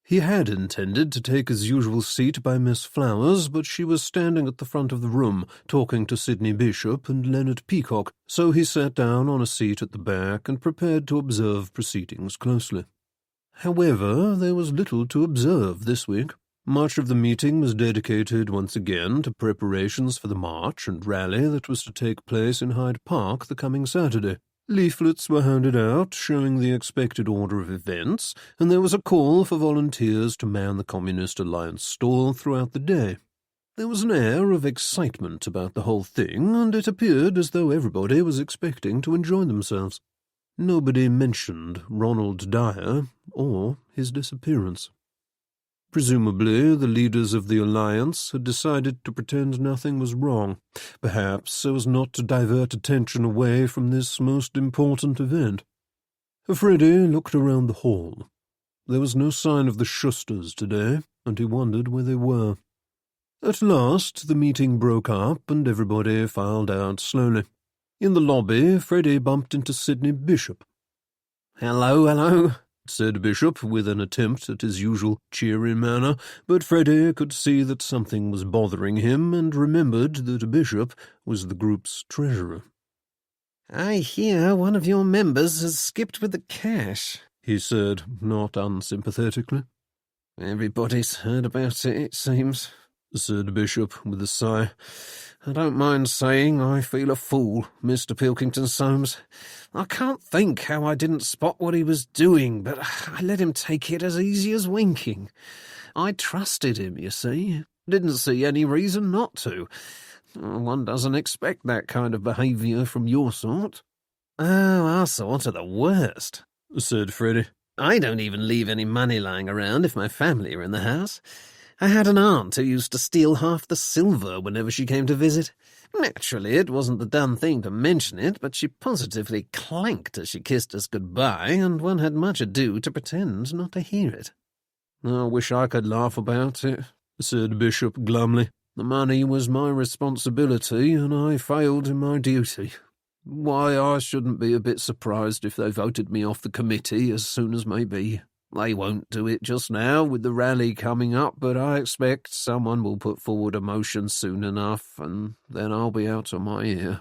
He had intended to take his usual seat by Miss Flowers, but she was standing at the front of the room, talking to Sidney Bishop and Leonard Peacock, so he sat down on a seat at the back and prepared to observe proceedings closely. However, there was little to observe this week. Much of the meeting was dedicated once again to preparations for the march and rally that was to take place in Hyde Park the coming Saturday. Leaflets were handed out showing the expected order of events, and there was a call for volunteers to man the Communist Alliance stall throughout the day. There was an air of excitement about the whole thing, and it appeared as though everybody was expecting to enjoy themselves. Nobody mentioned Ronald Dyer or his disappearance. Presumably, the leaders of the Alliance had decided to pretend nothing was wrong, perhaps so as not to divert attention away from this most important event. Freddie looked around the hall. There was no sign of the Schusters today, and he wondered where they were. At last, the meeting broke up, and everybody filed out slowly. In the lobby, Freddie bumped into Sidney Bishop. "Hello," said Bishop, with an attempt at his usual cheery manner, but Freddie could see that something was bothering him and remembered that Bishop was the group's treasurer. "I hear one of your members has skipped with the cash," he said, not unsympathetically. "Everybody's heard about it seems," said Bishop with a sigh. "I don't mind saying I feel a fool, Mr. Pilkington Soames. I can't think how I didn't spot what he was doing, but I let him take it as easy as winking. I trusted him, you see. Didn't see any reason not to. One doesn't expect that kind of behaviour from your sort." "Oh, our sort are the worst," said Freddie. "I don't even leave any money lying around if my family are in the house. I had an aunt who used to steal half the silver whenever she came to visit. Naturally, it wasn't the done thing to mention it, but she positively clanked as she kissed us goodbye, and one had much ado to pretend not to hear it." "I wish I could laugh about it," said Bishop glumly. "The money was my responsibility, and I failed in my duty. Why, I shouldn't be a bit surprised if they voted me off the committee as soon as may be. They won't do it just now with the rally coming up, but I expect someone will put forward a motion soon enough, and then I'll be out of my ear."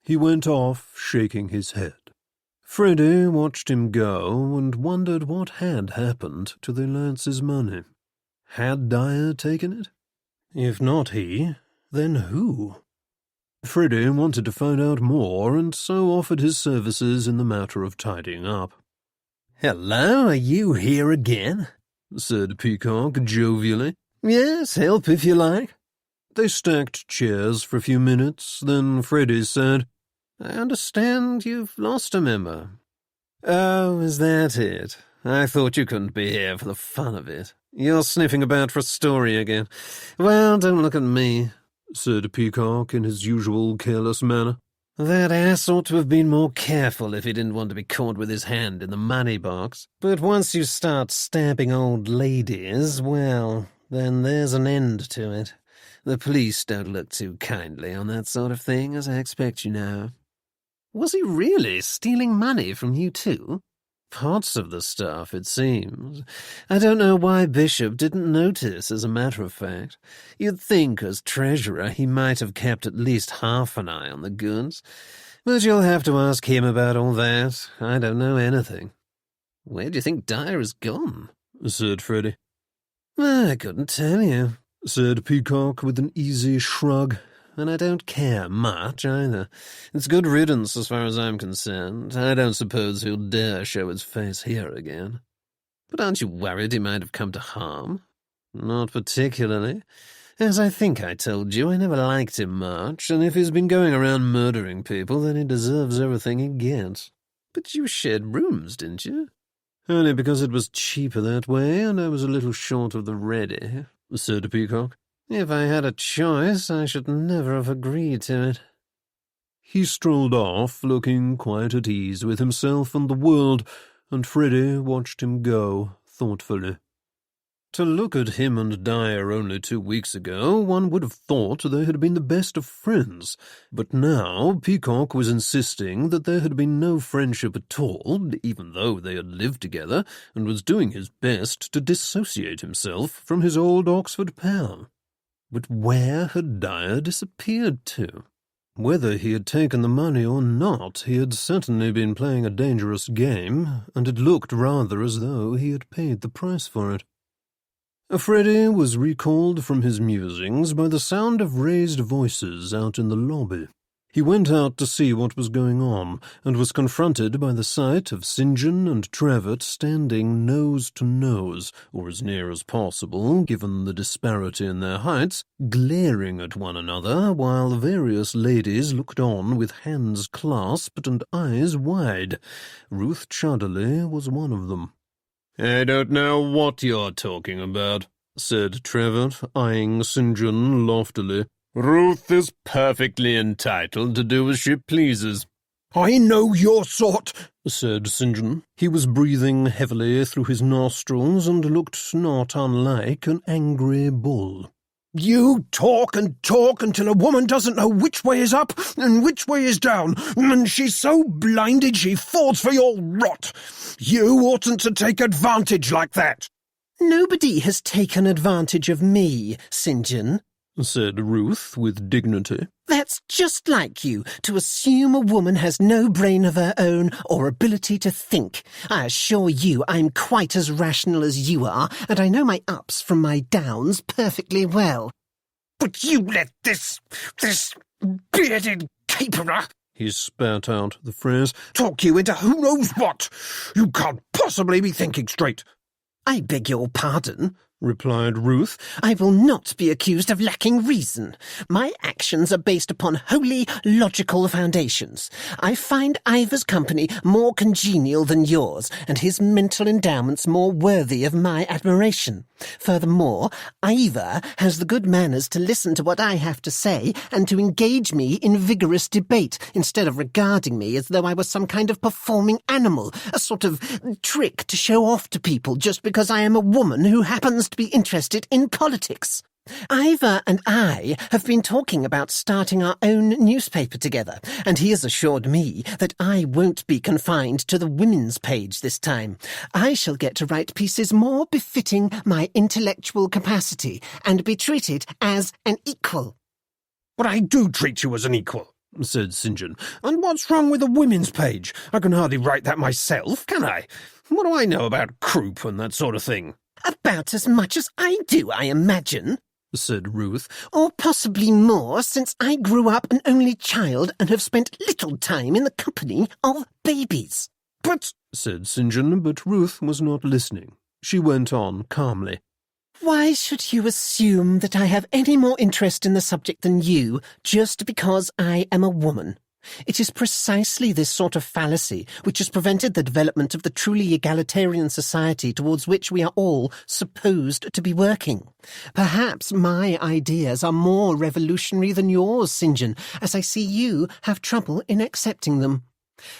He went off, shaking his head. Freddie watched him go and wondered what had happened to the Alliance's money. Had Dyer taken it? If not he, then who? Freddie wanted to find out more, and so offered his services in the matter of tidying up. "Hello, are you here again?" said Peacock jovially. "Yes, help if you like." They stacked chairs for a few minutes, then Freddie said, "I understand you've lost a member." "Oh, is that it? I thought you couldn't be here for the fun of it. You're sniffing about for a story again. Well, don't look at me," said Peacock in his usual careless manner. "That ass ought to have been more careful if he didn't want to be caught with his hand in the money box. But once you start stabbing old ladies, well, then there's an end to it. The police don't look too kindly on that sort of thing, as I expect you know." "Was he really stealing money from you too?" "Parts of the stuff, it seems. I don't know why Bishop didn't notice, as a matter of fact. You'd think, as treasurer, he might have kept at least half an eye on the goods. But you'll have to ask him about all that. I don't know anything." "Where do you think Dyer has gone?" said Freddie. "I couldn't tell you," said Peacock with an easy shrug. "And I don't care much, either. It's good riddance as far as I'm concerned. I don't suppose he'll dare show his face here again." "But aren't you worried he might have come to harm?" "Not particularly. As I think I told you, I never liked him much, and if he's been going around murdering people, then he deserves everything he gets." "But you shared rooms, didn't you?" "Only because it was cheaper that way, and I was a little short of the ready," said Peacock. "If I had a choice, I should never have agreed to it." He strolled off, looking quite at ease with himself and the world, and Freddie watched him go thoughtfully. To look at him and Dyer only 2 weeks ago, one would have thought they had been the best of friends, but now Peacock was insisting that there had been no friendship at all, even though they had lived together, and was doing his best to dissociate himself from his old Oxford pal. But where had Dyer disappeared to? Whether he had taken the money or not, he had certainly been playing a dangerous game, and it looked rather as though he had paid the price for it. Freddie was recalled from his musings by the sound of raised voices out in the lobby. He went out to see what was going on, and was confronted by the sight of St. John and Trevor standing nose to nose, or as near as possible, given the disparity in their heights, glaring at one another, while various ladies looked on with hands clasped and eyes wide. Ruth Chudderley was one of them. "I don't know what you're talking about," said Trevor, eyeing St. John loftily. "Ruth is perfectly entitled to do as she pleases." "I know your sort," said St. John. He was breathing heavily through his nostrils and looked not unlike an angry bull. "You talk and talk until a woman doesn't know which way is up and which way is down, and she's so blinded she falls for your rot. You oughtn't to take advantage like that." "Nobody has taken advantage of me, St. John," said Ruth with dignity. "That's just like you, to assume a woman has no brain of her own or ability to think. I assure you I'm quite as rational as you are, and I know my ups from my downs perfectly well." "But you let this bearded caperer," he spat out the phrase, "talk you into who knows what. You can't possibly be thinking straight." "I beg your pardon," replied Ruth. "I will not be accused of lacking reason. My actions are based upon wholly logical foundations. I find Ivor's company more congenial than yours, and his mental endowments more worthy of my admiration. Furthermore, Ivor has the good manners to listen to what I have to say and to engage me in vigorous debate, instead of regarding me as though I was some kind of performing animal, a sort of trick to show off to people just because I am a woman who happens to be interested in politics. Ivor and I have been talking about starting our own newspaper together, and he has assured me that I won't be confined to the women's page this time. I shall get to write pieces more befitting my intellectual capacity and be treated as an equal." "But I do treat you as an equal," said St. John. "And what's wrong with the women's page? I can hardly write that myself, can I? What do I know about croup and that sort of thing?" "About as much as I do, I imagine," said Ruth. "or possibly more, since I grew up an only child and have spent little time in the company of babies." "But," said St. John, but Ruth was not listening. She went on calmly. "Why should you assume that I have any more interest in the subject than you, just because I am a woman? It is precisely this sort of fallacy which has prevented the development of the truly egalitarian society towards which we are all supposed to be working. Perhaps my ideas are more revolutionary than yours, St. John, as I see you have trouble in accepting them.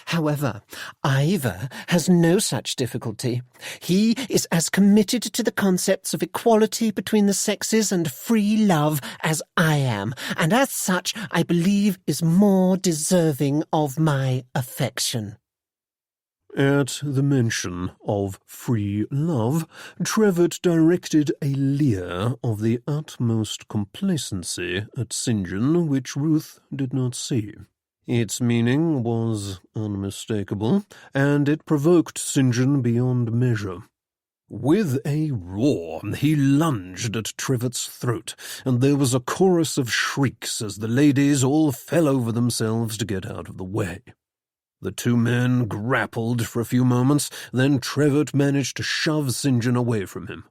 However, Ivor has no such difficulty. He is as committed to the concepts of equality between the sexes and free love as I am, and as such, I believe, is more deserving of my affection." At the mention of free love, Trevor directed a leer of the utmost complacency at St. John, which Ruth did not see. Its meaning was unmistakable, and it provoked St. John beyond measure. With a roar, he lunged at Trevor's throat, and there was a chorus of shrieks as the ladies all fell over themselves to get out of the way. The two men grappled for a few moments, then Trevor managed to shove St. John away from him.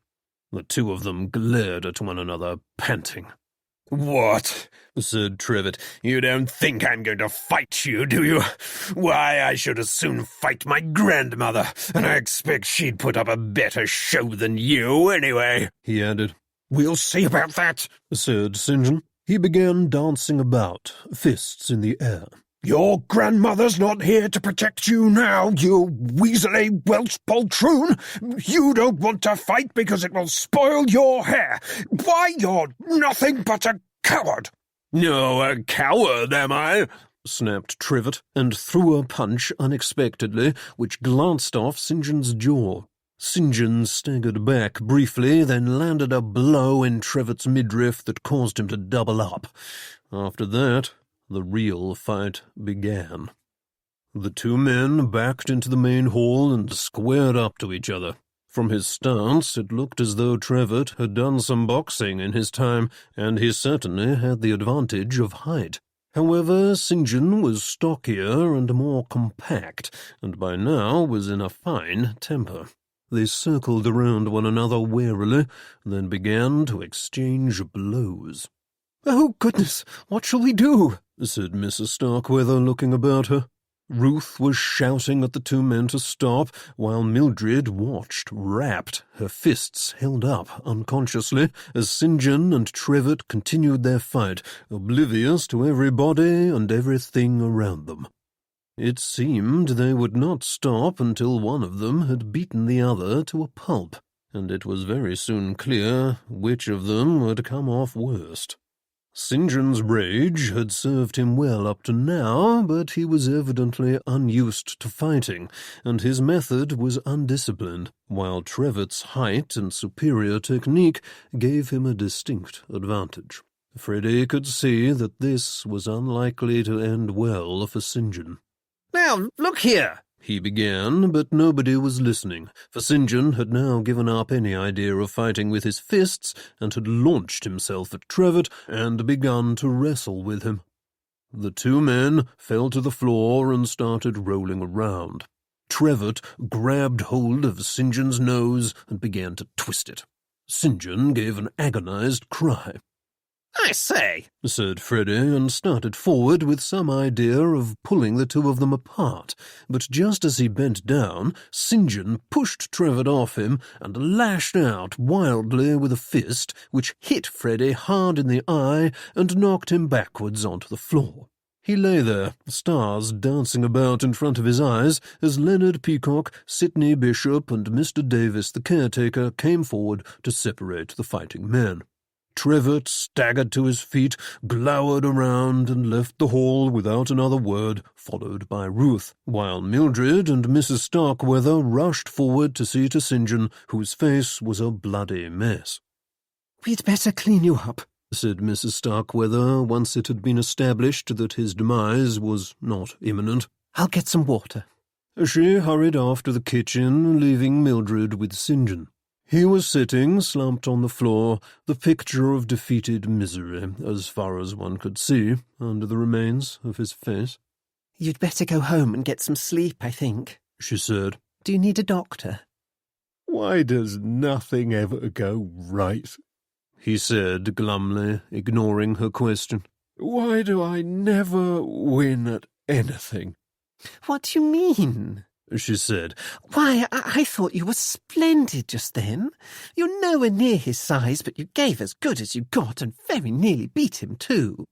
The two of them glared at one another, panting. "What?" said Trevor. "You don't think I'm going to fight you, do you? Why, I should as soon fight my grandmother, and I expect she'd put up a better show than you, anyway," he added. "We'll see about that," said St. John. He began dancing about, fists in the air. "Your grandmother's not here to protect you now, you weaselly Welsh poltroon. You don't want to fight because it will spoil your hair. Why, you're nothing but a coward." "No, a coward, am I?" snapped Trevor, and threw a punch unexpectedly, which glanced off St. John's jaw. St. John staggered back briefly, then landed a blow in Trevor's midriff that caused him to double up. After that, the real fight began. The two men backed into the main hall and squared up to each other. From his stance, it looked as though Trevor had done some boxing in his time, and he certainly had the advantage of height. However, St. John was stockier and more compact, and by now was in a fine temper. They circled around one another warily, then began to exchange blows. "Oh, goodness, what shall we do?" said Mrs. Starkweather, looking about her. Ruth was shouting at the two men to stop, while Mildred watched, rapt, her fists held up unconsciously, as St. John and Trevitt continued their fight, oblivious to everybody and everything around them. It seemed they would not stop until one of them had beaten the other to a pulp, and it was very soon clear which of them had come off worst. St. John's rage had served him well up to now, but he was evidently unused to fighting, and his method was undisciplined, while Trevitt's height and superior technique gave him a distinct advantage. Freddie could see that this was unlikely to end well for St. John. "Now, look here," he began, but nobody was listening, for St. John had now given up any idea of fighting with his fists and had launched himself at Trevitt and begun to wrestle with him. The two men fell to the floor and started rolling around. Trevitt grabbed hold of St. John's nose and began to twist it. St. John gave an agonized cry. "I say," said Freddie, and started forward with some idea of pulling the two of them apart. But just as he bent down, St. John pushed Trevitt off him and lashed out wildly with a fist, which hit Freddie hard in the eye and knocked him backwards onto the floor. He lay there, stars dancing about in front of his eyes, as Leonard Peacock, Sidney Bishop, and Mr. Davis the caretaker came forward to separate the fighting men. Trevitt staggered to his feet, glowered around, and left the hall without another word, followed by Ruth, while Mildred and Mrs. Starkweather rushed forward to see to St. John, whose face was a bloody mess. "We'd better clean you up," said Mrs. Starkweather, once it had been established that his demise was not imminent. "I'll get some water." She hurried off to the kitchen, leaving Mildred with St. John. He was sitting, slumped on the floor, the picture of defeated misery, as far as one could see, under the remains of his face. "You'd better go home and get some sleep, I think," she said. "Do you need a doctor?" "Why does nothing ever go right?" he said glumly, ignoring her question. "Why do I never win at anything?" "What do you mean?" she said. "Why, I thought you were splendid just then. You're nowhere near his size, but you gave as good as you got and very nearly beat him, too."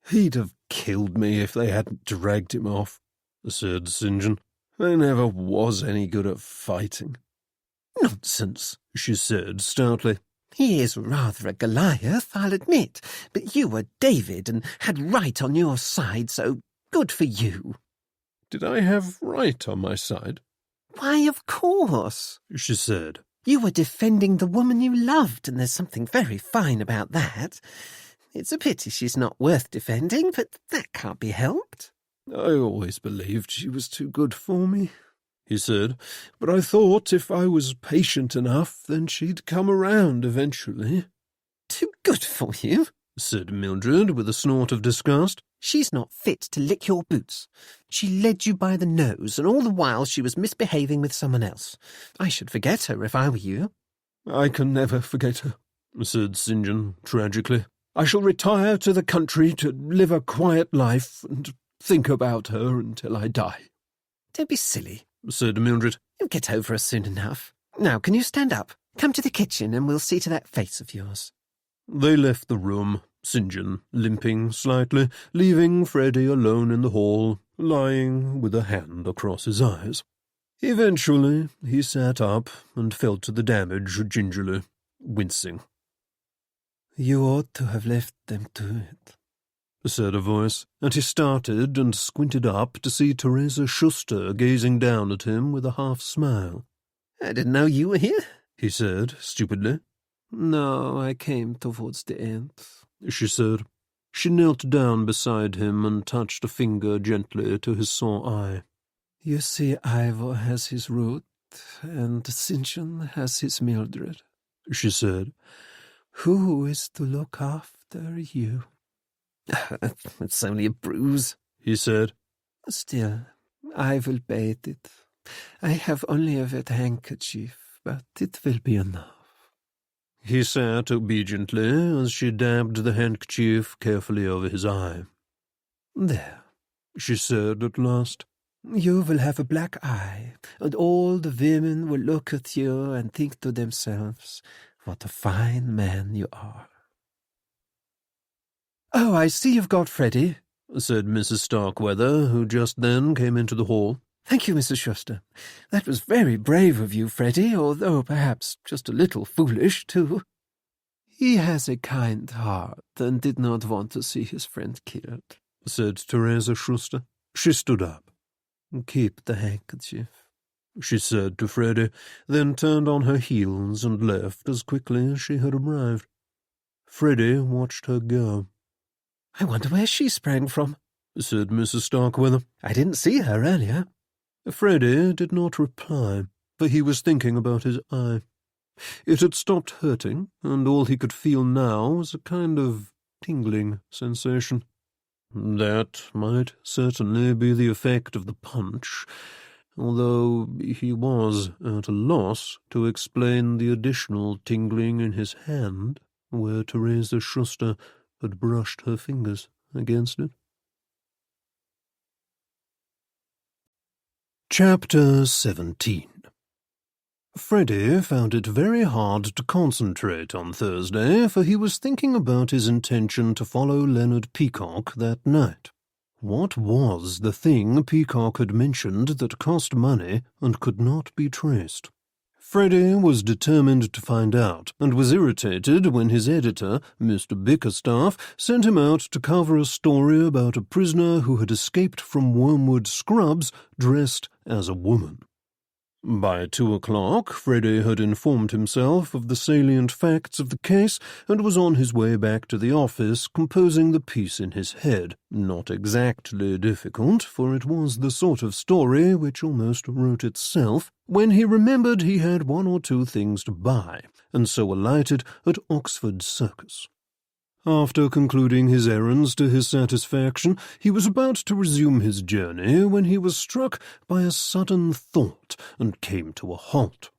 "He'd have killed me if they hadn't dragged him off," said St. John. "I never was any good at fighting." "Nonsense," she said stoutly. "He is rather a Goliath, I'll admit, but you were David and had right on your side, so good for you." "Did I have right on my side?" "Why, of course," she said. "You were defending the woman you loved, and there's something very fine about that. It's a pity she's not worth defending, but that can't be helped." "I always believed she was too good for me," he said, "but I thought if I was patient enough, then she'd come around eventually." "Too good for you?" said Mildred with a snort of disgust. "She's not fit to lick your boots. She led you by the nose, and all the while she was misbehaving with someone else. I should forget her if I were you." "I can never forget her," said St. John tragically. "I shall retire to the country to live a quiet life and think about her until I die." "Don't be silly," said Mildred. "You'll get over her soon enough. Now, can you stand up? Come to the kitchen and we'll see to that face of yours." They left the room, St. John limping slightly, leaving Freddie alone in the hall, lying with a hand across his eyes. Eventually he sat up and felt to the damage gingerly, wincing. "You ought to have left them to it," said a voice, and he started and squinted up to see Teresa Schuster gazing down at him with a half-smile. "I didn't know you were here," he said stupidly. "No, I came towards the end," she said. She knelt down beside him and touched a finger gently to his sore eye. "You see, Ivor has his Ruth, and St. John has his Mildred," she said. "Who is to look after you?" It's only a bruise, he said. Still, I will bathe it. I have only a wet handkerchief, but it will be enough. He sat obediently as she dabbed the handkerchief carefully over his eye. There, she said at last. You will have a black eye, and all the women will look at you and think to themselves, what a fine man you are. Oh, I see you've got Freddie, said Mrs. Starkweather, who just then came into the hall. Thank you, Mrs. Schuster. That was very brave of you, Freddie, although perhaps just a little foolish, too. He has a kind heart and did not want to see his friend killed, said Teresa Schuster. She stood up. Keep the handkerchief, she said to Freddie, then turned on her heels and left as quickly as she had arrived. Freddie watched her go. I wonder where she sprang from, said Mrs. Starkweather. I didn't see her earlier. Freddie did not reply, for he was thinking about his eye. It had stopped hurting, and all he could feel now was a kind of tingling sensation. That might certainly be the effect of the punch, although he was at a loss to explain the additional tingling in his hand, where Teresa Schuster had brushed her fingers against it. Chapter 17. Freddie found it very hard to concentrate on Thursday, for he was thinking about his intention to follow Leonard Peacock that night. What was the thing Peacock had mentioned that cost money and could not be traced? Freddie was determined to find out, and was irritated when his editor, Mr. Bickerstaff, sent him out to cover a story about a prisoner who had escaped from Wormwood Scrubs dressed as a woman. By 2 o'clock, Freddie had informed himself of the salient facts of the case and was on his way back to the office composing the piece in his head. Not exactly difficult, for it was the sort of story which almost wrote itself, when he remembered he had 1 or 2 things to buy, and so alighted at Oxford Circus. After concluding his errands to his satisfaction, he was about to resume his journey when he was struck by a sudden thought and came to a halt.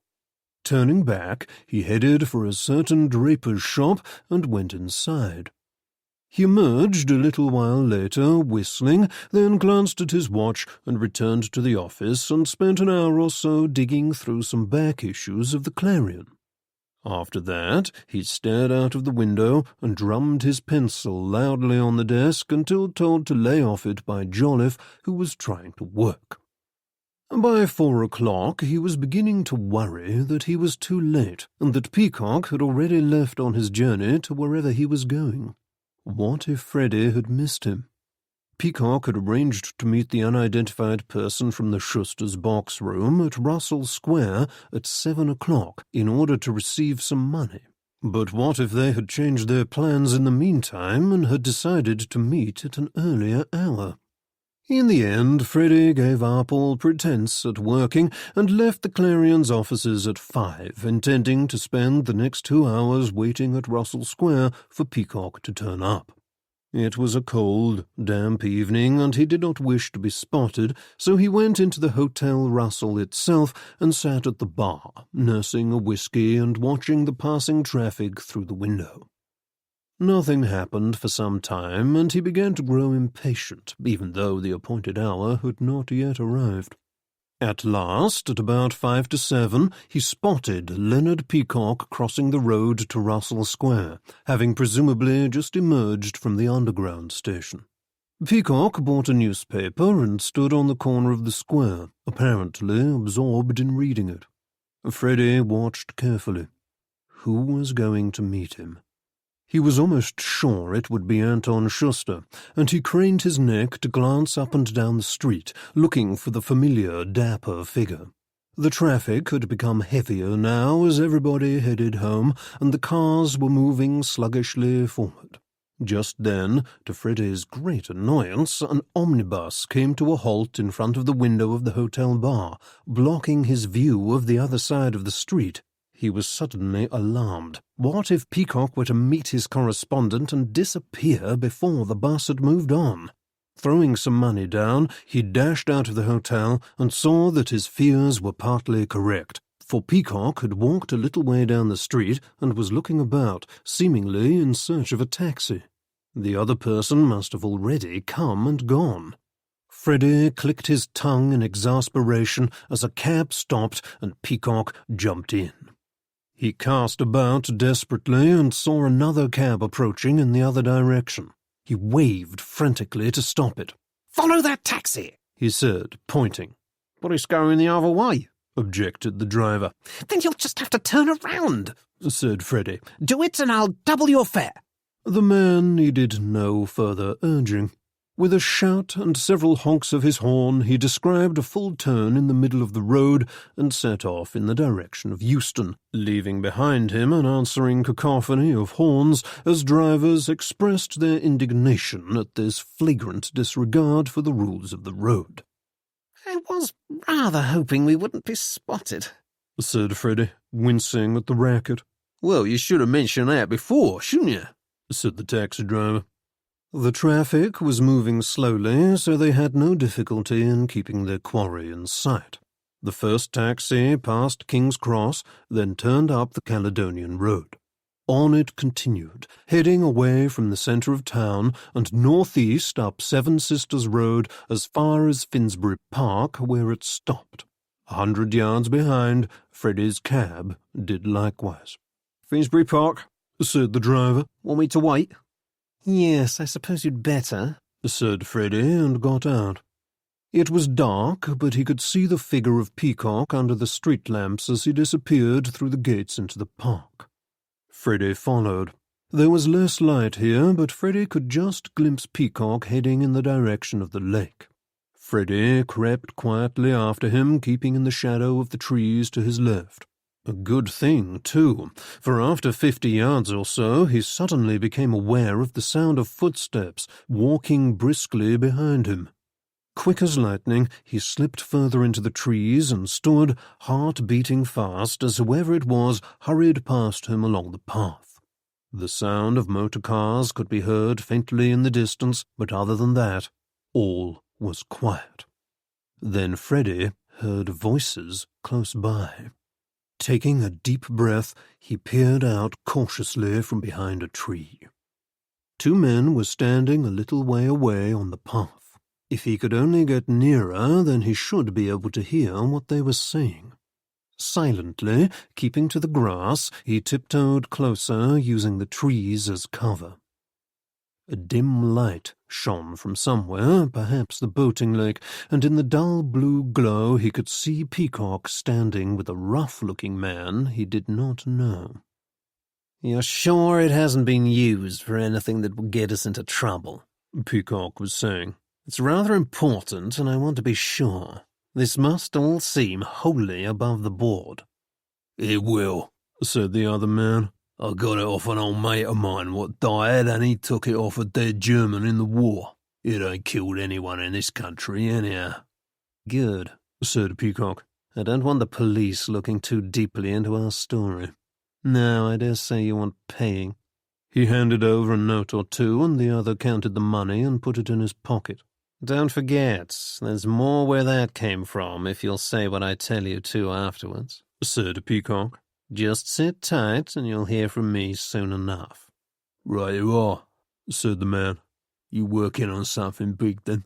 Turning back, he headed for a certain draper's shop and went inside. He emerged a little while later, whistling, then glanced at his watch and returned to the office and spent an hour or so digging through some back issues of the Clarion. After that, he stared out of the window and drummed his pencil loudly on the desk until told to lay off it by Jolliffe, who was trying to work. By 4 o'clock he was beginning to worry that he was too late, and that Peacock had already left on his journey to wherever he was going. What if Freddie had missed him? Peacock had arranged to meet the unidentified person from the Schuster's box room at Russell Square at 7 o'clock in order to receive some money. But what if they had changed their plans in the meantime and had decided to meet at an earlier hour? In the end, Freddie gave up all pretense at working and left the Clarion's offices at 5, intending to spend the next 2 hours waiting at Russell Square for Peacock to turn up. It was a cold, damp evening, and he did not wish to be spotted, so he went into the Hotel Russell itself and sat at the bar, nursing a whisky and watching the passing traffic through the window. Nothing happened for some time, and he began to grow impatient, even though the appointed hour had not yet arrived. At last, at about 5 to 7, he spotted Leonard Peacock crossing the road to Russell Square, having presumably just emerged from the Underground station. Peacock bought a newspaper and stood on the corner of the square, apparently absorbed in reading it. Freddie watched carefully. Who was going to meet him? He was almost sure it would be Anton Schuster, and he craned his neck to glance up and down the street, looking for the familiar, dapper figure. The traffic had become heavier now as everybody headed home, and the cars were moving sluggishly forward. Just then, to Freddie's great annoyance, an omnibus came to a halt in front of the window of the hotel bar, blocking his view of the other side of the street. He was suddenly alarmed. What if Peacock were to meet his correspondent and disappear before the bus had moved on? Throwing some money down, he dashed out of the hotel and saw that his fears were partly correct, for Peacock had walked a little way down the street and was looking about, seemingly in search of a taxi. The other person must have already come and gone. Freddie clicked his tongue in exasperation as a cab stopped and Peacock jumped in. He cast about desperately and saw another cab approaching in the other direction. He waved frantically to stop it. "Follow that taxi," he said, pointing. "But it's going the other way," objected the driver. "Then you'll just have to turn around," said Freddie. "Do it and I'll double your fare." The man needed no further urging. With a shout and several honks of his horn, he described a full turn in the middle of the road and set off in the direction of Euston, leaving behind him an answering cacophony of horns as drivers expressed their indignation at this flagrant disregard for the rules of the road. "I was rather hoping we wouldn't be spotted," said Freddie, wincing at the racket. "Well, you should have mentioned that before, shouldn't you?" said the taxi driver. The traffic was moving slowly, so they had no difficulty in keeping their quarry in sight. The first taxi passed King's Cross, then turned up the Caledonian Road. On it continued, heading away from the centre of town and northeast up Seven Sisters Road as far as Finsbury Park, where it stopped. 100 yards behind, Freddie's cab did likewise. "Finsbury Park," said the driver. "Want me to wait?" "Yes, I suppose you'd better," said Freddie, and got out. It was dark, but he could see the figure of Peacock under the street lamps as he disappeared through the gates into the park. Freddie followed. There was less light here, but Freddie could just glimpse Peacock heading in the direction of the lake. Freddie crept quietly after him, keeping in the shadow of the trees to his left. A good thing, too, for after 50 yards or so he suddenly became aware of the sound of footsteps walking briskly behind him. Quick as lightning, he slipped further into the trees and stood, heart beating fast, as whoever it was hurried past him along the path. The sound of motor cars could be heard faintly in the distance, but other than that, all was quiet. Then Freddie heard voices close by. Taking a deep breath, he peered out cautiously from behind a tree. 2 men were standing a little way away on the path. If he could only get nearer, then he should be able to hear what they were saying. Silently, keeping to the grass, he tiptoed closer, using the trees as cover. A dim light shone from somewhere, perhaps the boating lake, and in the dull blue glow he could see Peacock standing with a rough-looking man he did not know. "You're sure it hasn't been used for anything that will get us into trouble?" Peacock was saying. "It's rather important, and I want to be sure. This must all seem wholly above the board." "It will," said the other man. "I got it off an old mate of mine what died, and he took it off a dead German in the war. It ain't killed anyone in this country, anyhow." "Good," said Peacock. "I don't want the police looking too deeply into our story. Now, I dare say you want paying." He handed over a note or two, and the other counted the money and put it in his pocket. "Don't forget, there's more where that came from, if you'll say what I tell you to afterwards," said Peacock. "Just sit tight, and you'll hear from me soon enough." "Right you are," said the man. "You working on something big, then?"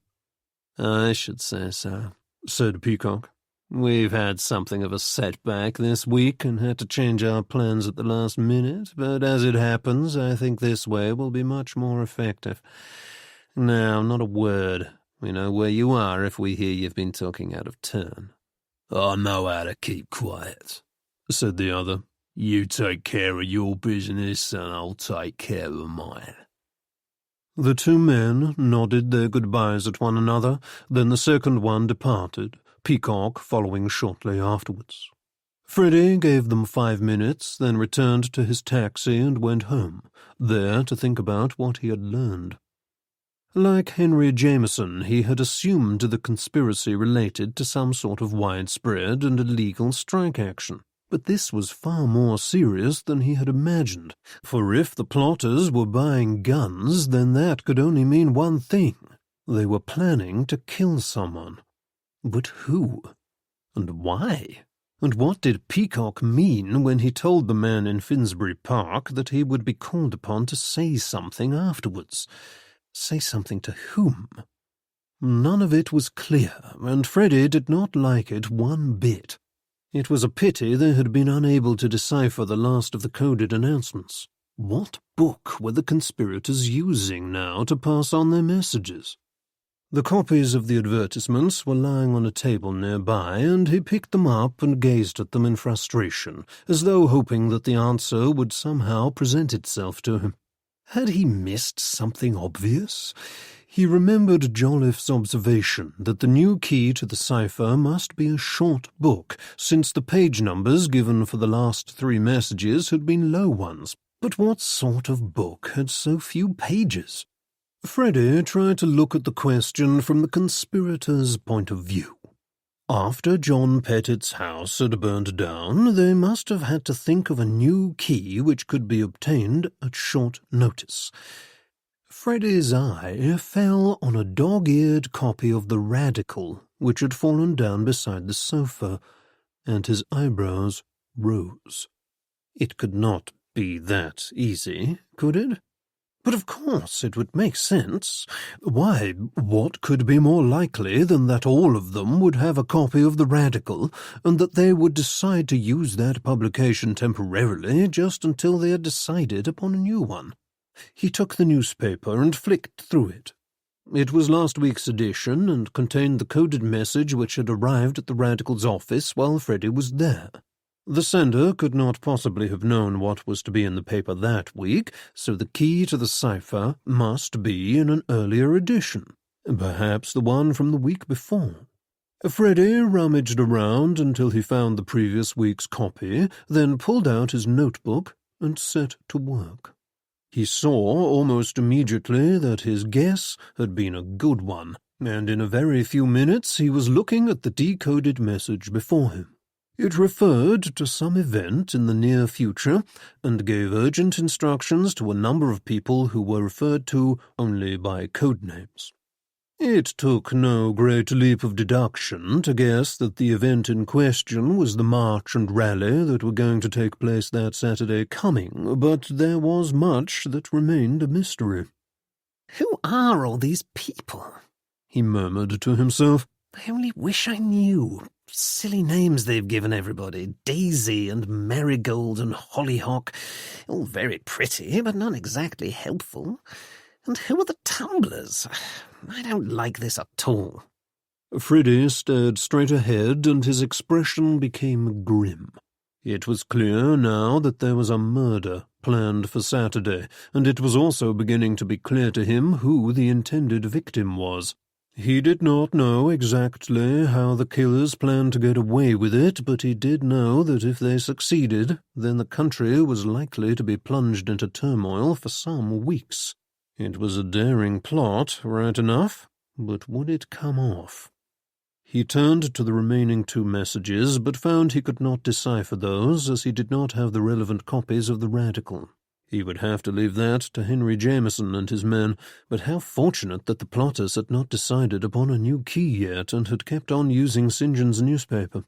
"I should say so," said Peacock. "We've had something of a setback this week and had to change our plans at the last minute, but as it happens, I think this way will be much more effective. Now, not a word. We know where you are if we hear you've been talking out of turn." "I know how to keep quiet," said the other. "You take care of your business, and I'll take care of mine." The 2 men nodded their goodbyes at one another, then the second one departed, Peacock following shortly afterwards. Freddie gave them 5 minutes, then returned to his taxi and went home, there to think about what he had learned. Like Henry Jameson, he had assumed the conspiracy related to some sort of widespread and illegal strike action. But this was far more serious than he had imagined, for if the plotters were buying guns, then that could only mean one thing. They were planning to kill someone. But who? And why? And what did Peacock mean when he told the man in Finsbury Park that he would be called upon to say something afterwards? Say something to whom? None of it was clear, and Freddie did not like it one bit. It was a pity they had been unable to decipher the last of the coded announcements. What book were the conspirators using now to pass on their messages? The copies of the advertisements were lying on a table nearby, and he picked them up and gazed at them in frustration, as though hoping that the answer would somehow present itself to him. Had he missed something obvious? He remembered Jolliffe's observation that the new key to the cipher must be a short book, since the page numbers given for the last 3 messages had been low ones. But what sort of book had so few pages? Freddie tried to look at the question from the conspirators' point of view. After John Pettit's house had burned down, they must have had to think of a new key which could be obtained at short notice. Freddie's eye fell on a dog-eared copy of the Radical, which had fallen down beside the sofa, and his eyebrows rose. It could not be that easy, could it? But of course it would make sense. Why, what could be more likely than that all of them would have a copy of the Radical, and that they would decide to use that publication temporarily just until they had decided upon a new one? He took the newspaper and flicked through it. It was last week's edition and contained the coded message which had arrived at the Radical's office while Freddie was there. The sender could not possibly have known what was to be in the paper that week, so the key to the cipher must be in an earlier edition, perhaps the one from the week before. Freddie rummaged around until he found the previous week's copy, then pulled out his notebook and set to work. He saw almost immediately that his guess had been a good one, and in a very few minutes he was looking at the decoded message before him. It referred to some event in the near future and gave urgent instructions to a number of people who were referred to only by code names. It took no great leap of deduction to guess that the event in question was the march and rally that were going to take place that Saturday coming, but there was much that remained a mystery. Who are all these people? He murmured to himself. I only wish I knew. Silly names they've given everybody. Daisy and Marigold and Hollyhock. All very pretty, but not exactly helpful. And who are the tumblers? I don't like this at all. Freddie stared straight ahead, and his expression became grim. It was clear now that there was a murder planned for Saturday, and it was also beginning to be clear to him who the intended victim was. He did not know exactly how the killers planned to get away with it, but he did know that if they succeeded, then the country was likely to be plunged into turmoil for some weeks. It was a daring plot, right enough, but would it come off? He turned to the remaining 2 messages, but found he could not decipher those, as he did not have the relevant copies of the Radical. He would have to leave that to Henry Jameson and his men, but how fortunate that the plotters had not decided upon a new key yet and had kept on using St. John's newspaper.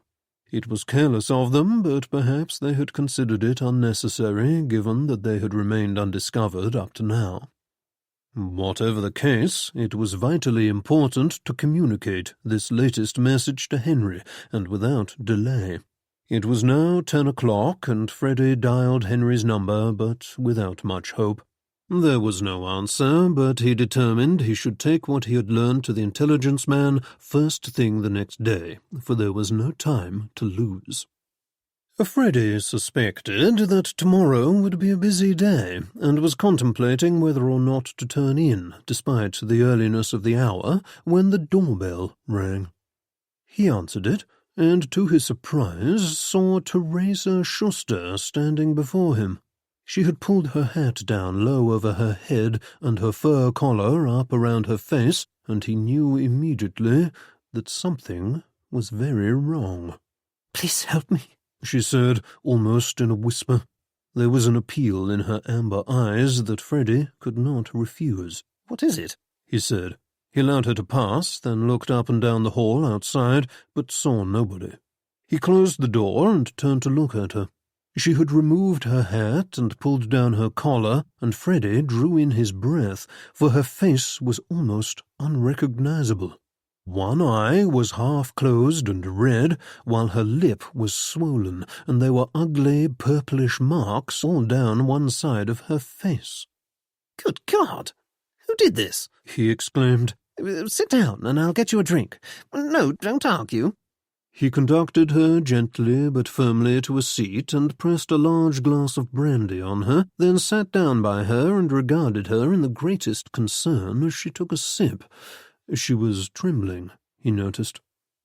It was careless of them, but perhaps they had considered it unnecessary, given that they had remained undiscovered up to now. Whatever the case, it was vitally important to communicate this latest message to Henry, and without delay. It was now 10 o'clock, and Freddie dialed Henry's number, but without much hope. There was no answer, but he determined he should take what he had learned to the intelligence man first thing the next day, for there was no time to lose. Freddie suspected that tomorrow would be a busy day, and was contemplating whether or not to turn in, despite the earliness of the hour, when the doorbell rang. He answered it, and to his surprise saw Teresa Schuster standing before him. She had pulled her hat down low over her head and her fur collar up around her face, and he knew immediately that something was very wrong. Please help me, she said, almost in a whisper. There was an appeal in her amber eyes that Freddie could not refuse. What is it? He said. He allowed her to pass, then looked up and down the hall outside, but saw nobody. He closed the door and turned to look at her. She had removed her hat and pulled down her collar, and Freddie drew in his breath, for her face was almost unrecognizable. One eye was half-closed and red, while her lip was swollen, and there were ugly purplish marks all down one side of her face. Good God! Who did this? He exclaimed. Sit down, and I'll get you a drink. No, don't argue. He conducted her gently but firmly to a seat and pressed a large glass of brandy on her, then sat down by her and regarded her in the greatest concern as she took a sip. She was trembling, he noticed.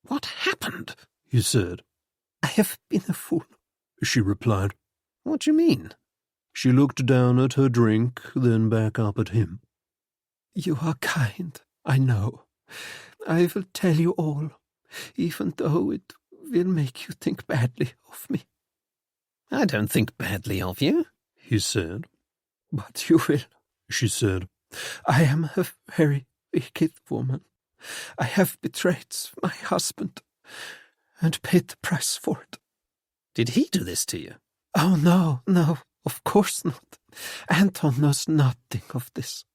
What happened? He said. I have been a fool, she replied. What do you mean? She looked down at her drink, then back up at him. You are kind, I know. I will tell you all, even though it will make you think badly of me. I don't think badly of you, he said. But you will, she said. I am a very wicked woman. I have betrayed my husband and paid the price for it. Did he do this to you? Oh, no, of course not. Anton knows nothing of this.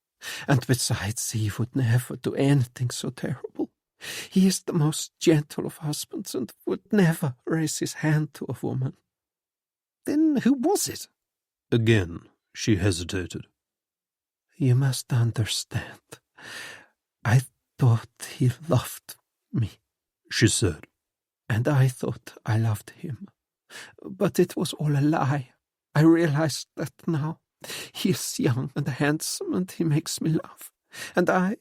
And besides, he would never do anything so terrible. He is the most gentle of husbands and would never raise his hand to a woman. Then who was it? Again she hesitated. You must understand. I thought he loved me, she said. And I thought I loved him. But it was all a lie. I realize that now. He is young and handsome, and he makes me laugh. And I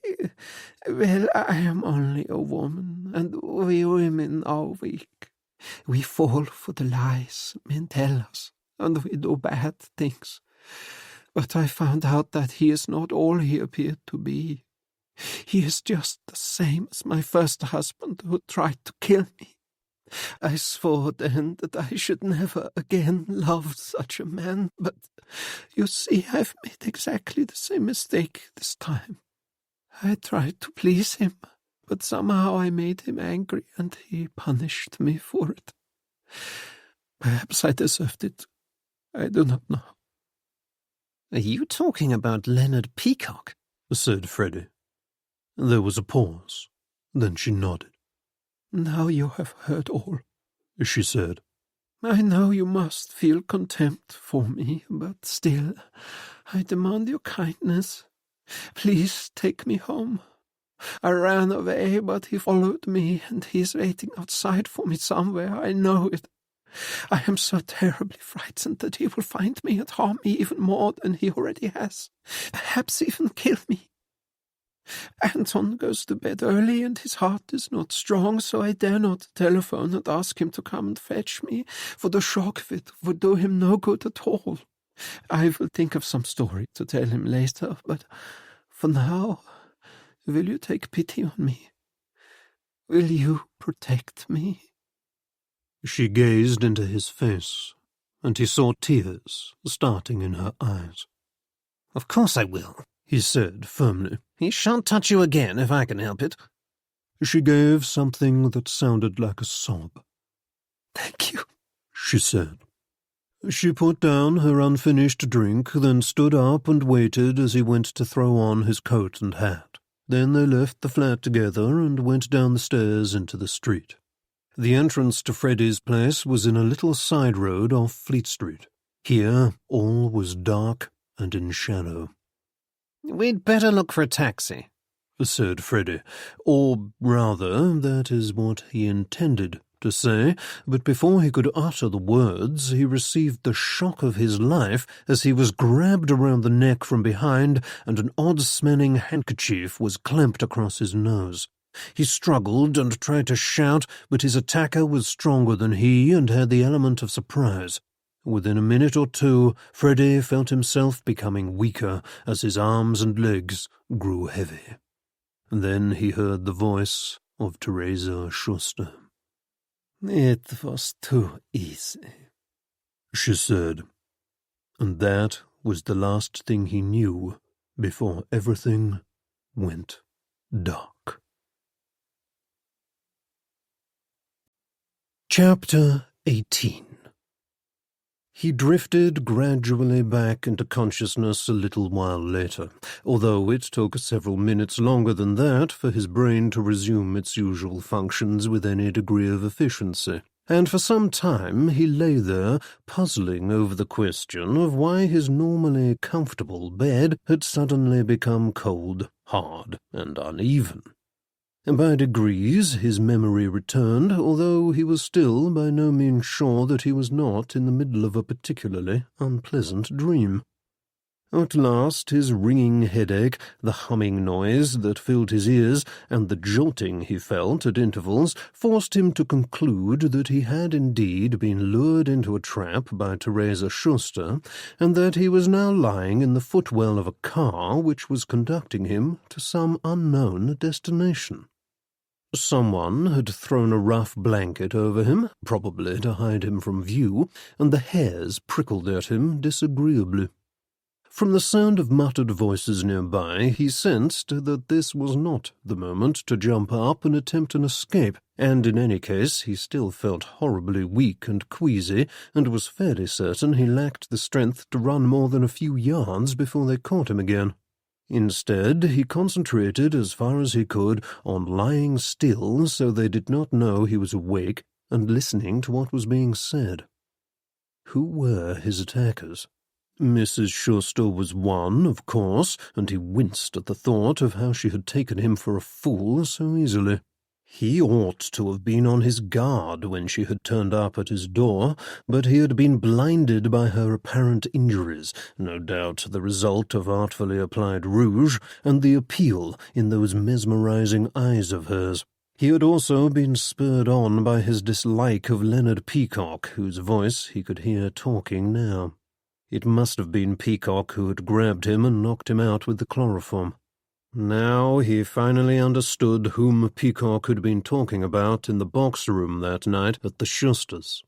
am only a woman, and we women are weak. We fall for the lies men tell us, and we do bad things. But I found out that he is not all he appeared to be. He is just the same as my first husband who tried to kill me. I swore then that I should never again love such a man, but you see, I've made exactly the same mistake this time. I tried to please him, but somehow I made him angry, and he punished me for it. Perhaps I deserved it. I do not know. Are you talking about Leonard Peacock? Said Freddie. There was a pause. Then she nodded. Now you have heard all, she said. I know you must feel contempt for me, but still, I demand your kindness. Please take me home. I ran away, but he followed me, and he is waiting outside for me somewhere, I know it. I am so terribly frightened that he will find me and harm me even more than he already has, perhaps even kill me. Anton goes to bed early, and his heart is not strong, so I dare not telephone and ask him to come and fetch me, for the shock of it would do him no good at all. I will think of some story to tell him later, but for now, will you take pity on me? Will you protect me? She gazed into his face, and he saw tears starting in her eyes. Of course I will, he said firmly. He shan't touch you again if I can help it. She gave something that sounded like a sob. Thank you, she said. She put down her unfinished drink, then stood up and waited as he went to throw on his coat and hat. Then they left the flat together and went down the stairs into the street. The entrance to Freddie's place was in a little side road off Fleet Street. Here all was dark and in shadow. We'd better look for a taxi, said Freddie, or rather, that is what he intended to say, but before he could utter the words, he received the shock of his life as he was grabbed around the neck from behind and an odd-smelling handkerchief was clamped across his nose. He struggled and tried to shout, but his attacker was stronger than he and had the element of surprise. Within a minute or two, Freddie felt himself becoming weaker as his arms and legs grew heavy. Then he heard the voice of Teresa Schuster. It was too easy, she said, and that was the last thing he knew before everything went dark. Chapter 18. He drifted gradually back into consciousness a little while later, although it took several minutes longer than that for his brain to resume its usual functions with any degree of efficiency. And for some time he lay there, puzzling over the question of why his normally comfortable bed had suddenly become cold, hard, and uneven. By degrees his memory returned, although he was still by no means sure that he was not in the middle of a particularly unpleasant dream. At last his ringing headache, the humming noise that filled his ears, and the jolting he felt at intervals forced him to conclude that he had indeed been lured into a trap by Teresa Schuster, and that he was now lying in the footwell of a car which was conducting him to some unknown destination. Someone had thrown a rough blanket over him, probably to hide him from view, and the hairs prickled at him disagreeably. From the sound of muttered voices nearby, he sensed that this was not the moment to jump up and attempt an escape, and in any case he still felt horribly weak and queasy, and was fairly certain he lacked the strength to run more than a few yards before they caught him again. Instead, he concentrated as far as he could on lying still so they did not know he was awake, and listening to what was being said. Who were his attackers? Mrs. Schuster was one, of course, and he winced at the thought of how she had taken him for a fool so easily. He ought to have been on his guard when she had turned up at his door, but he had been blinded by her apparent injuries, no doubt the result of artfully applied rouge, and the appeal in those mesmerizing eyes of hers. He had also been spurred on by his dislike of Leonard Peacock, whose voice he could hear talking now. It must have been Peacock who had grabbed him and knocked him out with the chloroform. Now he finally understood whom Peacock had been talking about in the box-room that night at the Schusters.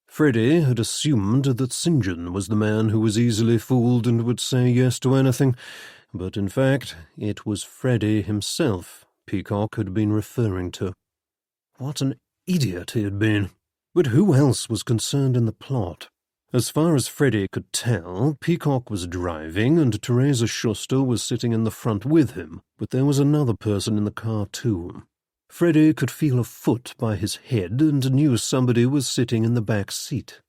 Freddie had assumed that St. John was the man who was easily fooled and would say yes to anything, but in fact it was Freddie himself Peacock had been referring to. What an idiot he had been! But who else was concerned in the plot? As far as Freddie could tell, Peacock was driving and Teresa Schuster was sitting in the front with him, but there was another person in the car too. Freddie could feel a foot by his head and knew somebody was sitting in the back seat.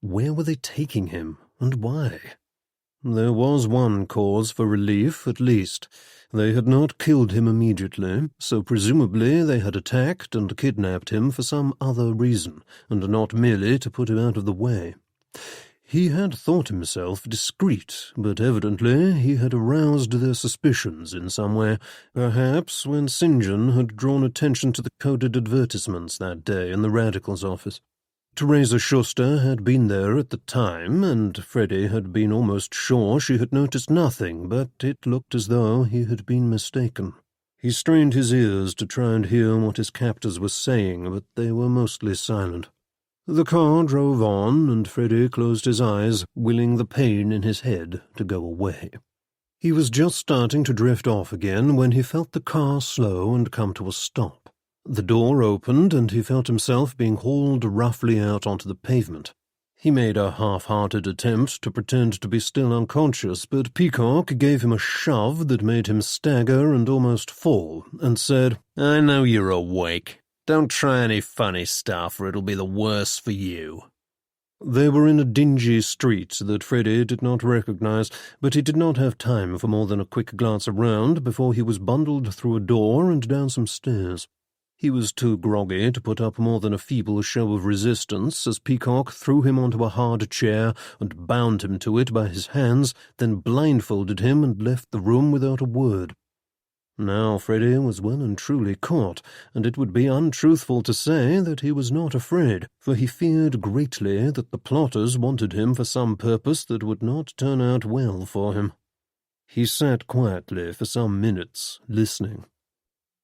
Where were they taking him, and why? There was one cause for relief, at least. They had not killed him immediately, so presumably they had attacked and kidnapped him for some other reason, and not merely to put him out of the way. He had thought himself discreet, but evidently he had aroused their suspicions in some way, perhaps when St. John had drawn attention to the coded advertisements that day in the Radical's office. Teresa Schuster had been there at the time, and Freddie had been almost sure she had noticed nothing, but it looked as though he had been mistaken. He strained his ears to try and hear what his captors were saying, but they were mostly silent. The car drove on, and Freddie closed his eyes, willing the pain in his head to go away. He was just starting to drift off again when he felt the car slow and come to a stop. The door opened, and he felt himself being hauled roughly out onto the pavement. He made a half-hearted attempt to pretend to be still unconscious, but Peacock gave him a shove that made him stagger and almost fall, and said, "I know you're awake. Don't try any funny stuff, or it'll be the worse for you." They were in a dingy street that Freddie did not recognize, but he did not have time for more than a quick glance around before he was bundled through a door and down some stairs. He was too groggy to put up more than a feeble show of resistance as Peacock threw him onto a hard chair and bound him to it by his hands, then blindfolded him and left the room without a word. Now Freddie was well and truly caught, and it would be untruthful to say that he was not afraid, for he feared greatly that the plotters wanted him for some purpose that would not turn out well for him. He sat quietly for some minutes, listening.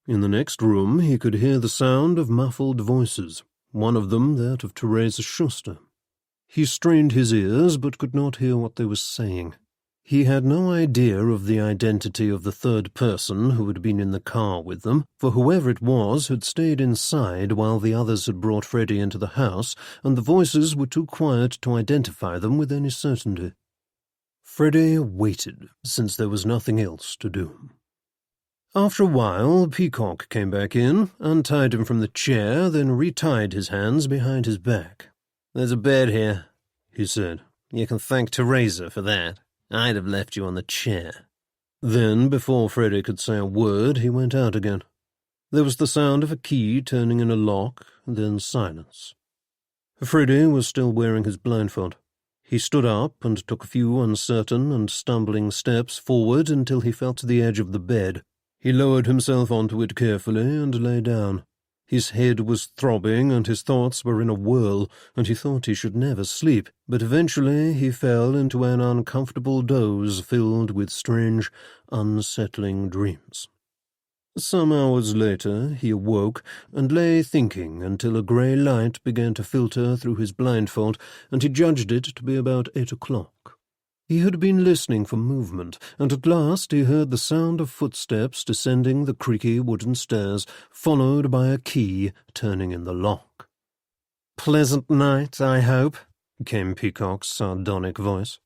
In the next room he could hear the sound of muffled voices. one of them that of Theresa Schuster. He strained his ears but could not hear what they were saying. He had no idea of the identity of the third person who had been in the car with them, for whoever it was had stayed inside while the others had brought Freddie into the house, and the voices were too quiet to identify them with any certainty. Freddie waited, since there was nothing else to do. After a while, Peacock came back in, untied him from the chair, then retied his hands behind his back. "There's a bed here," he said. "You can thank Theresa for that. I'd have left you on the chair." Then, before Freddie could say a word, he went out again. There was the sound of a key turning in a lock, then silence. Freddie was still wearing his blindfold. He stood up and took a few uncertain and stumbling steps forward until he felt to the edge of the bed. He lowered himself onto it carefully and lay down. His head was throbbing and his thoughts were in a whirl, and he thought he should never sleep, but eventually he fell into an uncomfortable doze filled with strange, unsettling dreams. Some hours later he awoke and lay thinking until a grey light began to filter through his blindfold, and he judged it to be about 8 o'clock. He had been listening for movement, and at last he heard the sound of footsteps descending the creaky wooden stairs, followed by a key turning in the lock. "Pleasant night, I hope," came Peacock's sardonic voice.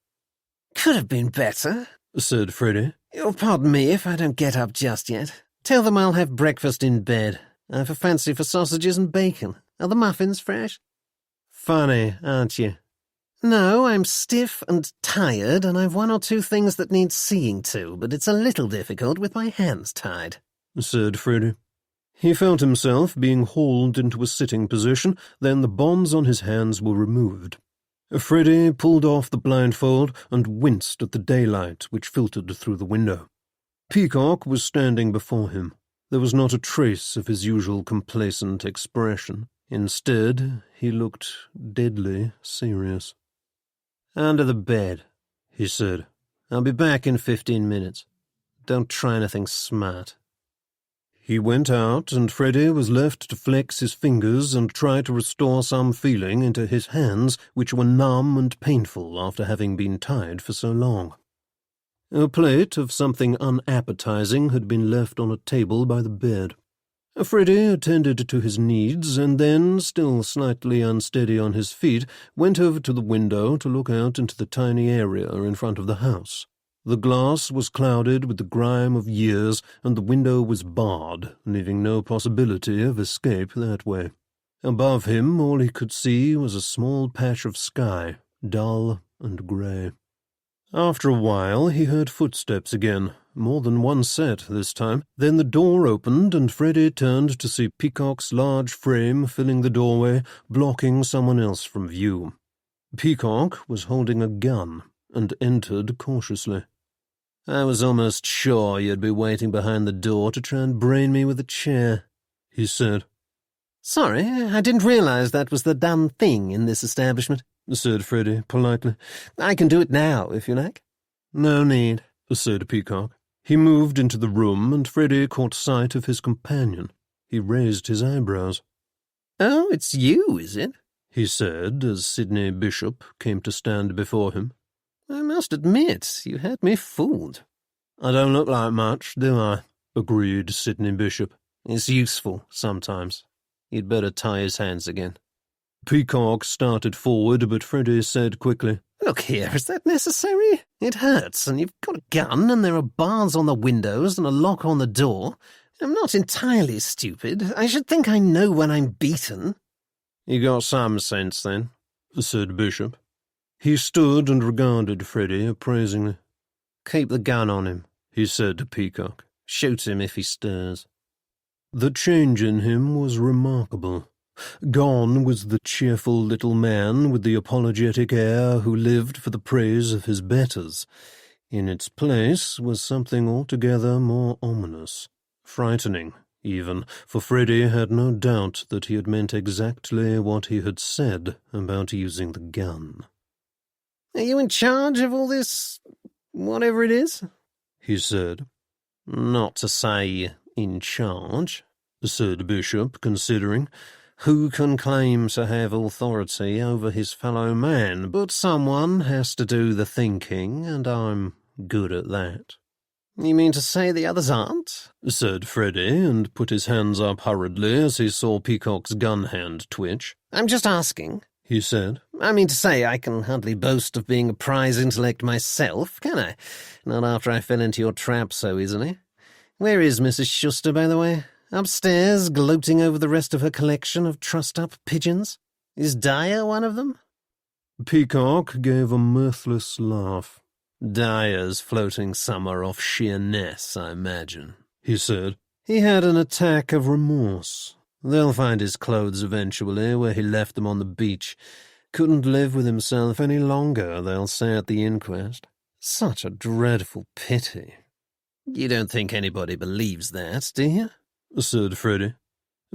Could have been better, said Freddie. "You'll pardon me if I don't get up just yet. Tell them I'll have breakfast in bed. I've a fancy for sausages and bacon. Are the muffins fresh?" "Funny, aren't you?" "No, I'm stiff and tired, and I've one or two things that need seeing to, but it's a little difficult with my hands tied," said Freddie. He felt himself being hauled into a sitting position, then the bonds on his hands were removed. Freddie pulled off the blindfold and winced at the daylight which filtered through the window. Peacock was standing before him. There was not a trace of his usual complacent expression. Instead, he looked deadly serious. "Under the bed," he said. "I'll be back in 15 minutes. Don't try anything smart." He went out, and Freddie was left to flex his fingers and try to restore some feeling into his hands, which were numb and painful after having been tied for so long. A plate of something unappetizing had been left on a table by the bed. Freddie attended to his needs, and then, still slightly unsteady on his feet, went over to the window to look out into the tiny area in front of the house. The glass was clouded with the grime of years, and the window was barred, leaving no possibility of escape that way. Above him, all he could see was a small patch of sky, dull and grey. After a while, he heard footsteps again, more than one set this time. Then the door opened, and Freddie turned to see Peacock's large frame filling the doorway, blocking someone else from view. Peacock was holding a gun, and entered cautiously. "I was almost sure you'd be waiting behind the door to try and brain me with a chair," he said. "Sorry, I didn't realize that was the done thing in this establishment," said Freddie politely. "I can do it now, if you like." "No need," said Peacock. He moved into the room, and Freddie caught sight of his companion. He raised his eyebrows. "Oh, it's you, is it?" he said, as Sidney Bishop came to stand before him. "I must admit, you had me fooled." "I don't look like much, do I?" agreed Sidney Bishop. "It's useful, sometimes. You'd better tie his hands again." Peacock started forward, but Freddie said quickly, "Look here, is that necessary? It hurts, and you've got a gun, and there are bars on the windows and a lock on the door. I'm not entirely stupid. I should think I know when I'm beaten." "You got some sense, then," said Bishop. He stood and regarded Freddie appraisingly. "Keep the gun on him," he said to Peacock. "Shoot him if he stirs." The change in him was remarkable. Gone was the cheerful little man with the apologetic air who lived for the praise of his betters. In its place was something altogether more ominous, frightening, even, for Freddie had no doubt that he had meant exactly what he had said about using the gun. "Are you in charge of all this, whatever it is?" he said. "Not to say in charge," said Bishop, considering. Who can claim to have authority over his fellow man? But someone has to do the thinking, and I'm good at that. You mean to say the others aren't? Said Freddie, and put his hands up hurriedly as he saw Peacock's gun hand twitch. I'm just asking, he said. I mean to say I can hardly boast of being a prize intellect myself, can I? Not after I fell into your trap so easily. Where is Mrs. Schuster, by the way? Upstairs, gloating over the rest of her collection of trussed-up pigeons? Is Dyer one of them? Peacock gave a mirthless laugh. Dyer's floating somewhere off Sheerness, I imagine, he said. He had an attack of remorse. They'll find his clothes eventually, where he left them on the beach. Couldn't live with himself any longer, they'll say at the inquest. Such a dreadful pity. You don't think anybody believes that, do you? Said Freddie.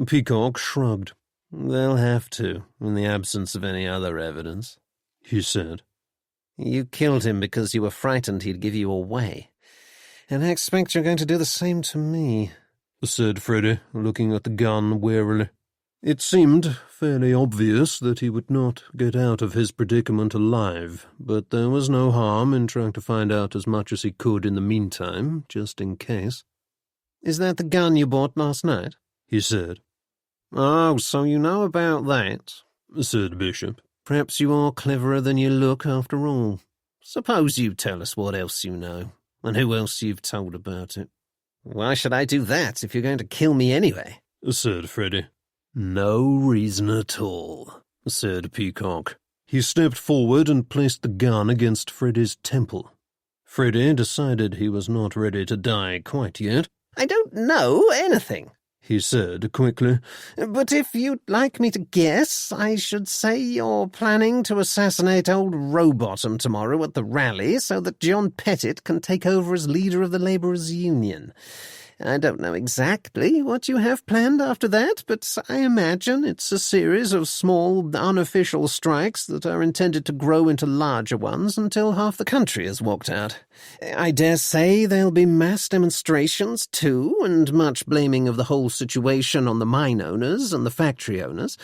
Peacock shrugged. They'll have to, in the absence of any other evidence, he said. You killed him because you were frightened he'd give you away. And I expect you're going to do the same to me, said Freddie, looking at the gun wearily. It seemed fairly obvious that he would not get out of his predicament alive, but there was no harm in trying to find out as much as he could in the meantime, just in case. Is that the gun you bought last night? He said. Oh, so you know about that, said Bishop. Perhaps you are cleverer than you look, after all. Suppose you tell us what else you know, and who else you've told about it. Why should I do that if you're going to kill me anyway? Said Freddie. No reason at all, said Peacock. He stepped forward and placed the gun against Freddie's temple. Freddie decided he was not ready to die quite yet. I don't know anything, he said quickly. But if you'd like me to guess, I should say you're planning to assassinate old Rowbottom tomorrow at the rally so that John Pettit can take over as leader of the Labourers' Union. I don't know exactly what you have planned after that, but I imagine it's a series of small, unofficial strikes that are intended to grow into larger ones until half the country has walked out. I dare say there'll be mass demonstrations, too, and much blaming of the whole situation on the mine owners and the factory owners.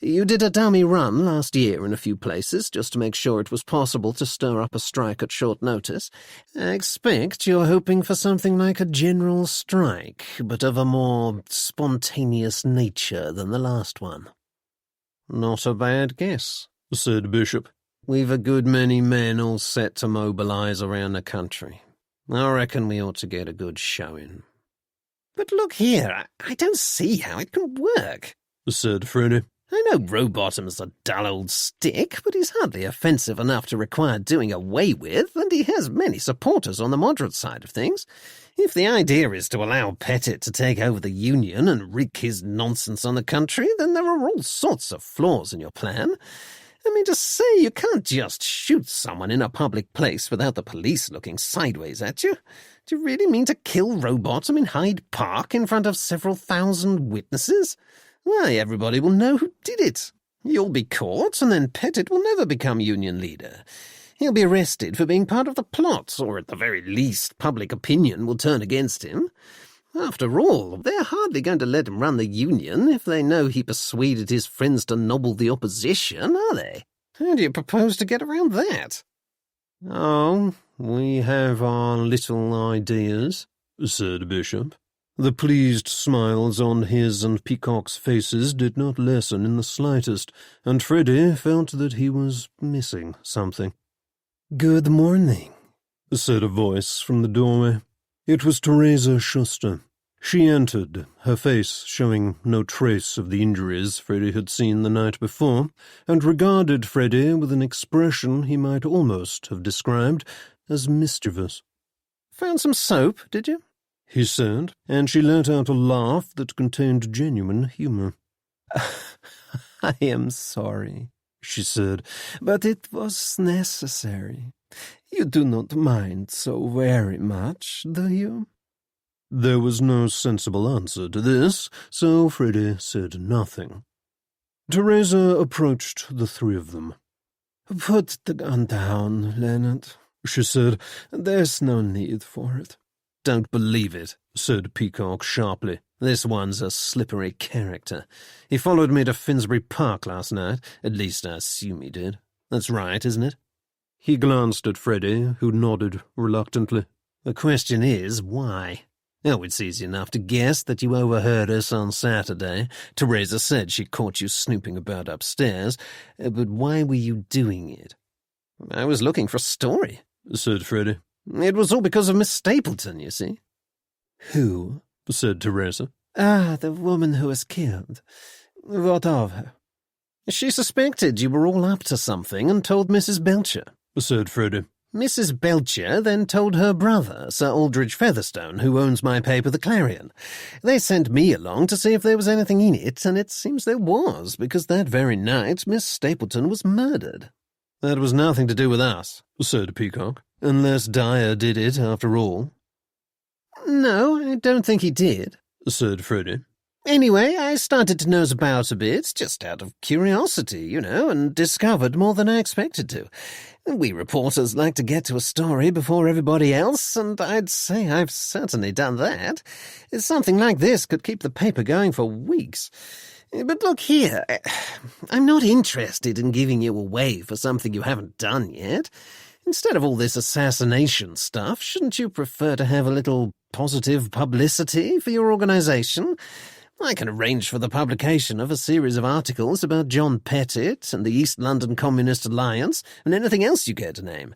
You did a dummy run last year in a few places, just to make sure it was possible to stir up a strike at short notice. I expect you're hoping for something like a general strike, but of a more spontaneous nature than the last one. Not a bad guess, said Bishop. We've a good many men all set to mobilize around the country. I reckon we ought to get a good showing. But look here, I don't see how it can work, said Freddie. I know Rowbottom's a dull old stick, but he's hardly offensive enough to require doing away with, and he has many supporters on the moderate side of things. If the idea is to allow Pettit to take over the Union and wreak his nonsense on the country, then there are all sorts of flaws in your plan. I mean to say, you can't just shoot someone in a public place without the police looking sideways at you. Do you really mean to kill Rowbottom in Hyde Park in front of several thousand witnesses? Why, everybody will know who did it. You'll be caught, and then Pettit will never become Union leader. He'll be arrested for being part of the plot, or at the very least, public opinion will turn against him. After all, they're hardly going to let him run the Union if they know he persuaded his friends to nobble the opposition, are they? How do you propose to get around that? Oh, we have our little ideas, said Bishop. The pleased smiles on his and Peacock's faces did not lessen in the slightest, and Freddie felt that he was missing something. "Good morning," said a voice from the doorway. It was Teresa Schuster. She entered, her face showing no trace of the injuries Freddie had seen the night before, and regarded Freddie with an expression he might almost have described as mischievous. "Found some soap, did you?" he said, and she let out a laugh that contained genuine humour. "I am sorry," she said, "but it was necessary. You do not mind so very much, do you?" There was no sensible answer to this, so Freddie said nothing. Teresa approached the three of them. "Put the gun down, Leonard," she said. "There's no need for it." "Don't believe it," said Peacock sharply. This one's a slippery character. He followed me to Finsbury Park last night. At least I assume he did. That's right, isn't it? He glanced at Freddie, who nodded reluctantly. The question is, why? Oh, it's easy enough to guess that you overheard us on Saturday. Teresa said she caught you snooping about upstairs. But why were you doing it? I was looking for a story, said Freddie. It was all because of Miss Stapleton, you see. Who? Said Teresa. The woman who was killed. What of her? She suspected you were all up to something and told Mrs. Belcher, said Freddie. Mrs. Belcher then told her brother, Sir Aldridge Featherstone, who owns my paper, The Clarion. They sent me along to see if there was anything in it, and it seems there was, because that very night Miss Stapleton was murdered. That was nothing to do with us, said Peacock. Unless Dyer did it, after all. No, I don't think he did, said Freddie. Anyway, I started to nose about a bit, just out of curiosity, you know, and discovered more than I expected to. We reporters like to get to a story before everybody else, and I'd say I've certainly done that. Something like this could keep the paper going for weeks. But look here, I'm not interested in giving you away for something you haven't done yet. Instead of all this assassination stuff, shouldn't you prefer to have a little positive publicity for your organization? I can arrange for the publication of a series of articles about John Pettit and the East London Communist Alliance and anything else you care to name.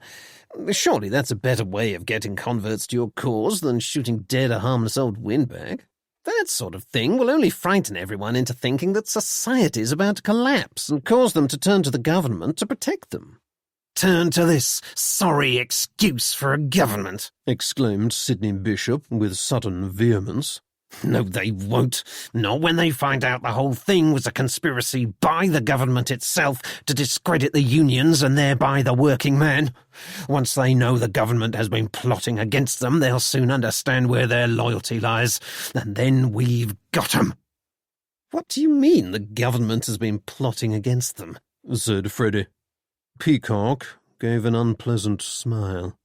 Surely that's a better way of getting converts to your cause than shooting dead a harmless old windbag. That sort of thing will only frighten everyone into thinking that society's about to collapse and cause them to turn to the government to protect them. Turn to this sorry excuse for a government, exclaimed Sidney Bishop with sudden vehemence. No, they won't. Not when they find out the whole thing was a conspiracy by the government itself to discredit the unions and thereby the working man. Once they know the government has been plotting against them, they'll soon understand where their loyalty lies. And then we've got 'em. What do you mean the government has been plotting against them? Said Freddie. Peacock gave an unpleasant smile.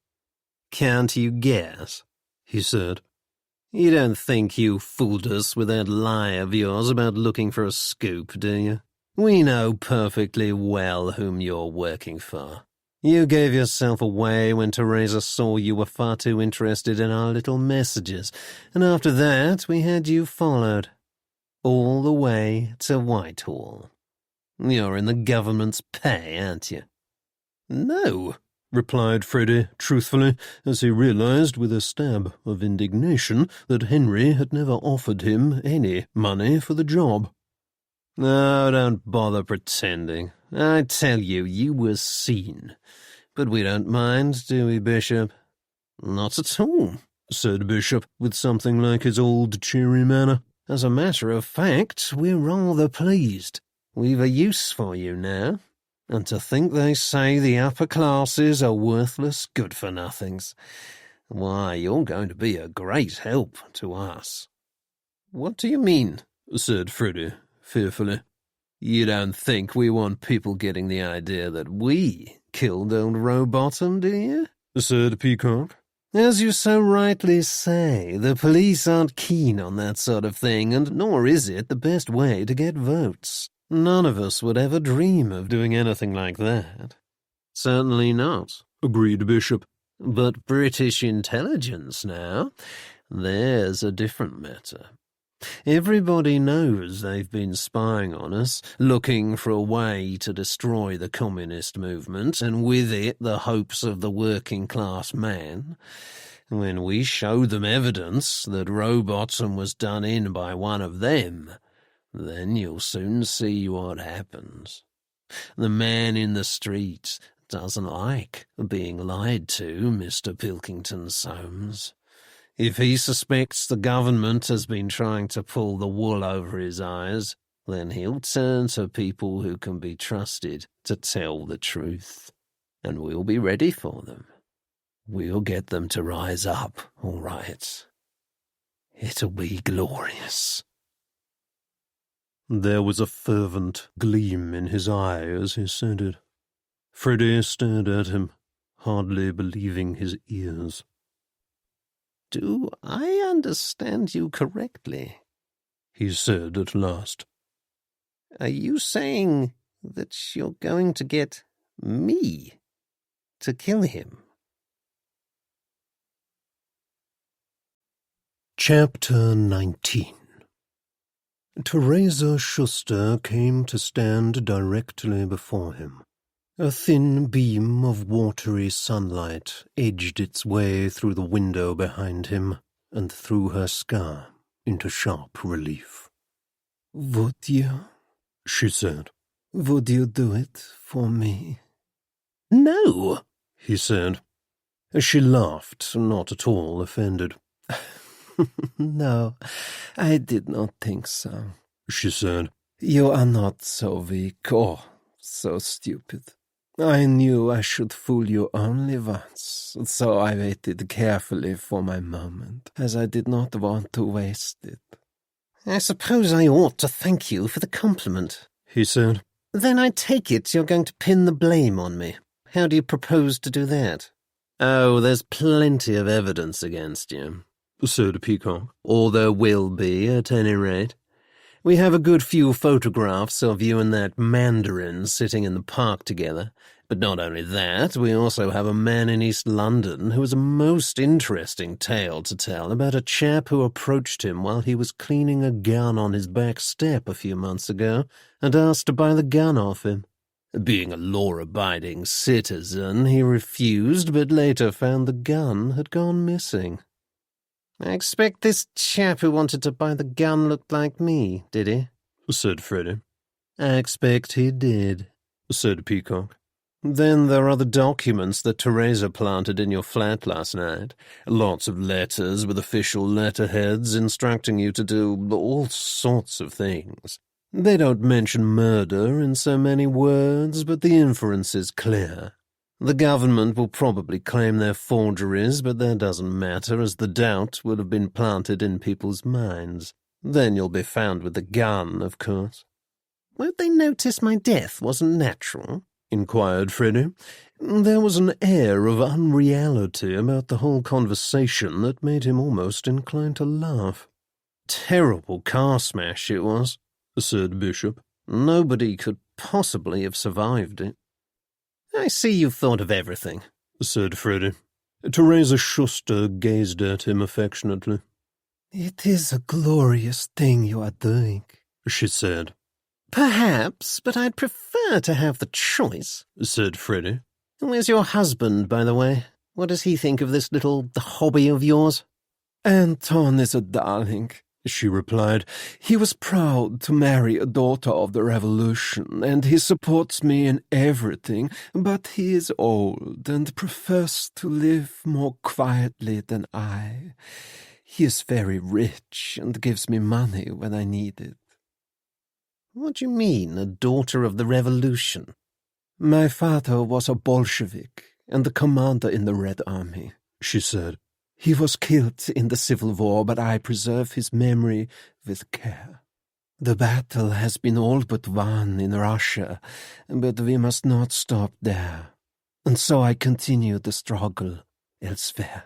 Can't you guess? He said. You don't think you fooled us with that lie of yours about looking for a scoop, do you? We know perfectly well whom you're working for. You gave yourself away when Teresa saw you were far too interested in our little messages, and after that we had you followed. All the way to Whitehall. You're in the government's pay, aren't you? No, replied Freddie truthfully, as he realized with a stab of indignation that Henry had never offered him any money for the job. No, don't bother pretending. I tell you, you were seen. But we don't mind, do we, Bishop? Not at all, said Bishop, with something like his old cheery manner. As a matter of fact, we're rather pleased. We've a use for you now. And to think they say the upper classes are worthless good-for-nothings. Why, you're going to be a great help to us. What do you mean? Said Freddie, fearfully. You don't think we want people getting the idea that we killed old Rowbottom, do you? Said Peacock. As you so rightly say, the police aren't keen on that sort of thing, and nor is it the best way to get votes. None of us would ever dream of doing anything like that. Certainly not, agreed Bishop. But British intelligence now, there's a different matter. Everybody knows they've been spying on us, looking for a way to destroy the communist movement, and with it the hopes of the working-class man. When we show them evidence that Rowbottom was done in by one of them, then you'll soon see what happens. The man in the street doesn't like being lied to, Mr. Pilkington Soames. If he suspects the government has been trying to pull the wool over his eyes, then he'll turn to people who can be trusted to tell the truth. And we'll be ready for them. We'll get them to rise up, all right. It'll be glorious. There was a fervent gleam in his eye as he said it. Freddie stared at him, hardly believing his ears. Do I understand you correctly? he said at last. Are you saying that you're going to get me to kill him? Chapter 19. Teresa Schuster came to stand directly before him. A thin beam of watery sunlight edged its way through the window behind him and threw her scar into sharp relief. "Would you?" she said. "Would you do it for me?" No, he said. She laughed, not at all offended. "No, I did not think so," she said. "You are not so weak or so stupid. I knew I should fool you only once, so I waited carefully for my moment, as I did not want to waste it." I suppose I ought to thank you for the compliment, he said. Then I take it you're going to pin the blame on me. How do you propose to do that? Oh, there's plenty of evidence against you, said Peacock. Or there will be, at any rate. We have a good few photographs of you and that Mandarin sitting in the park together. But not only that, we also have a man in East London who has a most interesting tale to tell about a chap who approached him while he was cleaning a gun on his back step a few months ago and asked to buy the gun off him. Being a law-abiding citizen, he refused, but later found the gun had gone missing. I expect this chap who wanted to buy the gun looked like me, did he? said Freddie. I expect he did, said Peacock. Then there are the documents that Teresa planted in your flat last night. Lots of letters with official letterheads instructing you to do all sorts of things. They don't mention murder in so many words, but the inference is clear. The government will probably claim they're forgeries, but that doesn't matter, as the doubt will have been planted in people's minds. Then you'll be found with the gun, of course. Won't they notice my death wasn't natural? Inquired Freddie. There was an air of unreality about the whole conversation that made him almost inclined to laugh. Terrible car smash it was, said Bishop. Nobody could possibly have survived it. I see you've thought of everything, said Freddie. Teresa Schuster gazed at him affectionately. "It is a glorious thing you are doing," she said. Perhaps, but I'd prefer to have the choice, said Freddie. Where's your husband, by the way? What does he think of this little hobby of yours? "Anton is a darling," she replied. "He was proud to marry a daughter of the Revolution, and he supports me in everything, but he is old and prefers to live more quietly than I. He is very rich and gives me money when I need it." What do you mean, a daughter of the Revolution? "My father was a Bolshevik and the commander in the Red Army," she said. "He was killed in the Civil War, but I preserve his memory with care. The battle has been all but won in Russia, but we must not stop there. And so I continue the struggle elsewhere."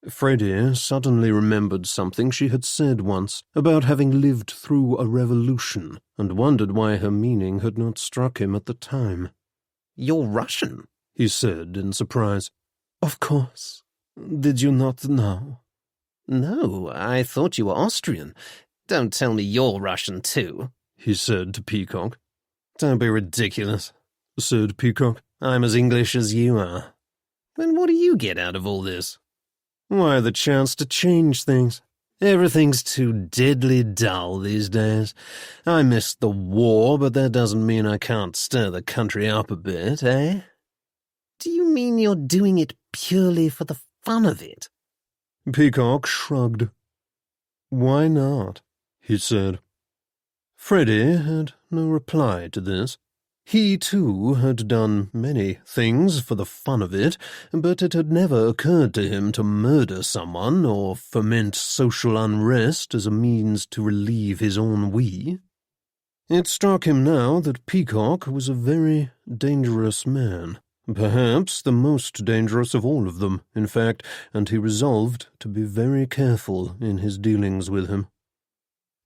Freddie suddenly remembered something she had said once about having lived through a revolution, and wondered why her meaning had not struck him at the time. "You're Russian," he said in surprise. "Of course. Did you not know?" "No, I thought you were Austrian. Don't tell me you're Russian too," he said to Peacock. "Don't be ridiculous," said Peacock. "I'm as English as you are. Then what do you get out of all this?" "Why, the chance to change things. Everything's too deadly dull these days. I missed the war, but that doesn't mean I can't stir the country up a bit, eh?" "Do you mean you're doing it purely for the fun of it?" Peacock shrugged. "Why not?" he said. Freddie had no reply to this. He, too, had done many things for the fun of it, but it had never occurred to him to murder someone or foment social unrest as a means to relieve his ennui. It struck him now that Peacock was a very dangerous man, perhaps the most dangerous of all of them, in fact, and he resolved to be very careful in his dealings with him.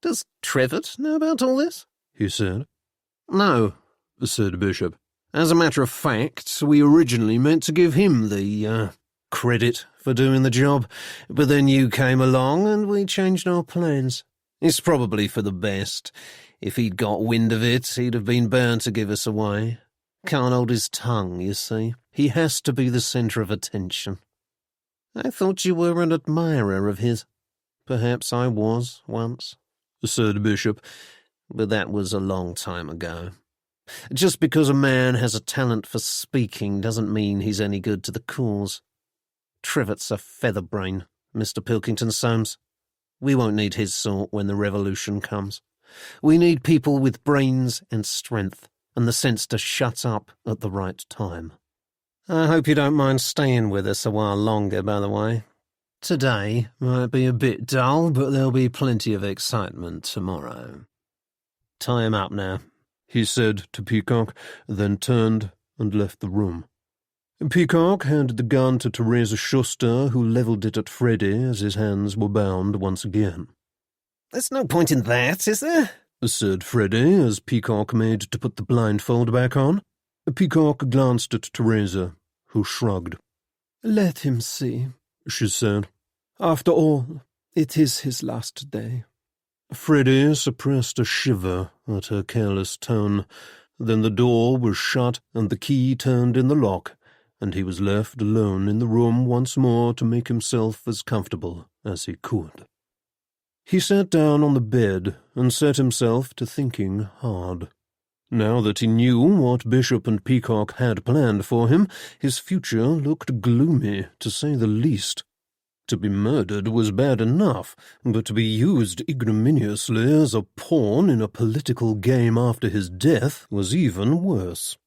Does Trevitt know about all this? he said. No, said Bishop. As a matter of fact, we originally meant to give him the, credit for doing the job, but then you came along and we changed our plans. It's probably for the best. If he'd got wind of it, he'd have been bound to give us away. Can't hold his tongue, you see. He has to be the centre of attention. I thought you were an admirer of his. Perhaps I was, once, said Bishop, but that was a long time ago. Just because a man has a talent for speaking doesn't mean he's any good to the cause. Trevitt's a featherbrain, Mr. Pilkington Soames. We won't need his sort when the revolution comes. We need people with brains and strength, and the sense to shut up at the right time. I hope you don't mind staying with us a while longer, by the way. Today might be a bit dull, but there'll be plenty of excitement tomorrow. Tie him up now, he said to Peacock, then turned and left the room. Peacock handed the gun to Teresa Schuster, who levelled it at Freddie as his hands were bound once again. There's no point in that, is there? Said Freddie as Peacock made to put the blindfold back on. Peacock glanced at Teresa, who shrugged. Let him see, she said. After all, it is his last day. Freddie suppressed a shiver at her careless tone. Then the door was shut and the key turned in the lock, and he was left alone in the room once more to make himself as comfortable as he could. He sat down on the bed and set himself to thinking hard. Now that he knew what Bishop and Peacock had planned for him, his future looked gloomy, to say the least. To be murdered was bad enough, but to be used ignominiously as a pawn in a political game after his death was even worse.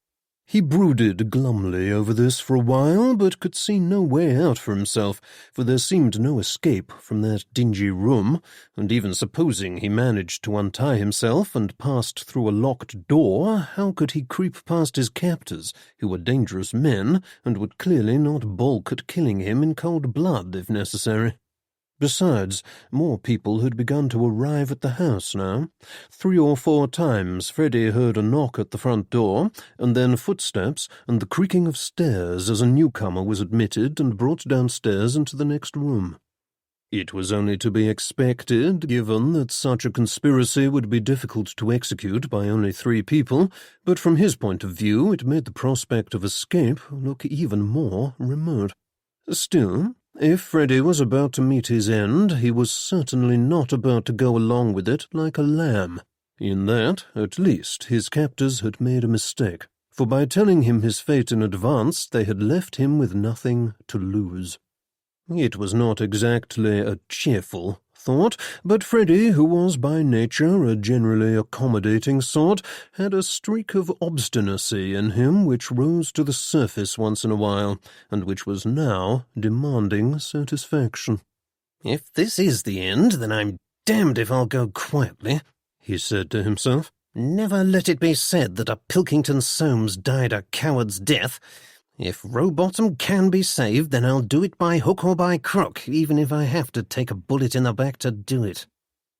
He brooded glumly over this for a while, but could see no way out for himself, for there seemed no escape from that dingy room, and even supposing he managed to untie himself and passed through a locked door, how could he creep past his captors, who were dangerous men, and would clearly not balk at killing him in cold blood if necessary? Besides, more people had begun to arrive at the house now. 3 or 4 times Freddie heard a knock at the front door, and then footsteps and the creaking of stairs as a newcomer was admitted and brought downstairs into the next room. It was only to be expected, given that such a conspiracy would be difficult to execute by only 3 people, but from his point of view it made the prospect of escape look even more remote. Still, if Freddie was about to meet his end, he was certainly not about to go along with it like a lamb. In that, at least, his captors had made a mistake, for by telling him his fate in advance, they had left him with nothing to lose. It was not exactly a cheerful thought, but Freddie, who was by nature a generally accommodating sort, had a streak of obstinacy in him which rose to the surface once in a while, and which was now demanding satisfaction. If this is the end, then I'm damned if I'll go quietly, he said to himself. Never let it be said that a Pilkington Soames died a coward's death. If Rowbottom can be saved, then I'll do it by hook or by crook, even if I have to take a bullet in the back to do it.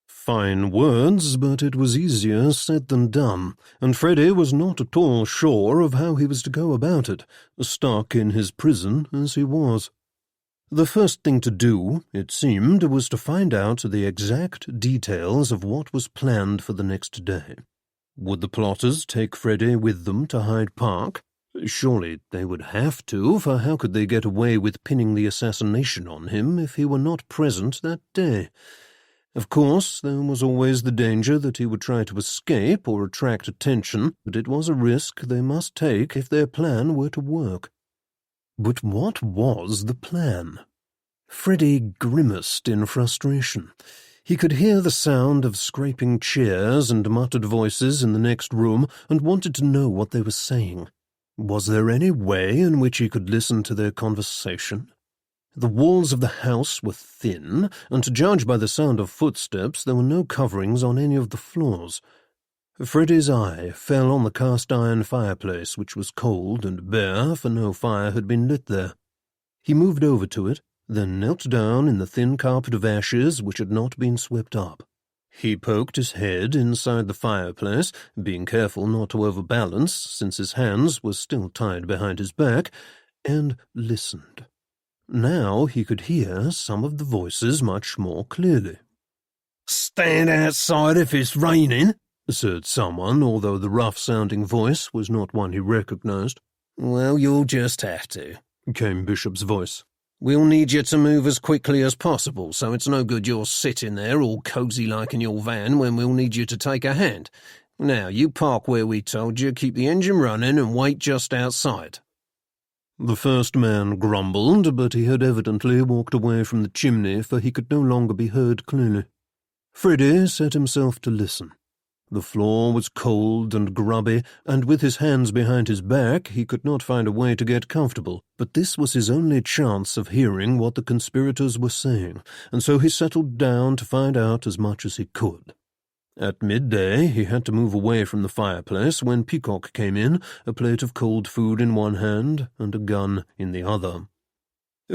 Fine words, but it was easier said than done, and Freddie was not at all sure of how he was to go about it, stuck in his prison as he was. The first thing to do, it seemed, was to find out the exact details of what was planned for the next day. Would the plotters take Freddie with them to Hyde Park? Surely they would have to, for how could they get away with pinning the assassination on him if he were not present that day? Of course, there was always the danger that he would try to escape or attract attention, but it was a risk they must take if their plan were to work. But what was the plan? Freddie grimaced in frustration. He could hear the sound of scraping chairs and muttered voices in the next room and wanted to know what they were saying. Was there any way in which he could listen to their conversation? The walls of the house were thin, and to judge by the sound of footsteps, there were no coverings on any of the floors. Freddie's eye fell on the cast-iron fireplace, which was cold and bare, for no fire had been lit there. He moved over to it, then knelt down in the thin carpet of ashes which had not been swept up. He poked his head inside the fireplace, being careful not to overbalance since his hands were still tied behind his back, and listened. Now he could hear some of the voices much more clearly. "Stand outside if it's raining," said someone, although the rough-sounding voice was not one he recognized. "Well, you'll just have to," came Bishop's voice. "We'll need you to move as quickly as possible, so it's no good you're sitting there all cosy-like in your van when we'll need you to take a hand. Now, you park where we told you, keep the engine running, and wait just outside." The first man grumbled, but he had evidently walked away from the chimney, for he could no longer be heard clearly. Freddie set himself to listen. The floor was cold and grubby, and with his hands behind his back he could not find a way to get comfortable, but this was his only chance of hearing what the conspirators were saying, and so he settled down to find out as much as he could. At midday he had to move away from the fireplace when Peacock came in, a plate of cold food in one hand and a gun in the other.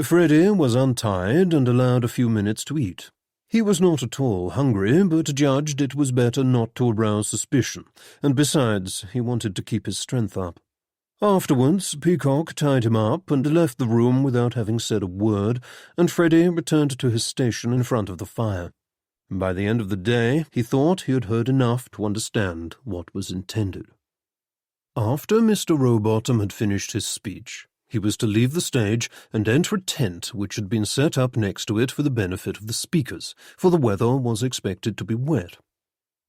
Freddie was untied and allowed a few minutes to eat. He was not at all hungry, but judged it was better not to arouse suspicion, and besides, he wanted to keep his strength up. Afterwards, Peacock tied him up and left the room without having said a word, and Freddie returned to his station in front of the fire. By the end of the day, he thought he had heard enough to understand what was intended. After Mr. Rowbottom had finished his speech, he was to leave the stage and enter a tent which had been set up next to it for the benefit of the speakers, for the weather was expected to be wet.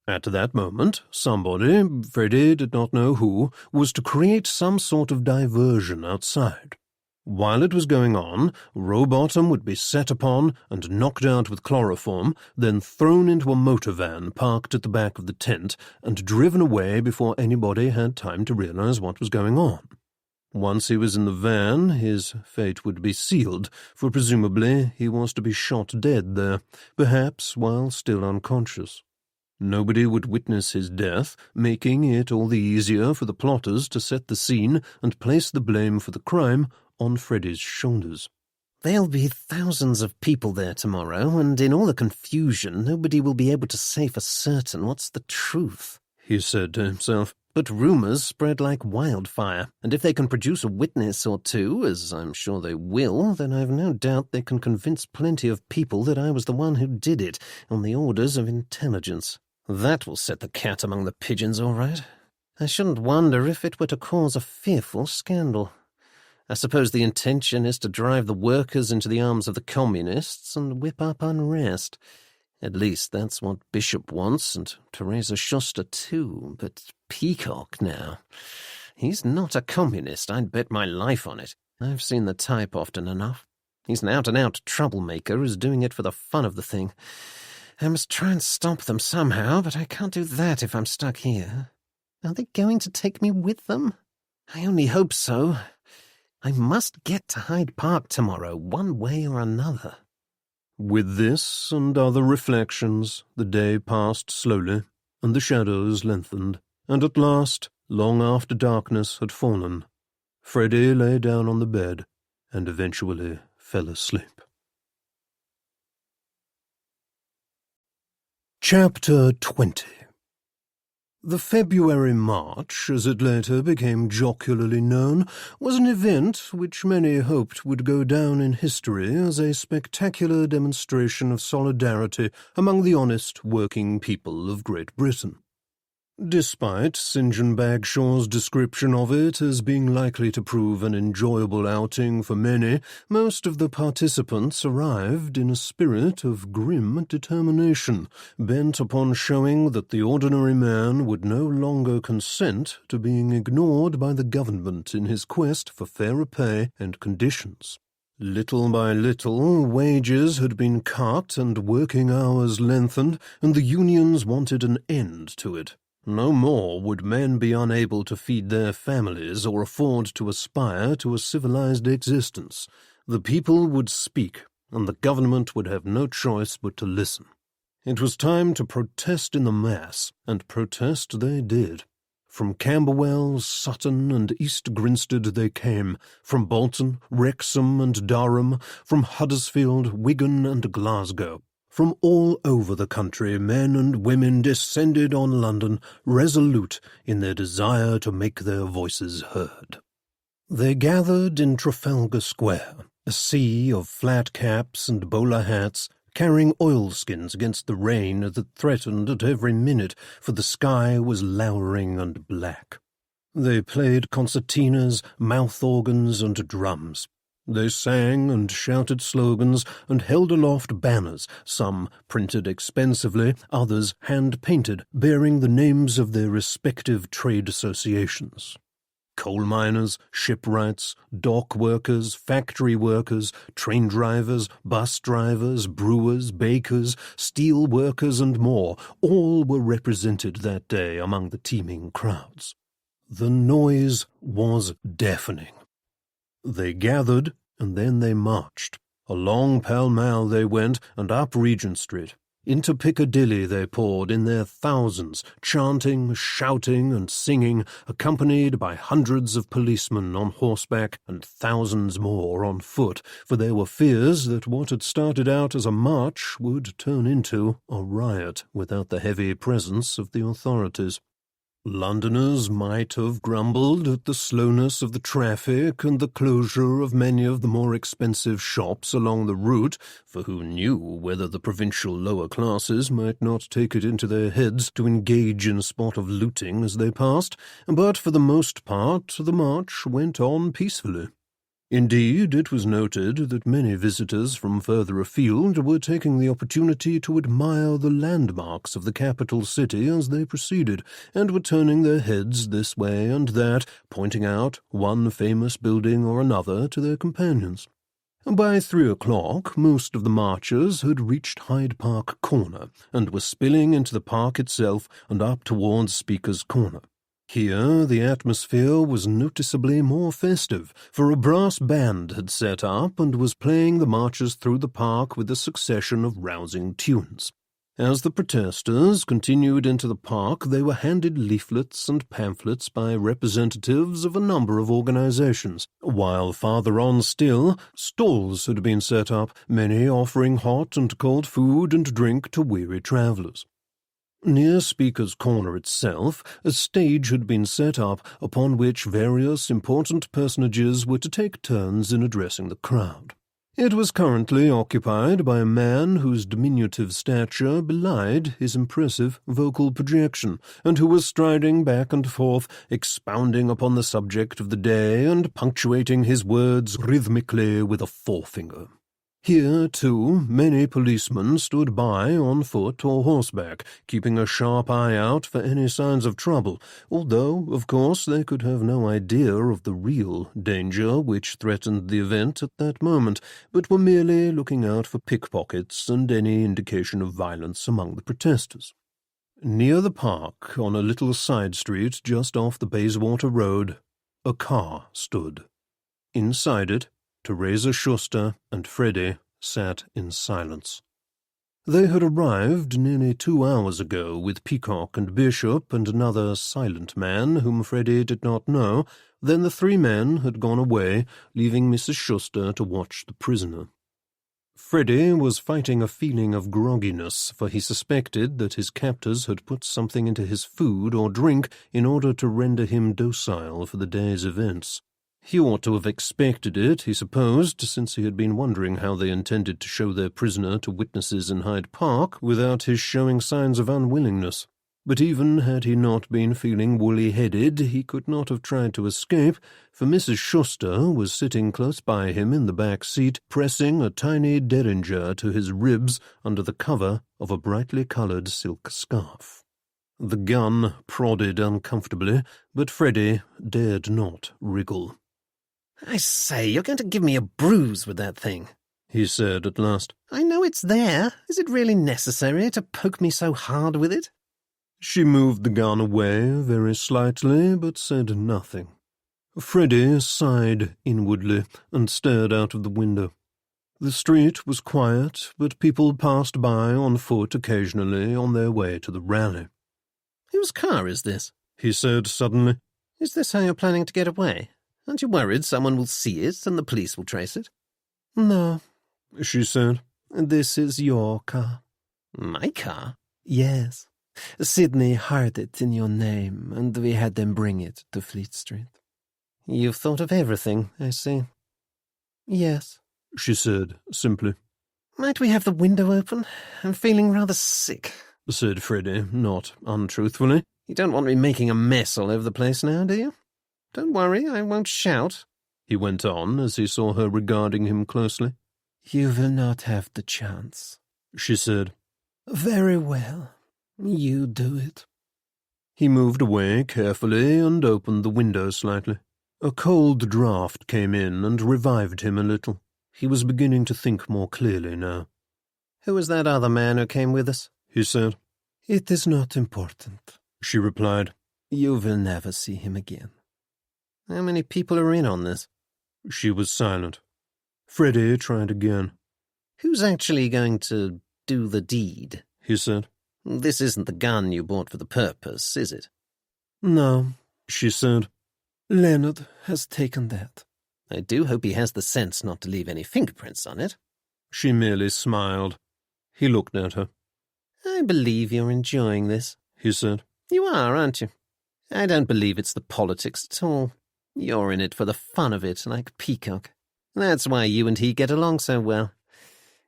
At that moment, somebody, Freddie did not know who, was to create some sort of diversion outside. While it was going on, Rowbottom would be set upon and knocked out with chloroform, then thrown into a motor van parked at the back of the tent and driven away before anybody had time to realize what was going on. Once he was in the van, his fate would be sealed, for presumably he was to be shot dead there, perhaps while still unconscious. Nobody would witness his death, making it all the easier for the plotters to set the scene and place the blame for the crime on Freddie's shoulders. "There'll be thousands of people there tomorrow, and in all the confusion nobody will be able to say for certain what's the truth," he said to himself. "But rumours spread like wildfire, and if they can produce a witness or two, as I'm sure they will, then I've no doubt they can convince plenty of people that I was the one who did it, on the orders of intelligence. That will set the cat among the pigeons, all right. I shouldn't wonder if it were to cause a fearful scandal. I suppose the intention is to drive the workers into the arms of the communists and whip up unrest. At least that's what Bishop wants, and Teresa Schuster too. But Peacock now, he's not a communist, I'd bet my life on it. I've seen the type often enough. He's an out-and-out troublemaker who's doing it for the fun of the thing. I must try and stop them somehow, but I can't do that if I'm stuck here. Are they going to take me with them? I only hope so. I must get to Hyde Park tomorrow, one way or another. With this and other reflections, the day passed slowly, and the shadows lengthened, and at last, long after darkness had fallen, Freddie lay down on the bed and eventually fell asleep. Chapter 20. The February March, as it later became jocularly known, was an event which many hoped would go down in history as a spectacular demonstration of solidarity among the honest working people of Great Britain. Despite St. John Bagshaw's description of it as being likely to prove an enjoyable outing for many, most of the participants arrived in a spirit of grim determination, bent upon showing that the ordinary man would no longer consent to being ignored by the government in his quest for fairer pay and conditions. Little by little, wages had been cut and working hours lengthened, and the unions wanted an end to it. No more would men be unable to feed their families or afford to aspire to a civilized existence. The people would speak, and the government would have no choice but to listen. It was time to protest in the mass, and protest they did. From Camberwell, Sutton, and East Grinstead they came, from Bolton, Wrexham, and Durham, from Huddersfield, Wigan, and Glasgow. From all over the country, men and women descended on London, resolute in their desire to make their voices heard. They gathered in Trafalgar Square, a sea of flat caps and bowler hats, carrying oilskins against the rain that threatened at every minute, for the sky was lowering and black. They played concertinas, mouth organs, and drums. They sang and shouted slogans and held aloft banners, some printed expensively, others hand-painted, bearing the names of their respective trade associations. Coal miners, shipwrights, dock workers, factory workers, train drivers, bus drivers, brewers, bakers, steel workers, and more, all were represented that day among the teeming crowds. The noise was deafening. They gathered, and then they marched. Along Pall Mall they went, and up Regent Street. Into Piccadilly they poured in their thousands, chanting, shouting, and singing, accompanied by hundreds of policemen on horseback and thousands more on foot, for there were fears that what had started out as a march would turn into a riot without the heavy presence of the authorities. Londoners might have grumbled at the slowness of the traffic and the closure of many of the more expensive shops along the route, for who knew whether the provincial lower classes might not take it into their heads to engage in a spot of looting as they passed, but for the most part the march went on peacefully. Indeed, it was noted that many visitors from further afield were taking the opportunity to admire the landmarks of the capital city as they proceeded, and were turning their heads this way and that, pointing out one famous building or another to their companions. By 3 o'clock, most of the marchers had reached Hyde Park Corner, and were spilling into the park itself and up towards Speaker's Corner. Here the atmosphere was noticeably more festive, for a brass band had set up and was playing the marches through the park with a succession of rousing tunes. As the protesters continued into the park, they were handed leaflets and pamphlets by representatives of a number of organizations, while farther on still, stalls had been set up, many offering hot and cold food and drink to weary travellers. Near Speaker's Corner itself, a stage had been set up upon which various important personages were to take turns in addressing the crowd. It was currently occupied by a man whose diminutive stature belied his impressive vocal projection, and who was striding back and forth, expounding upon the subject of the day and punctuating his words rhythmically with a forefinger. Here, too, many policemen stood by on foot or horseback, keeping a sharp eye out for any signs of trouble, although, of course, they could have no idea of the real danger which threatened the event at that moment, but were merely looking out for pickpockets and any indication of violence among the protesters. Near the park, on a little side street just off the Bayswater Road, a car stood. Inside it, Teresa Schuster and Freddie sat in silence. They had arrived nearly 2 hours ago with Peacock and Bishop and another silent man whom Freddie did not know. Then the 3 men had gone away, leaving Mrs. Schuster to watch the prisoner. Freddie was fighting a feeling of grogginess, for he suspected that his captors had put something into his food or drink in order to render him docile for the day's events. He ought to have expected it, he supposed, since he had been wondering how they intended to show their prisoner to witnesses in Hyde Park without his showing signs of unwillingness. But even had he not been feeling woolly-headed, he could not have tried to escape, for Mrs. Schuster was sitting close by him in the back seat, pressing a tiny derringer to his ribs under the cover of a brightly coloured silk scarf. The gun prodded uncomfortably, but Freddie dared not wriggle. "I say, you're going to give me a bruise with that thing," he said at last. "I know it's there. Is it really necessary to poke me so hard with it?" She moved the gun away very slightly, but said nothing. Freddie sighed inwardly and stared out of the window. The street was quiet, but people passed by on foot occasionally on their way to the rally. "Whose car is this?" he said suddenly. "Is this how you're planning to get away? Aren't you worried someone will see it and the police will trace it?" "No," she said. "This is your car." My car? Yes. Sidney hired it in your name, and we had them bring it to Fleet Street. You've thought of everything, I see. Yes, she said simply. Might we have the window open? I'm feeling rather sick, said Freddie, not untruthfully. You don't want me making a mess all over the place now, do you? Don't worry, I won't shout, he went on as he saw her regarding him closely. You will not have the chance, she said. Very well. You do it. He moved away carefully and opened the window slightly. A cold draught came in and revived him a little. He was beginning to think more clearly now. Who was that other man who came with us? He said. It is not important, she replied. You will never see him again. How many people are in on this? She was silent. Freddie tried again. Who's actually going to do the deed? He said. This isn't the gun you bought for the purpose, is it? No, she said. Leonard has taken that. I do hope he has the sense not to leave any fingerprints on it. She merely smiled. He looked at her. I believe you're enjoying this, he said. You are, aren't you? I don't believe it's the politics at all. You're in it for the fun of it, like Peacock. That's why you and he get along so well.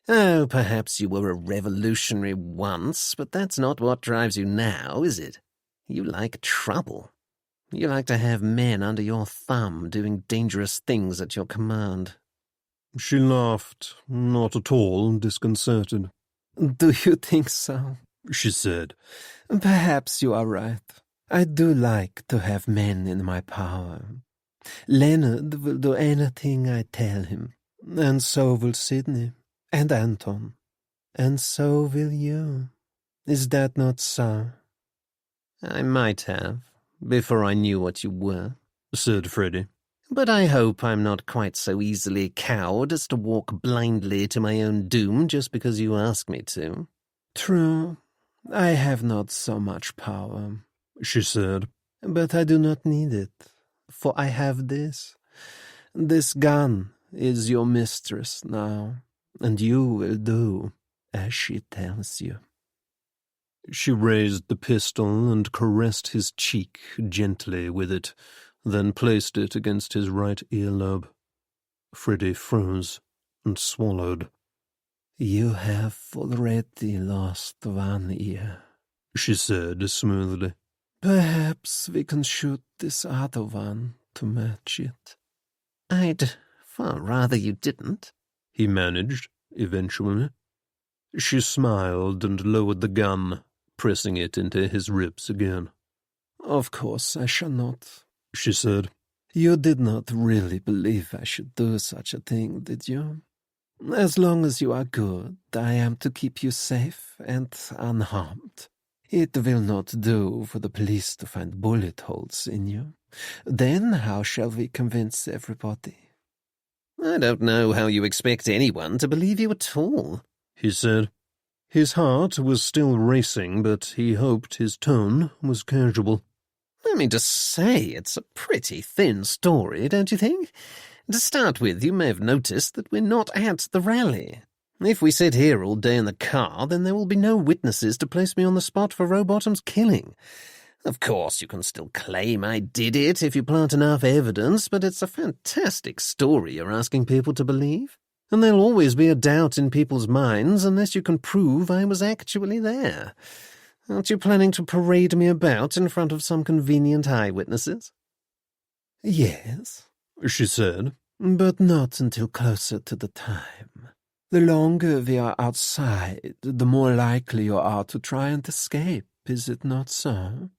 Oh, perhaps you were a revolutionary once, but that's not what drives you now, is it? You like trouble. You like to have men under your thumb doing dangerous things at your command. She laughed, not at all disconcerted. Do you think so? She said. Perhaps you are right. I do like to have men in my power. Leonard will do anything I tell him, and so will Sidney, and Anton, and so will you. Is that not so? I might have, before I knew what you were, said Freddie. But I hope I'm not quite so easily cowed as to walk blindly to my own doom just because you ask me to. True, I have not so much power, she said. But I do not need it, for I have this. This gun is your mistress now, and you will do as she tells you. She raised the pistol and caressed his cheek gently with it, then placed it against his right earlobe. Freddie froze and swallowed. You have already lost one ear, she said smoothly. Perhaps we can shoot this other one to match it. I'd far rather you didn't, he managed, eventually. She smiled and lowered the gun, pressing it into his ribs again. Of course I shall not, she said. You did not really believe I should do such a thing, did you? As long as you are good, I am to keep you safe and unharmed. It will not do for the police to find bullet holes in you. Then how shall we convince everybody? I don't know how you expect anyone to believe you at all, he said. His heart was still racing, but he hoped his tone was casual. I mean to say, it's a pretty thin story, don't you think? To start with, you may have noticed that we're not at the rally. If we sit here all day in the car, then there will be no witnesses to place me on the spot for Rowbottom's killing. Of course, you can still claim I did it if you plant enough evidence, but it's a fantastic story you're asking people to believe. And there'll always be a doubt in people's minds unless you can prove I was actually there. Aren't you planning to parade me about in front of some convenient eyewitnesses? Yes, she said, but not until closer to the time. The longer we are outside, the more likely you are to try and escape, is it not so?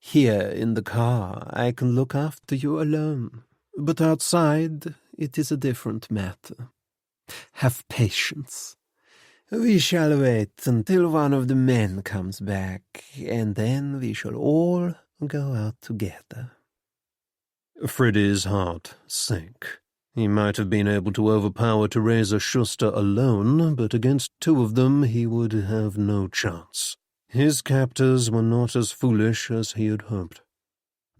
Here in the car, I can look after you alone, but outside it is a different matter. Have patience. We shall wait until one of the men comes back, and then we shall all go out together. Freddie's heart sank. He might have been able to overpower Teresa Schuster alone, but against two of them he would have no chance. His captors were not as foolish as he had hoped.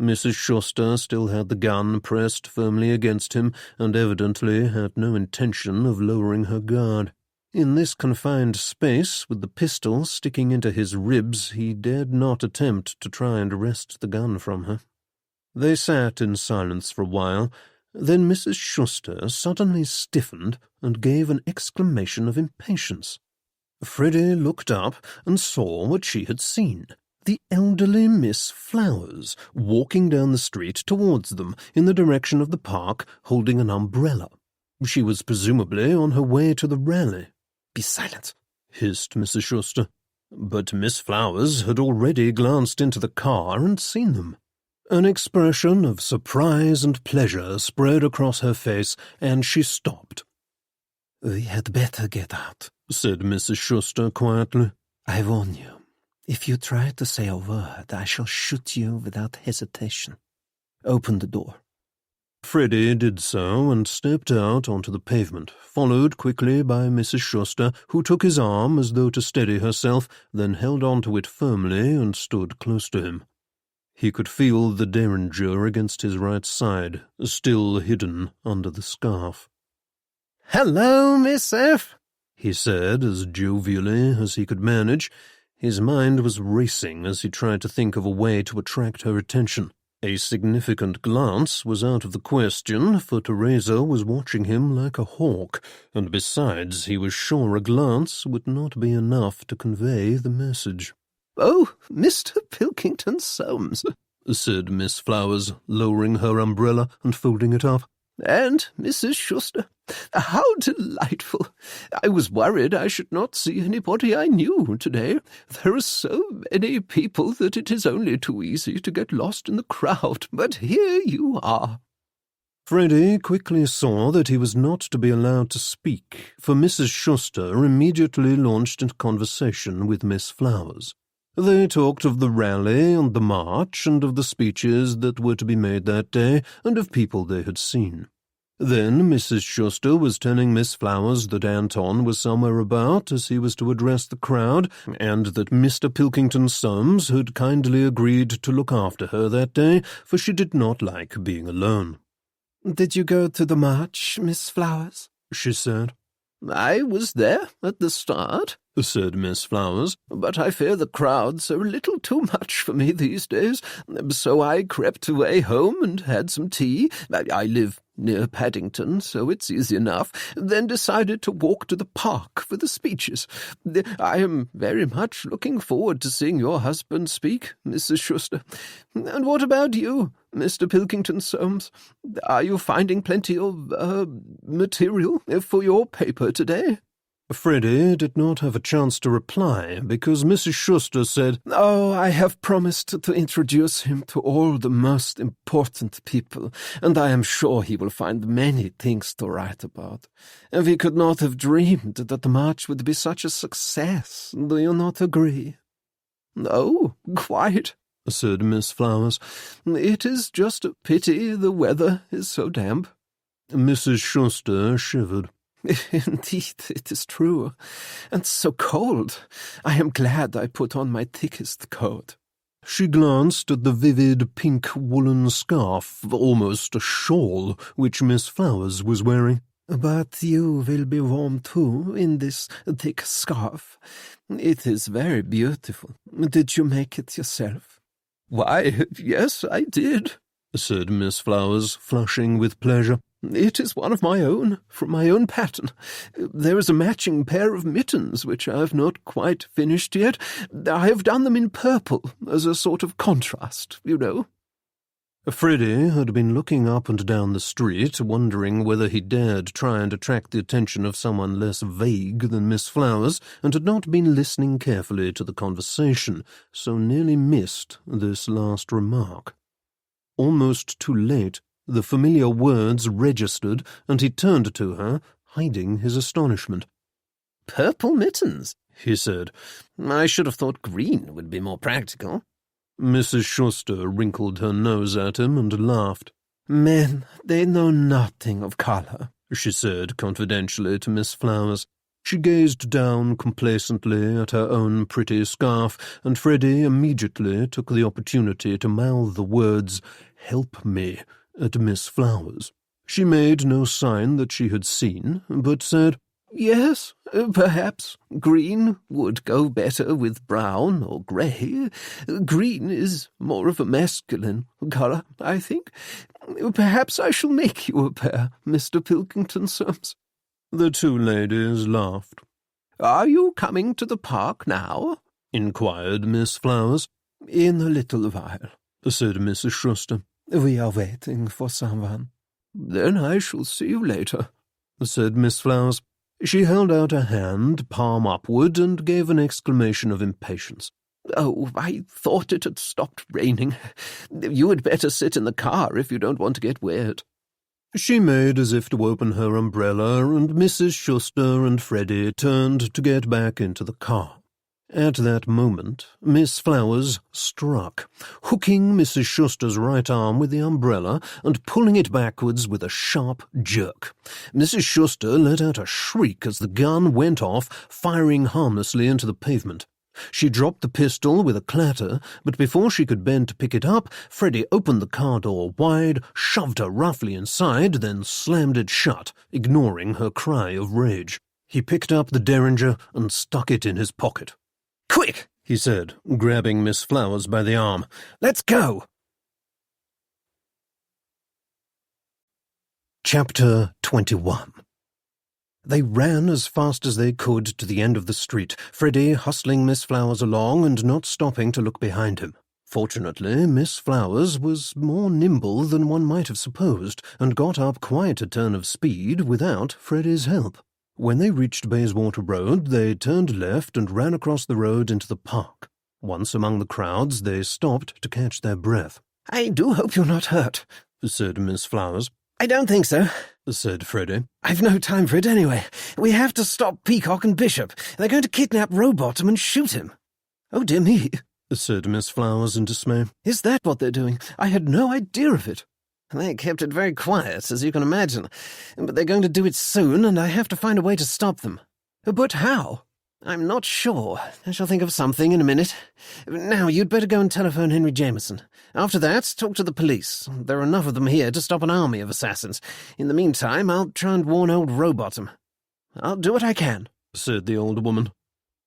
Mrs. Schuster still had the gun pressed firmly against him, and evidently had no intention of lowering her guard. In this confined space, with the pistol sticking into his ribs, he dared not attempt to try and wrest the gun from her. They sat in silence for a while. Then Mrs. Schuster suddenly stiffened and gave an exclamation of impatience. Freddie looked up and saw what she had seen. The elderly Miss Flowers walking down the street towards them in the direction of the park, holding an umbrella. She was presumably on her way to the rally. "Be silent," hissed Mrs. Schuster. But Miss Flowers had already glanced into the car and seen them. An expression of surprise and pleasure spread across her face, and she stopped. "We had better get out," said Mrs. Schuster quietly. "I warn you, if you try to say a word, I shall shoot you without hesitation. Open the door." Freddie did so and stepped out onto the pavement, followed quickly by Mrs. Schuster, who took his arm as though to steady herself, then held onto it firmly and stood close to him. He could feel the derringer against his right side, still hidden under the scarf. "Hello, Miss F.," he said as jovially as he could manage. His mind was racing as he tried to think of a way to attract her attention. A significant glance was out of the question, for Teresa was watching him like a hawk, and besides, he was sure a glance would not be enough to convey the message. "Oh, Mr. Pilkington Soames," said Miss Flowers, lowering her umbrella and folding it up. "And Mrs. Schuster. How delightful! I was worried I should not see anybody I knew today. There are so many people that it is only too easy to get lost in the crowd, but here you are." Freddie quickly saw that he was not to be allowed to speak, for Mrs. Schuster immediately launched into conversation with Miss Flowers. They talked of the rally and the march, and of the speeches that were to be made that day, and of people they had seen. Then Mrs. Schuster was telling Miss Flowers that Anton was somewhere about as he was to address the crowd, and that Mr. Pilkington Soames had kindly agreed to look after her that day, for she did not like being alone. "Did you go to the march, Miss Flowers?" she said. "I was there at the start," said Miss Flowers, "but I fear the crowds are a little too much for me these days, so I crept away home and had some tea. I live near Paddington, so it's easy enough, then decided to walk to the park for the speeches. I am very much looking forward to seeing your husband speak, Mrs. Schuster. And what about you, Mr. Pilkington Soames? Are you finding plenty of, material for your paper today?" Freddie did not have a chance to reply, because Mrs. Schuster said, "Oh, I have promised to introduce him to all the most important people, and I am sure he will find many things to write about. And we could not have dreamed that the march would be such a success. Do you not agree?" "Oh, quite," said Miss Flowers. "It is just a pity the weather is so damp." Mrs. Schuster shivered. "Indeed, it is true. And so cold. I am glad I put on my thickest coat." She glanced at the vivid pink woolen scarf, almost a shawl, which Miss Flowers was wearing. "But you will be warm too in this thick scarf. It is very beautiful. Did you make it yourself?" "Why, yes, I did," said Miss Flowers, flushing with pleasure. "It is one of my own, from my own pattern. There is a matching pair of mittens, which I have not quite finished yet. I have done them in purple, as a sort of contrast, you know." Freddie had been looking up and down the street, wondering whether he dared try and attract the attention of someone less vague than Miss Flowers, and had not been listening carefully to the conversation, so nearly missed this last remark. Almost too late, the familiar words registered, and he turned to her, hiding his astonishment. "Purple mittens," he said. "I should have thought green would be more practical." Mrs. Schuster wrinkled her nose at him and laughed. "Men, they know nothing of colour," she said confidentially to Miss Flowers. She gazed down complacently at her own pretty scarf, and Freddie immediately took the opportunity to mouth the words, "Help me," at Miss Flowers. She made no sign that she had seen, but said, Yes, perhaps green would go better with brown or grey. Green is more of a masculine colour, I think. Perhaps I shall make you a pair, Mr. Pilkington-Soames." The two ladies laughed. "Are you coming to the park now?" inquired Miss Flowers. "In a little while," said Mrs. Schuster. "We are waiting for someone." "Then I shall see you later," said Miss Flowers. She held out her hand, palm upward, and gave an exclamation of impatience. "Oh, I thought it had stopped raining. You had better sit in the car if you don't want to get wet." She made as if to open her umbrella, and Mrs. Schuster and Freddie turned to get back into the car. At that moment, Miss Flowers struck, hooking Mrs. Schuster's right arm with the umbrella and pulling it backwards with a sharp jerk. Mrs. Schuster let out a shriek as the gun went off, firing harmlessly into the pavement. She dropped the pistol with a clatter, but before she could bend to pick it up, Freddie opened the car door wide, shoved her roughly inside, then slammed it shut, ignoring her cry of rage. He picked up the derringer and stuck it in his pocket. "Quick," he said, grabbing Miss Flowers by the arm. "Let's go." Chapter 21. They ran as fast as they could to the end of the street, Freddie hustling Miss Flowers along and not stopping to look behind him. Fortunately, Miss Flowers was more nimble than one might have supposed, and got up quite a turn of speed without Freddie's help. When they reached Bayswater Road, they turned left and ran across the road into the park. Once among the crowds, they stopped to catch their breath. "I do hope you're not hurt," said Miss Flowers. "I don't think so," said Freddie. "I've no time for it anyway. We have to stop Peacock and Bishop. They're going to kidnap Rowbottom and shoot him." "Oh, dear me," said Miss Flowers in dismay. "Is that what they're doing? I had no idea of it." "They kept it very quiet, as you can imagine. But they're going to do it soon, and I have to find a way to stop them." "But how?" "I'm not sure. I shall think of something in a minute. Now, you'd better go and telephone Henry Jameson. After that, talk to the police. There are enough of them here to stop an army of assassins. In the meantime, I'll try and warn old Rowbottom. I'll do what I can," said the old woman.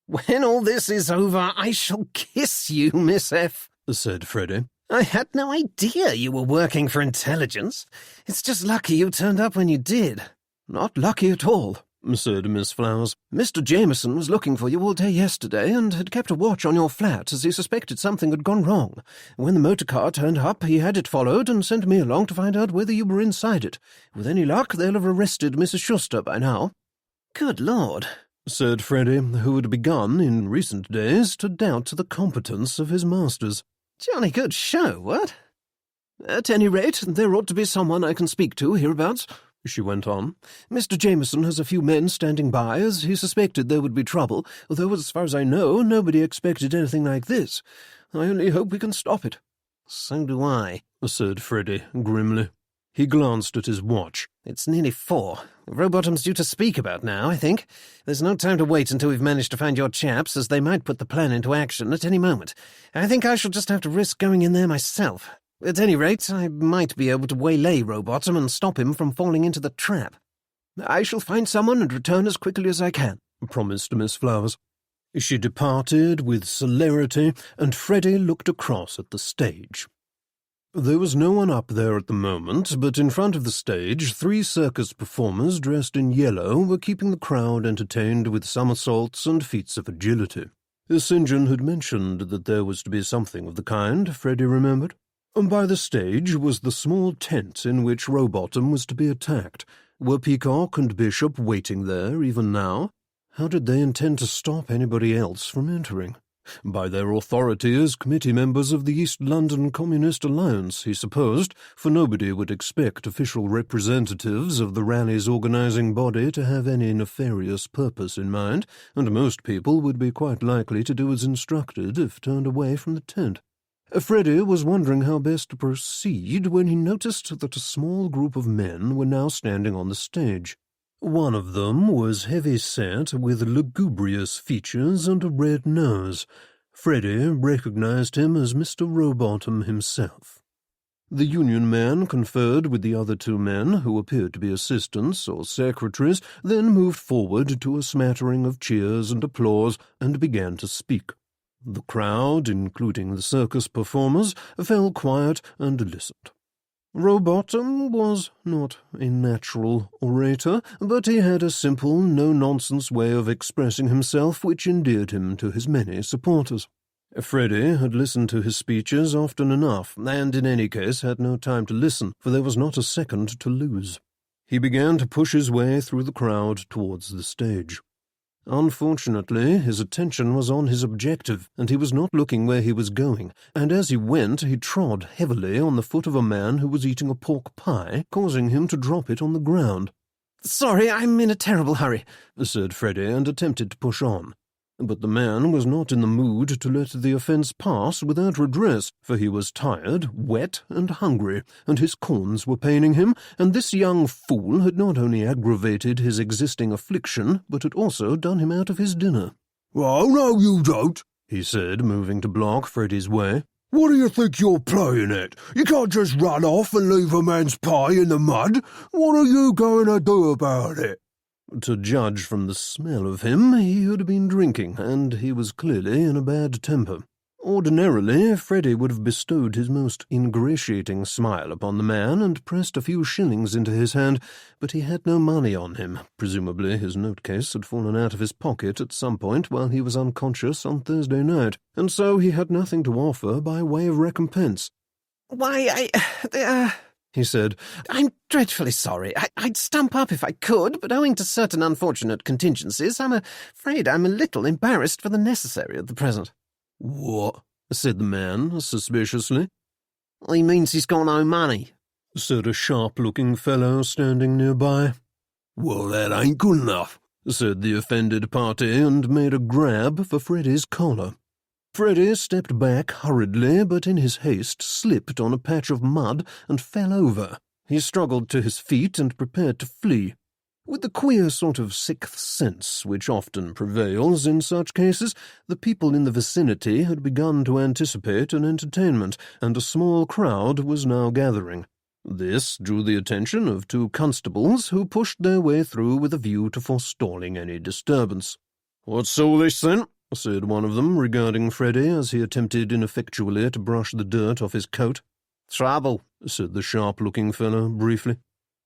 "When all this is over, I shall kiss you, Miss F.," said Freddie. "I had no idea you were working for intelligence. It's just lucky you turned up when you did." "Not lucky at all," said Miss Flowers. "Mr. Jameson was looking for you all day yesterday and had kept a watch on your flat as he suspected something had gone wrong. When the motor car turned up, he had it followed and sent me along to find out whether you were inside it. With any luck, they'll have arrested Mrs. Schuster by now." "Good Lord," said Freddie, who had begun, in recent days, to doubt the competence of his masters. "Jolly good show, what? At any rate, there ought to be someone I can speak to hereabouts," she went on. "Mr. Jameson has a few men standing by, as he suspected there would be trouble, although, as far as I know, nobody expected anything like this. I only hope we can stop it." "So do I," said Freddie grimly. He glanced at his watch. "It's nearly 4. Rowbottom's due to speak about now, I think. There's no time to wait until we've managed to find your chaps, as they might put the plan into action at any moment. I think I shall just have to risk going in there myself. At any rate, I might be able to waylay Rowbottom and stop him from falling into the trap. I shall find someone and return as quickly as I can," promised Miss Flowers. She departed with celerity, and Freddie looked across at the stage. There was no one up there at the moment, but in front of the stage 3 circus performers dressed in yellow were keeping the crowd entertained with somersaults and feats of agility. St. John had mentioned that there was to be something of the kind, Freddie remembered. By the stage was the small tent in which Rowbottom was to be attacked. Were Peacock and Bishop waiting there even now? How did they intend to stop anybody else from entering? By their authority as committee members of the East London Communist Alliance, he supposed, for nobody would expect official representatives of the rally's organising body to have any nefarious purpose in mind, and most people would be quite likely to do as instructed if turned away from the tent. Freddie was wondering how best to proceed when he noticed that a small group of men were now standing on the stage. One of them was heavy-set, with lugubrious features and a red nose. Freddie recognized him as Mr. Rowbottom himself. The union man conferred with the other two men, who appeared to be assistants or secretaries, then moved forward to a smattering of cheers and applause and began to speak. The crowd, including the circus performers, fell quiet and listened. Rowbottom was not a natural orator, but he had a simple, no-nonsense way of expressing himself which endeared him to his many supporters. Freddie had listened to his speeches often enough, and in any case had no time to listen, for there was not a second to lose. He began to push his way through the crowd towards the stage. Unfortunately, his attention was on his objective, and he was not looking where he was going, and as he went he trod heavily on the foot of a man who was eating a pork pie, causing him to drop it on the ground. "Sorry, I'm in a terrible hurry," said Freddie, and attempted to push on. But the man was not in the mood to let the offence pass without redress, for he was tired, wet, and hungry, and his corns were paining him, and this young fool had not only aggravated his existing affliction, but had also done him out of his dinner. "Oh, no, you don't," he said, moving to block Freddie's way. "What do you think you're playing at? You can't just run off and leave a man's pie in the mud. What are you going to do about it?" To judge from the smell of him, he had been drinking, and he was clearly in a bad temper. Ordinarily, Freddie would have bestowed his most ingratiating smile upon the man and pressed a few shillings into his hand, but he had no money on him. Presumably his note-case had fallen out of his pocket at some point while he was unconscious on Thursday night, and so he had nothing to offer by way of recompense. "Why, he said, I'm dreadfully sorry. I'd stump up if I could, but owing to certain unfortunate contingencies, I'm afraid I'm a little embarrassed for the necessary at the present." "What?" said the man, suspiciously. "He means he's got no money," said a sharp-looking fellow standing nearby. "Well, that ain't good enough," said the offended party, and made a grab for Freddie's collar. Freddie stepped back hurriedly, but in his haste slipped on a patch of mud and fell over. He struggled to his feet and prepared to flee. With the queer sort of sixth sense which often prevails in such cases, the people in the vicinity had begun to anticipate an entertainment, and a small crowd was now gathering. This drew the attention of two constables, who pushed their way through with a view to forestalling any disturbance. "What's all this, then?" said one of them, regarding Freddie as he attempted ineffectually to brush the dirt off his coat. "Trouble," said the sharp-looking fellow briefly.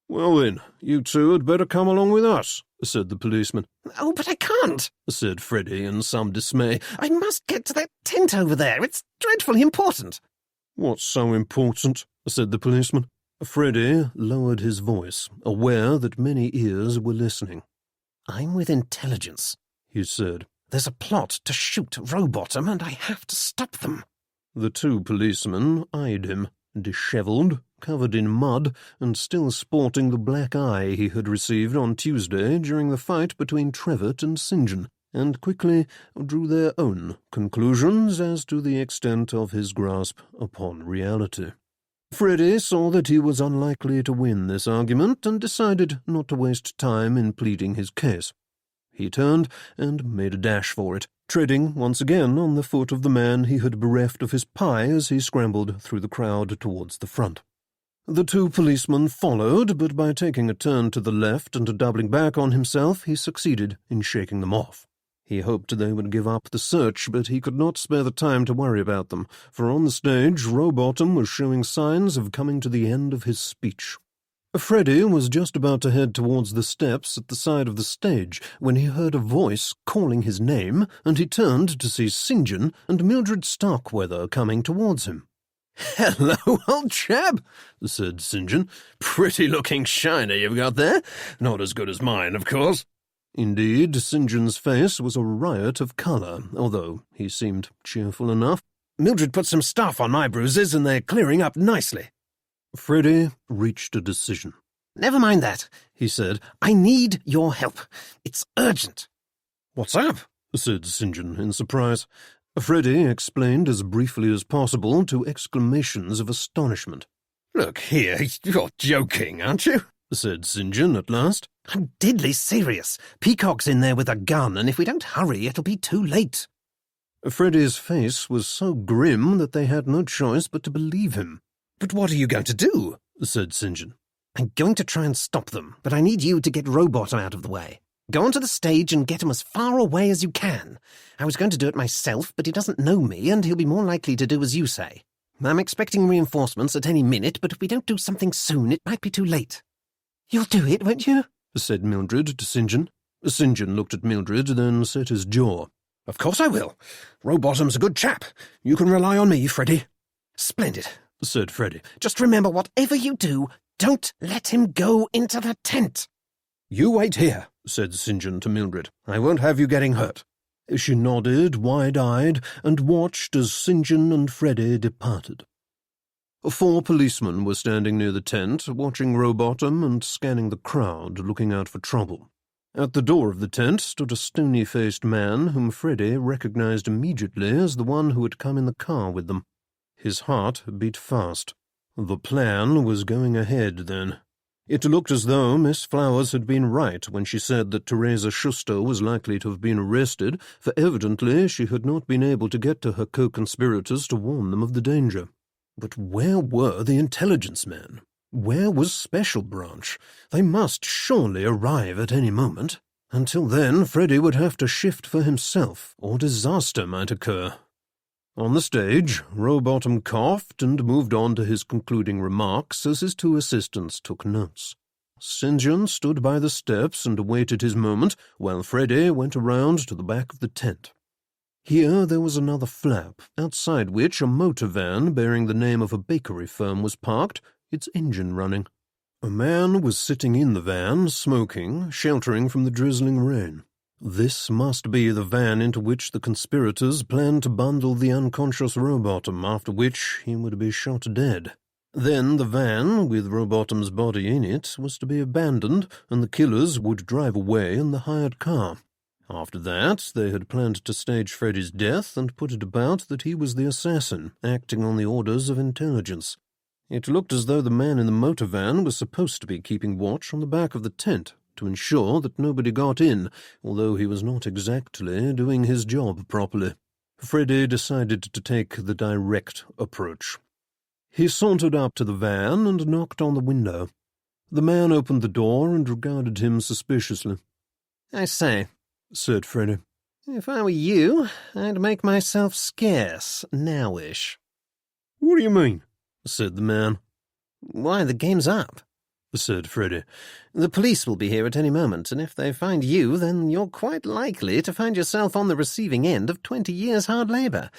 "Well then, you two had better come along with us," said the policeman. "Oh, but I can't," said Freddie in some dismay. "I must get to that tent over there. It's dreadfully important." "What's so important?" said the policeman. Freddie lowered his voice, aware that many ears were listening. "I'm with intelligence," he said. "There's a plot to shoot Rowbottom, and I have to stop them." The two policemen eyed him, dishevelled, covered in mud, and still sporting the black eye he had received on Tuesday during the fight between Trevitt and St. John, and quickly drew their own conclusions as to the extent of his grasp upon reality. Freddie saw that he was unlikely to win this argument, and decided not to waste time in pleading his case. He turned and made a dash for it, treading once again on the foot of the man he had bereft of his pie as he scrambled through the crowd towards the front. The two policemen followed, but by taking a turn to the left and doubling back on himself, he succeeded in shaking them off. He hoped they would give up the search, but he could not spare the time to worry about them, for on the stage Rowbottom was showing signs of coming to the end of his speech. Freddie was just about to head towards the steps at the side of the stage when he heard a voice calling his name, and he turned to see St. John and Mildred Starkweather coming towards him. "Hello, old chap," said St. John. "Pretty-looking shiner you've got there. Not as good as mine, of course." Indeed, St. John's face was a riot of colour, although he seemed cheerful enough. "Mildred put some stuff on my bruises, and they're clearing up nicely." Freddie reached a decision. "Never mind that," he said. "I need your help. It's urgent." "What's up?" said St. John in surprise. Freddie explained as briefly as possible to exclamations of astonishment. "Look here, you're joking, aren't you?" said St. John at last. "I'm deadly serious. Peacock's in there with a gun, and if we don't hurry, it'll be too late." Freddie's face was so grim that they had no choice but to believe him. "But what are you going to do?" said St. John. "I'm going to try and stop them, but I need you to get Rowbottom out of the way. Go onto the stage and get him as far away as you can. I was going to do it myself, but he doesn't know me, and he'll be more likely to do as you say. I'm expecting reinforcements at any minute, but if we don't do something soon, it might be too late." "You'll do it, won't you?" said Mildred to St. John. St. John looked at Mildred, then set his jaw. "Of course I will. Rowbottom's a good chap. You can rely on me, Freddie." "Splendid," said Freddie. "Just remember, whatever you do, don't let him go into the tent." "You wait here," said St. John to Mildred. "I won't have you getting hurt." She nodded, wide-eyed, and watched as St. John and Freddie departed. 4 policemen were standing near the tent, watching Rowbottom and scanning the crowd, looking out for trouble. At the door of the tent stood a stony-faced man whom Freddie recognized immediately as the one who had come in the car with them. His heart beat fast. The plan was going ahead, then. It looked as though Miss Flowers had been right when she said that Teresa Schuster was likely to have been arrested, for evidently she had not been able to get to her co-conspirators to warn them of the danger. But where were the intelligence men? Where was Special Branch? They must surely arrive at any moment. Until then, Freddie would have to shift for himself, or disaster might occur. On the stage, Rowbottom coughed and moved on to his concluding remarks as his 2 assistants took notes. St. John stood by the steps and awaited his moment, while Freddie went around to the back of the tent. Here there was another flap, outside which a motor van bearing the name of a bakery firm was parked, its engine running. A man was sitting in the van, smoking, sheltering from the drizzling rain. This must be the van into which the conspirators planned to bundle the unconscious Rowbottom, after which he would be shot dead. Then the van, with Rowbottom's body in it, was to be abandoned, and the killers would drive away in the hired car. After that, they had planned to stage Freddie's death and put it about that he was the assassin, acting on the orders of intelligence. It looked as though the man in the motor van was supposed to be keeping watch on the back of the tent, to ensure that nobody got in, although he was not exactly doing his job properly. Freddie decided to take the direct approach. He sauntered up to the van and knocked on the window. The man opened the door and regarded him suspiciously. "I say," said Freddie, "if I were you, I'd make myself scarce, nowish." "What do you mean?" said the man. "Why, the game's up," said Freddie. "The police will be here at any moment, and if they find you, then you're quite likely to find yourself on the receiving end of 20 years' hard labour.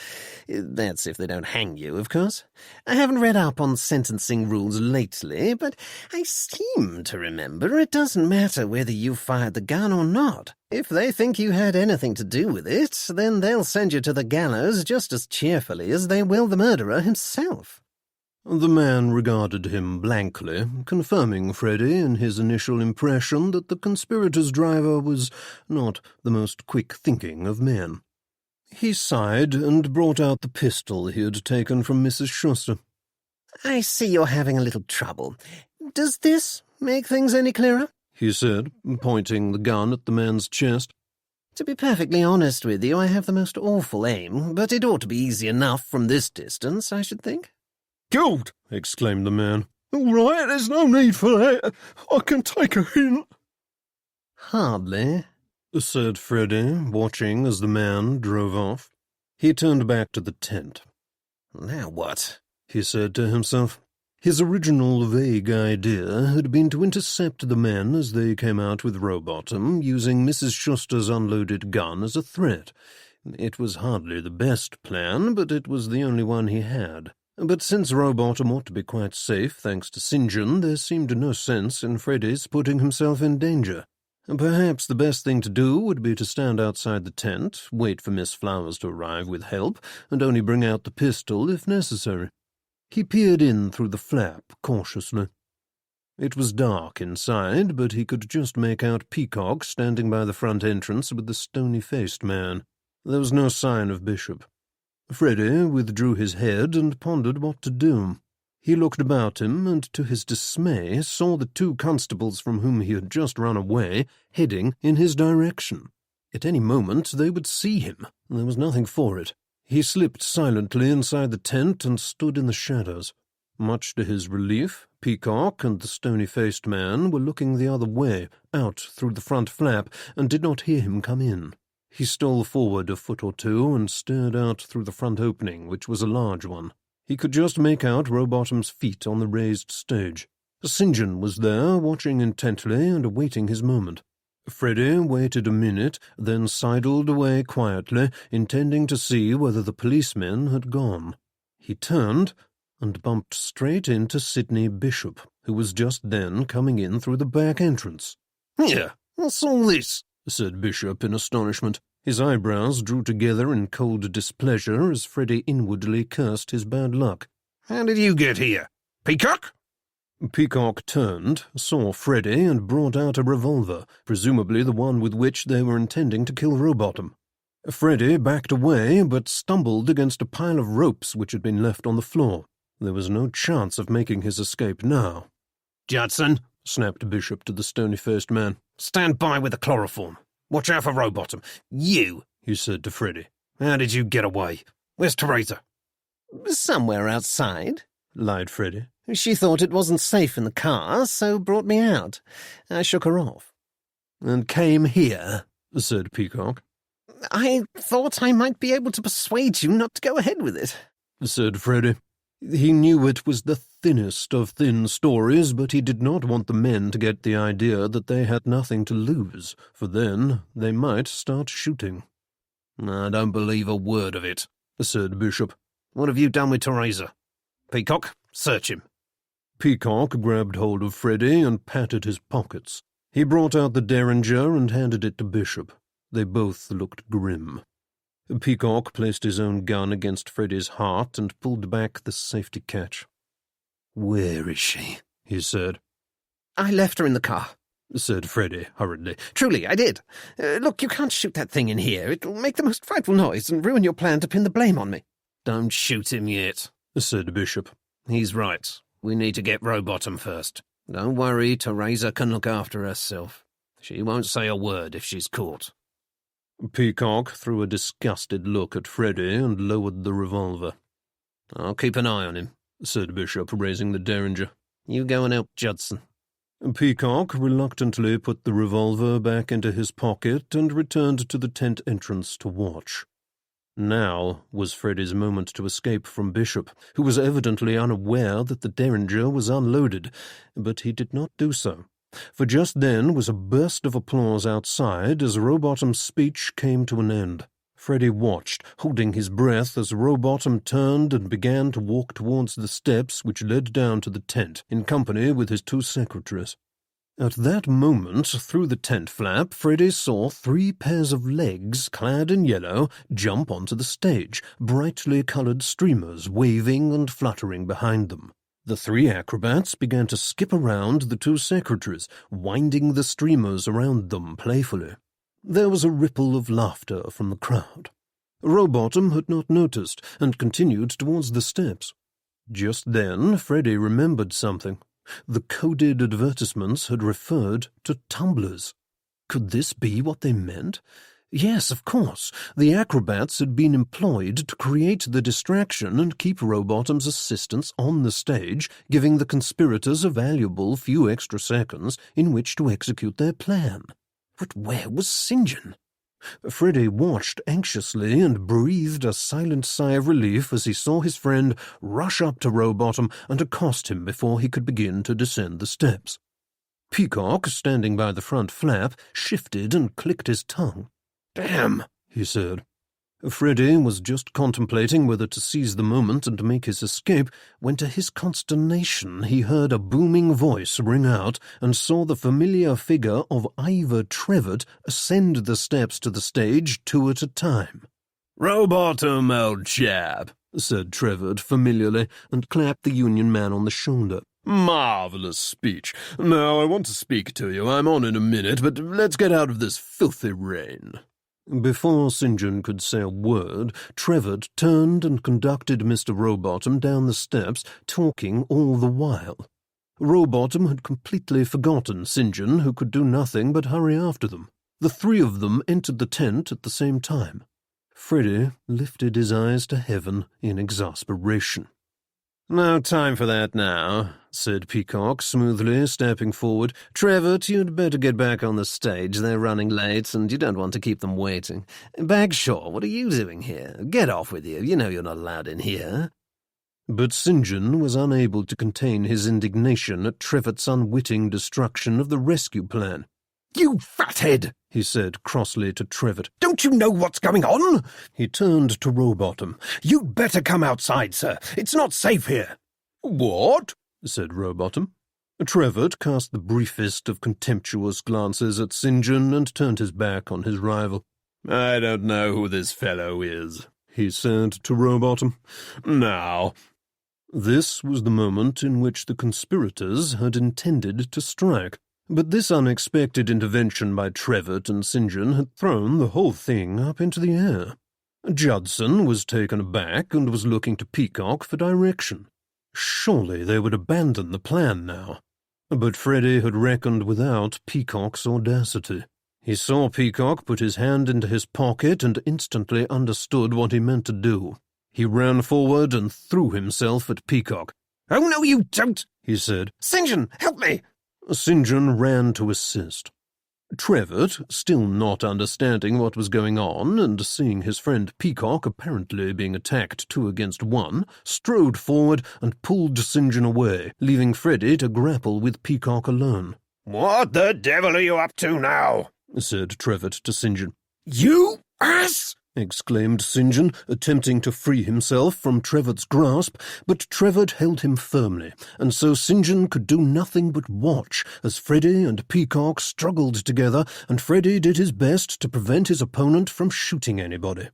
That's if they don't hang you, of course. I haven't read up on sentencing rules lately, but I seem to remember it doesn't matter whether you fired the gun or not. If they think you had anything to do with it, then they'll send you to the gallows just as cheerfully as they will the murderer himself." The man regarded him blankly, confirming Freddie in his initial impression that the conspirators' driver was not the most quick-thinking of men. He sighed and brought out the pistol he had taken from Mrs. Schuster. "I see you're having a little trouble. Does this make things any clearer?" he said, pointing the gun at the man's chest. "To be perfectly honest with you, I have the most awful aim, but it ought to be easy enough from this distance, I should think." "Good!" exclaimed the man. "All right, there's no need for that. I can take a hint." "Hardly," said Freddie, watching as the man drove off. He turned back to the tent. "Now what?" he said to himself. His original vague idea had been to intercept the men as they came out with Rowbottom, using Mrs. Schuster's unloaded gun as a threat. It was hardly the best plan, but it was the only one he had. But since Rowbottom ought to be quite safe, thanks to St. John, there seemed no sense in Freddie's putting himself in danger. Perhaps the best thing to do would be to stand outside the tent, wait for Miss Flowers to arrive with help, and only bring out the pistol if necessary. He peered in through the flap cautiously. It was dark inside, but he could just make out Peacock standing by the front entrance with the stony-faced man. There was no sign of Bishop. Freddie withdrew his head and pondered what to do. He looked about him and, to his dismay, saw the 2 constables from whom he had just run away heading in his direction. At any moment they would see him. There was nothing for it. He slipped silently inside the tent and stood in the shadows. Much to his relief, Peacock and the stony-faced man were looking the other way, out through the front flap, and did not hear him come in. He stole forward a foot or two and stared out through the front opening, which was a large one. He could just make out Rowbottom's feet on the raised stage. St. John was there, watching intently and awaiting his moment. Freddy waited a minute, then sidled away quietly, intending to see whether the policemen had gone. He turned and bumped straight into Sidney Bishop, who was just then coming in through the back entrance. "Here, what's all this?" said Bishop in astonishment. His eyebrows drew together in cold displeasure as Freddy inwardly cursed his bad luck. "How did you get here? Peacock?" Peacock turned, saw Freddy, and brought out a revolver, presumably the one with which they were intending to kill Rowbottom. Freddy backed away, but stumbled against a pile of ropes which had been left on the floor. There was no chance of making his escape now. "Judson," snapped Bishop to the stony-faced man. "stand by with the chloroform. Watch out for Rowbottom. You," he said to Freddy. "how did you get away? Where's Teresa?" "Somewhere outside," lied Freddy. "She thought it wasn't safe in the car, so brought me out. I shook her off." "And came here," said Peacock. "I thought I might be able to persuade you not to go ahead with it," said Freddy. He knew it was the thinnest of thin stories, but he did not want the men to get the idea that they had nothing to lose, for then they might start shooting. "I don't believe a word of it," said Bishop. "What have you done with Teresa? Peacock, search him." Peacock grabbed hold of Freddy and patted his pockets. He brought out the Derringer and handed it to Bishop. They both looked grim. Peacock placed his own gun against Freddy's heart and pulled back the safety catch. "Where is she?" he said. "I left her in the car," said Freddy hurriedly. "Truly, I did. Look, you can't shoot that thing in here. It'll make the most frightful noise and ruin your plan to pin the blame on me." "Don't shoot him yet," said Bishop. "He's right. We need to get Rowbottom first. Don't worry, Teresa can look after herself. She won't say a word if she's caught." Peacock threw a disgusted look at Freddy and lowered the revolver. "I'll keep an eye on him," said Bishop, raising the Derringer. "You go and help Judson." Peacock reluctantly put the revolver back into his pocket and returned to the tent entrance to watch. Now was Freddy's moment to escape from Bishop, who was evidently unaware that the Derringer was unloaded, but he did not do so. For just then was a burst of applause outside as Rowbottom's speech came to an end. Freddy watched, holding his breath, as Rowbottom turned and began to walk towards the steps which led down to the tent, in company with his two secretaries. At that moment, through the tent flap, Freddy saw 3 pairs of legs, clad in yellow, jump onto the stage, brightly coloured streamers waving and fluttering behind them. The 3 acrobats began to skip around the 2 secretaries, winding the streamers around them playfully. There was a ripple of laughter from the crowd. Rowbottom had not noticed, and continued towards the steps. Just then, Freddy remembered something. The coded advertisements had referred to tumblers. Could this be what they meant? Yes, of course. The acrobats had been employed to create the distraction and keep Rowbottom's assistants on the stage, giving the conspirators a valuable few extra seconds in which to execute their plan. But where was St. John? Freddy watched anxiously and breathed a silent sigh of relief as he saw his friend rush up to Rowbottom and accost him before he could begin to descend the steps. Peacock, standing by the front flap, shifted and clicked his tongue. "Damn," he said. Freddy was just contemplating whether to seize the moment and make his escape when to his consternation he heard a booming voice ring out and saw the familiar figure of Ivor Trevett ascend the steps to the stage 2 at a time. "Rowbottom, old chap," said Trevett familiarly, and clapped the Union man on the shoulder. "Marvellous speech. Now I want to speak to you. I'm on in a minute, but let's get out of this filthy rain." Before St. John could say a word, Trevett turned and conducted Mr. Rowbottom down the steps, talking all the while. Rowbottom had completely forgotten St. John, who could do nothing but hurry after them. The 3 of them entered the tent at the same time. Freddy lifted his eyes to heaven in exasperation. "No time for that now," said Peacock smoothly, stepping forward. "Trevor, you'd better get back on the stage. They're running late, and you don't want to keep them waiting. Bagshaw, what are you doing here? Get off with you. You know you're not allowed in here." But St. John was unable to contain his indignation at Trevor's unwitting destruction of the rescue plan. "You fathead," he said crossly to Trevor. "Don't you know what's going on?" He turned to Rowbottom. "You'd better come outside, sir. It's not safe here." "What?" said Rowbottom. Trevor cast the briefest of contemptuous glances at St. John and turned his back on his rival. "I don't know who this fellow is," he said to Rowbottom. "Now." This was the moment in which the conspirators had intended to strike, but this unexpected intervention by Trevor and St. John had thrown the whole thing up into the air. Judson was taken aback and was looking to Peacock for direction. Surely they would abandon the plan now. But Freddy had reckoned without Peacock's audacity. He saw Peacock put his hand into his pocket and instantly understood what he meant to do. He ran forward and threw himself at Peacock. "Oh, no, you don't," he said. "St. John, help me." St. John ran to assist. Trevor, still not understanding what was going on and seeing his friend Peacock apparently being attacked 2 against 1, strode forward and pulled St. John away, leaving Freddy to grapple with Peacock alone. "What the devil are you up to now?" said Trevor to St. John. "You ass!" exclaimed St. John, attempting to free himself from Trevor's grasp, but Trevor held him firmly, and so St. John could do nothing but watch as Freddy and Peacock struggled together, and Freddy did his best to prevent his opponent from shooting anybody.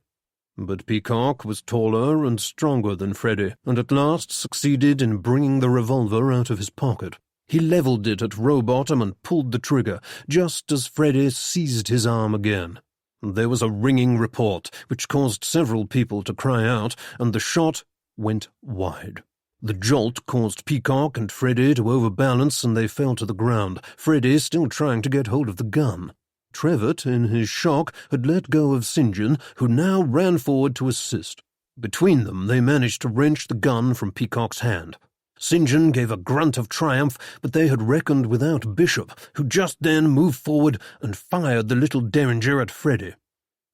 But Peacock was taller and stronger than Freddy, and at last succeeded in bringing the revolver out of his pocket. He levelled it at Rowbottom and pulled the trigger, just as Freddy seized his arm again. There was a ringing report, which caused several people to cry out, and the shot went wide. The jolt caused Peacock and Freddy to overbalance, and they fell to the ground, Freddy still trying to get hold of the gun. Trevor, in his shock, had let go of St. John, who now ran forward to assist. Between them, they managed to wrench the gun from Peacock's hand. St. John gave a grunt of triumph, but they had reckoned without Bishop, who just then moved forward and fired the little derringer at Freddy.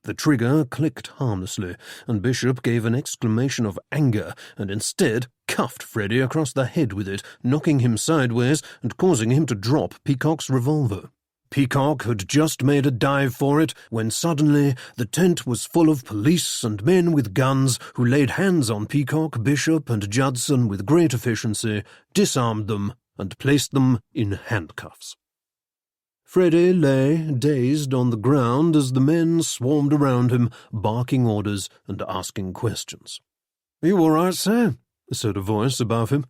The trigger clicked harmlessly, and Bishop gave an exclamation of anger and instead cuffed Freddy across the head with it, knocking him sideways and causing him to drop Peacock's revolver. Peacock had just made a dive for it when suddenly the tent was full of police and men with guns who laid hands on Peacock, Bishop, and Judson with great efficiency, disarmed them, and placed them in handcuffs. Freddy lay dazed on the ground as the men swarmed around him, barking orders and asking questions. "You all right, sir?" said a voice above him.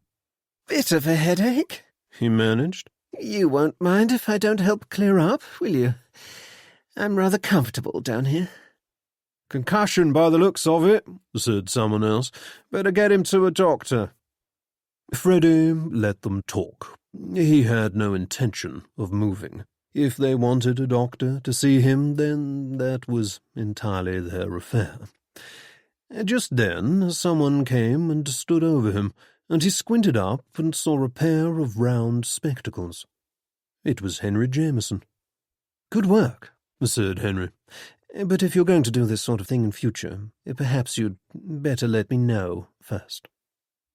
"Bit of a headache," he managed. "You won't mind if I don't help clear up, will you? I'm rather comfortable down here." "Concussion by the looks of it," said someone else. "Better get him to a doctor." Freddy let them talk. He had no intention of moving. If they wanted a doctor to see him, then that was entirely their affair. Just then, someone came and stood over him, and he squinted up and saw a pair of round spectacles. It was Henry Jameson. "Good work," said Henry. "But if you're going to do this sort of thing in future, perhaps you'd better let me know first."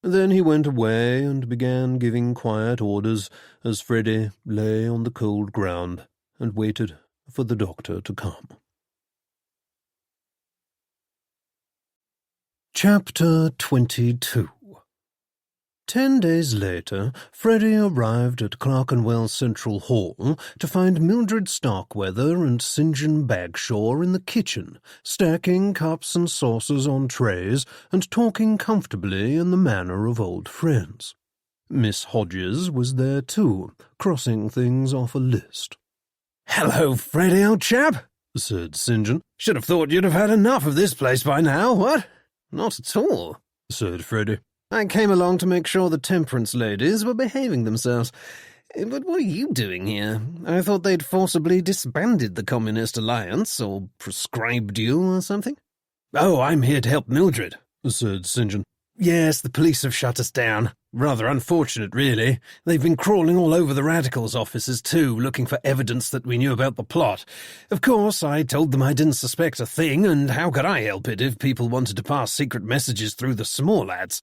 Then he went away and began giving quiet orders as Freddy lay on the cold ground and waited for the doctor to come. Chapter 22. 10 days later, Freddy arrived at Clerkenwell Central Hall to find Mildred Starkweather and St. John Bagshaw in the kitchen, stacking cups and saucers on trays and talking comfortably in the manner of old friends. Miss Hodges was there too, crossing things off a list. "Hello, Freddy, old chap," said St. John. "Should have thought you'd have had enough of this place by now, what?" "Not at all," said Freddy. "I came along to make sure the temperance ladies were behaving themselves. But what are you doing here? I thought they'd forcibly disbanded the Communist Alliance, or proscribed you or something." "Oh, I'm here to help Mildred," said St. John. Yes, the police have shut us down. Rather unfortunate, really. They've been crawling all over the Radicals' offices, too, looking for evidence that we knew about the plot. Of course, I told them I didn't suspect a thing, and how could I help it if people wanted to pass secret messages through the small lads?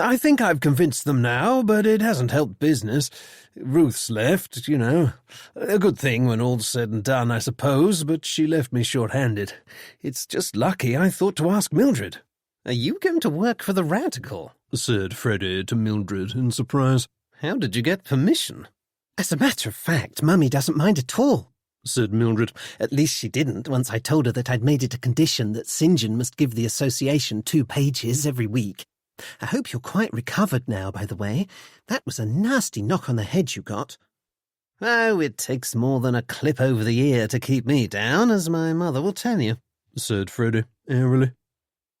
I think I've convinced them now, but it hasn't helped business. Ruth's left, you know. A good thing when all's said and done, I suppose, but she left me short-handed. It's just lucky I thought to ask Mildred. Are you going to work for the Radical? Said Freddie to Mildred in surprise. How did you get permission? As a matter of fact, Mummy doesn't mind at all, said Mildred. At least she didn't once I told her that I'd made it a condition that St. John must give the association 2 pages every week. I hope you're quite recovered now, by the way. That was a nasty knock on the head you got. Oh, it takes more than a clip over the ear to keep me down, as my mother will tell you, said Freddie airily.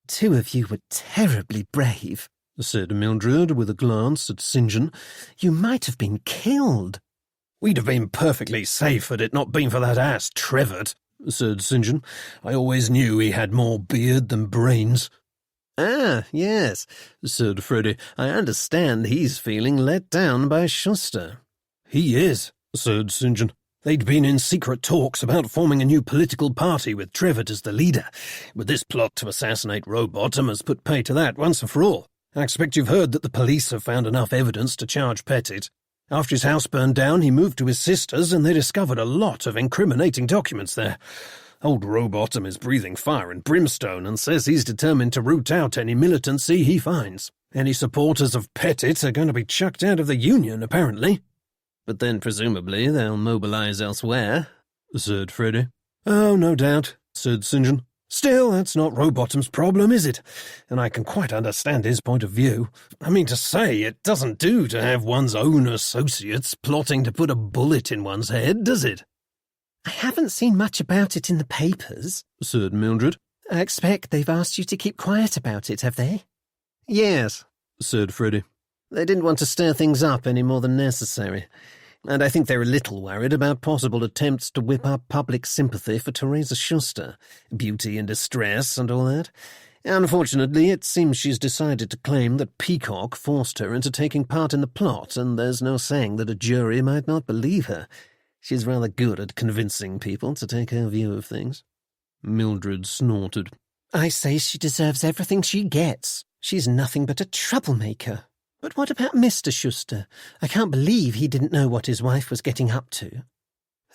2 of you were terribly brave, said Mildred with a glance at St. John. You might have been killed. We'd have been perfectly safe had it not been for that ass Trevor, said St. John. I always knew he had more beard than brains. Ah, yes, said Freddie. I understand he's feeling let down by Schuster. He is, said St. John. They'd been in secret talks about forming a new political party with Trevor as the leader. But this plot to assassinate Rowbottom has put pay to that once and for all. I expect you've heard that the police have found enough evidence to charge Pettit. After his house burned down, he moved to his sister's and they discovered a lot of incriminating documents there. Old Rowbottom is breathing fire and brimstone and says he's determined to root out any militancy he finds. Any supporters of Pettit are going to be chucked out of the Union, apparently. But then presumably they'll mobilise elsewhere, said Freddie. Oh, no doubt, said St. John. Still, that's not Rowbottom's problem, is it? And I can quite understand his point of view. I mean to say, it doesn't do to have one's own associates plotting to put a bullet in one's head, does it? I haven't seen much about it in the papers, said Mildred. I expect they've asked you to keep quiet about it, have they? Yes, said Freddie. They didn't want to stir things up any more than necessary. And I think they're a little worried about possible attempts to whip up public sympathy for Teresa Schuster, beauty in distress and all that. Unfortunately, it seems she's decided to claim that Peacock forced her into taking part in the plot, and there's no saying that a jury might not believe her. She's rather good at convincing people to take her view of things. Mildred snorted. I say she deserves everything she gets. She's nothing but a troublemaker. But what about Mr. Schuster? I can't believe he didn't know what his wife was getting up to.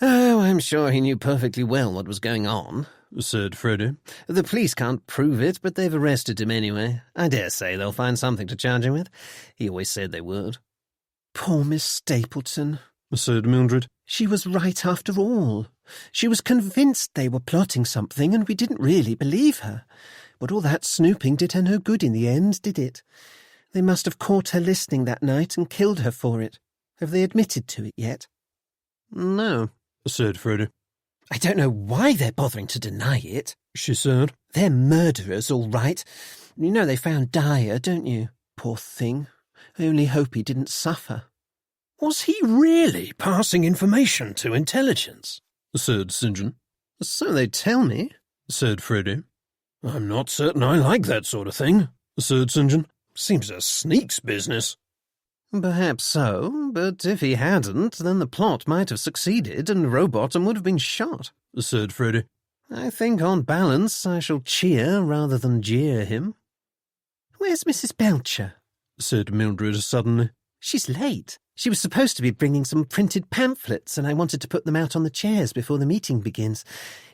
Oh, I'm sure he knew perfectly well what was going on, said Freddie. The police can't prove it, but they've arrested him anyway. I dare say they'll find something to charge him with. He always said they would. Poor Miss Stapleton, said Mildred. She was right after all. She was convinced they were plotting something, and we didn't really believe her. But all that snooping did her no good in the end, did it? They must have caught her listening that night and killed her for it. Have they admitted to it yet? No, said Freddie. I don't know why they're bothering to deny it, she said. They're murderers, all right. You know they found Dyer, don't you? Poor thing. I only hope he didn't suffer. Was he really passing information to intelligence? Said St. John. So they tell me, said Freddie. I'm not certain I like that sort of thing, said St. John. Seems a sneak's business. Perhaps so, but if he hadn't, then the plot might have succeeded and Rowbottom would have been shot, said Freddie. I think on balance I shall cheer rather than jeer him. Where's Mrs. Belcher? Said Mildred suddenly. She's late. She was supposed to be bringing some printed pamphlets, and I wanted to put them out on the chairs before the meeting begins.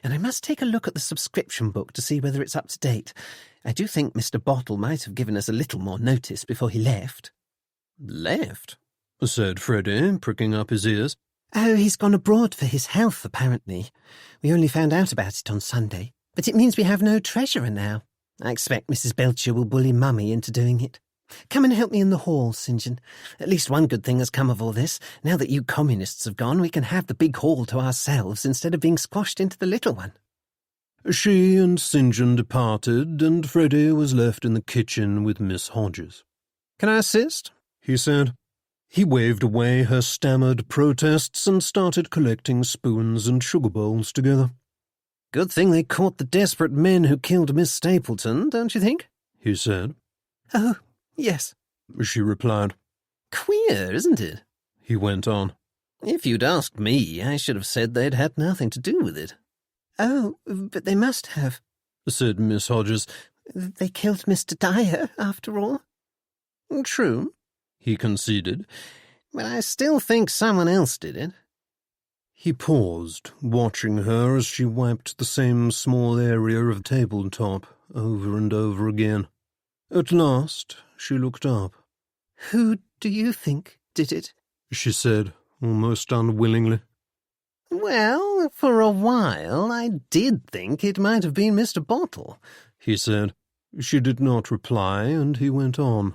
And I must take a look at the subscription book to see whether it's up to date. I do think Mr. Bottle might have given us a little more notice before he left. Left? Said Freddie, pricking up his ears. Oh, he's gone abroad for his health, apparently. We only found out about it on Sunday. But it means we have no treasurer now. I expect Mrs. Belcher will bully Mummy into doing it. Come and help me in the hall, St. John. At least one good thing has come of all this. Now that you communists have gone, we can have the big hall to ourselves instead of being squashed into the little one. She and St. John departed, and Freddie was left in the kitchen with Miss Hodges. Can I assist? He said. He waved away her stammered protests and started collecting spoons and sugar bowls together. Good thing they caught the desperate men who killed Miss Stapleton, don't you think? He said. Oh, Yes, she replied. queer, isn't it? He went on. If you'd asked me, I should have said they'd had nothing to do with it. Oh, but they must have. Said Miss Hodges. They killed Mr. Dyer, after all. True, He conceded. but I still think someone else did it. He paused, watching her as she wiped the same small area of tabletop over and over again. At last, she looked up. Who do you think did it? She said, almost unwillingly. Well, for a while, I did think it might have been Mr. Bottle, He said. She did not reply, and he went on.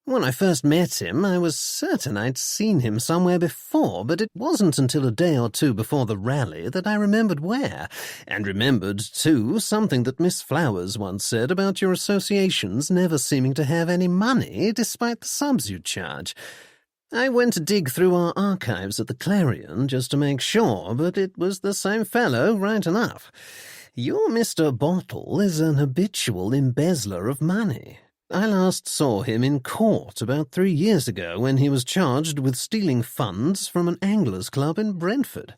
When I first met him, I was certain I'd seen him somewhere before, but it wasn't until a day or two before the rally that I remembered where, and remembered, too, something that Miss Flowers once said about your associations never seeming to have any money despite the sums you charge. I went to dig through our archives at the Clarion just to make sure, but it was the same fellow right enough. Your Mr. Bottle is an habitual embezzler of money. I last saw him in court about 3 years ago when he was charged with stealing funds from an anglers' club in Brentford.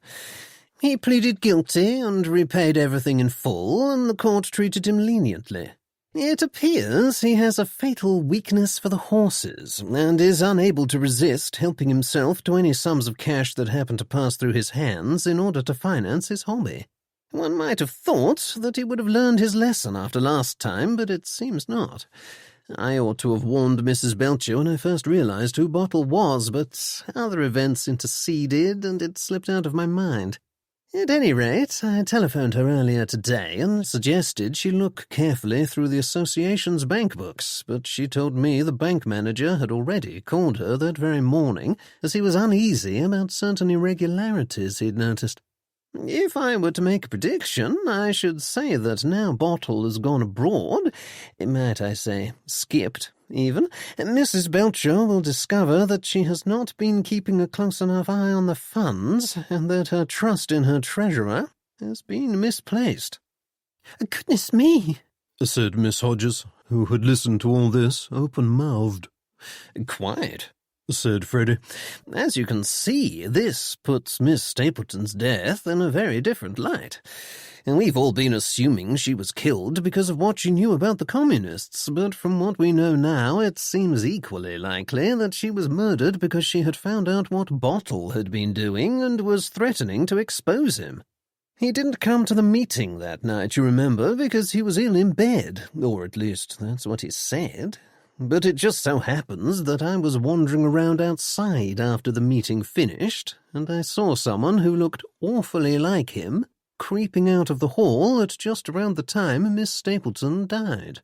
He pleaded guilty and repaid everything in full, and the court treated him leniently. It appears he has a fatal weakness for the horses, and is unable to resist helping himself to any sums of cash that happen to pass through his hands in order to finance his hobby. One might have thought that he would have learned his lesson after last time, but it seems not. I ought to have warned Mrs. Belcher when I first realized who Bottle was, but other events interceded, and it slipped out of my mind. At any rate, I telephoned her earlier today and suggested she look carefully through the association's bank books, but she told me the bank manager had already called her that very morning, as he was uneasy about certain irregularities he'd noticed. If I were to make a prediction, I should say that now Bottle has gone abroad, might I say, skipped, even, Mrs. Belcher will discover that she has not been keeping a close enough eye on the funds, and that her trust in her treasurer has been misplaced. Goodness me, said Miss Hodges, who had listened to all this open-mouthed. Quite, said Freddie. As you can see, this puts Miss Stapleton's death in a very different light. And we've all been assuming she was killed because of what she knew about the communists, but from what we know now, it seems equally likely that she was murdered because she had found out what Bottle had been doing and was threatening to expose him. He didn't come to the meeting that night, you remember, because he was ill in bed, or at least that's what he said. But it just so happens that I was wandering around outside after the meeting finished, and I saw someone who looked awfully like him creeping out of the hall at just around the time Miss Stapleton died.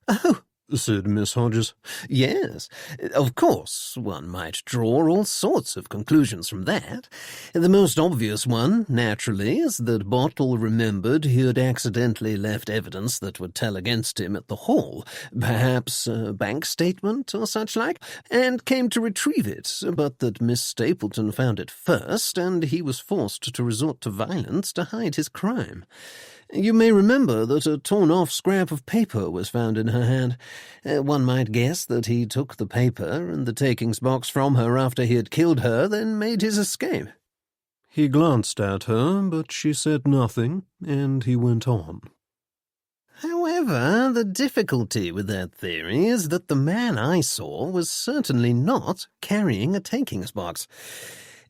Oh, said Miss Hodges. Yes, of course, one might draw all sorts of conclusions from that. The most obvious one, naturally, is that Bottle remembered he had accidentally left evidence that would tell against him at the hall, perhaps a bank statement or such like, and came to retrieve it, but that Miss Stapleton found it first, and he was forced to resort to violence to hide his crime. You may remember that a torn-off scrap of paper was found in her hand. One might guess that he took the paper and the takings box from her after he had killed her, then made his escape. He glanced at her, but she said nothing, and he went on. However, the difficulty with that theory is that the man I saw was certainly not carrying a takings box.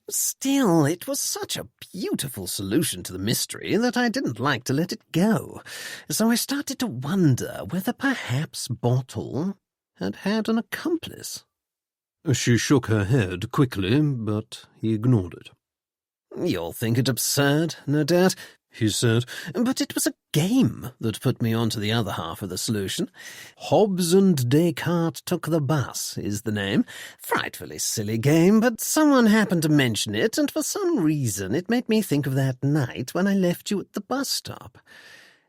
Still, it was such a beautiful solution to the mystery that I didn't like to let it go, so I started to wonder whether perhaps Bottle had had an accomplice. She shook her head quickly, but he ignored it. You'll think it absurd, no doubt, he said, but it was a game that put me on to the other half of the solution. Hobbes and Descartes Took the Bus is the name. Frightfully silly game, but someone happened to mention it, and for some reason it made me think of that night when I left you at the bus stop.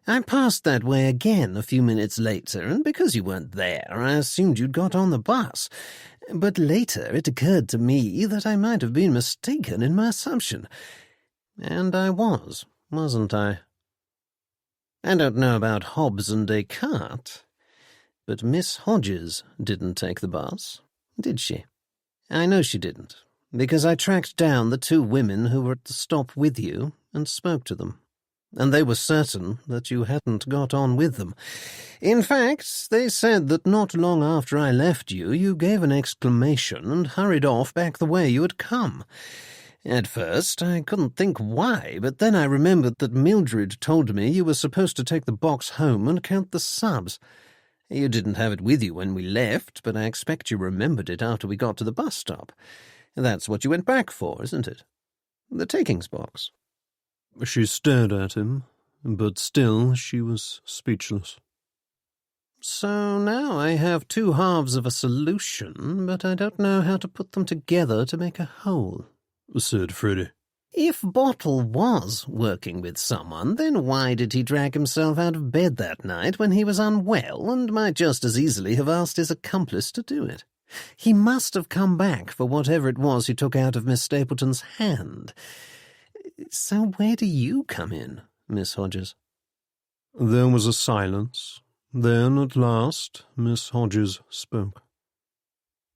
I passed that way again a few minutes later, and because you weren't there, I assumed you'd got on the bus. But later it occurred to me that I might have been mistaken in my assumption. And I was. Wasn't I? I don't know about Hobbes and Descartes, But Miss Hodges didn't take the bus, did she? I know she didn't, because I tracked down the 2 women who were at the stop with you and spoke to them. And they were certain that you hadn't got on with them. In fact, they said that not long after I left you, you gave an exclamation and hurried off back the way you had come. At first, I couldn't think why, but then I remembered that Mildred told me you were supposed to take the box home and count the subs. You didn't have it with you when we left, but I expect you remembered it after we got to the bus stop. That's what you went back for, isn't it? The takings box. She stared at him, but still she was speechless. So now I have 2 halves of a solution, but I don't know how to put them together to make a whole, said Freddie. If Bottle was working with someone, then why did he drag himself out of bed that night when he was unwell and might just as easily have asked his accomplice to do it? He must have come back for whatever it was he took out of Miss Stapleton's hand. So where do you come in, Miss Hodges? There was a silence. Then, at last, Miss Hodges spoke.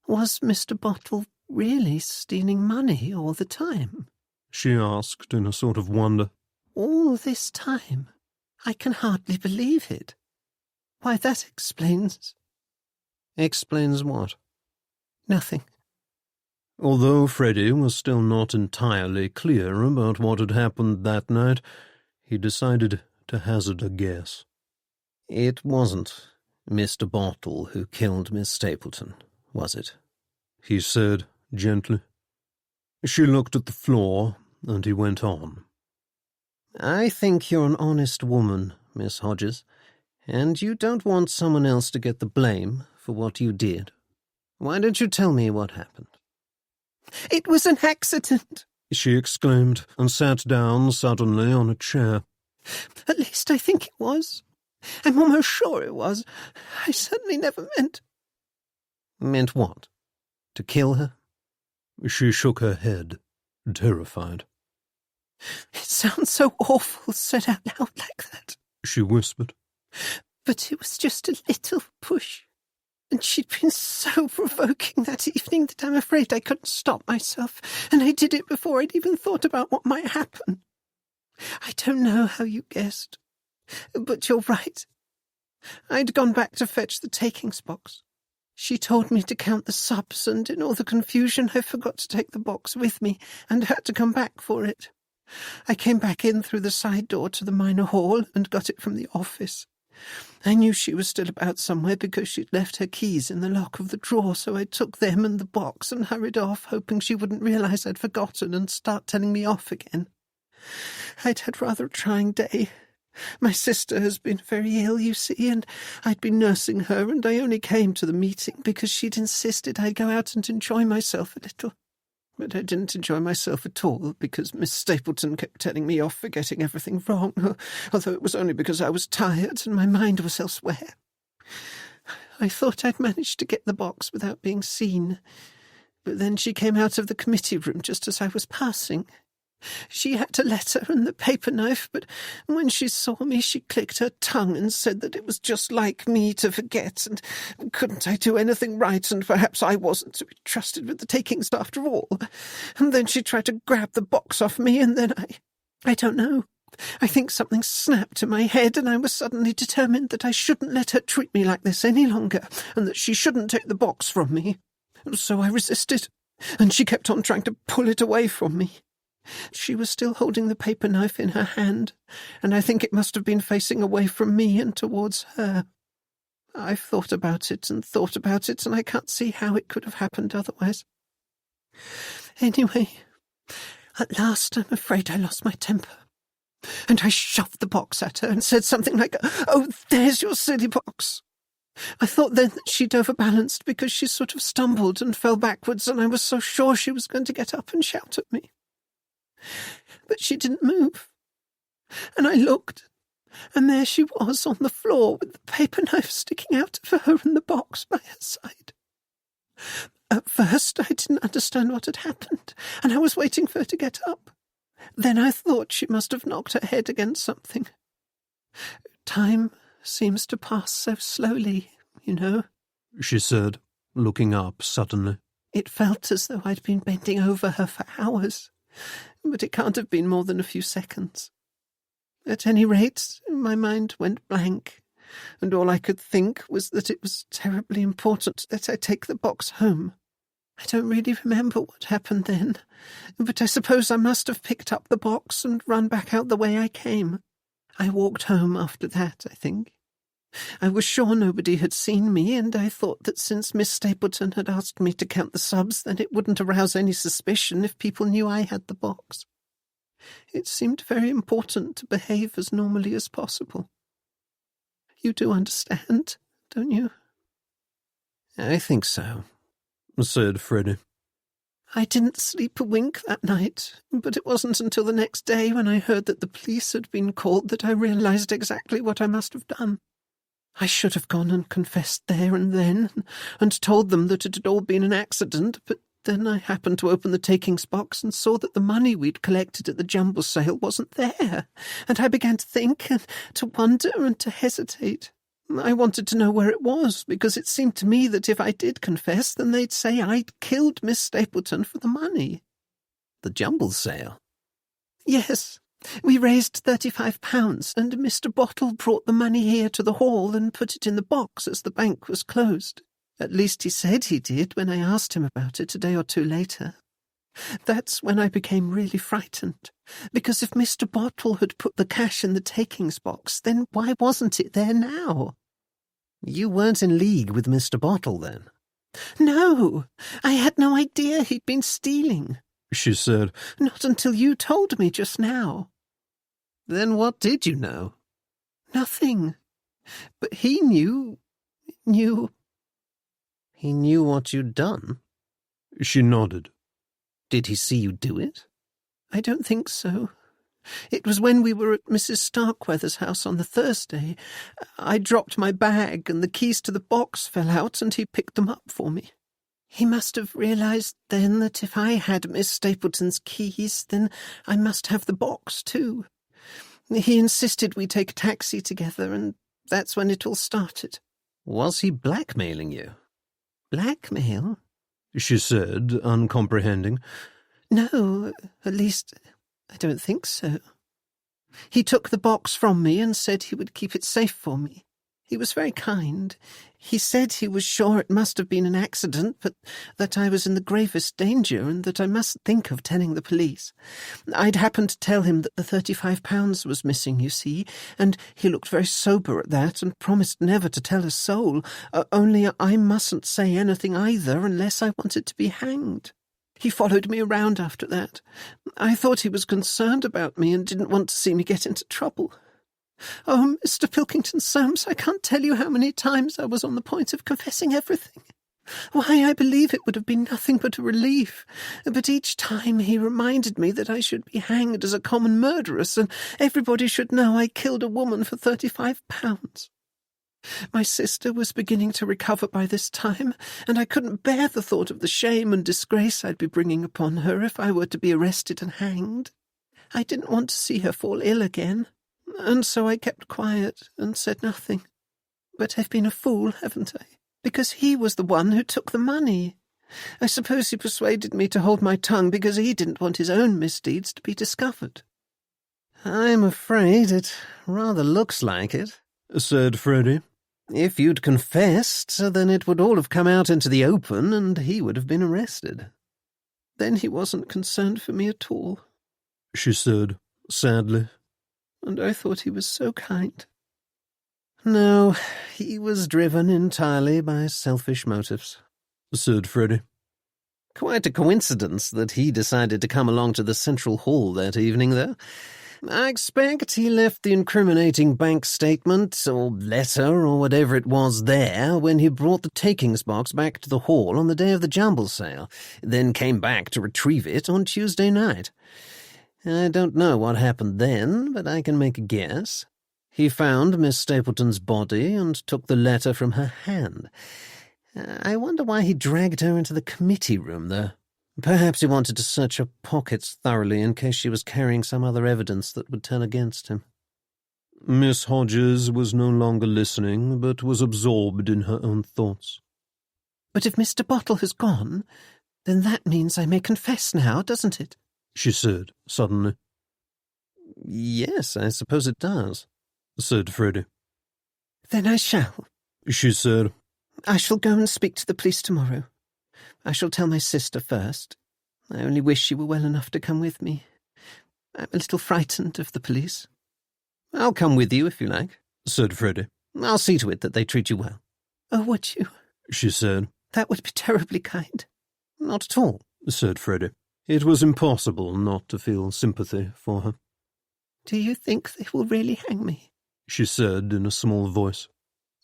Was Mr. Bottle really stealing money all the time? She asked in a sort of wonder. All this time? I can hardly believe it. Why, that explains... Explains what? Nothing. Although Freddie was still not entirely clear about what had happened that night, he decided to hazard a guess. It wasn't Mr. Bottle who killed Miss Stapleton, was it? He said gently. She looked at the floor, and he went on. I think you're an honest woman, Miss Hodges, and you don't want someone else to get the blame for what you did. Why don't you tell me what happened? It was an accident, she exclaimed, and sat down suddenly on a chair. At least I think it was. I'm almost sure it was. I certainly never meant... Meant what? To kill her? She shook her head, terrified. It sounds so awful said out loud like that, she whispered. But it was just a little push. And she'd been so provoking that evening that I'm afraid I couldn't stop myself, and I did it before I'd even thought about what might happen. I don't know how you guessed, but you're right. I'd gone back to fetch the takings box. She told me to count the subs, and in all the confusion I forgot to take the box with me and had to come back for it. I came back in through the side door to the minor hall and got it from the office. I knew she was still about somewhere because she'd left her keys in the lock of the drawer, so I took them and the box and hurried off, hoping she wouldn't realise I'd forgotten and start telling me off again. I'd had rather a trying day. My sister has been very ill, you see, and I'd been nursing her, and I only came to the meeting because she'd insisted I'd go out and enjoy myself a little. But I didn't enjoy myself at all, because Miss Stapleton kept telling me off for getting everything wrong, although it was only because I was tired and my mind was elsewhere. I thought I'd managed to get the box without being seen, but then she came out of the committee room just as I was passing. She had a letter and the paper knife, but when she saw me she clicked her tongue and said that it was just like me to forget, and couldn't I do anything right, and perhaps I wasn't to be trusted with the takings after all. And then she tried to grab the box off me, and then I don't know. I think something snapped in my head, and I was suddenly determined that I shouldn't let her treat me like this any longer, and that she shouldn't take the box from me. So I resisted, and she kept on trying to pull it away from me. She was still holding the paper knife in her hand, and I think it must have been facing away from me and towards her. I've thought about it, and I can't see how it could have happened otherwise. Anyway, at last I'm afraid I lost my temper, and I shoved the box at her and said something like, "Oh, there's your silly box." I thought then that she'd overbalanced because she sort of stumbled and fell backwards, and I was so sure she was going to get up and shout at me. But she didn't move, and I looked, and there she was on the floor with the paper knife sticking out of her and the box by her side. At first I didn't understand what had happened, and I was waiting for her to get up. Then I thought she must have knocked her head against something. Time seems to pass so slowly, you know," she said, looking up suddenly. "It felt as though I'd been bending over her for hours, but it can't have been more than a few seconds. At any rate, my mind went blank, and all I could think was that it was terribly important that I take the box home. I don't really remember what happened then, but I suppose I must have picked up the box and run back out the way I came. I walked home after that, I think. I was sure nobody had seen me, and I thought that since Miss Stapleton had asked me to count the subs, then it wouldn't arouse any suspicion if people knew I had the box. It seemed very important to behave as normally as possible. You do understand, don't you?" "I think so," said Freddie. "I didn't sleep a wink that night, but it wasn't until the next day when I heard that the police had been called that I realized exactly what I must have done. I should have gone and confessed there and then, and told them that it had all been an accident, but then I happened to open the takings box and saw that the money we'd collected at the jumble sale wasn't there, and I began to think, and to wonder, and to hesitate. I wanted to know where it was, because it seemed to me that if I did confess, then they'd say I'd killed Miss Stapleton for the money." "The jumble sale?" "Yes. We raised £35, and Mr. Bottle brought the money here to the hall and put it in the box as the bank was closed. At least he said he did when I asked him about it a day or two later. That's when I became really frightened, because if Mr. Bottle had put the cash in the takings box, then why wasn't it there now?" "You weren't in league with Mr. Bottle, then?" "No, I had no idea he'd been stealing," she said. "Not until you told me just now." "Then what did you know?" "Nothing. But he knew. "He knew what you'd done?" She nodded. "Did he see you do it?" "I don't think so. It was when we were at Mrs. Starkweather's house on the Thursday. I dropped my bag and the keys to the box fell out and he picked them up for me. He must have realized then that if I had Miss Stapleton's keys, then I must have the box too. He insisted we take a taxi together, and that's when it all started." "Was he blackmailing you?" "Blackmail?" she said, uncomprehending. "No, at least I don't think so. He took the box from me and said he would keep it safe for me. He was very kind. He said he was sure it must have been an accident, but that I was in the gravest danger and that I mustn't think of telling the police. I'd happened to tell him that the £35 was missing, you see, and he looked very sober at that and promised never to tell a soul, only I mustn't say anything either unless I wanted to be hanged. He followed me around after that. I thought he was concerned about me and didn't want to see me get into trouble. Oh, Mr. Pilkington-Soames, I can't tell you how many times I was on the point of confessing everything. Why, I believe it would have been nothing but a relief, but each time he reminded me that I should be hanged as a common murderess, and everybody should know I killed a woman for £35. My sister was beginning to recover by this time, and I couldn't bear the thought of the shame and disgrace I'd be bringing upon her if I were to be arrested and hanged. I didn't want to see her fall ill again, and so I kept quiet and said nothing. But I've been a fool, haven't I? Because he was the one who took the money. I suppose he persuaded me to hold my tongue because he didn't want his own misdeeds to be discovered." "I'm afraid it rather looks like it," said Freddie. "If you'd confessed, then it would all have come out into the open and he would have been arrested." "Then he wasn't concerned for me at all," she said, sadly. "And I thought he was so kind." "No, he was driven entirely by selfish motives," said Freddie. "Quite a coincidence that he decided to come along to the Central Hall that evening, though. I expect he left the incriminating bank statement, or letter, or whatever it was there, when he brought the takings box back to the hall on the day of the jumble sale, then came back to retrieve it on Tuesday night. I don't know what happened then, but I can make a guess. He found Miss Stapleton's body and took the letter from her hand. I wonder why he dragged her into the committee room, though. Perhaps he wanted to search her pockets thoroughly in case she was carrying some other evidence that would tell against him." Miss Hodges was no longer listening, but was absorbed in her own thoughts. But if Mr. Bottle has gone, then that means I may confess now, doesn't it? She said, suddenly. Yes, I suppose it does, said Freddie. Then I shall, she said. I shall go and speak to the police tomorrow. I shall tell my sister first. I only wish she were well enough to come with me. I'm a little frightened of the police. I'll come with you if you like, said Freddie. I'll see to it that they treat you well. Oh, would you? She said. That would be terribly kind. Not at all, said Freddie. It was impossible not to feel sympathy for her. Do you think they will really hang me? She said in a small voice.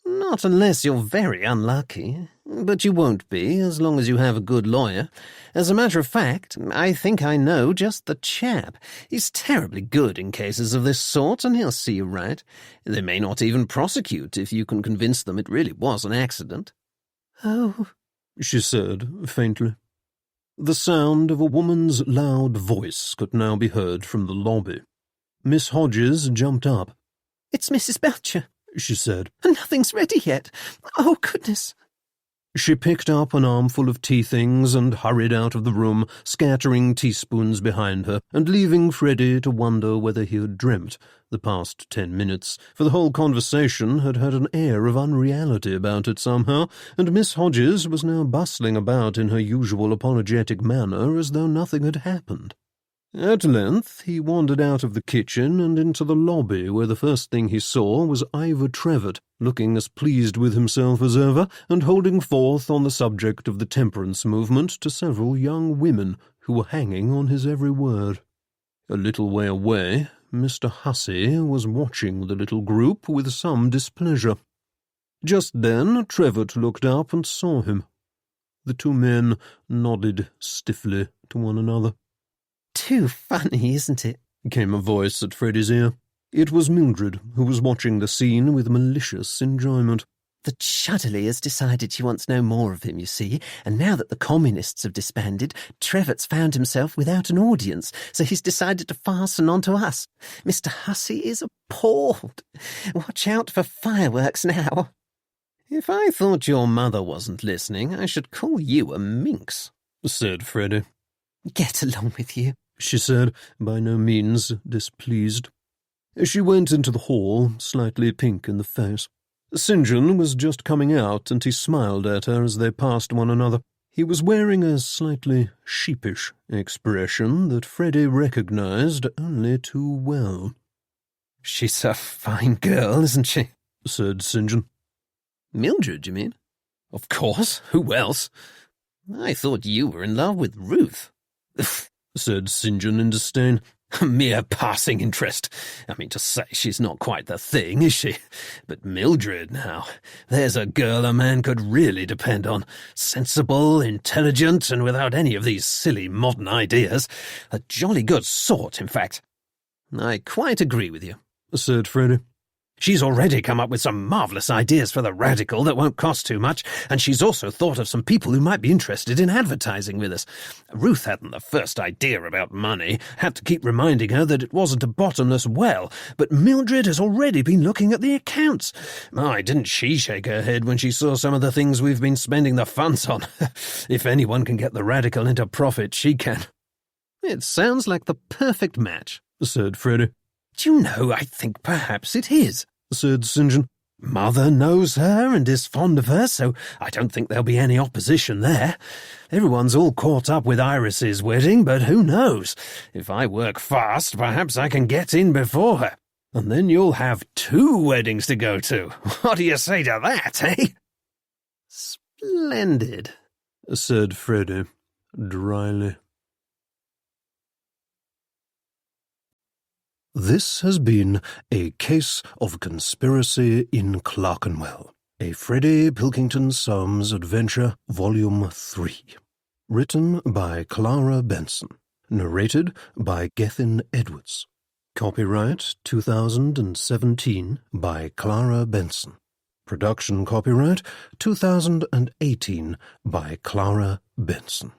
Not unless you're very unlucky. But you won't be, as long as you have a good lawyer. As a matter of fact, I think I know just the chap. He's terribly good in cases of this sort, and he'll see you right. They may not even prosecute if you can convince them it really was an accident. Oh, she said faintly. The sound of a woman's loud voice could now be heard from the lobby. Miss Hodges jumped up. It's Mrs. Belcher, she said. Nothing's ready yet. Oh, goodness. She picked up an armful of tea things and hurried out of the room, scattering teaspoons behind her, and leaving Freddie to wonder whether he had dreamt the past 10 minutes, for the whole conversation had had an air of unreality about it somehow, and Miss Hodges was now bustling about in her usual apologetic manner as though nothing had happened. At length he wandered out of the kitchen and into the lobby, where the first thing he saw was Ivor Trevett, looking as pleased with himself as ever, and holding forth on the subject of the temperance movement to several young women who were hanging on his every word. A little way away, Mr. Hussey was watching the little group with some displeasure. Just then Trevett looked up and saw him. The two men nodded stiffly to one another. Too funny, isn't it? Came a voice at Freddie's ear. It was Mildred, who was watching the scene with malicious enjoyment. The Chudderley has decided she wants no more of him, you see, and now that the Communists have disbanded, Trevett's found himself without an audience, so he's decided to fasten on to us. Mr. Hussey is appalled. Watch out for fireworks now. If I thought your mother wasn't listening, I should call you a minx, said Freddie. Get along with you, she said, by no means displeased. She went into the hall, slightly pink in the face. St. John was just coming out, and he smiled at her as they passed one another. He was wearing a slightly sheepish expression that Freddie recognized only too well. She's a fine girl, isn't she? said St. John. Mildred, you mean? Of course, who else? I thought you were in love with Ruth. said St. John in disdain. A mere passing interest. I mean to say, she's not quite the thing, is she? But Mildred, now, there's a girl a man could really depend on. Sensible, intelligent, and without any of these silly modern ideas. A jolly good sort, in fact. I quite agree with you, said Freddie. She's already come up with some marvellous ideas for the Radical that won't cost too much, and she's also thought of some people who might be interested in advertising with us. Ruth hadn't the first idea about money, had to keep reminding her that it wasn't a bottomless well, but Mildred has already been looking at the accounts. My, didn't she shake her head when she saw some of the things we've been spending the funds on? If anyone can get the Radical into profit, she can. It sounds like the perfect match, said Freddie. Do you know, I think perhaps it is, said St. John. Mother knows her and is fond of her, so I don't think there'll be any opposition there. Everyone's all caught up with Iris's wedding, but who knows? If I work fast, perhaps I can get in before her. And then you'll have 2 weddings to go to. What do you say to that, eh? Splendid, said Freddie dryly. This has been A Case of Conspiracy in Clerkenwell, a Freddie Pilkington Soames adventure, Volume 3. Written by Clara Benson. Narrated by Gethin Edwards. Copyright 2017 by Clara Benson. Production copyright 2018 by Clara Benson.